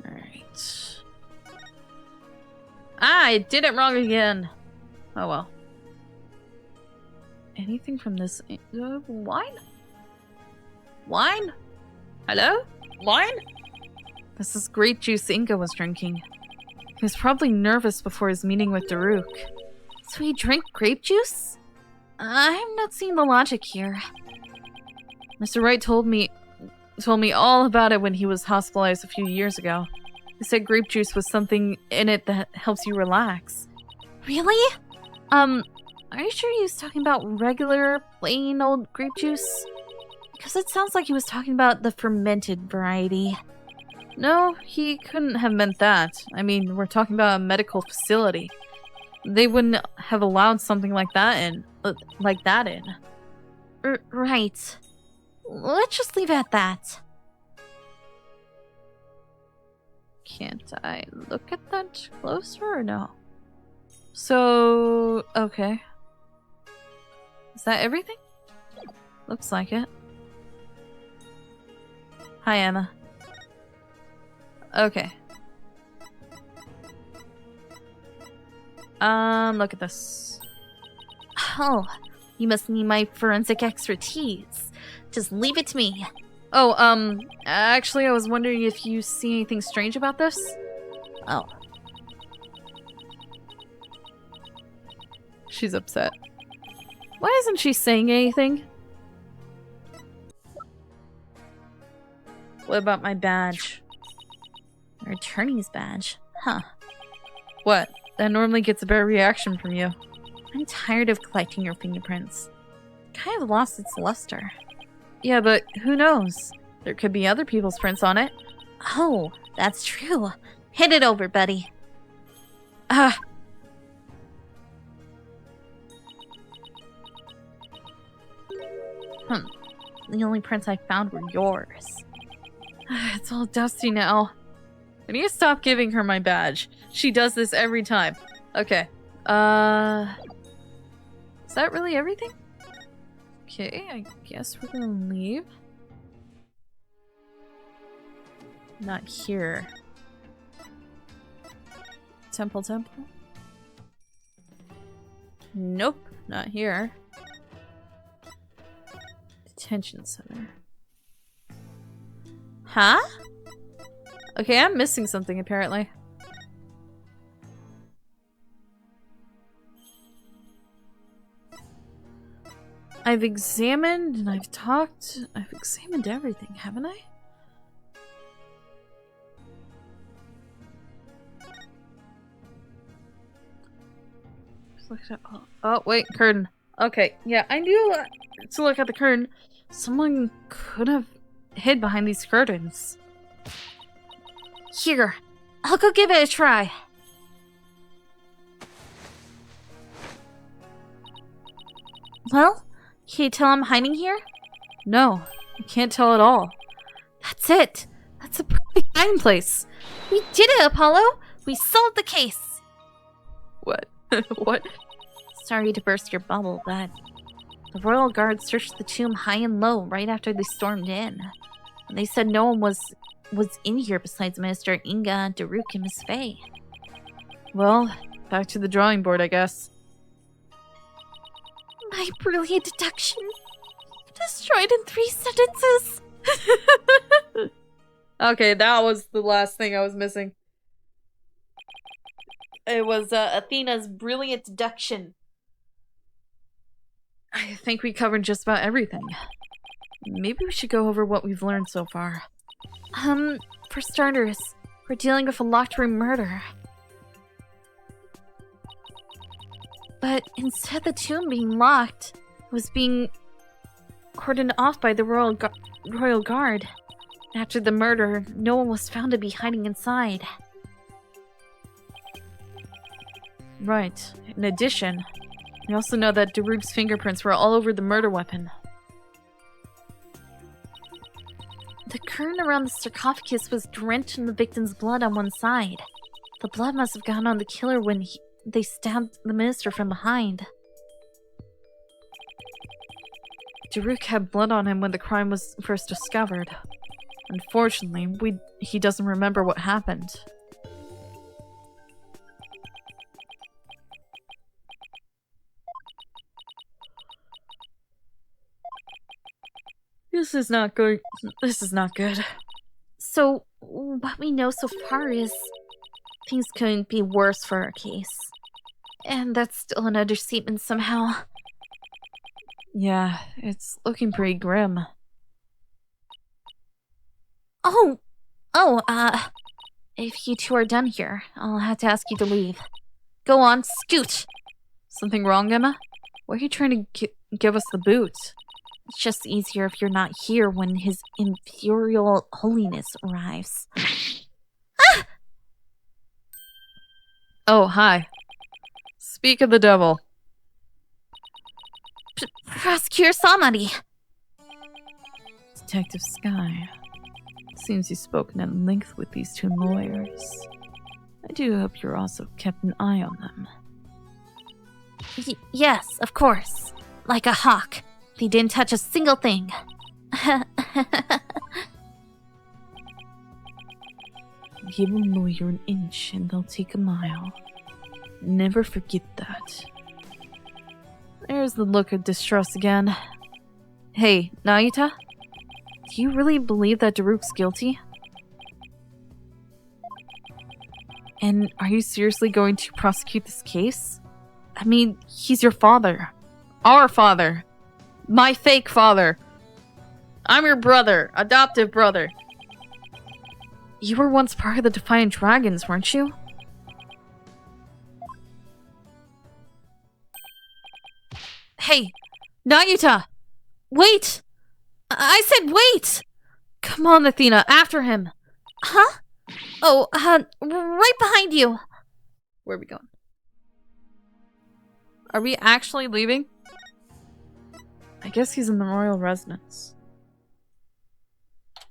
Alright. Ah, I did it wrong again. Oh well. Anything from this... wine? Wine? Hello? Wine? This is grape juice Inga was drinking. He was probably nervous before his meeting with Daruk. So he drank grape juice? I'm not seeing the logic here. Mr. Wright told me all about it when he was hospitalized a few years ago. He said grape juice was something in it that helps you relax. Really? Are you sure he was talking about regular, plain old grape juice? Because it sounds like he was talking about the fermented variety. No, he couldn't have meant that. I mean, we're talking about a medical facility. They wouldn't have allowed something like that in. Right. Let's just leave it at that. Can't I look at that closer or no? So, okay. Is that everything? Looks like it. Hi, Emma. Okay. Look at this. Oh, you must need my forensic expertise. Just leave it to me. Oh, actually, I was wondering if you see anything strange about this? Oh. She's upset. Why isn't she saying anything? What about my badge? Your attorney's badge. Huh. What? That normally gets a better reaction from you. I'm tired of collecting your fingerprints. Kind of lost its luster. Yeah, but who knows? There could be other people's prints on it. Oh, that's true. Hit it over, buddy. Ah. The only prints I found were yours. It's all dusty now. I need to stop giving her my badge. She does this every time. Okay. Is that really everything? Okay, I guess we're gonna leave. Not here. Temple. Nope, not here. Detention center. Huh? Okay, I'm missing something apparently. I've examined and I've talked. I've examined everything, haven't I? Oh, wait, curtain. Okay, yeah, I knew to look at the curtain. Someone could have hid behind these curtains. Here, I'll go give it a try. Well, can you tell I'm hiding here? No, I can't tell at all. That's it. That's a perfect hiding place. We did it, Apollo. We solved the case. What? What? Sorry to burst your bubble, but the royal guard searched the tomb high and low right after they stormed in. And they said no one was in here besides Minister Inga, Daruk, and Miss Faye. Well, back to the drawing board, I guess. My brilliant deduction. Destroyed in 3 sentences. Okay, that was the last thing I was missing. It was Athena's brilliant deduction. I think we covered just about everything. Maybe we should go over what we've learned so far. For starters, we're dealing with a locked room murder. But instead of the tomb being locked, it was being cordoned off by the royal guard. After the murder, no one was found to be hiding inside. Right. In addition, we also know that Daruk's fingerprints were all over the murder weapon. The curtain around the sarcophagus was drenched in the victim's blood on one side. The blood must have gone on the killer when they stabbed the minister from behind. Daruk had blood on him when the crime was first discovered. Unfortunately, he doesn't remember what happened. This is not good. This is not good. So, what we know so far is things couldn't be worse for our case. And that's still an understatement somehow. Yeah, it's looking pretty grim. if you two are done here, I'll have to ask you to leave. Go on, scoot! Something wrong, Emma? Why are you trying to give us the boot? It's just easier if you're not here when His Imperial Holiness arrives. Oh, hi. Speak of the devil. Prosecutor Samari! Detective Sky. Seems you've spoken at length with these two lawyers. I do hope you're also kept an eye on them. Yes, of course. Like a hawk. They didn't touch a single thing. Give a lawyer an inch and they'll take a mile. Never forget that. There's the look of distrust again. Hey, Nayuta? Do you really believe that Daruk's guilty? And are you seriously going to prosecute this case? I mean, he's your father. Our father. My fake father. I'm your brother. Adoptive brother. You were once part of the Defiant Dragons, weren't you? Hey, Nayuta! Wait! I said wait! Come on, Athena, after him. Huh? Oh, right behind you. Where are we going? Are we actually leaving? I guess he's in the royal residence.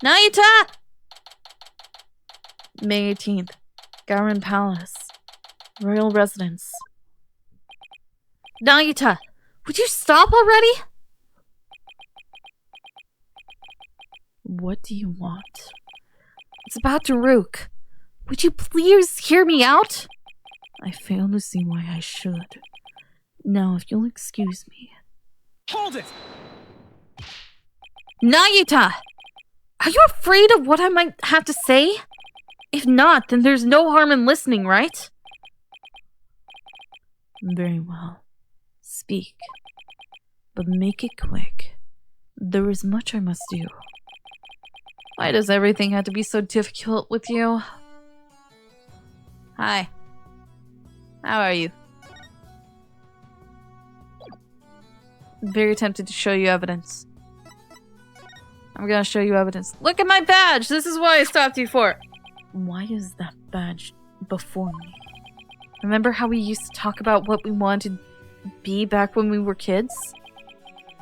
Nayuta! May 18th. Garin Palace. Royal residence. Nayuta! Would you stop already? What do you want? It's about Daruk. Would you please hear me out? I fail to see why I should. Now, if you'll excuse me. Hold it! Nayuta! Are you afraid of what I might have to say? If not, then there's no harm in listening, right? Very well. Speak. But make it quick. There is much I must do. Why does everything have to be so difficult with you? Hi. How are you? Very tempted to show you evidence. I'm gonna show you evidence. Look at my badge! This is what I stopped you for! Why is that badge before me? Remember how we used to talk about what we wanted to be back when we were kids?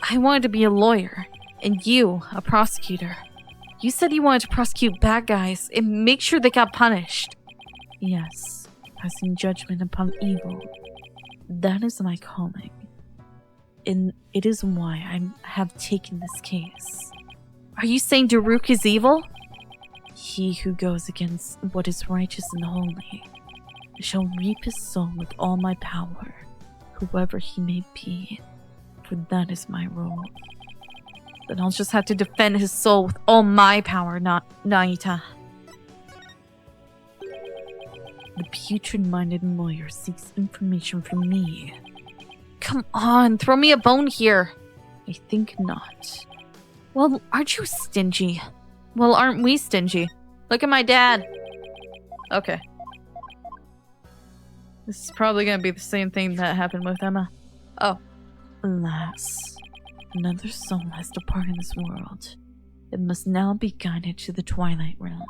I wanted to be a lawyer, and you, a prosecutor. You said you wanted to prosecute bad guys and make sure they got punished. Yes, passing judgment upon evil. That is my calling. And it is why I have taken this case. Are you saying Daruk is evil? He who goes against what is righteous and holy shall reap his soul with all my power, whoever he may be, for that is my role. Then I'll just have to defend his soul with all my power, not Nayuta. The putrid-minded lawyer seeks information from me. Come on, throw me a bone here. I think not. Well, aren't you stingy? Well, aren't we stingy? Look at my dad. Okay. This is probably gonna be the same thing that happened with Emma. Oh. Alas, another soul has departed this world. It must now be guided to the Twilight Realm.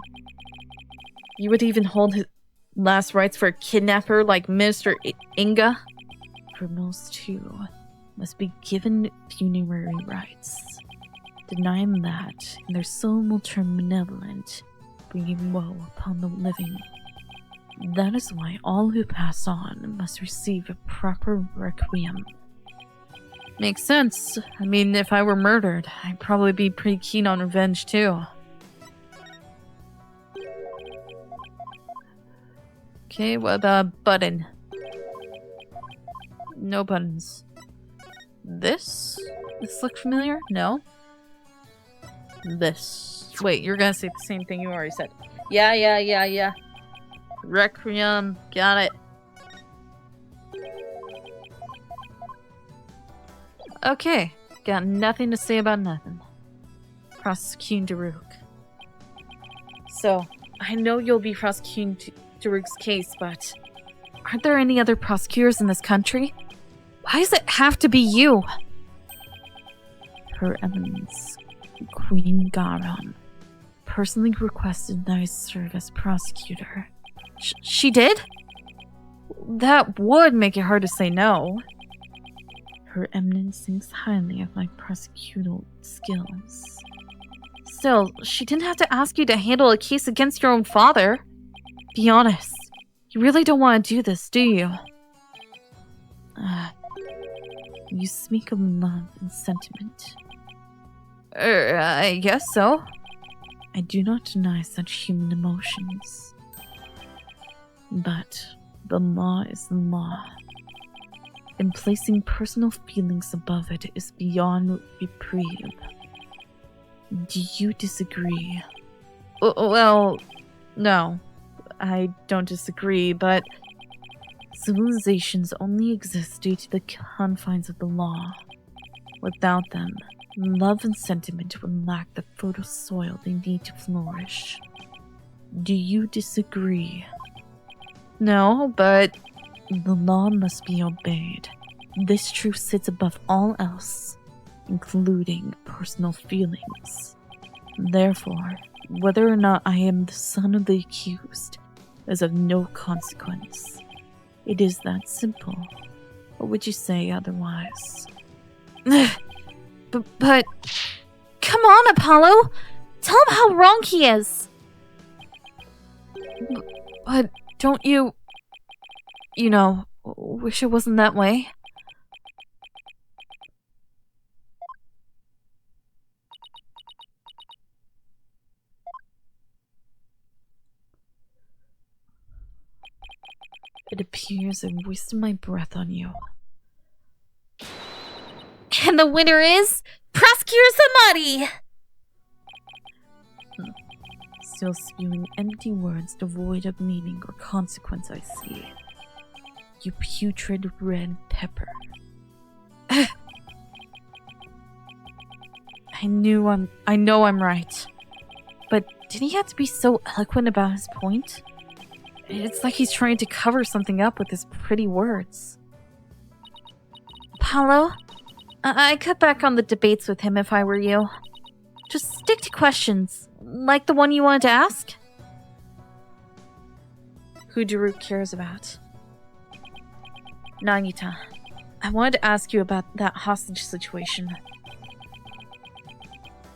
You would even hold his last rites for a kidnapper like Minister Inga? Criminals, too, must be given funerary rites. Deny them that, and their soul will turn malevolent, bringing woe upon the living. That is why all who pass on must receive a proper requiem. Makes sense. I mean, if I were murdered, I'd probably be pretty keen on revenge, too. Okay, what about button? No buttons. This? This look familiar? No? This. Wait, you're gonna say the same thing you already said. Yeah. Requiem. Got it. Okay. Got nothing to say about nothing. Prosecuting Daruk. So, I know you'll be prosecuting Daruk's case, but aren't there any other prosecutors in this country? Why does it have to be you? Her Eminence, Queen Garam, personally requested that I serve as prosecutor. She did? That would make it hard to say no. Her Eminence thinks highly of my prosecutorial skills. Still, she didn't have to ask you to handle a case against your own father. Be honest, you really don't want to do this, do you? You speak of love and sentiment. I guess so. I do not deny such human emotions. But the law is the law. And placing personal feelings above it is beyond reprieve. Do you disagree? Well, no. I don't disagree, but civilizations only exist due to the confines of the law. Without them, love and sentiment would lack the fertile soil they need to flourish. Do you disagree? No, but the law must be obeyed. This truth sits above all else, including personal feelings. Therefore, whether or not I am the son of the accused is of no consequence. It is that simple. What would you say otherwise? but come on, Apollo! Tell him how wrong he is! But don't you wish it wasn't that way? It appears I wasted my breath on you. And the winner is Prosecutor Samadi! Still spewing empty words devoid of meaning or consequence, I see. You putrid red pepper. I know I'm right. But did he have to be so eloquent about his point? It's like he's trying to cover something up with his pretty words. Paolo, I'd cut back on the debates with him if I were you. Just stick to questions, like the one you wanted to ask. Who Daruk cares about? Nagita, I wanted to ask you about that hostage situation.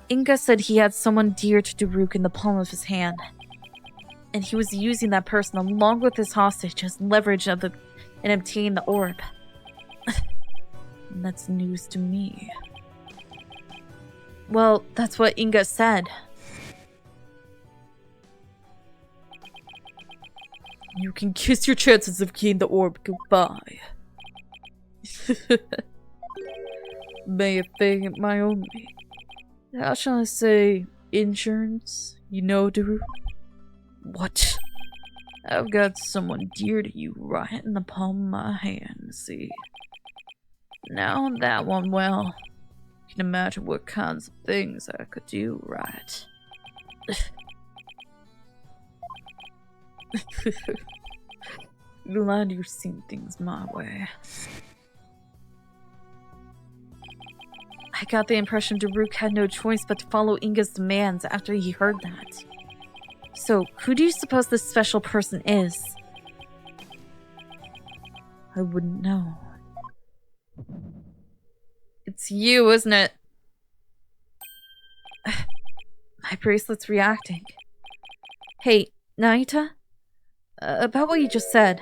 Inga said he had someone dear to Daruk in the palm of his hand. And he was using that person along with his hostage as leverage in obtaining the orb. That's news to me. Well, that's what Inga said. You can kiss your chances of getting the orb goodbye. May it fade my only. How shall I say, insurance? You know, Daru? What? I've got someone dear to you right in the palm of my hand, see? Now that one, well, you can imagine what kinds of things I could do, right? Glad you're seeing things my way. I got the impression Daruk had no choice but to follow Inga's demands after he heard that. So, who do you suppose this special person is? I wouldn't know. It's you, isn't it? My bracelet's reacting. Hey, Naita? About what you just said.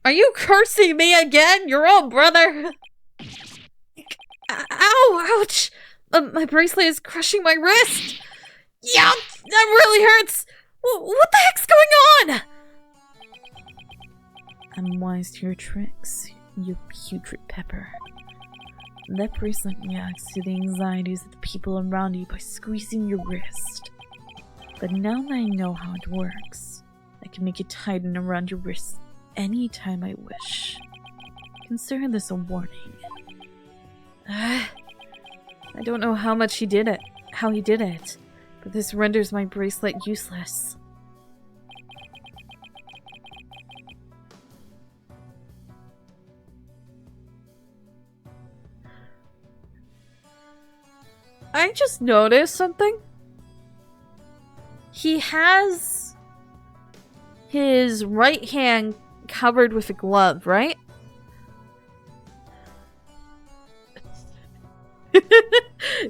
Are you cursing me again? Your own brother? Ow! Ouch! My bracelet is crushing my wrist! Yeah! That really hurts! What the heck's going on? I'm wise to your tricks, you putrid pepper. That bracelet reacts to the anxieties of the people around you by squeezing your wrist. But now that I know how it works, I can make it tighten around your wrist anytime I wish. Consider this a warning. I don't know how much he did it. how he did it, but this renders my bracelet useless. I just noticed something. He has his right hand covered with a glove, right?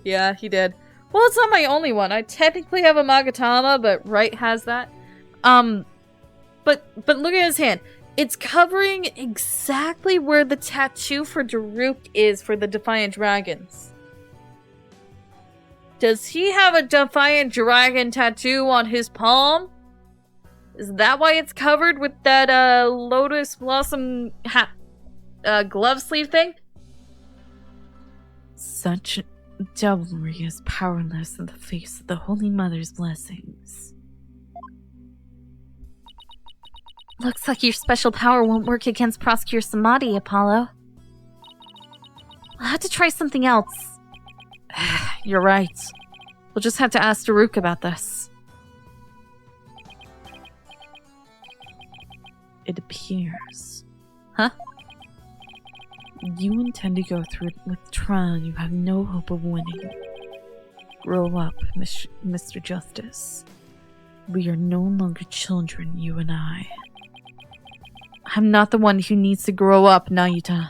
Yeah, he did. Well, it's not my only one. I technically have a Magatama, but Right has that. But look at his hand. It's covering exactly where the tattoo for Daruk is for the Defiant Dragons. Does he have a Defiant Dragon tattoo on his palm? Is that why it's covered with that Lotus Blossom glove sleeve thing? Such devilry is powerless in the face of the Holy Mother's blessings. Looks like your special power won't work against Prosecutor Samadhi, Apollo. I'll have to try something else. You're right. We'll just have to ask Daruk about this. It appears. Huh? You intend to go through it with trial you have no hope of winning. Grow up, Mr. Justice. We are no longer children, you and I. I'm not the one who needs to grow up, Nayuta.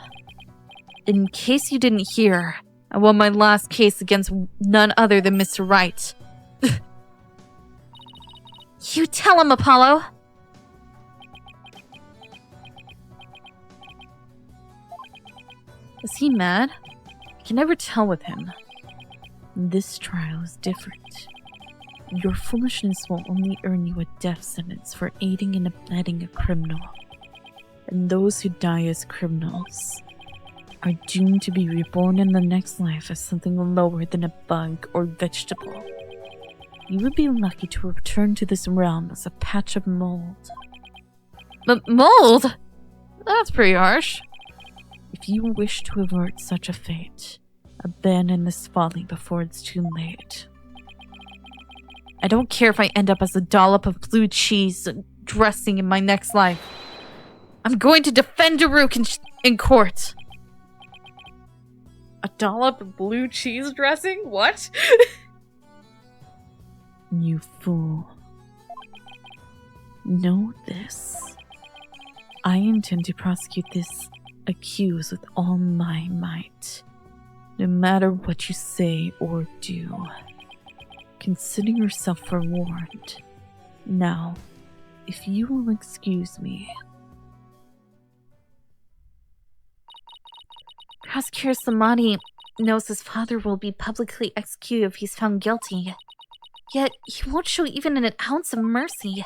In case you didn't hear, I won my last case against none other than Mr. Right. You tell him, Apollo! Is he mad? I can never tell with him. This trial is different. Your foolishness will only earn you a death sentence for aiding and abetting a criminal. And those who die as criminals are doomed to be reborn in the next life as something lower than a bug or vegetable. You would be lucky to return to this realm as a patch of mold. Mold? That's pretty harsh. If you wish to avert such a fate, abandon this folly before it's too late. I don't care if I end up as a dollop of blue cheese dressing in my next life. I'm going to defend Daruk in court. A dollop of blue cheese dressing? What? You fool. Know this. I intend to prosecute this accused with all my might. No matter what you say or do. Consider yourself forewarned. Now, if you will excuse me. Prosecutor Samadhi knows his father will be publicly executed if he's found guilty. Yet, he won't show even an ounce of mercy.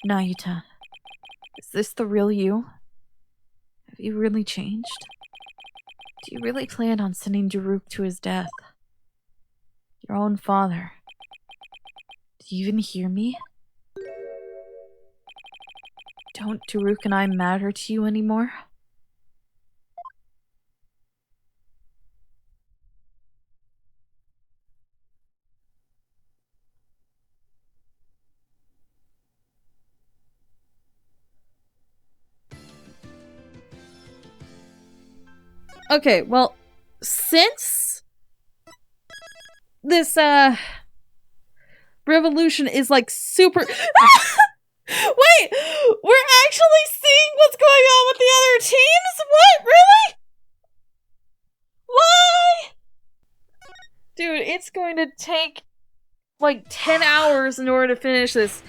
Nayuta, is this the real you? Have you really changed? Do you really plan on sending Daruk to his death? Your own father. Do you even hear me? Don't Daruk and I matter to you anymore? Okay, well, since this revolution is like super Wait, we're actually seeing what's going on with the other teams? What? Really? Why? Dude, it's going to take like 10 hours in order to finish this.